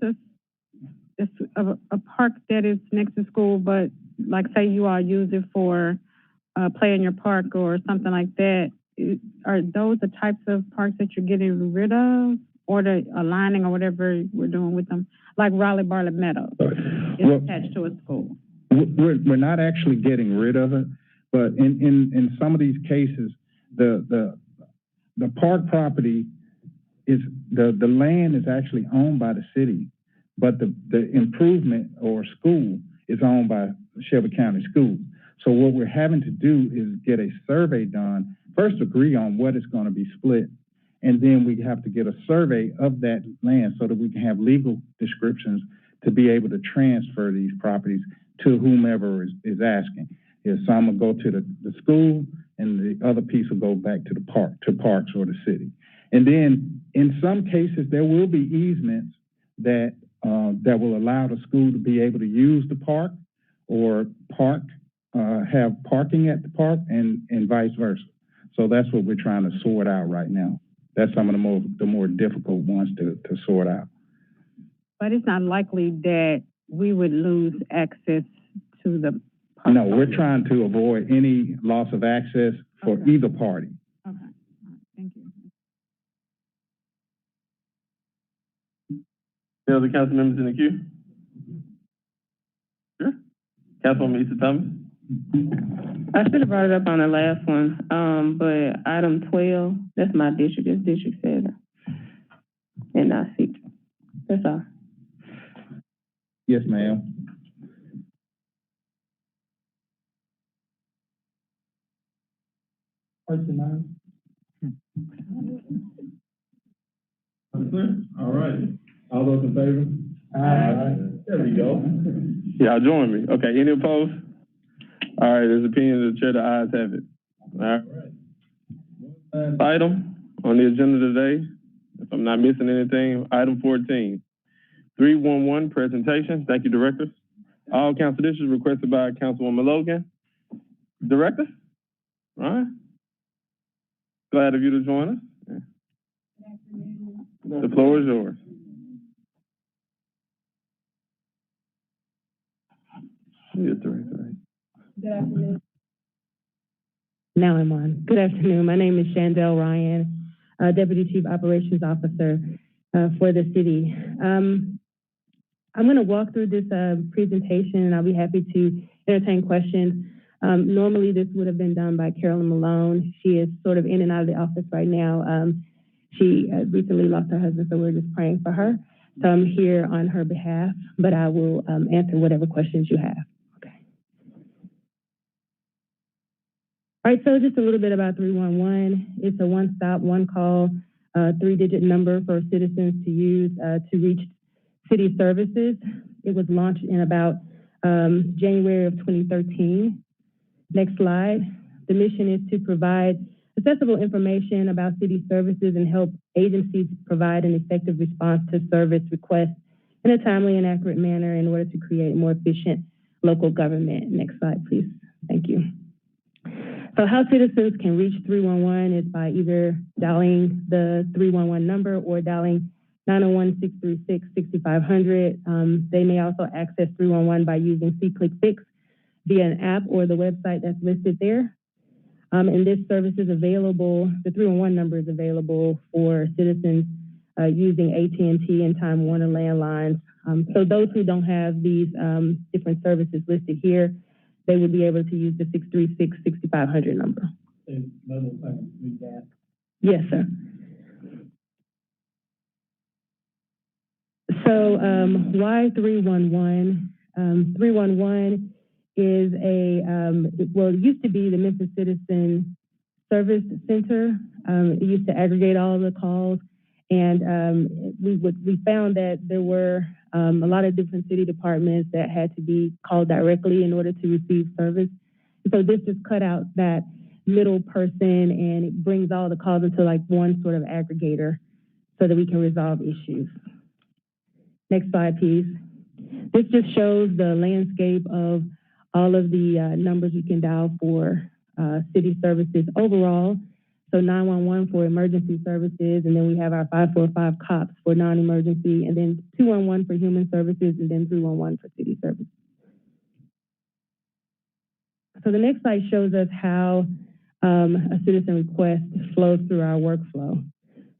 a park that is next to school, but like say you all use it for play in your park or something like that, are those the types of parks that you're getting rid of, or the aligning or whatever we're doing with them? Like Raleigh Bartlett Meadows is attached to a school. We're not actually getting rid of it, but in some of these cases, the park property is, the land is actually owned by the city, but the improvement or school is owned by Shelby County Schools. So what we're having to do is get a survey done, first agree on what is going to be split, and then we have to get a survey of that land so that we can have legal descriptions to be able to transfer these properties to whomever is asking. If some will go to the school and the other piece will go back to the park, to parks or the city. And then in some cases, there will be easements that will allow the school to be able to use the park or have parking at the park and vice versa. So that's what we're trying to sort out right now. That's some of the more difficult ones to sort out. But it's not likely that we would lose access to the park. No, we're trying to avoid any loss of access for either party. Okay, all right. Thank you. Any other council members in the queue? Sure. Councilwoman Easter Thomas. I should have brought it up on the last one, but item 12, that's my district, it's District 7. And not 6. That's all. Yes, ma'am. All right. All those in favor? Aye. There we go. Y'all join me. Okay, any opposed? All right, there's opinion of the chair, the ayes have it. All right. Item on the agenda today, if I'm not missing anything, item 14. 311 presentation. Thank you, directors. All council districts requested by Councilwoman Logan. Director? All right. Glad of you to join us. The floor is yours. Yes, Director. Good afternoon. Now I'm on. Good afternoon. My name is Shandell Ryan, Deputy Chief Operations Officer for the city. I'm going to walk through this presentation, and I'll be happy to entertain questions. Normally, this would have been done by Carolyn Malone. She is sort of in and out of the office right now. She recently lost her husband, so we're just praying for her. So I'm here on her behalf, but I will answer whatever questions you have. All right, so just a little bit about 311. It's a one-stop, one-call, three-digit number for citizens to use to reach city services. It was launched in about January of 2013. Next slide. The mission is to provide accessible information about city services and help agencies provide an effective response to service requests in a timely and accurate manner in order to create more efficient local government. Next slide, please. Thank you. So how citizens can reach 311 is by either dialing the 311 number or dialing 901-636-6500. They may also access 311 by using C-Click-Fix via an app or the website that's listed there. And this service is available, the 311 number is available for citizens using AT&T and Time Warner landlines. So those who don't have these different services listed here, they would be able to use the 636-6500 number. Yes, sir. So why 311? 311 is well, it used to be the Memphis Citizen Service Center. It used to aggregate all of the calls, and we found that there were a lot of different city departments that had to be called directly in order to receive service. And so this just cut out that middle person, and it brings all the calls into like one sort of aggregator so that we can resolve issues. Next slide, please. This just shows the landscape of all of the numbers you can dial for city services overall. So 911 for emergency services, and then we have our 545 cops for non-emergency, and then 211 for human services, and then 311 for city services. So the next slide shows us how a citizen request flows through our workflow.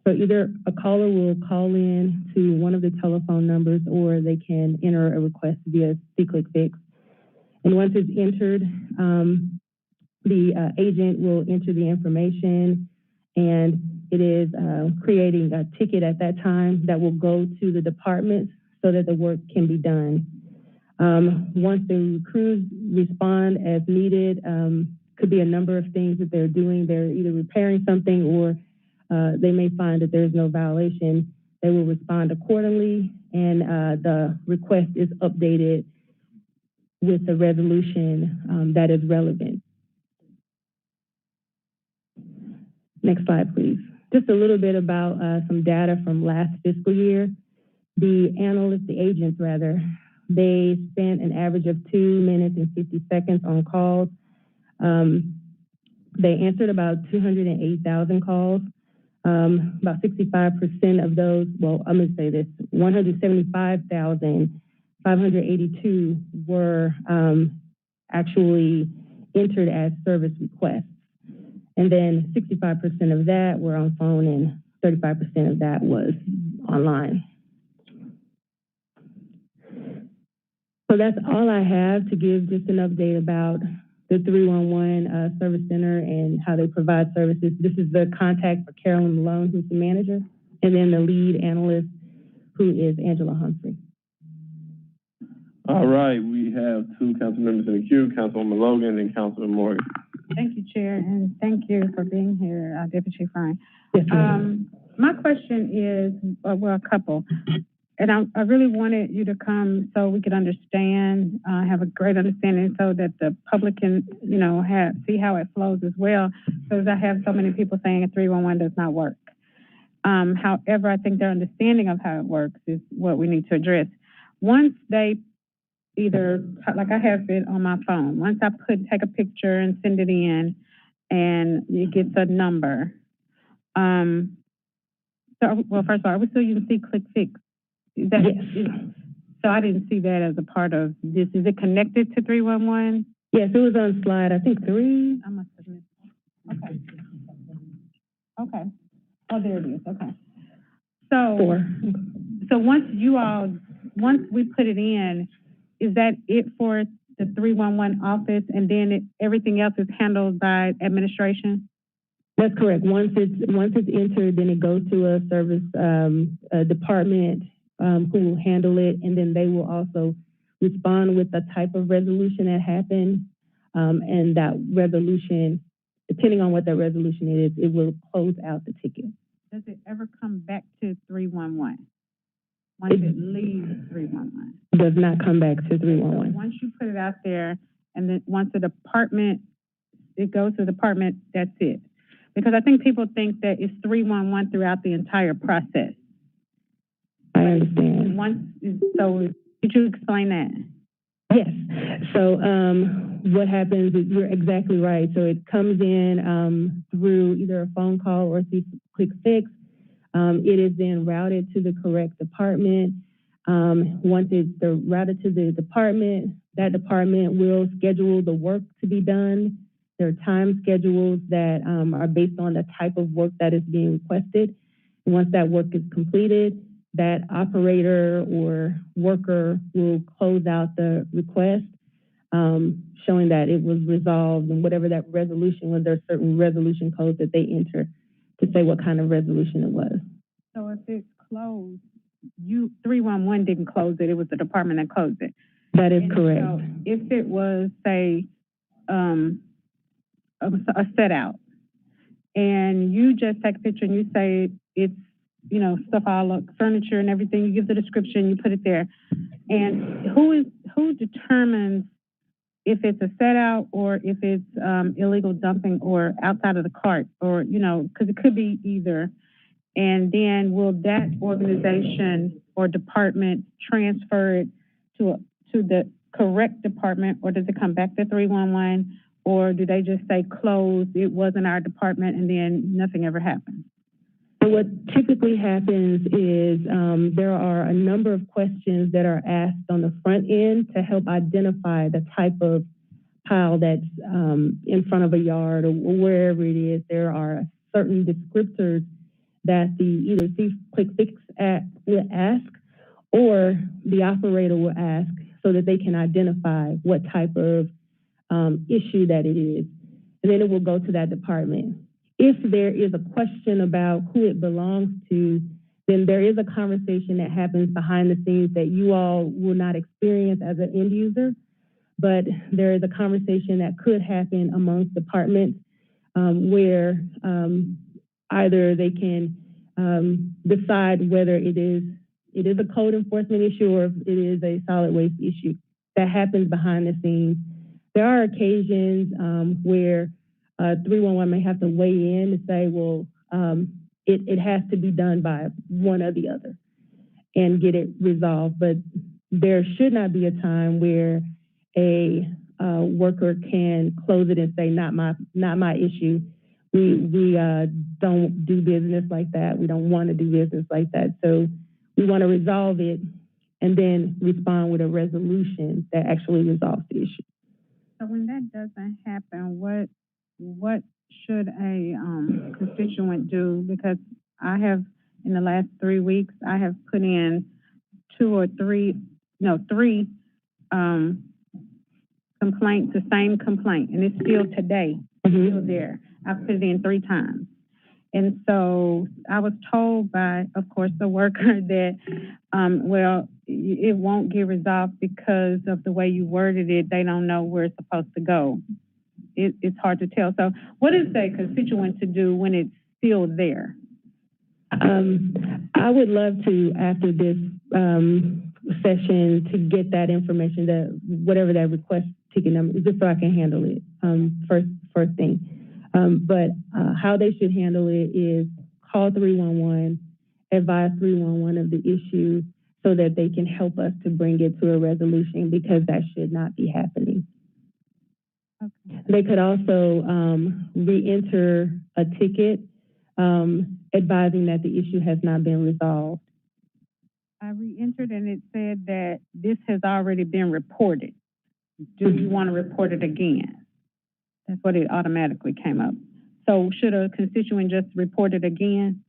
So either a caller will call in to one of the telephone numbers, or they can enter a request via C-Click-Fix. And once it's entered, the agent will enter the information, and it is creating a ticket at that time that will go to the department so that the work can be done. Once the crews respond as needed, could be a number of things that they're doing. They're either repairing something, or they may find that there's no violation. They will respond accordingly, and the request is updated with the resolution that is relevant. Next slide, please. Just a little bit about some data from last fiscal year. The analysts, the agents rather, they spent an average of 2 minutes and 50 seconds on calls. They answered about 208,000 calls. About 65% of those, well, I'm going to say this, 175,582 were actually entered as service requests. And then 65% of that were on phone, and 35% of that was online. So that's all I have to give, just an update about the 311 Service Center and how they provide services. This is the contact for Carolyn Malone, who's the manager, and then the lead analyst, who is Angela Humphrey. All right, we have two council members in the queue, Councilwoman Logan and Councilman Morgan. Thank you, Chair, and thank you for being here, Deputy Chief Ryan. Yes, my question is, well, a couple. And I really wanted you to come so we could understand, have a great understanding, so that the public can, see how it flows as well. Because I have so many people saying a 311 does not work. However, I think their understanding of how it works is what we need to address. Once they either, like I have it on my phone, once I take a picture and send it in, and it gets a number, Well, first of all, are we still using C-Click Fix? Is that, so I didn't see that as a part of this. Is it connected to 311? Yes, it was on slide, I think 3. I must have missed it. Okay. Okay. Oh, there it is. Okay. So, 4. so once we put it in, is that it for the 311 office, and then everything else is handled by administration? That's correct. Once it's entered, then it goes to a service department who will handle it, and then they will also respond with the type of resolution that happened, and that resolution, depending on what that resolution is, it will close out the ticket. Does it ever come back to 311? Once it leaves 311? Does not come back to 311. Once you put it out there, and then once it goes to the department, that's it. Because I think people think that it's 311 throughout the entire process. I understand. So could you explain that? Yes. So what happens is, you're exactly right. So it comes in through either a phone call or C-Click Fix. It is then routed to the correct department. Once it's routed to the department, that department will schedule the work to be done. There are time schedules that are based on the type of work that is being requested. And once that work is completed, that operator or worker will close out the request, showing that it was resolved, and whatever that resolution was, there are certain resolution codes that they enter to say what kind of resolution it was. So if it's closed, 311 didn't close it, it was the department that closed it. That is correct. So if it was, say, a set out, and you just take a picture and you say it's, stuff all up, furniture and everything, you give the description, you put it there. And who determines if it's a set out or if it's illegal dumping or outside of the cart, or, because it could be either. And then will that organization or department transfer it to the correct department, or does it come back to 311? Or do they just say closed, it wasn't our department, and then nothing ever happens? So what typically happens is there are a number of questions that are asked on the front end to help identify the type of pile that's in front of a yard or wherever it is. There are certain descriptors that the either C-Click Fix app will ask, or the operator will ask, so that they can identify what type of issue that it is. And then it will go to that department. If there is a question about who it belongs to, then there is a conversation that happens behind the scenes that you all will not experience as an end user, but there is a conversation that could happen amongst departments where either they can decide whether it is a code enforcement issue or if it is a solid waste issue. That happens behind the scenes. There are occasions where 311 may have to weigh in to say, well, it has to be done by one or the other and get it resolved. But there should not be a time where a worker can close it and say, not my issue. We don't do business like that. We don't want to do business like that. So we want to resolve it and then respond with a resolution that actually resolves the issue. So when that doesn't happen, what should a constituent do? Because I have, in the last 3 weeks, I have put in three complaints, the same complaint, and it's still today, still there. I've put it in 3 times. And so I was told by, of course, the worker that, it won't get resolved because of the way you worded it. They don't know where it's supposed to go. It's hard to tell. So what is a constituent to do when it's still there? I would love to, after this session, to get that information, that whatever that request ticket number is, just so I can handle it first thing. But how they should handle it is call 311, advise 311 of the issue so that they can help us to bring it to a resolution, because that should not be happening. Okay. They could also re-enter a ticket advising that the issue has not been resolved. I re-entered and it said that this has already been reported. Do you want to report it again? That's what it automatically came up. So should a constituent just report it again?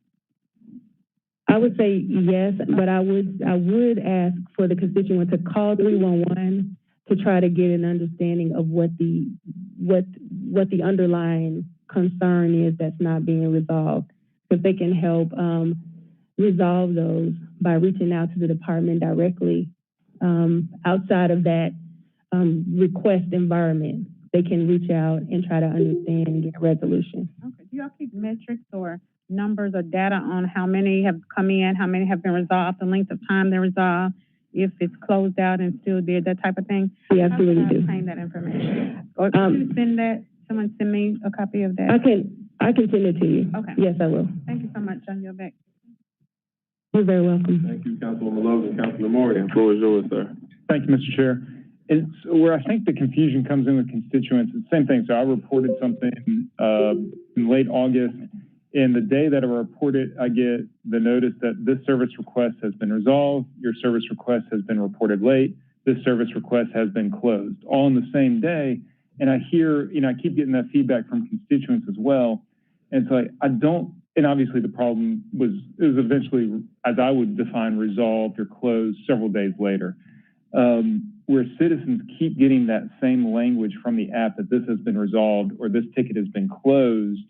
I would say yes, but I would ask for the constituent to call 311 to try to get an understanding of what the underlying concern is that's not being resolved, because they can help resolve those by reaching out to the department directly. Outside of that request environment, they can reach out and try to understand and get a resolution. Okay. Do y'all keep metrics or numbers or data on how many have come in, how many have been resolved, the length of time they're resolved, if it's closed out and still did, that type of thing? We absolutely do. How can I obtain that information? Or can you send that? Someone send me a copy of that? I can send it to you. Okay. Yes, I will. Thank you so much. On your back. You're very welcome. Thank you, Councilwoman Logan. Councilor Morgan, the floor is yours, sir. Thank you, Mr. Chair. It's where I think the confusion comes in with constituents. It's the same thing. So I reported something in late August, and the day that I report it, I get the notice that this service request has been resolved, your service request has been reported late, this service request has been closed, all on the same day. And I hear, I keep getting that feedback from constituents as well. And so I don't, and obviously the problem was eventually, as I would define, resolved or closed several days later. Where citizens keep getting that same language from the app that this has been resolved or this ticket has been closed,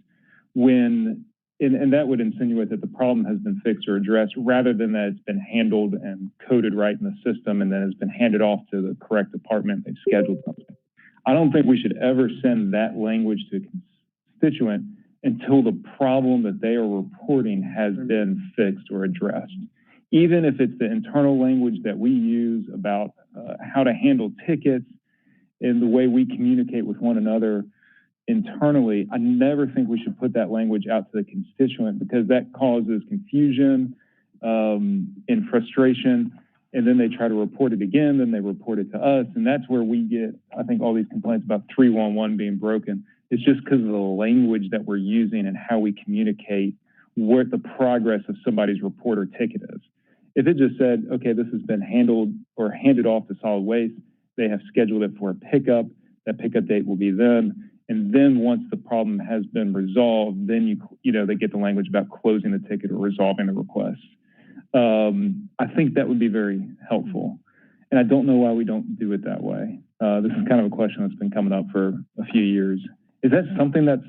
when, and that would insinuate that the problem has been fixed or addressed, rather than that it's been handled and coded right in the system and then it's been handed off to the correct department, they've scheduled something. I don't think we should ever send that language to a constituent until the problem that they are reporting has been fixed or addressed. Even if it's the internal language that we use about how to handle tickets and the way we communicate with one another internally, I never think we should put that language out to the constituent, because that causes confusion and frustration. And then they try to report it again, then they report it to us. And that's where we get, I think, all these complaints about 311 being broken. It's just because of the language that we're using and how we communicate what the progress of somebody's report or ticket is. If it just said, okay, this has been handled or handed off to solid waste, they have scheduled it for a pickup, that pickup date will be then. And then once the problem has been resolved, then they get the language about closing the ticket or resolving the request. I think that would be very helpful. And I don't know why we don't do it that way. This is kind of a question that's been coming up for a few years. Is that something that's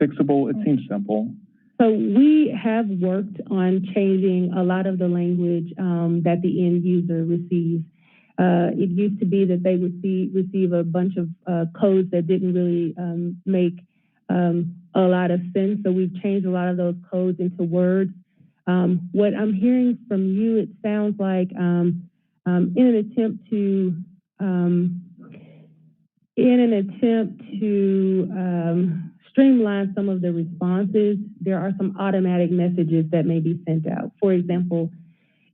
fixable? It seems simple. So we have worked on changing a lot of the language that the end user receives. It used to be that they would receive a bunch of codes that didn't really make a lot of sense. So we've changed a lot of those codes into words. What I'm hearing from you, it sounds like in an attempt to streamline some of the responses, there are some automatic messages that may be sent out. For example,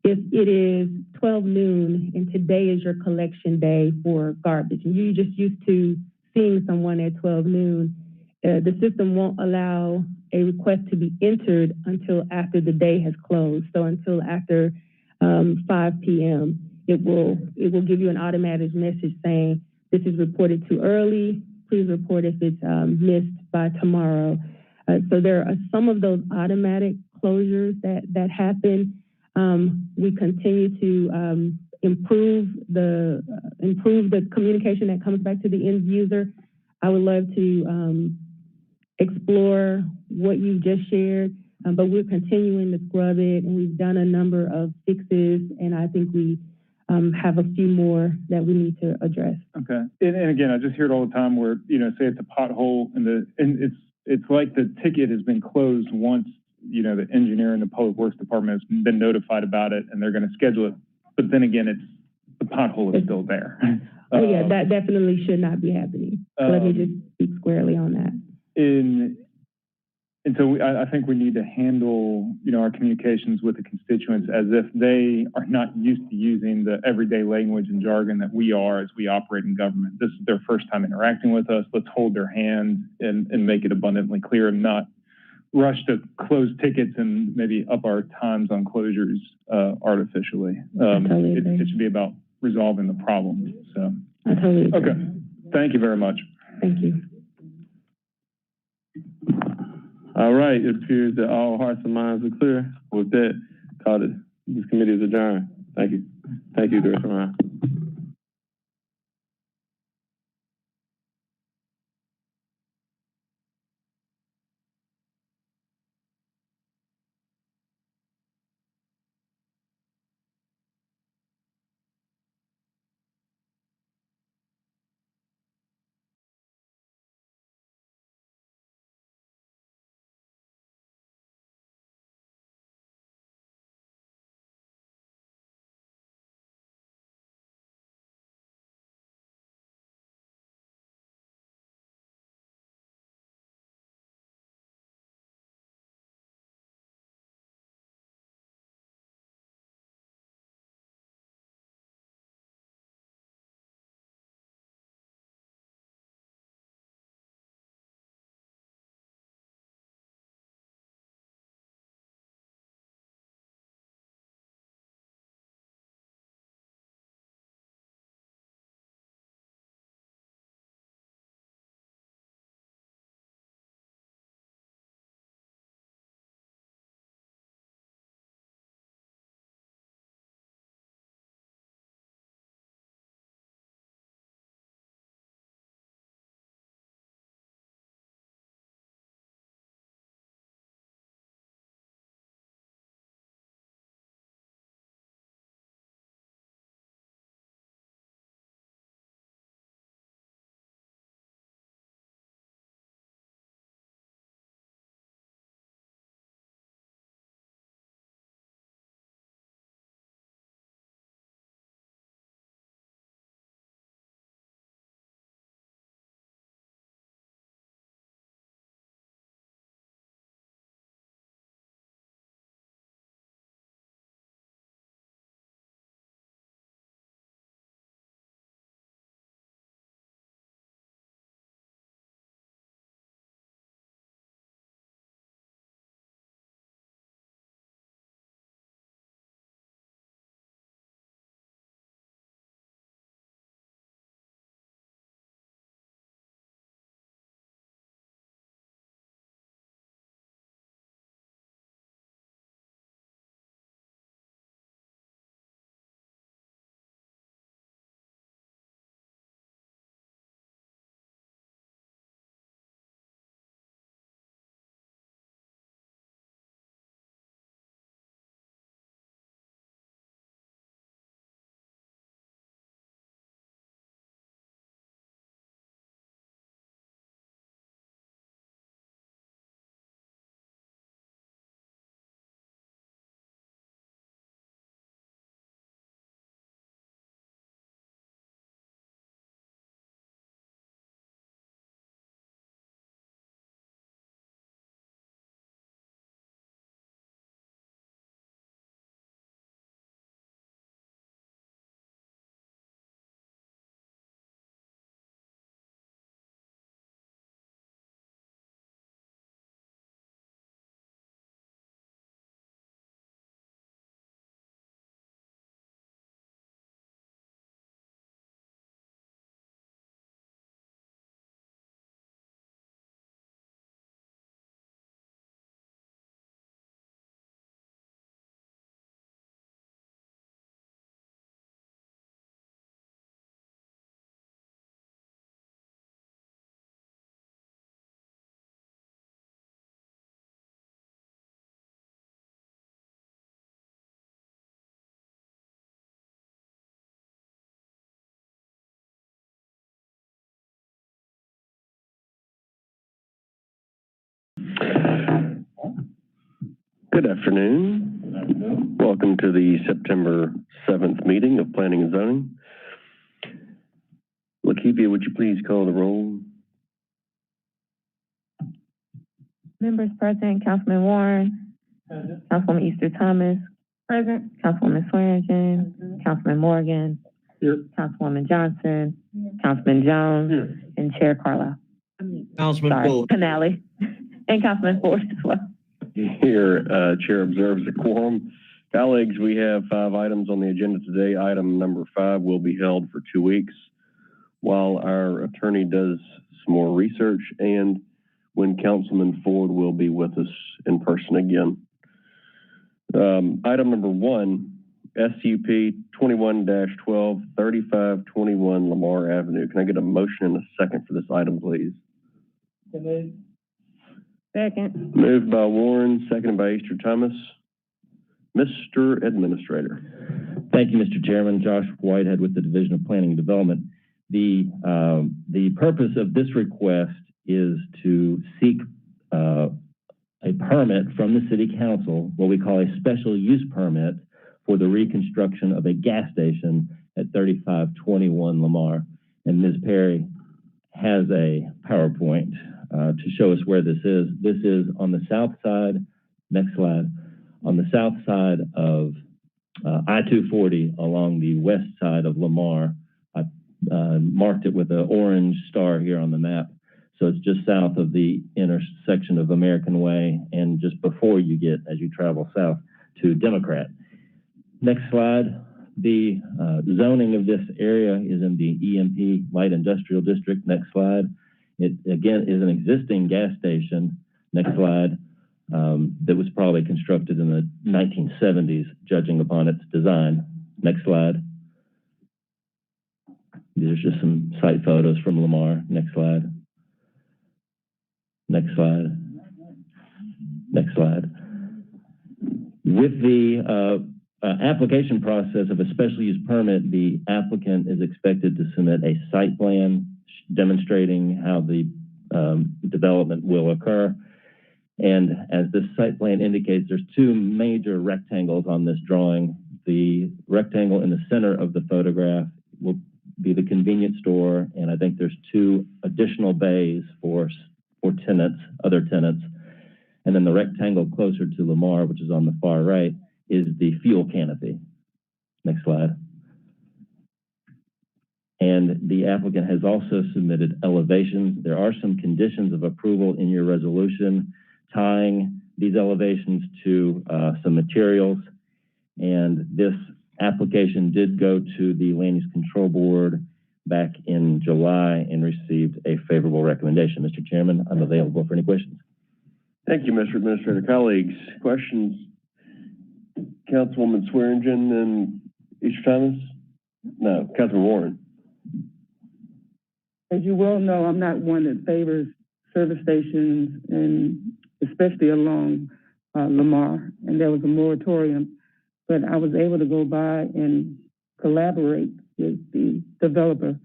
if it is 12 noon and today is your collection day for garbage, and you're just used to seeing someone at 12 noon, the system won't allow a request to be entered until after the day has closed. So until after 5 p.m., it will give you an automatic message saying, this is reported too early. Please report if it's missed by tomorrow. So there are some of those automatic closures that happen. We continue to improve the communication that comes back to the end user. I would love to explore what you just shared, but we're continuing to scrub it, and we've done a number of fixes, and I think we have a few more that we need to address. Okay. And again, I just hear it all the time where, say it's a pothole and it's like the ticket has been closed once, the engineer and the public works department has been notified about it and they're going to schedule it. But then again, the pothole is still there. Yeah, that definitely should not be happening. Let me just speak squarely on that. And so I think we need to handle, our communications with the constituents as if they are not used to using the everyday language and jargon that we are as we operate in government. This is their first time interacting with us. Let's hold their hand and make it abundantly clear and not rush to close tickets and maybe up our times on closures artificially. It should be about resolving the problem. So, I totally agree. okay. Thank you very much. Thank you. All right, it appears that all hearts and minds are clear. With that, this committee is adjourned. Thank you. Thank you, Director Ryan. Good afternoon. Welcome to the September 7th meeting of Planning and Zoning. Lakivia, would you please call the roll? Members present, Councilman Warren. Present. Councilwoman Easter Thomas. Present. Councilwoman Swearingen. Councilman Morgan. Here. Councilwoman Johnson. Councilman Jones. Here. And Chair Carlisle. Councilman Fuller. Canale. And Councilman Ford as well. Here, Chair observes the quorum. Colleagues, we have 5 items on the agenda today. Item number 5 will be held for 2 weeks while our attorney does some more research and when Councilman Ford will be with us in person again. Item number 1, SUP 21-12, 3521 Lamar Avenue. Can I get a motion and a second for this item, please? Second. Moved by Warren, seconded by Easter Thomas. Mr. Administrator. Thank you, Mr. Chairman. Josh Whitehead with the Division of Planning and Development. The purpose of this request is to seek a permit from the City Council, what we call a special use permit for the reconstruction of a gas station at 3521 Lamar. And Ms. Perry has a PowerPoint to show us where this is. This is on the south side, next slide, on the south side of I-240 along the west side of Lamar. I marked it with an orange star here on the map. So it's just south of the intersection of American Way and just before you get, as you travel south, to Democrat. Next slide. The zoning of this area is in the EMP Light Industrial District. Next slide. It, again, is an existing gas station. Next slide. That was probably constructed in the 1970s, judging upon its design. Next slide. These are just some site photos from Lamar. Next slide. Next slide. Next slide. With the application process of a special use permit, the applicant is expected to submit a site plan demonstrating how the development will occur. And as this site plan indicates, there's 2 major rectangles on this drawing. The rectangle in the center of the photograph will be the convenience store, and I think there's 2 additional bays for tenants, other tenants. And then the rectangle closer to Lamar, which is on the far right, is the fuel canopy. Next slide. And the applicant has also submitted elevations. There are some conditions of approval in your resolution tying these elevations to some materials. And this application did go to the Land Use Control Board back in July and received a favorable recommendation. Mr. Chairman, I'm available for any questions. Thank you, Mr. Administrator. Colleagues, questions? Councilwoman Swearingen and Easter Thomas? No, Councilman Warren. As you well know, I'm not one that favors service stations, and especially along Lamar. And there was a moratorium, but I was able to go by and collaborate with the developer,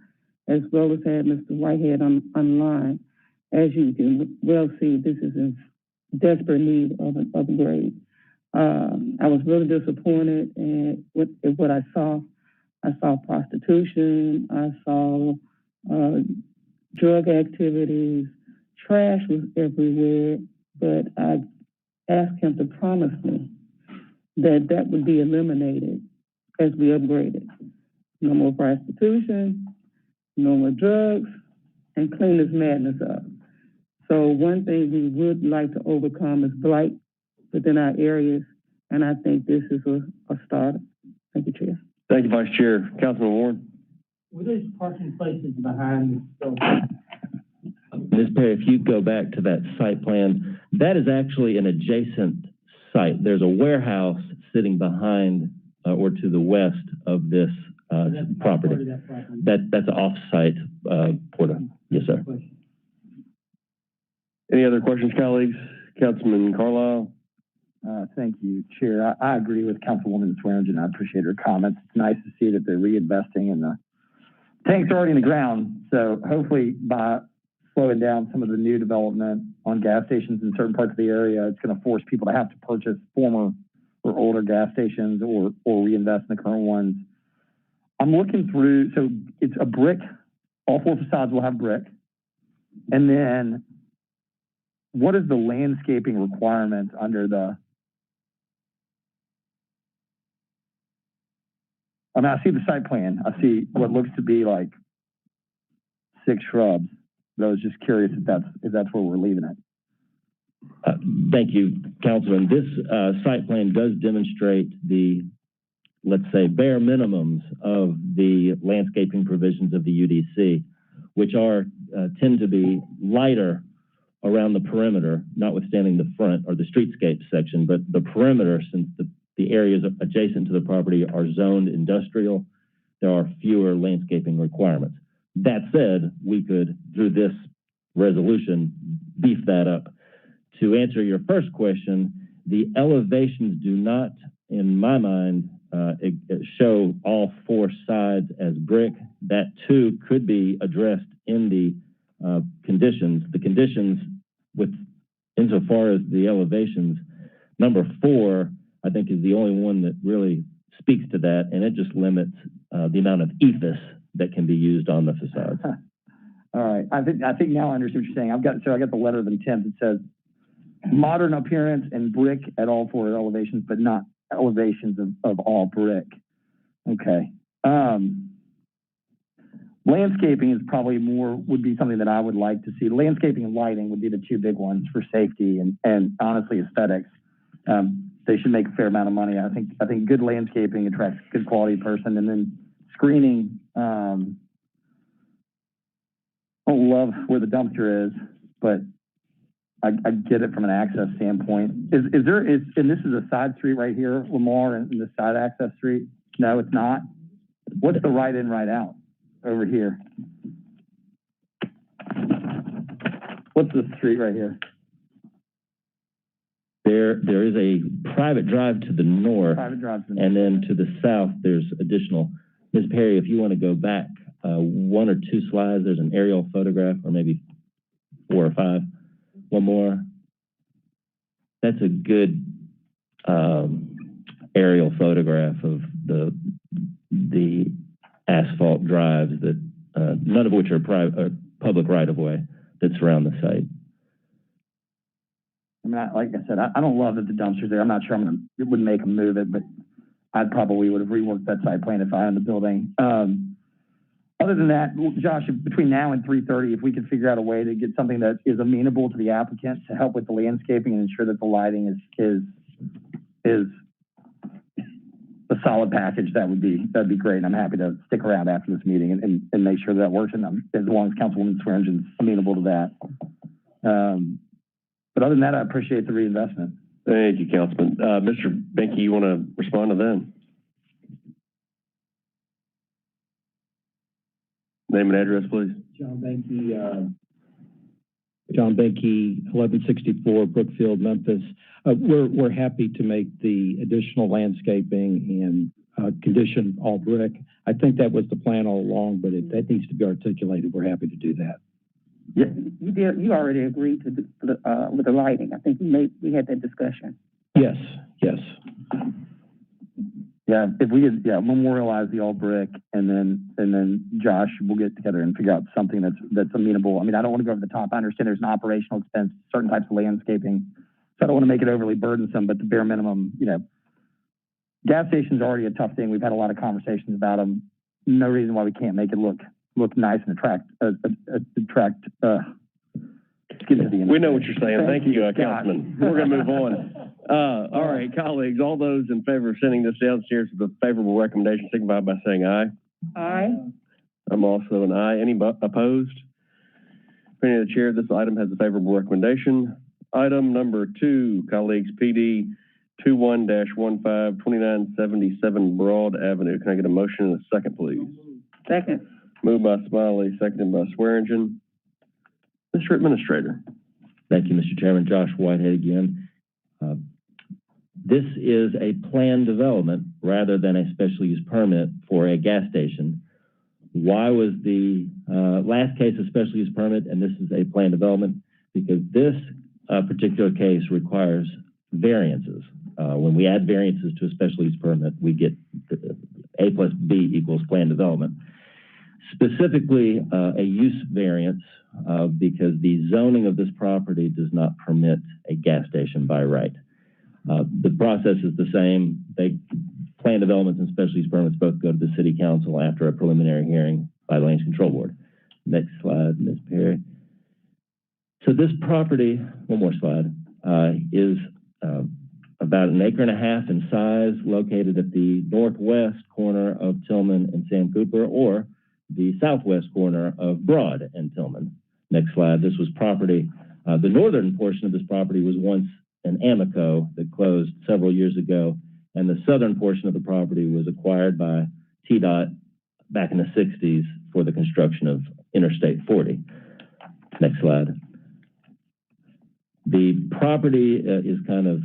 as well as had Mr. Whitehead online. As you can well see, this is in desperate need of an upgrade. I was really disappointed in what I saw. I saw prostitution. I saw drug activities. Trash was everywhere. But I asked him to promise me that that would be eliminated as we upgraded. No more prostitution, no more drugs, and clean this madness up. So one thing we would like to overcome is blight within our areas, and I think this is a start. Thank you, Chair. Thank you, Vice Chair. Councilman Warren. Were these parking places behind the Ms. Perry, if you go back to that site plan, that is actually an adjacent site. There's a warehouse sitting behind or to the west of this property. That's an off-site porta. Yes, sir. Any other questions, colleagues? Councilman Carlisle. Thank you, Chair. I agree with Councilwoman Swearingen. I appreciate her comments. It's nice to see that they're reinvesting in the tank's already in the ground. So hopefully by slowing down some of the new development on gas stations in certain parts of the area, it's going to force people to have to purchase former or older gas stations or reinvest in the current ones. I'm looking through, so it's a brick, all 4 facades will have brick. And then what is the landscaping requirement under the, I mean, I see the site plan. I see what looks to be like 6 shrubs. But I was just curious if that's where we're leaving it. Thank you, Councilman. This site plan does demonstrate the, let's say, bare minimums of the landscaping provisions of the UDC, which are tend to be lighter around the perimeter, notwithstanding the front or the streetscape section, but the perimeter, since the areas adjacent to the property are zoned industrial, there are fewer landscaping requirements. That said, we could, through this resolution, beef that up. To answer your first question, the elevations do not, in my mind, show all four sides as brick. That too could be addressed in the conditions. The conditions, with insofar as the elevations, number 4, I think, is the only one that really speaks to that, and it just limits the amount of ethos that can be used on the facade. All right, I think now I understand what you're saying. I got the letter of intent that says modern appearance and brick at all 4 elevations, but not elevations of all brick. Okay. Landscaping is probably would be something that I would like to see. Landscaping and lighting would be the 2 big ones for safety and honestly aesthetics. They should make a fair amount of money. I think good landscaping attracts a good quality person, and then screening. I don't love where the dumpster is, but I get it from an access standpoint. And this is a side street right here, Lamar, and the side access street? No, it's not. What's the right in, right out over here? What's the street right here? There is a private drive to the north, and then to the south, there's additional. Ms. Perry, if you want to go back 1 or 2 slides, there's an aerial photograph, or maybe 4 or 5. One more. That's a good aerial photograph of the asphalt drives that none of which are public right of way that surround the site. I mean, like I said, I don't love that the dumpster's there. I'm not sure it would make them move it, but I probably would have reworked that site plan if I owned the building. Other than that, Josh, between now and 3:30, if we could figure out a way to get something that is amenable to the applicant to help with the landscaping and ensure that the lighting is a solid package, that'd be great. And I'm happy to stick around after this meeting and make sure that works. And as long as Councilwoman Swearingen's amenable to that. But other than that, I appreciate the reinvestment. Thank you, Councilman. Mr. Benke, you want to respond to that? Name and address, please. John Benke, 1164 Brookfield, Memphis. We're happy to make the additional landscaping and condition all brick. I think that was the plan all along, but that needs to be articulated. We're happy to do that. Yeah, you already agreed to with the lighting. I think we had that discussion. Yes. Yeah, if we could, memorialize the all brick, and then Josh, we'll get together and figure out something that's amenable. I mean, I don't want to go over the top. I understand there's an operational expense, certain types of landscaping, so I don't want to make it overly burdensome. But the bare minimum, gas stations are already a tough thing. We've had a lot of conversations about them. No reason why we can't make it look nice and attract. We know what you're saying. Thank you, Councilman. We're going to move on. All right, colleagues, all those in favor of sending this downstairs with a favorable recommendation, signify by saying aye. Aye. I'm also an aye. Any opposed? Opinion of the chair, this item has a favorable recommendation. Item number 2, colleagues, PD 21-15, 2977 Broad Avenue. Can I get a motion and a second, please? Second. Moved by Smiley, seconded by Swearingen. Mr. Administrator. Thank you, Mr. Chairman. Josh Whitehead again. This is a planned development rather than a special use permit for a gas station. Why was the last case a special use permit and this is a planned development? Because this particular case requires variances. When we add variances to a special use permit, we get A plus B equals planned development. Specifically, a use variance because the zoning of this property does not permit a gas station by right. The process is the same. Planned developments and special use permits both go to the City Council after a preliminary hearing by the Land Control Board. Next slide, Ms. Perry. So this property, one more slide. is about an acre and a half in size, located at the northwest corner of Tillman and Sam Cooper, or the southwest corner of Broad and Tillman. Next slide. This was property. The northern portion of this property was once an Amoco that closed several years ago, and the southern portion of the property was acquired by TDOT back in the 60s for the construction of Interstate 40. Next slide. The property is kind of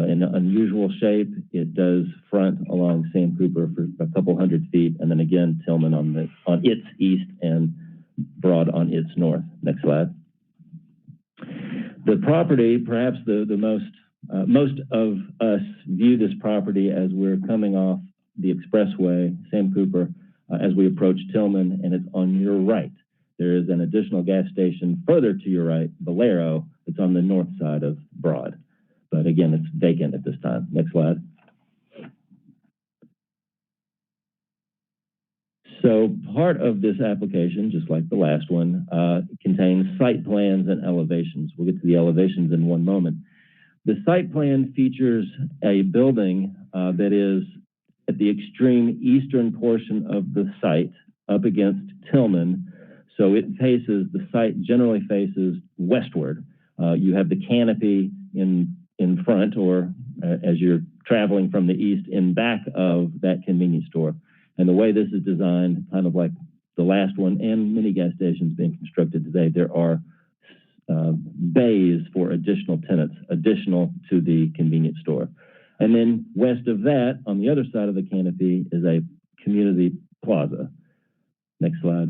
in an unusual shape. It does front along Sam Cooper for a couple hundred feet, and then again Tillman on its east and Broad on its north. Next slide. The property, perhaps the most of us view this property as we're coming off the expressway, Sam Cooper, as we approach Tillman, and it's on your right. There is an additional gas station further to your right, Valero. It's on the north side of Broad. But again, it's vacant at this time. Next slide. So part of this application, just like the last one, contains site plans and elevations. We'll get to the elevations in one moment. The site plan features a building that is at the extreme eastern portion of the site up against Tillman. So it faces, the site generally faces westward. You have the canopy in front, or as you're traveling from the east, in back of that convenience store. And the way this is designed, kind of like the last one and many gas stations being constructed today, there are bays for additional tenants, additional to the convenience store. And then west of that, on the other side of the canopy, is a community plaza. Next slide.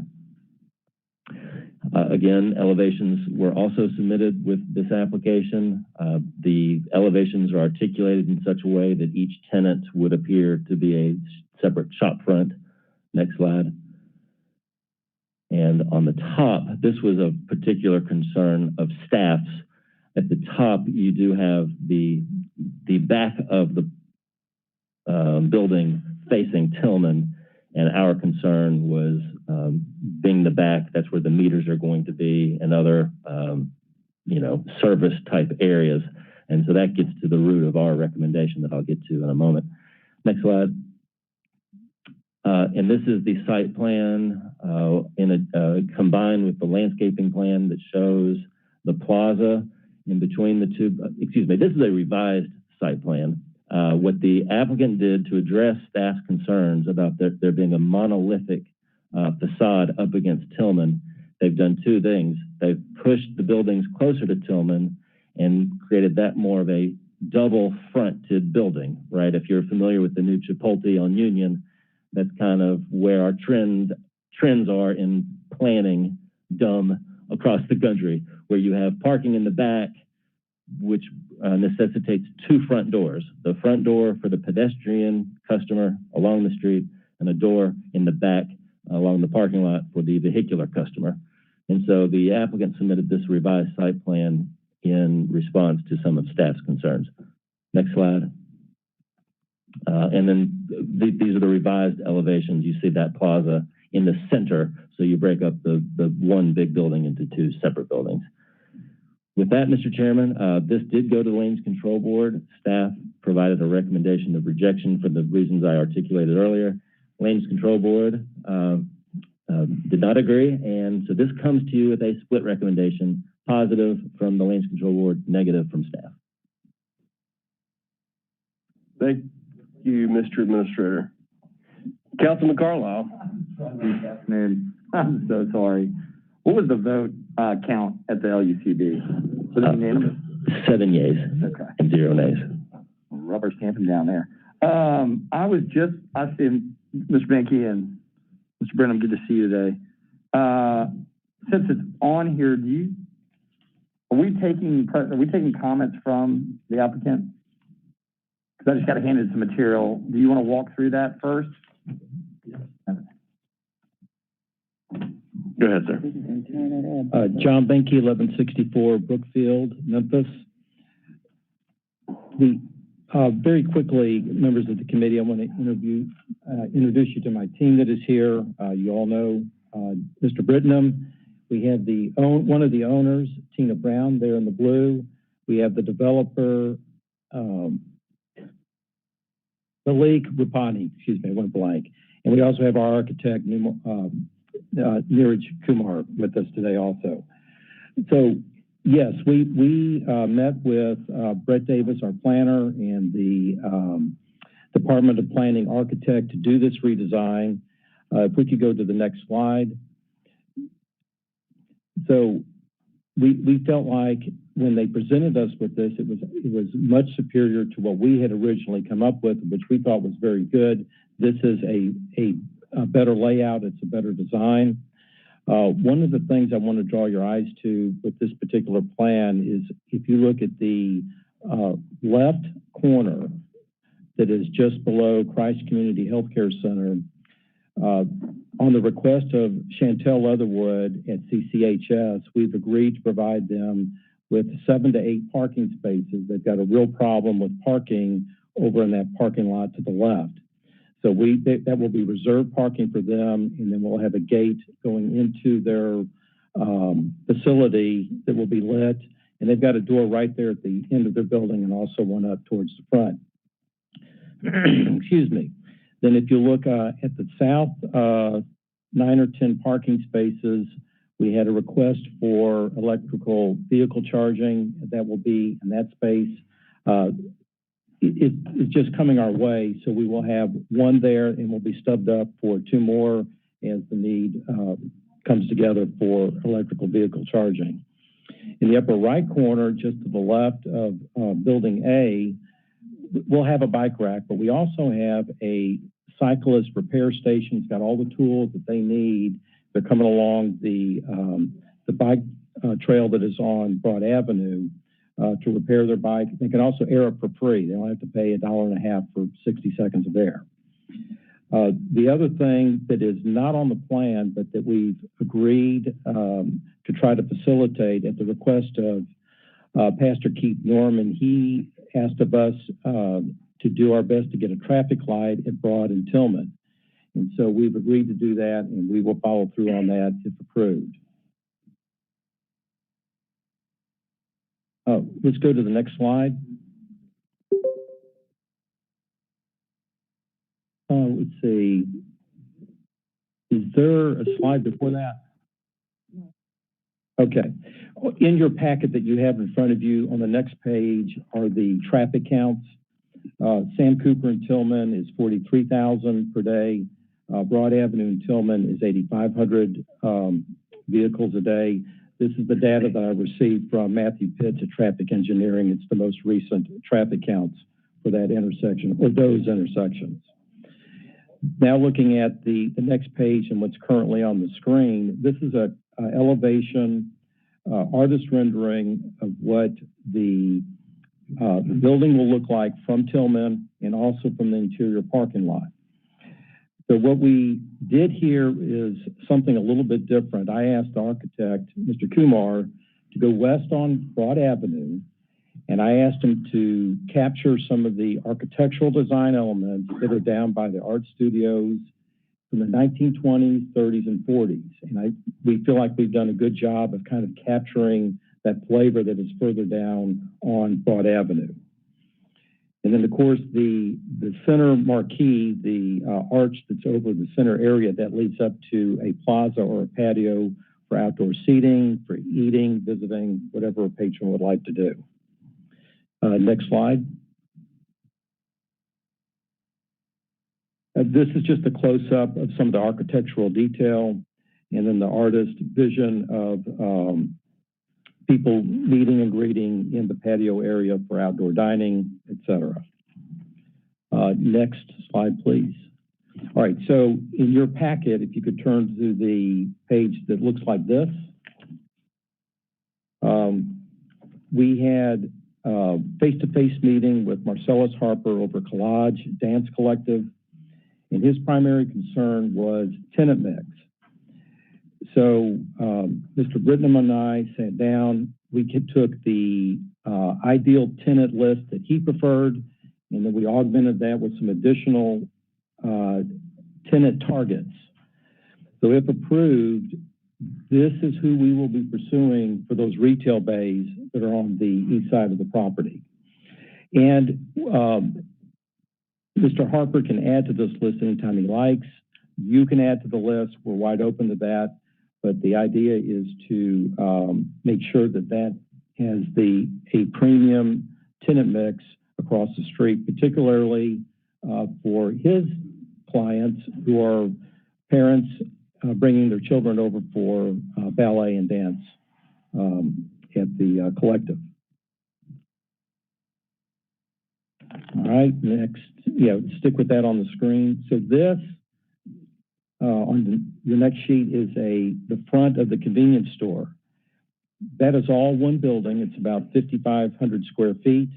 Again, elevations were also submitted with this application. The elevations are articulated in such a way that each tenant would appear to be a separate shop front. Next slide. And on the top, this was a particular concern of staff's. At the top, you do have the back of the building facing Tillman, and our concern was being the back. That's where the meters are going to be, and other service type areas. And so that gets to the root of our recommendation that I'll get to in a moment. Next slide. And this is the site plan combined with the landscaping plan that shows the plaza in between the two. Excuse me, this is a revised site plan. What the applicant did to address staff's concerns about there being a monolithic facade up against Tillman, they've done two things. They've pushed the buildings closer to Tillman and created that more of a double fronted building, right? If you're familiar with the new Chipotle on Union, that's kind of where our trends are in planning dumb across the country, where you have parking in the back, which necessitates two front doors. The front door for the pedestrian customer along the street, and a door in the back along the parking lot for the vehicular customer. And so the applicant submitted this revised site plan in response to some of staff's concerns. Next slide. And then these are the revised elevations. You see that plaza in the center, so you break up the one big building into two separate buildings. With that, Mr. Chairman, this did go to the Lanes Control Board. Staff provided a recommendation of rejection for the reasons I articulated earlier. Lanes Control Board did not agree, and so this comes to you with a split recommendation, positive from the Lanes Control Board, negative from staff. Thank you, Mr. Administrator. Councilman Carlisle. Good afternoon. I'm so sorry. What was the vote count at the LUCB? So 7 yeas and 0 nays. Rubber stamping down there. I see Mr. Banky and Mr. Brenham, good to see you today. Since it's on here, are we taking comments from the applicant? Because I just got handed some material. Do you want to walk through that first? Go ahead, sir. John Benke, 1164 Brookfield, Memphis. Very quickly, members of the committee, I want to introduce you to my team that is here. You all know Mr. Brittenham. We have one of the owners, Tina Brown, there in the blue. We have the developer, Malik Rupani, excuse me, I went blank. And we also have our architect, Neeraj Kumar, with us today also. So, yes, we met with Brett Davis, our planner, and the Department of Planning architect to do this redesign. If we could go to the next slide. So we felt like when they presented us with this, it was much superior to what we had originally come up with, which we thought was very good. This is a better layout. It's a better design. One of the things I want to draw your eyes to with this particular plan is if you look at the left corner that is just below Christ Community Healthcare Center, on the request of Chantel Leatherwood at CCHS, we've agreed to provide them with 7 to 8 parking spaces. They've got a real problem with parking over in that parking lot to the left. So that will be reserved parking for them, and then we'll have a gate going into their facility that will be lit. And they've got a door right there at the end of their building and also one up towards the front. Excuse me. Then if you look at the south 9 or 10 parking spaces, we had a request for electrical vehicle charging. That will be in that space. It's just coming our way, so we will have one there and we'll be stubbed up for 2 more as the need comes together for electrical vehicle charging. In the upper right corner, just to the left of Building A, we'll have a bike rack, but we also have a cyclist repair station. It's got all the tools that they need. They're coming along the bike trail that is on Broad Avenue to repair their bike. They can also air it for free. They don't have to pay $1.50 for 60 seconds of air. The other thing that is not on the plan, but that we've agreed to try to facilitate at the request of Pastor Keith Norman, he asked of us to do our best to get a traffic light at Broad and Tillman. And so we've agreed to do that, and we will follow through on that if approved. Let's go to the next slide. Let's see. Is there a slide before that? Okay. In your packet that you have in front of you, on the next page are the traffic counts. Sam Cooper in Tillman is 43,000 per day. Broad Avenue in Tillman is 8,500 vehicles a day. This is the data that I received from Matthew Pitts at Traffic Engineering. It's the most recent traffic counts for that intersection, or those intersections. Now looking at the next page and what's currently on the screen, this is a elevation artist rendering of what the building will look like from Tillman and also from the interior parking lot. So what we did here is something a little bit different. I asked the architect, Mr. Kumar, to go west on Broad Avenue, and I asked him to capture some of the architectural design elements that are down by the art studios from the 1920s, 30s, and 40s. And we feel like we've done a good job of kind of capturing that flavor that is further down on Broad Avenue. And then, of course, the center marquee, the arch that's over the center area, that leads up to a plaza or a patio for outdoor seating, for eating, visiting, whatever a patron would like to do. Next slide. This is just a close-up of some of the architectural detail and then the artist vision of people meeting and greeting in the patio area for outdoor dining, etc. Next slide, please. All right, so in your packet, if you could turn to the page that looks like this. We had a face-to-face meeting with Marcellus Harper over Collage Dance Collective, and his primary concern was tenant mix. So Mr. Britnam and I sat down. We took the ideal tenant list that he preferred, and then we augmented that with some additional tenant targets. So if approved, this is who we will be pursuing for those retail bays that are on the east side of the property. And Mr. Harper can add to this list anytime he likes. You can add to the list. We're wide open to that. But the idea is to make sure that that has a premium tenant mix across the street, particularly for his clients who are parents bringing their children over for ballet and dance at the collective. All right, next, stick with that on the screen. So this, on your next sheet, is the front of the convenience store. That is all one building. It's about 5,500 square feet,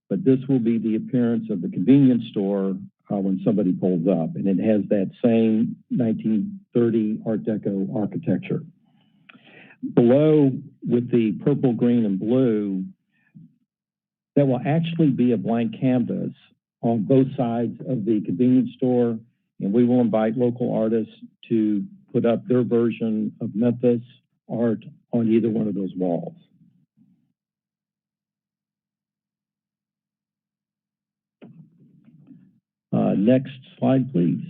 but this will be the appearance of the convenience store when somebody pulls up, and it has that same 1930 Art Deco architecture. Below, with the purple, green, and blue, that will actually be a blank canvas on both sides of the convenience store, and we will invite local artists to put up their version of Memphis art on either one of those walls. Next slide, please.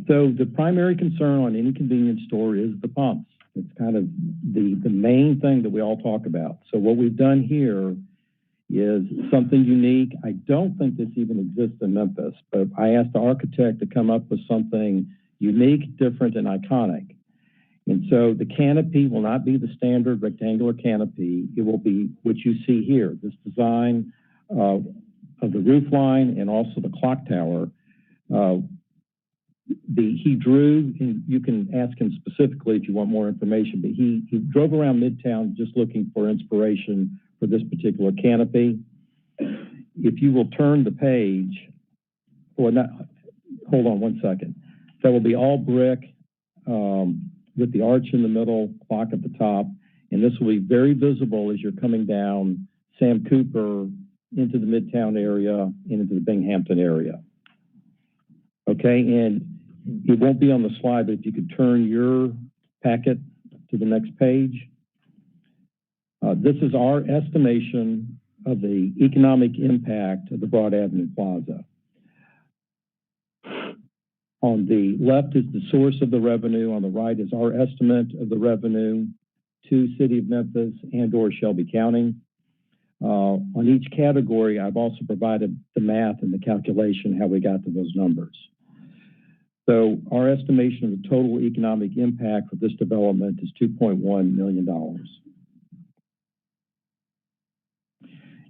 So the primary concern on any convenience store is the pumps. It's kind of the main thing that we all talk about. So what we've done here is something unique. I don't think this even exists in Memphis, but I asked the architect to come up with something unique, different, and iconic. And so the canopy will not be the standard rectangular canopy. It will be what you see here, this design of the roof line and also the clock tower. He drew, and you can ask him specifically if you want more information, but he drove around Midtown just looking for inspiration for this particular canopy. If you will turn the page, or not, hold on one second. That will be all brick with the arch in the middle, clock at the top, and this will be very visible as you're coming down Sam Cooper into the Midtown area and into the Binghamton area. Okay, and it won't be on the slide, but if you could turn your packet to the next page. This is our estimation of the economic impact of the Broad Avenue Plaza. On the left is the source of the revenue. On the right is our estimate of the revenue to City of Memphis and or Shelby County. On each category, I've also provided the math and the calculation, how we got to those numbers. So our estimation of the total economic impact for this development is $2.1 million.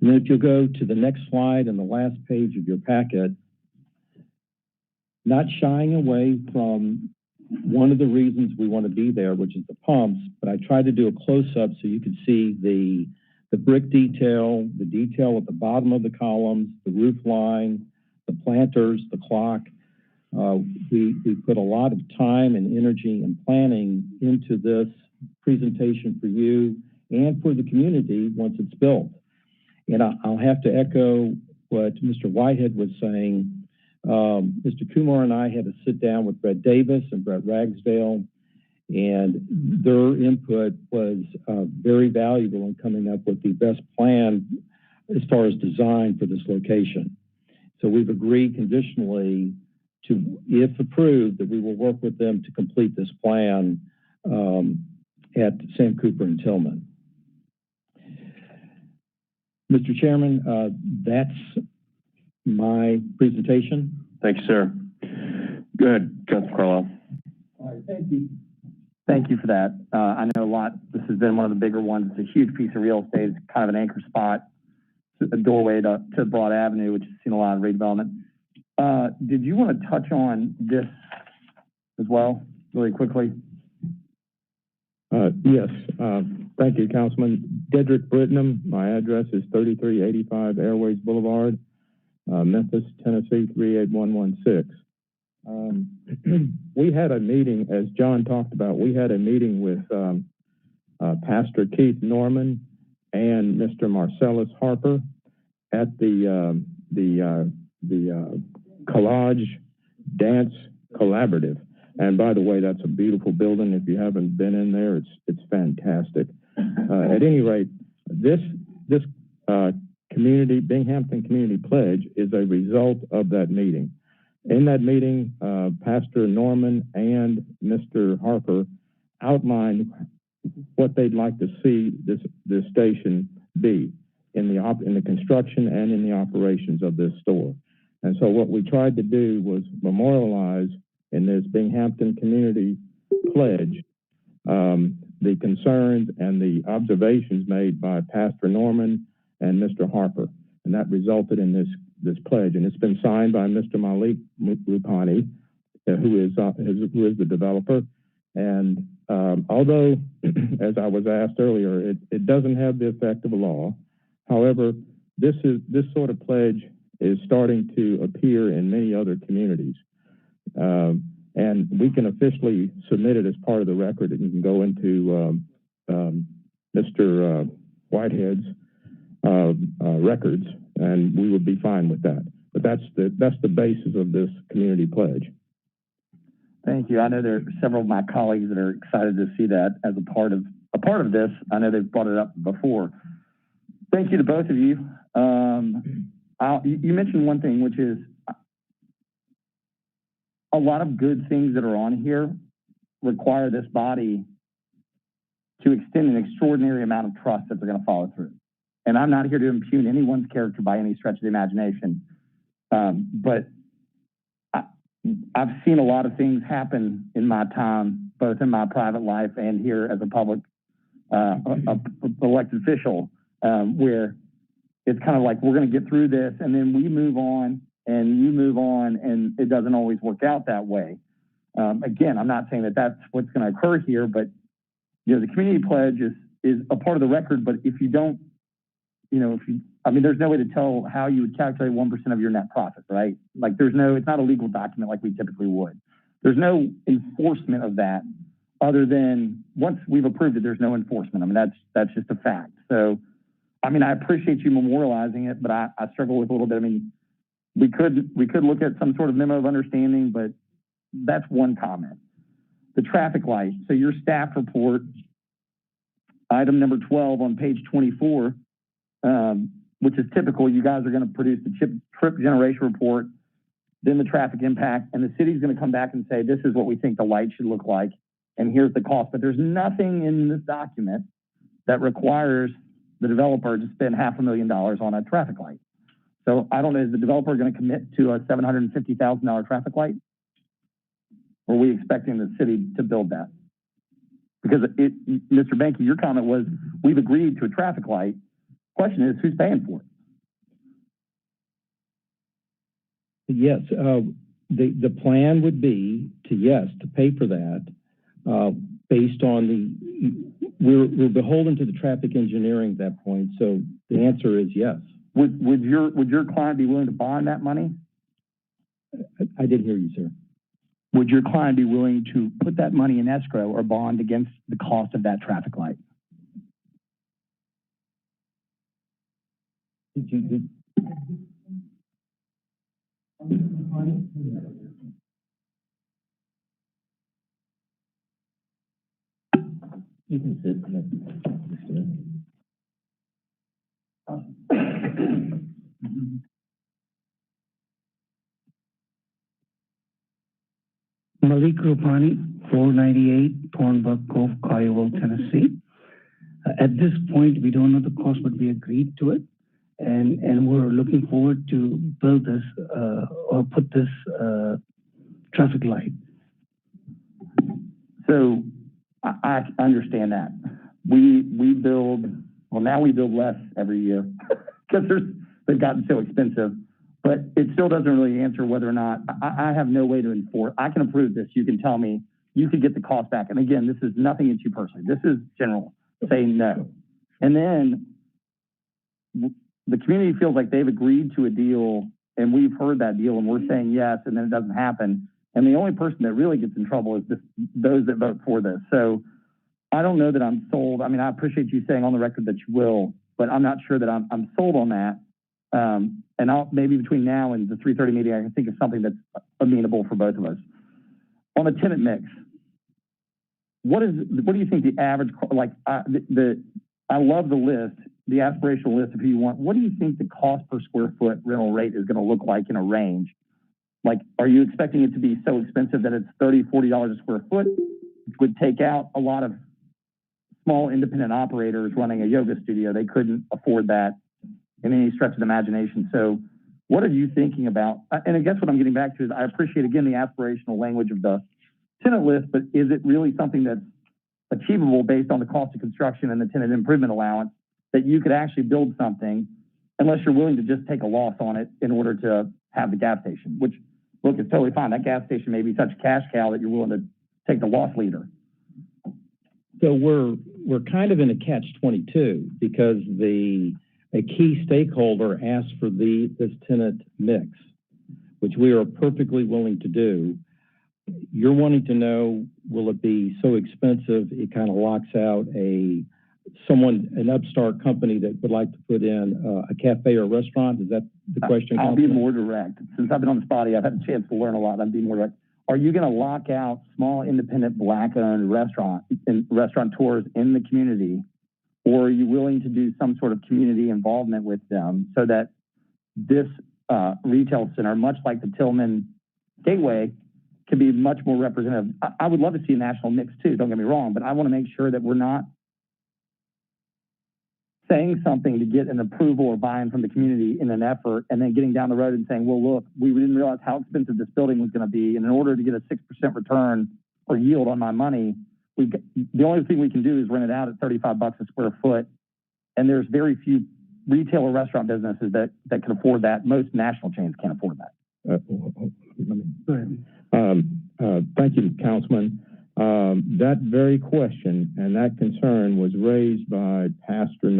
And then if you'll go to the next slide and the last page of your packet, not shying away from one of the reasons we want to be there, which is the pumps, but I tried to do a close-up so you could see the brick detail, the detail at the bottom of the columns, the roof line, the planters, the clock. We put a lot of time and energy and planning into this presentation for you and for the community once it's built. And I'll have to echo what Mr. Whitehead was saying. Mr. Kumar and I had to sit down with Brett Davis and Brett Ragsdale, and their input was very valuable in coming up with the best plan as far as design for this location. So we've agreed conditionally to, if approved, that we will work with them to complete this plan at Sam Cooper and Tillman. Mr. Chairman, that's my presentation. Thank you, sir. Go ahead, Councilman Carlisle. All right, thank you. Thank you for that. I know a lot. This has been one of the bigger ones. It's a huge piece of real estate. It's kind of an anchor spot, a doorway to Broad Avenue, which has seen a lot of redevelopment. Did you want to touch on this as well, really quickly? Yes. Thank you, Councilman. Dedrick Brittenham. My address is 3385 Airways Boulevard, Memphis, Tennessee, 38116. We had a meeting, as John talked about, we had a meeting with Pastor Keith Norman and Mr. Marcellus Harper at the Collage Dance Collaborative. And by the way, that's a beautiful building. If you haven't been in there, it's fantastic. At any rate, this Binghamton Community Pledge is a result of that meeting. In that meeting, Pastor Norman and Mr. Harper outlined what they'd like to see this station be in the construction and in the operations of this store. And so what we tried to do was memorialize in this Binghamton Community Pledge the concerns and the observations made by Pastor Norman and Mr. Harper. And that resulted in this pledge. And it's been signed by Mr. Malik Rupani, who is the developer. And although, as I was asked earlier, it doesn't have the effect of a law. However, this sort of pledge is starting to appear in many other communities. And we can officially submit it as part of the record. It can go into Mr. Whitehead's records, and we would be fine with that. But that's the basis of this community pledge. Thank you. I know there are several of my colleagues that are excited to see that as a part of this. I know they've brought it up before. Thank you to both of you. You mentioned one thing, which is a lot of good things that are on here require this body to extend an extraordinary amount of trust that they're going to follow through. And I'm not here to impugn anyone's character by any stretch of the imagination. But I've seen a lot of things happen in my time, both in my private life and here as a public elected official, where it's kind of like, we're going to get through this, and then we move on, and you move on, and it doesn't always work out that way. Again, I'm not saying that that's what's going to occur here, but the community pledge is a part of the record. But if you don't, there's no way to tell how you would calculate 1% of your net profit, right? Like it's not a legal document like we typically would. There's no enforcement of that other than once we've approved it, there's no enforcement. That's just a fact. So, I appreciate you memorializing it, but I struggle with a little bit. We could look at some sort of memo of understanding, but that's one comment. The traffic light. So your staff report, item number 12 on page 24, which is typical. You guys are going to produce the trip generation report, then the traffic impact, and the city's going to come back and say, this is what we think the light should look like, and here's the cost. But there's nothing in this document that requires the developer to spend $500,000 on a traffic light. So I don't know, is the developer going to commit to a $750,000 traffic light? Or are we expecting the city to build that? Because Mr. Banky, your comment was, we've agreed to a traffic light. Question is, who's paying for it? Yes, the plan would be to pay for that based on we're beholden to the traffic engineering at that point. So the answer is yes. Would your client be willing to bond that money? I didn't hear you, sir. Would your client be willing to put that money in escrow or bond against the cost of that traffic light? You can sit. Malik Rupani, 498 Thornbuck Cove, Kiowa, Tennessee. At this point, we don't know the cost, but we agreed to it. And we're looking forward to build this or put this traffic light. So I understand that. We build less every year because they've gotten so expensive. But it still doesn't really answer whether or not I have no way to enforce. I can approve this. You can tell me you could get the cost back. And again, this is nothing against you personally. This is general saying no. And then the community feels like they've agreed to a deal and we've heard that deal and we're saying yes, and then it doesn't happen. And the only person that really gets in trouble is those that vote for this. So I don't know that I'm sold. I appreciate you saying on the record that you will, but I'm not sure that I'm sold on that. And maybe between now and the 3:30 meeting, I can think of something that's amenable for both of us. On the tenant mix, what do you think the average, I love the list, the aspirational list of who you want. What do you think the cost per square foot rental rate is going to look like in a range? Like, are you expecting it to be so expensive that it's $30, $40 a square foot, which would take out a lot of small independent operators running a yoga studio? They couldn't afford that in any stretch of the imagination. So what are you thinking about? And I guess what I'm getting back to is I appreciate, again, the aspirational language of the tenant list, but is it really something that's achievable based on the cost of construction and the tenant improvement allowance that you could actually build something unless you're willing to just take a loss on it in order to have the gas station, which, look, it's totally fine. That gas station may be such a cash cow that you're willing to take the loss leader. So we're kind of in a catch-22 because a key stakeholder asked for this tenant mix, which we are perfectly willing to do. You're wanting to know, will it be so expensive it kind of locks out an upstart company that would like to put in a cafe or a restaurant? Is that the question? I'll be more direct. Since I've been on the spotty, I've had a chance to learn a lot. I'm being more direct. Are you going to lock out small, independent, Black-owned restaurateurs in the community, or are you willing to do some sort of community involvement with them so that this retail center, much like the Tillman Gateway, can be much more representative? I would love to see a national mix too, don't get me wrong, but I want to make sure that we're not saying something to get an approval or buy-in from the community in an effort and then getting down the road and saying, well, look, we didn't realize how expensive this building was going to be, and in order to get a 6% return or yield on my money, the only thing we can do is rent it out at $35 a square foot, and there's very few retail or restaurant businesses that can afford that. Most national chains can't afford that. Thank you, Councilman. That very question and that concern was raised by Pastor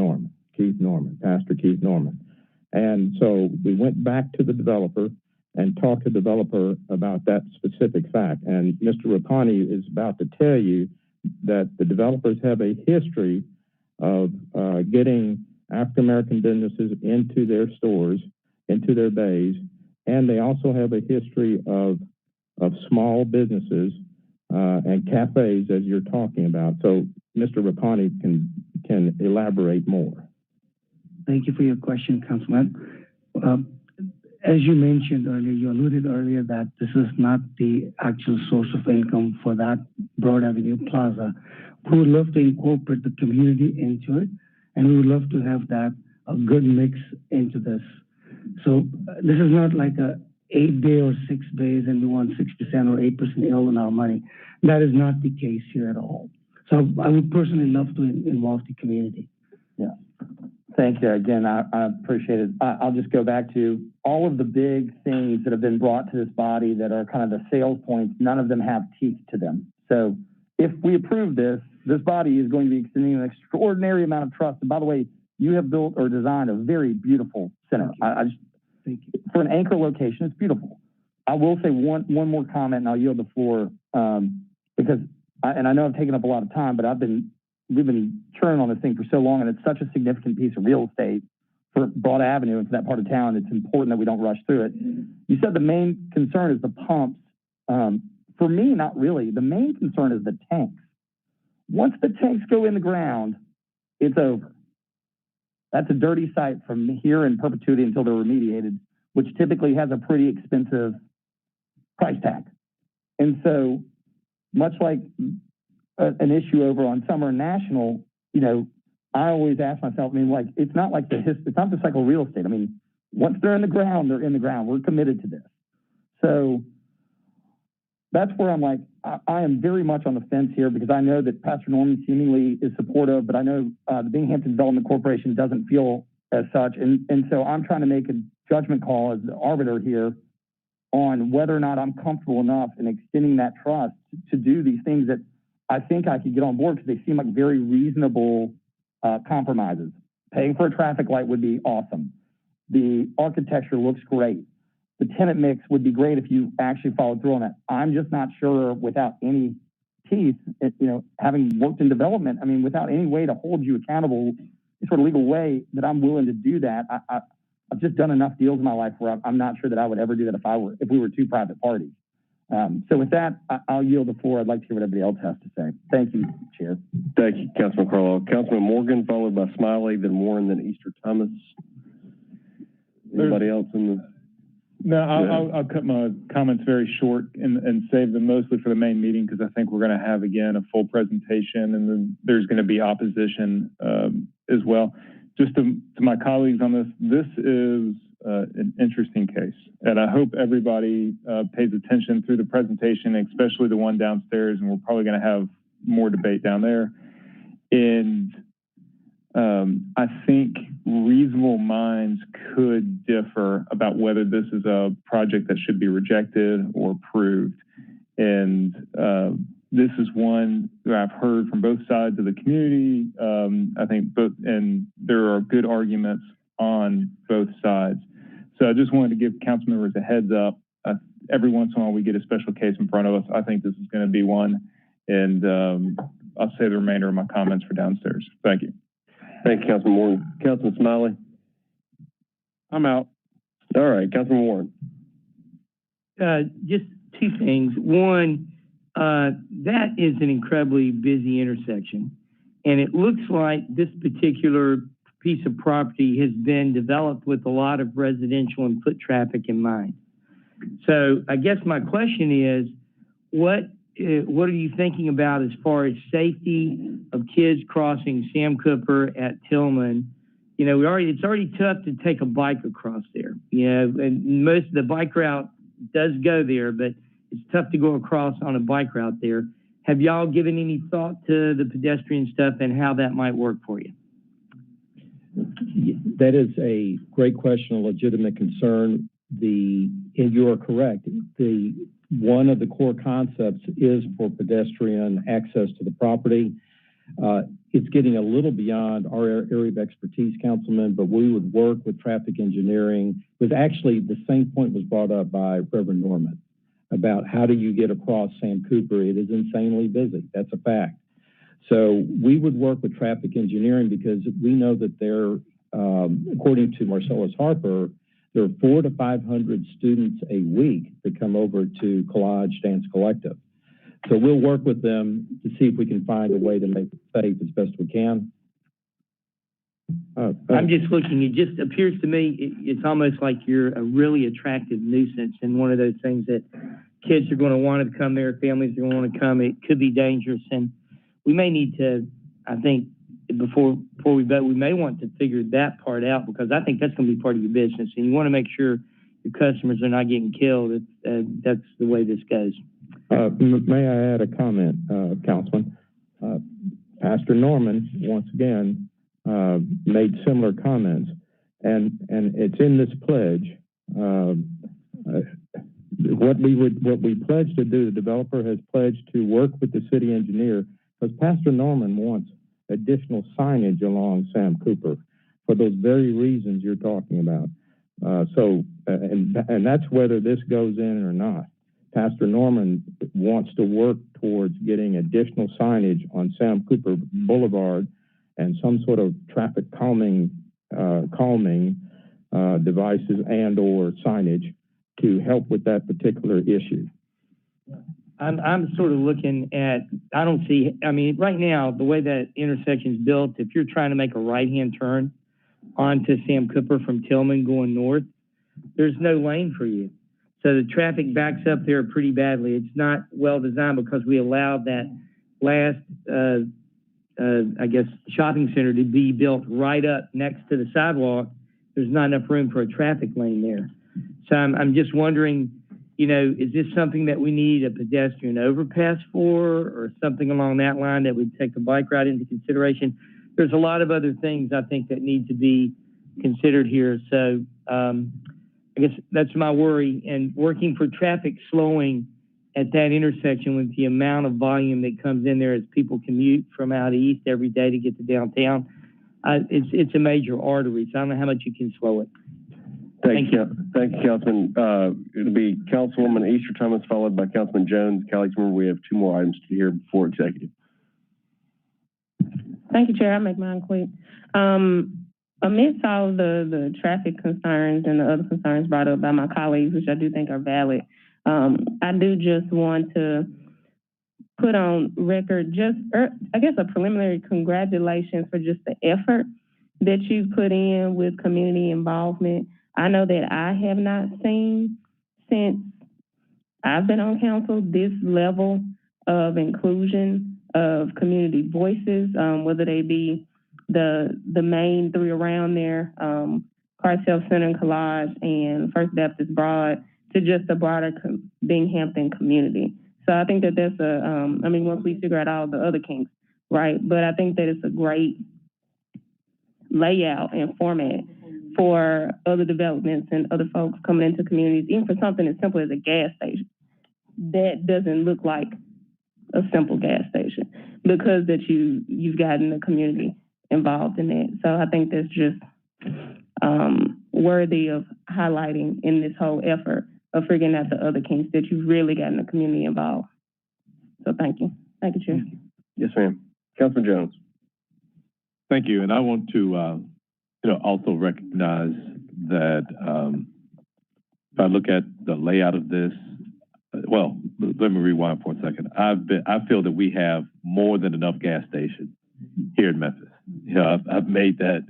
Keith Norman. And so we went back to the developer and talked to the developer about that specific fact. And Mr. Rapani is about to tell you that the developers have a history of getting African-American businesses into their stores, into their bays, and they also have a history of small businesses and cafes, as you're talking about. So Mr. Rapani can elaborate more. Thank you for your question, Councilman. As you mentioned earlier, you alluded earlier that this is not the actual source of income for that Broad Avenue Plaza. We would love to incorporate the community into it, and we would love to have a good mix into this. So this is not like a 8 day or 6 days and we want 6% or 8% yield on our money. That is not the case here at all. So I would personally love to involve the community. Yeah. Thank you. Again, I appreciate it. I'll just go back to all of the big things that have been brought to this body that are kind of the sales points. None of them have teeth to them. So if we approve this body is going to be extending an extraordinary amount of trust. And by the way, you have built or designed a very beautiful center. Thank you. For an anchor location, it's beautiful. I will say one more comment, and I'll yield the floor because I know I've taken up a lot of time, but we've been churning on this thing for so long, and it's such a significant piece of real estate for Broad Avenue and for that part of town. It's important that we don't rush through it. You said the main concern is the pumps. For me, not really. The main concern is the tanks. Once the tanks go in the ground, it's over. That's a dirty site from here in perpetuity until they're remediated, which typically has a pretty expensive price tag. And so much like an issue over on Summer National, I always ask myself, it's not like it's not the cycle of real estate. Once they're in the ground, they're in the ground. We're committed to this. So that's where I'm like, I am very much on the fence here because I know that Pastor Norman seemingly is supportive, but I know the Binghamton Development Corporation doesn't feel as such. And so I'm trying to make a judgment call as the arbiter here on whether or not I'm comfortable enough in extending that trust to do these things that I think I could get on board because they seem like very reasonable compromises. Paying for a traffic light would be awesome. The architecture looks great. The tenant mix would be great if you actually followed through on that. I'm just not sure without any teeth, having worked in development, without any way to hold you accountable, any sort of legal way that I'm willing to do that. I've just done enough deals in my life where I'm not sure that I would ever do that if we were two private parties. So with that, I'll yield the floor. I'd like to hear what everybody else has to say. Thank you, Chair. Thank you, Councilman Carlisle. Councilman Morgan, followed by Smiley, then Warren, then Easter Thomas. Anybody else in the? No, I'll cut my comments very short and save them mostly for the main meeting because I think we're going to have, again, a full presentation and then there's going to be opposition as well. Just to my colleagues on this, this is an interesting case. And I hope everybody pays attention through the presentation, especially the one downstairs, and we're probably going to have more debate down there. And I think reasonable minds could differ about whether this is a project that should be rejected or approved. And this is one that I've heard from both sides of the community. I think both, and there are good arguments on both sides. So I just wanted to give council members a heads up. Every once in a while we get a special case in front of us. I think this is going to be one. And I'll save the remainder of my comments for downstairs. Thank you. Thank you, Councilman Warren. Councilman Smiley? I'm out. All right, Councilman Warren. Just two things. One, that is an incredibly busy intersection. And it looks like this particular piece of property has been developed with a lot of residential and foot traffic in mind. So I guess my question is, what are you thinking about as far as safety of kids crossing Sam Cooper at Tillman? You know, it's already tough to take a bike across there. You know, and most of the bike route does go there, but it's tough to go across on a bike route there. Have y'all given any thought to the pedestrian stuff and how that might work for you? That is a great question, a legitimate concern. And you are correct. One of the core concepts is for pedestrian access to the property. It's getting a little beyond our area of expertise, Councilman, but we would work with traffic engineering. It was actually the same point was brought up by Reverend Norman about how do you get across Sam Cooper. It is insanely busy. That's a fact. So we would work with traffic engineering because we know that there, according to Marcellus Harper, there are 400 to 500 students a week that come over to Collage Dance Collective. So we'll work with them to see if we can find a way to make it safe as best we can. I'm just looking, it just appears to me, it's almost like you're a really attractive nuisance and one of those things that kids are going to want to come there, families are going to want to come. It could be dangerous. And we may need to, I think, before we vote, we may want to figure that part out because I think that's going to be part of your business. And you want to make sure your customers are not getting killed. That's the way this goes. May I add a comment, Councilman? Pastor Norman, once again, made similar comments. And it's in this pledge. What we pledged to do, the developer has pledged to work with the city engineer because Pastor Norman wants additional signage along Sam Cooper for those very reasons you're talking about. And that's whether this goes in or not. Pastor Norman wants to work towards getting additional signage on Sam Cooper Boulevard and some sort of traffic calming devices and or signage to help with that particular issue. I'm sort of looking at, right now, the way that intersection is built, if you're trying to make a right-hand turn onto Sam Cooper from Tillman going north, there's no lane for you. So the traffic backs up there pretty badly. It's not well designed because we allowed that last, shopping center to be built right up next to the sidewalk. There's not enough room for a traffic lane there. So I'm just wondering, you know, is this something that we need a pedestrian overpass for or something along that line that would take the bike route into consideration? There's a lot of other things I think that need to be considered here. So I guess that's my worry. And working for traffic slowing at that intersection with the amount of volume that comes in there as people commute from out east every day to get to downtown, it's a major artery. So I don't know how much you can slow it. Thank you, Councilman. It'll be Councilwoman Easter Thomas, followed by Councilman Jones. Colleagues, remember we have two more items to hear before executive. Thank you, Chair. I'll make mine quick. Amidst all the traffic concerns and the other concerns brought up by my colleagues, which I do think are valid, I do just want to put on record I guess a preliminary congratulations for just the effort that you put in with community involvement. I know that I have not seen since I've been on council this level of inclusion of community voices, whether they be the main three around there, Cartel Center and Collage and First Baptist Broad, to just the broader Binghamton community. So I think that that's once we figure out all the other kinks, right? But I think that it's a great layout and format for other developments and other folks coming into communities, even for something as simple as a gas station. That doesn't look like a simple gas station because that you've gotten the community involved in it. So I think that's just worthy of highlighting in this whole effort of figuring out the other kinks that you've really gotten the community involved. So thank you. Thank you, Chair. Yes, ma'am. Councilman Jones. Thank you. And I want to, also recognize that if I look at the layout of this, well, let me rewind for a second. I feel that we have more than enough gas stations here in Memphis. I've made that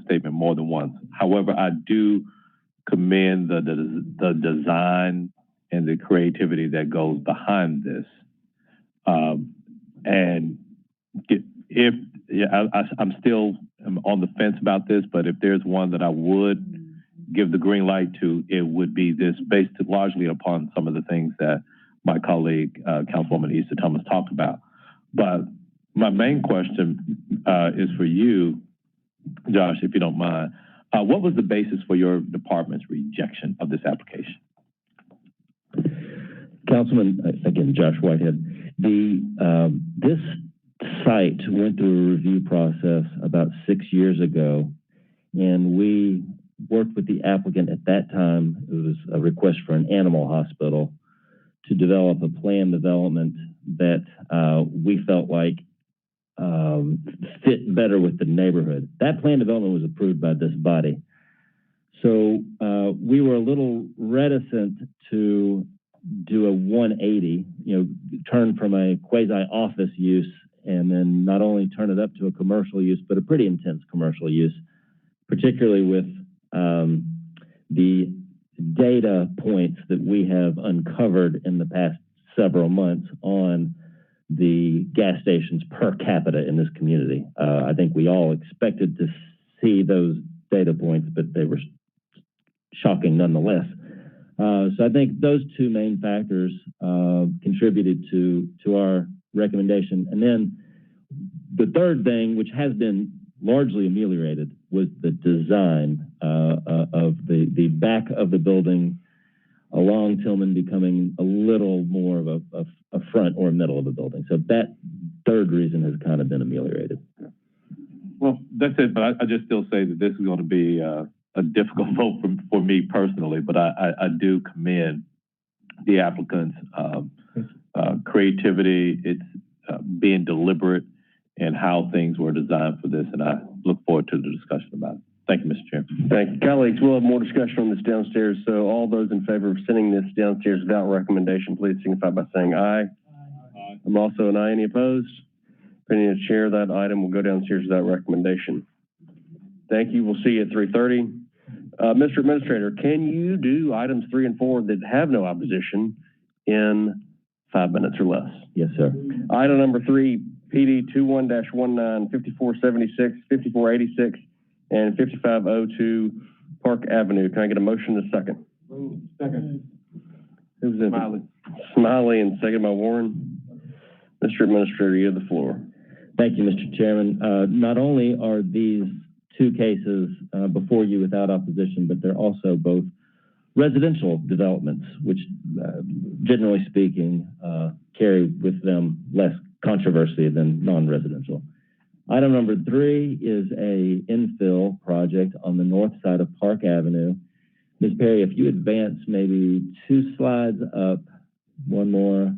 statement more than once. However, I do commend the design and the creativity that goes behind this. I'm still on the fence about this, but if there's one that I would give the green light to, it would be this, based largely upon some of the things that my colleague, Councilwoman Easter Thomas, talked about. But my main question is for you, Josh, if you don't mind. What was the basis for your department's rejection of this application? Councilman, again, Josh Whitehead, this site went through a review process about 6 years ago, and we worked with the applicant at that time. It was a request for an animal hospital to develop a plan development that we felt like fit better with the neighborhood. That plan development was approved by this body. So we were a little reticent to do a 180, turn from a quasi-office use and then not only turn it up to a commercial use, but a pretty intense commercial use, particularly with the data points that we have uncovered in the past several months on the gas stations per capita in this community. I think we all expected to see those data points, but they were shocking nonetheless. So I think those two main factors contributed to our recommendation. And then the third thing, which has been largely ameliorated, was the design of the back of the building along Tillman becoming a little more of a front or middle of the building. So that third reason has kind of been ameliorated. Well, that's it, but I just still say that this is going to be a difficult vote for me personally, but I do commend the applicant's creativity. It's being deliberate in how things were designed for this, and I look forward to the discussion about it. Thank you, Mr. Chairman. Thank you. Colleagues, we'll have more discussion on this downstairs, so all those in favor of sending this downstairs without recommendation, please signify by saying aye. Aye. I'm also an aye. Any opposed? Opinion of the chair, that item will go downstairs without recommendation. Thank you. We'll see you at 3:30. Mr. Administrator, can you do items 3 and 4 that have no opposition in 5 minutes or less? Yes, sir. Item number 3, PD 21-19, 5476, 5486, and 5502 Park Avenue. Can I get a motion to second? Second. Who's in? Smiley. Smiley, and second by Warren. Mr. Administrator, you have the floor. Thank you, Mr. Chairman. Not only are these two cases before you without opposition, but they're also both residential developments, which generally speaking carry with them less controversy than non-residential. Item number 3 is a infill project on the north side of Park Avenue. Ms. Perry, if you advance maybe 2 slides up, one more.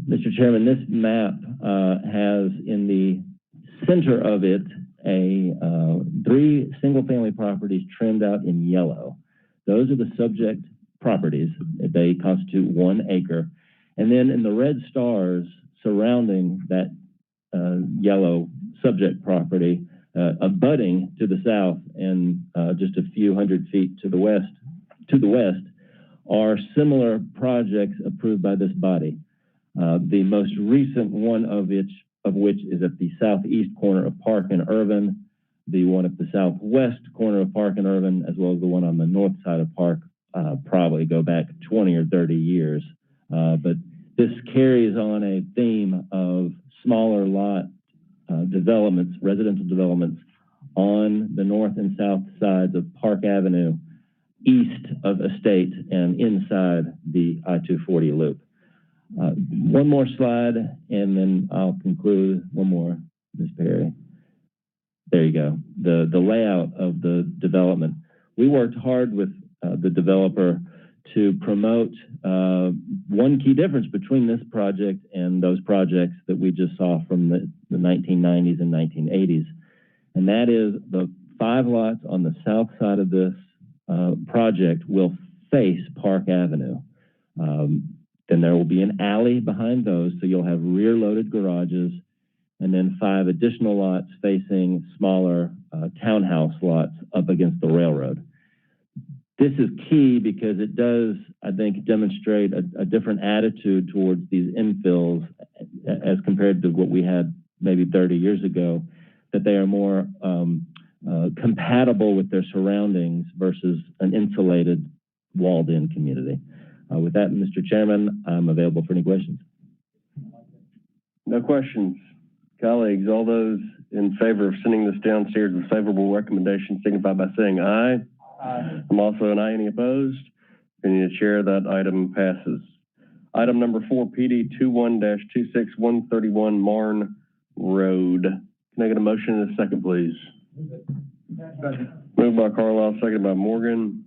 Mr. Chairman, this map has in the center of it 3 single-family properties trimmed out in yellow. Those are the subject properties. They constitute 1 acre. And then in the red stars surrounding that yellow subject property, abutting to the south and just a few hundred feet to the west, are similar projects approved by this body. The most recent one of which is at the southeast corner of Park and Irvin, the one at the southwest corner of Park and Irvin, as well as the one on the north side of Park, probably go back 20 or 30 years. But this carries on a theme of smaller lot developments, residential developments on the north and south sides of Park Avenue, east of Estate and inside the I-240 loop. One more slide, and then I'll conclude. One more, Ms. Perry. There you go. The layout of the development. We worked hard with the developer to promote one key difference between this project and those projects that we just saw from the 1990s and 1980s. And that is the 5 lots on the south side of this project will face Park Avenue. Then there will be an alley behind those, so you'll have rear-loaded garages, and then 5 additional lots facing smaller townhouse lots up against the railroad. This is key because it does, I think, demonstrate a different attitude towards these infills as compared to what we had maybe 30 years ago, that they are more compatible with their surroundings versus an insulated, walled-in community. With that, Mr. Chairman, I'm available for any questions. No questions. Colleagues, all those in favor of sending this downstairs with favorable recommendation signify by saying aye. Aye. I'm also an aye. Any opposed? Opinion of the chair, that item passes. Item number 4, PD 21-26131 Marne Road. Can I get a motion in a second, please? Moved by Carlisle, seconded by Morgan.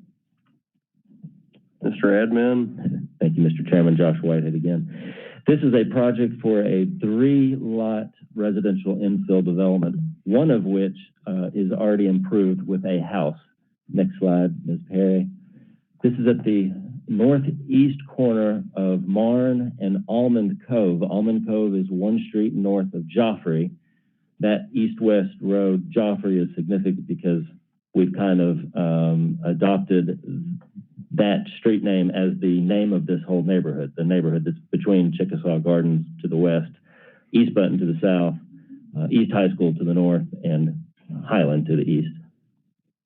Mr. Admin. Thank you, Mr. Chairman. Josh Whitehead again. This is a project for a 3-lot residential infill development, one of which is already improved with a house. Next slide, Ms. Perry. This is at the northeast corner of Marne and Almond Cove. Almond Cove is 1 street north of Joffrey. That east-west road, Joffrey, is significant because we've kind of adopted that street name as the name of this whole neighborhood, the neighborhood that's between Chickasaw Gardens to the west, East Button to the south, East High School to the north, and Highland to the east.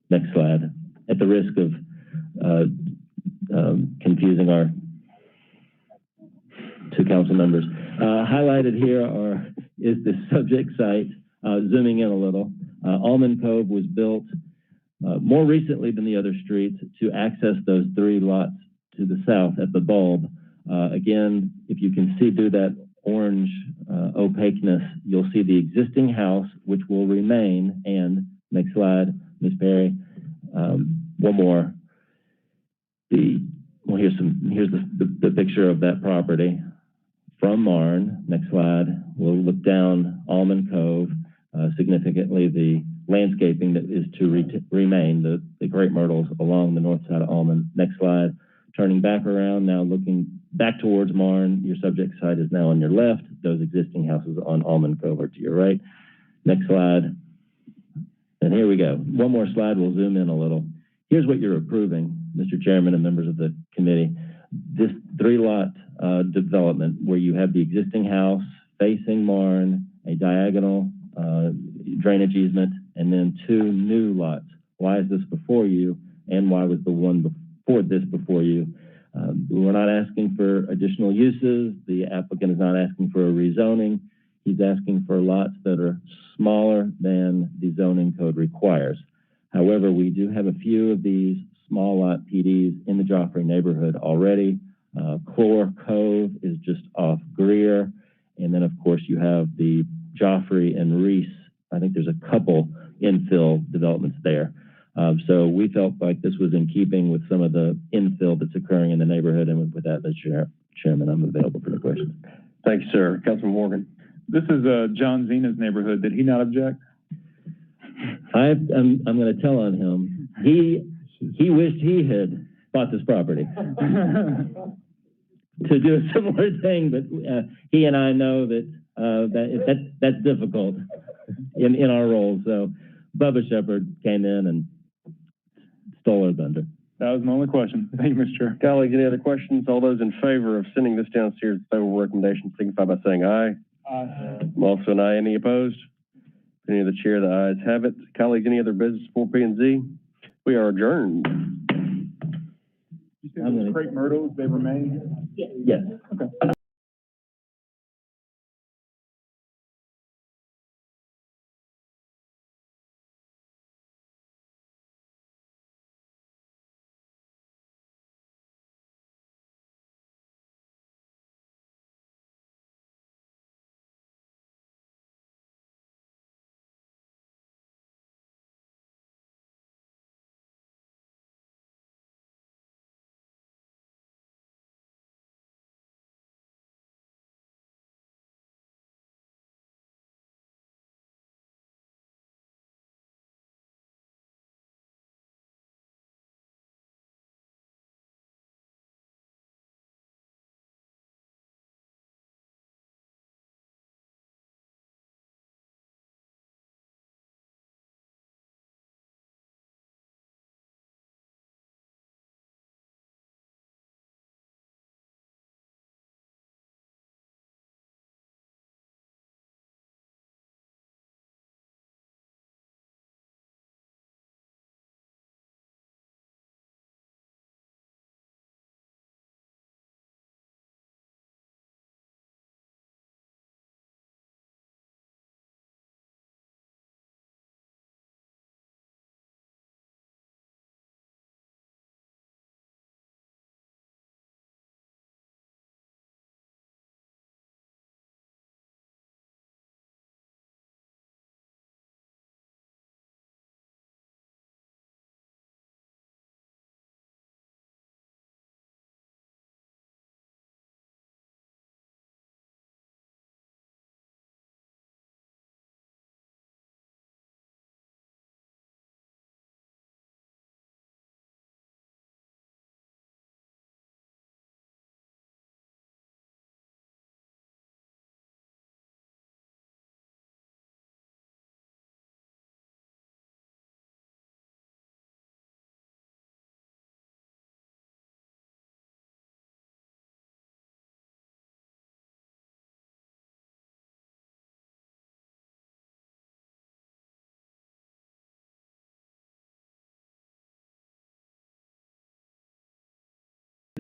Next slide. At the risk of confusing our 2 council members, highlighted here is the subject site. Zooming in a little, Almond Cove was built more recently than the other streets to access those 3 lots to the south at the bulb. Again, if you can see through that orange opaqueness, you'll see the existing house, which will remain. And next slide, Ms. Perry. One more. Here's the picture of that property from Marne. Next slide. We'll look down Almond Cove. Significantly, the landscaping that is to remain, the crepe myrtles along the north side of Almond. Next slide. Turning back around, now looking back towards Marne, your subject site is now on your left. Those existing houses on Almond Cove are to your right. Next slide. And here we go. One more slide, we'll zoom in a little. Here's what you're approving, Mr. Chairman and members of the committee. This 3-lot development where you have the existing house facing Marne, a diagonal drainage easement, and then 2 new lots. Why is this before you, and why was the one before this before you? We're not asking for additional uses. The applicant is not asking for a rezoning. He's asking for lots that are smaller than the zoning code requires. However, we do have a few of these small lot PDs in the Joffrey neighborhood already. Clore Cove is just off Greer. And then, of course, you have the Joffrey and Reese. I think there's a couple infill developments there. So we felt like this was in keeping with some of the infill that's occurring in the neighborhood. And with that, Mr. Chairman, I'm available for the questions. Thank you, sir. Councilman Morgan. This is John Zena's neighborhood. Did he not object? I'm going to tell on him. He he wished he had bought this property to do a similar thing, but he and I know that that's difficult in our roles. So Bubba Shepherd came in and stole our thunder. That was my only question. Thank you, Mr. Chair. Colleagues, any other questions? All those in favor of sending this downstairs with favorable recommendation signify by saying aye. Aye. I'm also an aye. Any opposed? Any of the chair, the ayes have it. Colleagues, any other business for P&Z? We are adjourned. You said those crepe myrtles, they remain? Yes. Okay.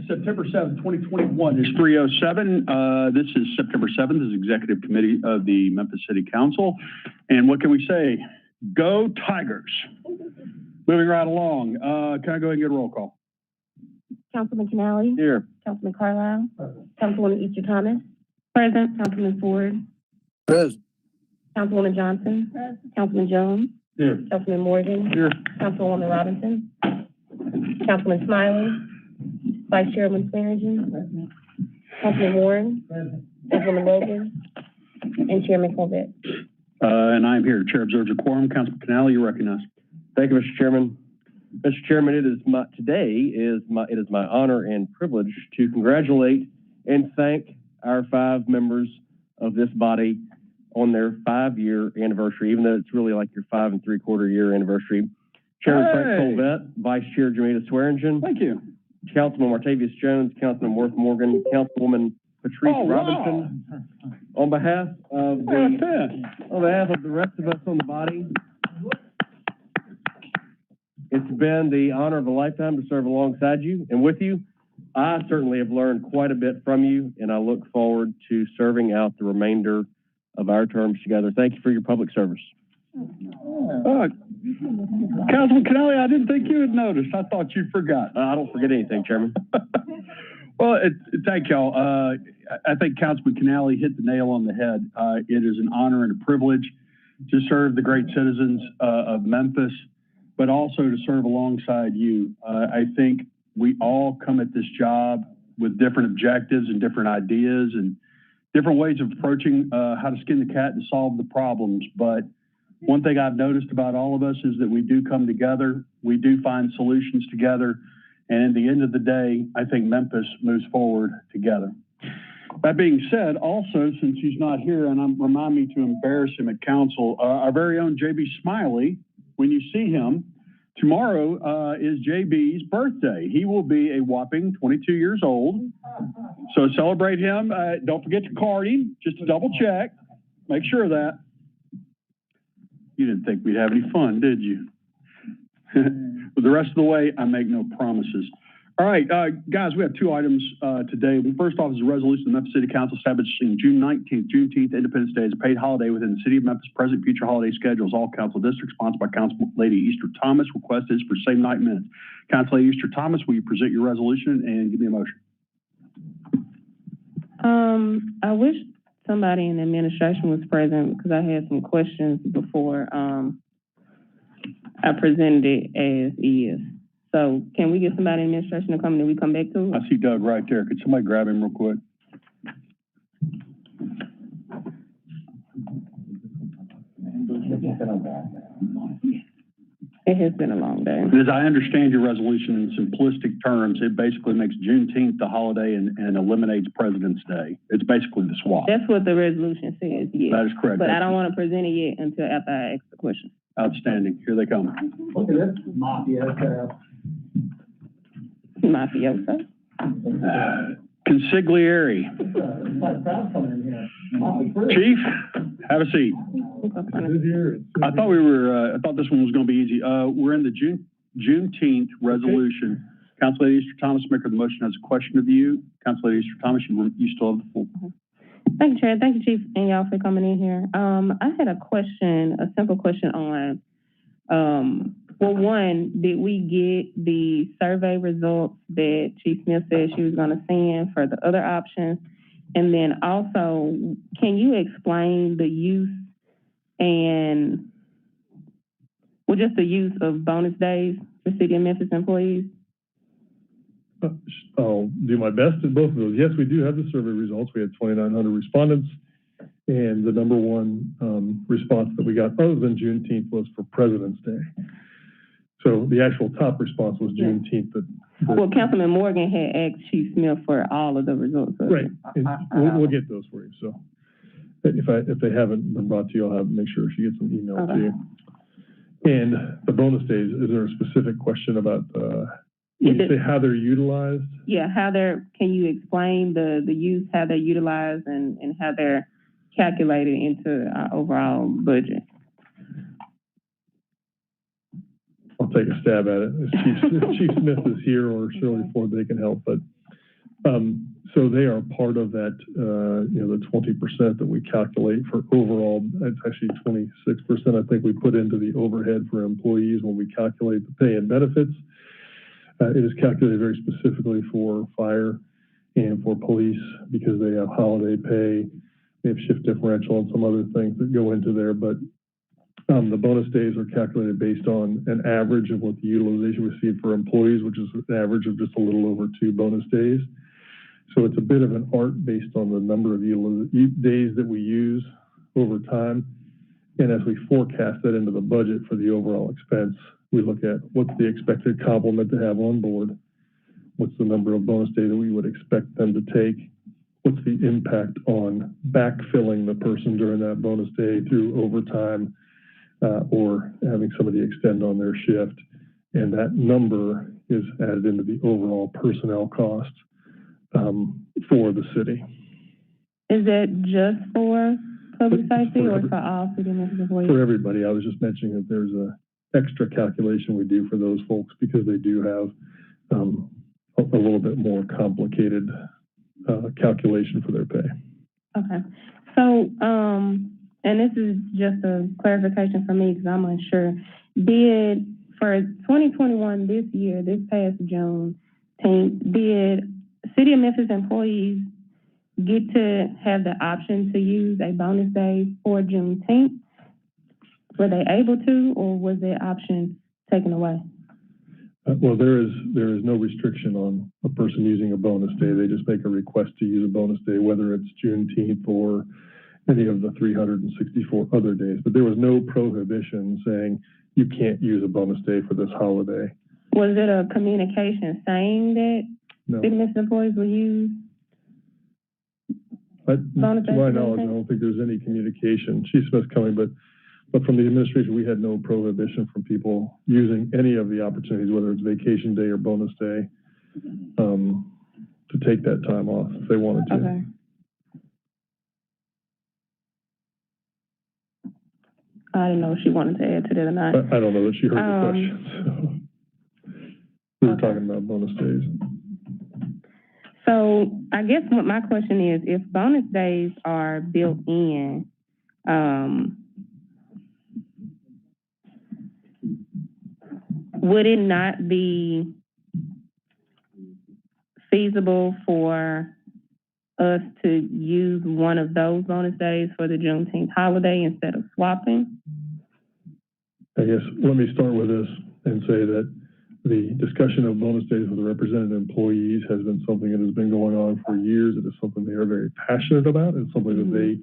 September 7th, 2021 is 3:07. This is September 7th, this is Executive Committee of the Memphis City Council. And what can we say? Go Tigers. Moving right along. Can I go ahead and get a roll call? Councilman Canale? Here. Councilman Carlisle? Councilwoman Easter Thomas? Present. Councilman Ford? Present. Councilwoman Johnson? Councilman Jones? Here. Councilman Morgan? Here. Councilwoman Robinson? Councilman Smiley? Vice Chairman Swearingen? Councilman Warren? Councilwoman Logan? And Chairman Corbett. And I'm here. Chair observes a quorum. Councilman Canale, you're recognized. Thank you, Mr. Chairman. Mr. Chairman, it is my honor and privilege to congratulate and thank our 5 members of this body on their 5-year anniversary, even though it's really like your 5 3/4 year anniversary. Chairman Frank Colvett, Vice Chair Jamita Swearingen. Thank you. Councilman Martavius Jones, Councilman Worth Morgan, Councilwoman Patrice Robinson. On behalf of the rest of us on the body, it's been the honor of a lifetime to serve alongside you and with you. I certainly have learned quite a bit from you, and I look forward to serving out the remainder of our terms together. Thank you for your public service. Councilman Canale, I didn't think you had noticed. I thought you forgot. I don't forget anything, Chairman. Well, thank y'all. I think Councilman Canale hit the nail on the head. It is an honor and a privilege to serve the great citizens of Memphis, but also to serve alongside you. I think we all come at this job with different objectives and different ideas and different ways of approaching how to skin the cat and solve the problems. But One thing I've noticed about all of us is that we do come together, we do find solutions together, and at the end of the day, I think Memphis moves forward together. That being said, also, since he's not here, and remind me to embarrass him at council, our very own JB Smiley, when you see him, tomorrow is JB's birthday. He will be a whopping 22 years old. So celebrate him. Don't forget to card him, just to double check. Make sure of that. You didn't think we'd have any fun, did you? But the rest of the way, I make no promises. All right, guys, we have two items today. First off is a resolution of the Memphis City Council establishing June 19th, Juneteenth, Independence Day as a paid holiday within the City of Memphis' present future holiday schedules. All council districts, sponsored by Council Lady Easter Thomas. Request is for same night minutes. Council Lady Easter Thomas, will you present your resolution and give me a motion? I wish somebody in the administration was present because I had some questions before I presented it as is. So can we get somebody in administration to come and then we come back to it? I see Doug right there. Could somebody grab him real quick? It has been a long day. As I understand your resolution in simplistic terms, it basically makes Juneteenth the holiday and eliminates President's Day. It's basically the swap. That's what the resolution says, yes. That is correct. But I don't want to present it yet until after I ask the question. Outstanding. Here they come. Look at this mafia. Mafioso. Consigliere. Chief, have a seat. I thought this one was going to be easy. We're in the Juneteenth resolution. Council Lady Easter Thomas, maker of the motion, has a question of you. Council Lady Easter Thomas, you still have the floor. Thank you, Chair. Thank you, Chief, and y'all for coming in here. I had a question, a simple question on, well, one, did we get the survey results that Chief Smith said she was going to send for the other options? And then also, can you explain the use and, well, just the use of bonus days for City of Memphis employees? I'll do my best at both of those. Yes, we do have the survey results. We had 2,900 respondents, and the number one response that we got other than Juneteenth was for President's Day. So the actual top response was Juneteenth. Well, Councilman Morgan had asked Chief Smith for all of the results. Right. And we'll get those for you. So if they haven't been brought to you, I'll have make sure she gets them emailed to you. And the bonus days, is there a specific question about when you say how they're utilized? Yeah, can you explain the use, how they're utilized and how they're calculated into our overall budget? I'll take a stab at it. If Chief Smith is here or Shirley Ford, they can help. But so they are part of that, the 20% that we calculate for overall. It's actually 26%. I think we put into the overhead for employees when we calculate the pay and benefits. It is calculated very specifically for fire and for police because they have holiday pay, they have shift differential and some other things that go into there. But the bonus days are calculated based on an average of what the utilization received for employees, which is an average of just a little over 2 bonus days. So it's a bit of an art based on the number of days that we use over time. And as we forecast that into the budget for the overall expense, we look at what's the expected complement to have on board, what's the number of bonus days that we would expect them to take, what's the impact on backfilling the person during that bonus day through overtime or having somebody extend on their shift. And that number is added into the overall personnel cost for the city. Is that just for public safety or for all City of Memphis employees? For everybody. I was just mentioning that there's a extra calculation we do for those folks because they do have a little bit more complicated calculation for their pay. Okay. So, and this is just a clarification for me because I'm unsure. For 2021 this year, this past June, did City of Memphis employees get to have the option to use a bonus day for Juneteenth? Were they able to, or was that option taken away? Well, there is no restriction on a person using a bonus day. They just make a request to use a bonus day, whether it's Juneteenth or any of the 364 other days. But there was no prohibition saying you can't use a bonus day for this holiday. Was it a communication saying that No. city Memphis employees will use? To my knowledge, I don't think there's any communication. Chief Smith's coming, but from the administration, we had no prohibition from people using any of the opportunities, whether it's vacation day or bonus day, to take that time off if they wanted to. Okay. I didn't know if she wanted to add to that or not. I don't know that she heard the question. So. We were talking about bonus days. So I guess what my question is, if bonus days are built in, would it not be feasible for us to use one of those bonus days for the Juneteenth holiday instead of swapping? I guess let me start with this and say that the discussion of bonus days with the represented employees has been something that has been going on for years. It is something they are very passionate about and something that they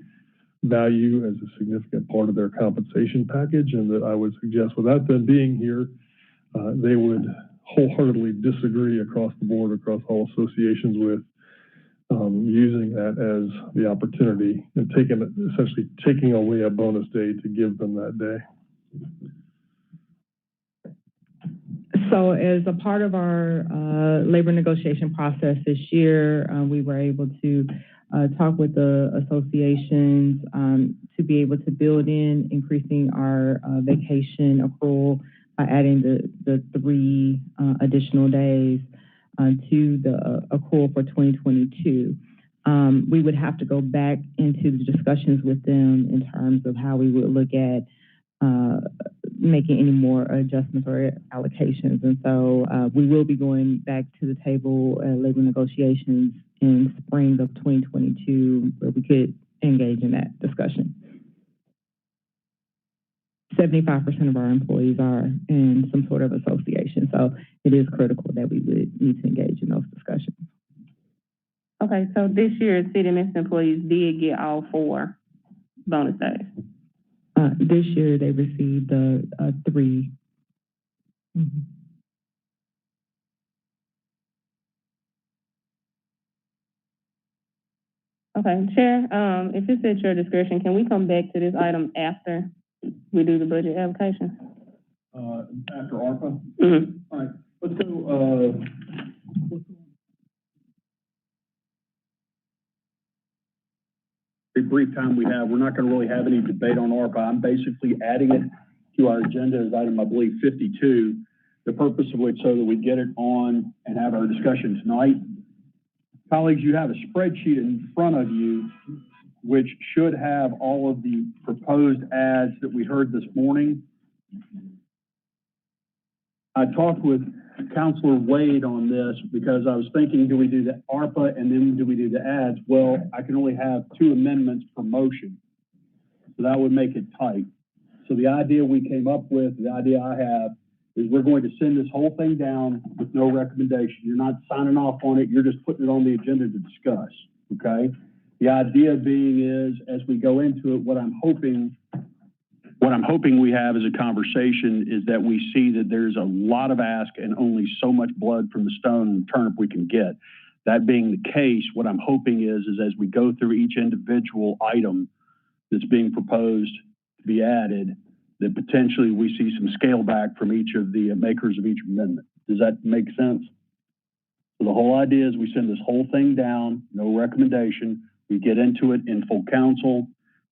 value as a significant part of their compensation package, and that I would suggest without them being here, they would wholeheartedly disagree across the board, across all associations with using that as the opportunity and essentially taking away a bonus day to give them that day. So as a part of our labor negotiation process this year, we were able to talk with the associations to be able to build in increasing our vacation accrual by adding the 3 additional days to the accrual for 2022. We would have to go back into the discussions with them in terms of how we would look at making any more adjustments or allocations. And so we will be going back to the table labor negotiations in spring of 2022 where we could engage in that discussion. 75% of our employees are in some sort of association, so it is critical that we would need to engage in those discussions. Okay, so this year, city Memphis employees did get all 4 bonus days. This year, they received 3. Mm-hmm. Okay, Chair, if it's at your discretion, can we come back to this item after we do the budget application? After ARPA? Mm-hmm. All right, let's go, very brief time we have. We're not going to really have any debate on ARPA. I'm basically adding it to our agenda as item, I believe, 52, the purpose of which so that we get it on and have our discussion tonight. Colleagues, you have a spreadsheet in front of you which should have all of the proposed ads that we heard this morning. I talked with Councilor Wade on this because I was thinking, do we do the ARPA and then do we do the ads? Well, I can only have 2 amendments per motion, so that would make it tight. So the idea we came up with, the idea I have, is we're going to send this whole thing down with no recommendation. You're not signing off on it, you're just putting it on the agenda to discuss, okay? The idea being is, as we go into it, what I'm hoping we have as a conversation is that we see that there's a lot of ask and only so much blood from the stone and turnip we can get. That being the case, what I'm hoping is as we go through each individual item that's being proposed to be added, that potentially we see some scale back from each of the makers of each amendment. Does that make sense? So the whole idea is we send this whole thing down, no recommendation. We get into it in full council,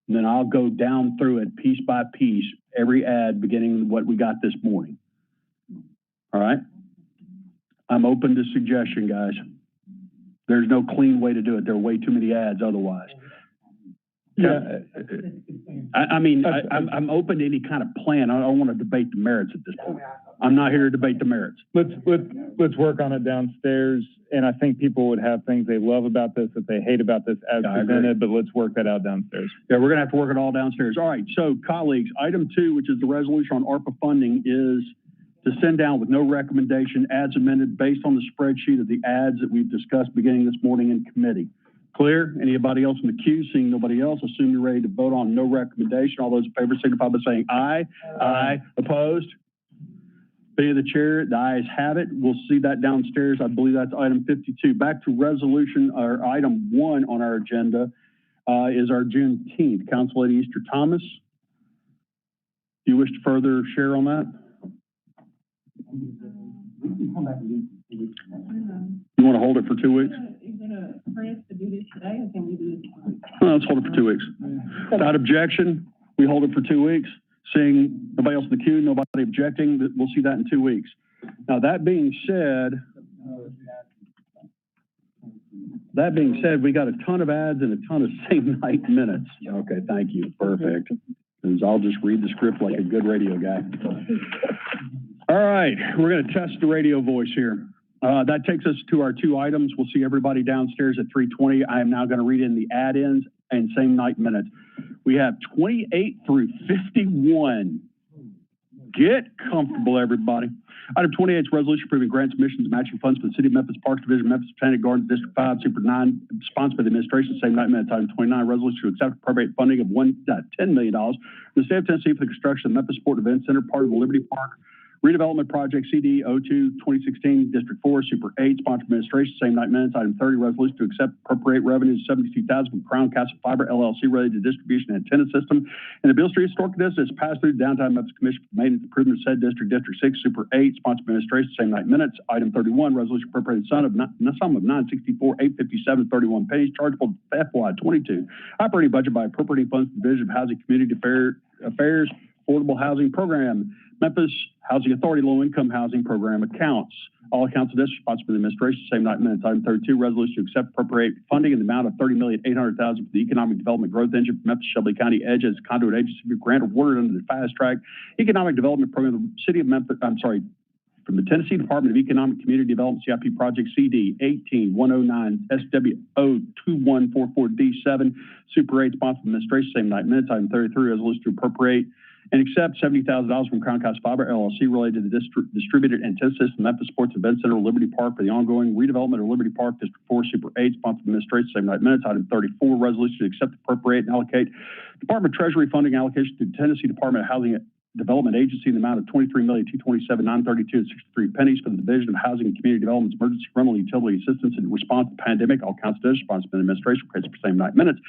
and then I'll go down through it piece by piece, every ad beginning with what we got this morning. All right? I'm open to suggestion, guys. There's no clean way to do it. There are way too many ads otherwise. Yeah, I'm open to any kind of plan. I don't want to debate the merits at this point. I'm not here to debate the merits. Let's work on it downstairs. And I think people would have things they love about this, that they hate about this as presented, but let's work that out downstairs. Yeah, we're gonna have to work it all downstairs. All right, so colleagues, item 2, which is the resolution on ARPA funding, is to send down with no recommendation, ads amended based on the spreadsheet of the ads that we've discussed beginning this morning in committee. Clear? Anybody else in the queue? Seeing nobody else, assume you're ready to vote on no recommendation. All those in favor signify by saying aye. Aye. Opposed? Being the chair, the ayes have it. We'll see that downstairs. I believe that's item 52. Back to resolution, or item 1 on our agenda is our Juneteenth. Council Lady Easter Thomas, do you wish to further share on that? You want to hold it for 2 weeks? Let's hold it for 2 weeks. Without objection, we hold it for 2 weeks. Seeing nobody else in the queue, nobody objecting, we'll see that in 2 weeks. Now, that being said, we got a ton of ads and a ton of same night minutes. Okay, thank you. Perfect. Because I'll just read the script like a good radio guy. All right, we're going to test the radio voice here. That takes us to our 2 items. We'll see everybody downstairs at 3:20. I am now going to read in the add-ins and same night minutes. We have 28 through 51. Get comfortable, everybody. Item 28 is resolution approving grants, missions, and matching funds for the City of Memphis Parks Division, Memphis Botanic Gardens, District 5, Super 9, sponsored by the administration, same night minutes. Item 29, resolution to accept appropriate funding of $10 million from the State of Tennessee for the construction of Memphis Sport Event Center, part of the Liberty Park Redevelopment Project CD 02 2016, District 4, Super 8, sponsored administration, same night minutes. Item 30, resolution to accept appropriate revenues $72,000 from Crown Castle Fiber LLC related to distribution antenna system. And the Beale Street Historic District is passed through downtown Memphis Commission for Maintenance Improvement said District, District 6, Super 8, sponsored administration, same night minutes. Item 31, resolution appropriated sum of $964,857.31 chargeable to FY 22 operating budget by appropriating funds to the Division of Housing Community Affairs Affordable Housing Program, Memphis Housing Authority Low Income Housing Program accounts. All accounts of this sponsored by the administration, same night minutes. Item 32, resolution to accept appropriate funding in the amount of $30,800,000 for the Economic Development Growth Engine for Memphis Shelby County Edge as conduit agency grant awarded under the Fast Track Economic Development Program of the City of Memphis. From the Tennessee Department of Economic Community Development CIP Project CD 18109 SWO 2144D7 Super 8 sponsored administration, same night minutes. Item 33, resolution to appropriate and accept $70,000 from Crown Castle Fiber LLC related to the distributed antenna system Memphis Sports Event Center, Liberty Park for the ongoing redevelopment of Liberty Park, District 4, Super 8, sponsored administration, same night minutes. Item 34, resolution to accept, appropriate, and allocate Department of Treasury funding allocation to the Tennessee Department of Housing Development Agency in the amount of $23,227,932.63 for the Division of Housing and Community Development's emergency rental utility assistance in response to the pandemic. All counts to sponsored by the administration, requested for same night minutes.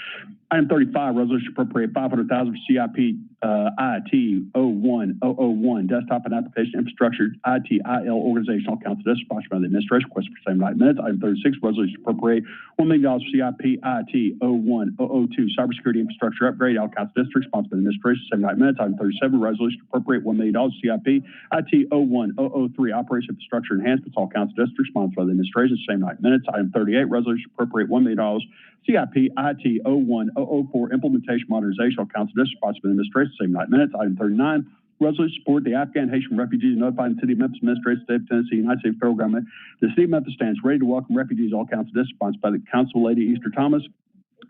Item 35, resolution to appropriate $500,000 for CIP IT 01001 desktop and application infrastructure ITIL organizational counts to sponsored by the administration, requested for same night minutes. Item 36, resolution to appropriate $1 million for CIP IT 01002 cybersecurity infrastructure upgrade. All counts district sponsored by the administration, same night minutes. Item 37, resolution to appropriate $1 million CIP IT 01003 operation infrastructure enhancements. All counts district sponsored by the administration, same night minutes. Item 38, resolution to appropriate $1 million CIP IT 01004 implementation modernization. All counts district sponsored by the administration, same night minutes. Item 39, resolution to support the Afghan Haitian refugees notified the City of Memphis administration, State of Tennessee, United States federal government. The City of Memphis stands ready to welcome refugees. All counts district sponsored by the Council Lady Easter Thomas,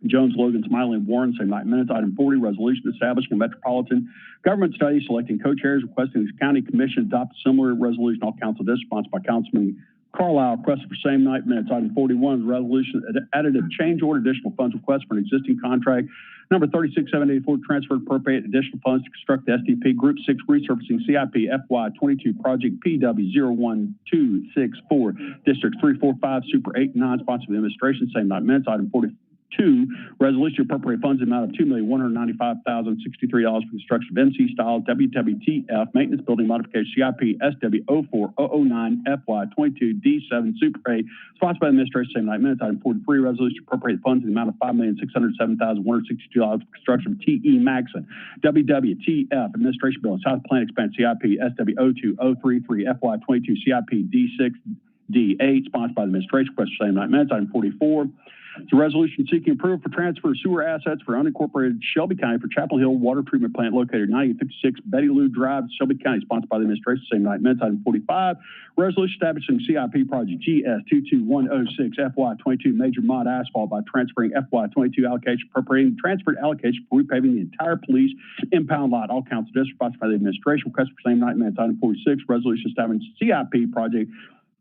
Jones, Logan, Smiley, and Warren, same night minutes. Item 40, resolution establishing a metropolitan government study, selecting co-chairs, requesting the county commission adopt a similar resolution. All council districts sponsored by Councilman Carlisle, requested for same night minutes. Item 41 is resolution additive change order, additional funds request for an existing contract number 36784 transfer appropriate additional funds to construct the SDP Group 6 resurfacing CIP FY 22 project PW01264 District 345 Super 8 9 sponsored by the administration, same night minutes. Item 42, resolution to appropriate funds in the amount of $2,195,063 for construction of MC style WWTF maintenance building modification CIP SW04009 FY 22 D7 Super 8 sponsored by the administration, same night minutes. Item 43, resolution to appropriate funds in the amount of $5,607,162 for construction of TE Maxon WWTF administration building South Plant Expansion CIP SW02033 FY 22 CIP D6 D8 sponsored by the administration, request for same night minutes. Item 44, it's a resolution seeking approval for transfer of sewer assets for unincorporated Shelby County for Chapel Hill Water Treatment Plant located 9056 Betty Lou Drive, Shelby County, sponsored by the administration, same night minutes. Item 45, resolution establishing CIP project GS22106 FY 22 major mod asphalt by transferring FY 22 allocation, appropriating transferred allocation for repaving the entire police impound lot. All council districts sponsored by the administration, request for same night minutes. Item 46, resolution establishing CIP project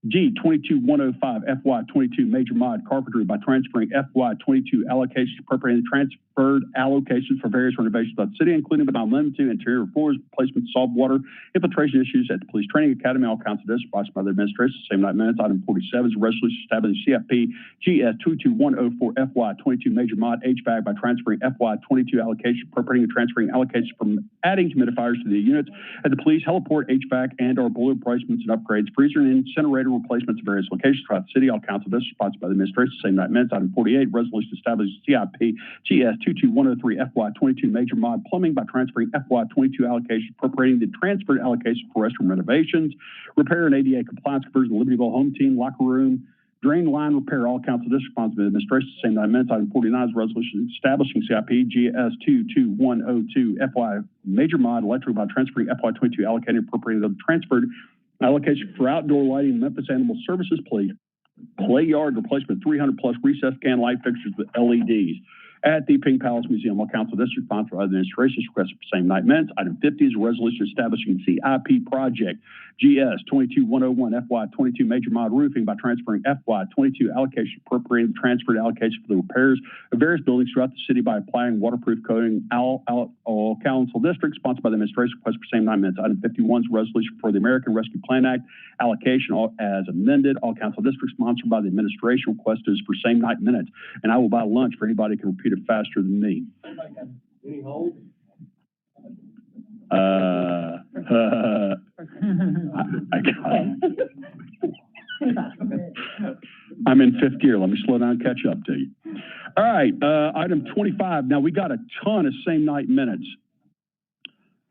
G, 22105 FY 22 major mod carpentry by transferring FY 22 allocations, appropriating transferred allocations for various renovations by the city, including but not limited to interior floors, replacement, solved water, infiltration issues at the police training academy, all council districts, sponsored by the administration. Same night minutes. Item 47 is a resolution establishing CFP GS 22104 FY 22 major mod HVAC by transferring FY 22 allocations, appropriating and transferring allocations from adding humidifiers to the units at the police heliport, HVAC, and or boiler replacements and upgrades, freezer and incinerator replacements at various locations throughout the city. All council districts, sponsored by the administration. Same night minutes. Item 48, resolution establishing CIP GS 22103 FY 22 major mod plumbing by transferring FY 22 allocations, appropriating the transferred allocation for restroom renovations, repair and ADA compliance conversion, Libertyville home team, locker room, drain line repair. All council districts, sponsored by the administration. Same night minutes. Item 49 is resolution establishing CIP GS 22102 FY major mod electric by transferring FY 22 allocated, appropriating the transferred allocation for outdoor lighting, Memphis Animal Services play yard replacement, 300 plus recessed can light fixtures with LEDs at the Pink Palace Museum. All council district, sponsored by the administration, request for same night minutes. Item 50 is a resolution establishing CIP project GS 22101 FY 22 major mod roofing by transferring FY 22 allocation, appropriating transferred allocation for the repairs of various buildings throughout the city by applying waterproof coating. All council districts, sponsored by the administration, request for same night minutes. Item 51 is a resolution for the American Rescue Plan Act allocation, all as amended. All council districts, sponsored by the administration, request is for same night minutes. And I will buy lunch for anybody who can repeat it faster than me. Any hold? I'm in fifth gear. Let me slow down and catch up to you. All right, item 25. Now, we got a ton of same night minutes.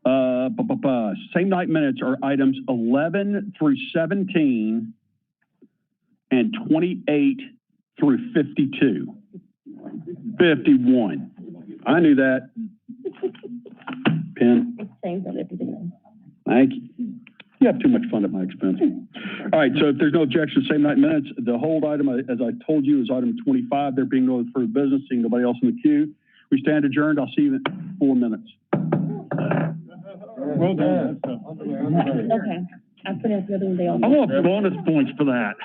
Same night minutes are items 11 through 17 and 28 through 52. 51. I knew that. Pen. Thank you. You have too much fun at my expense. All right, so if there's no objection, same night minutes. The hold item, as I told you, is item 25. There being no further business, seeing nobody else in the queue. We stand adjourned. I'll see you in 4 minutes. Well done. Okay. I put in the other one. I want bonus points for that.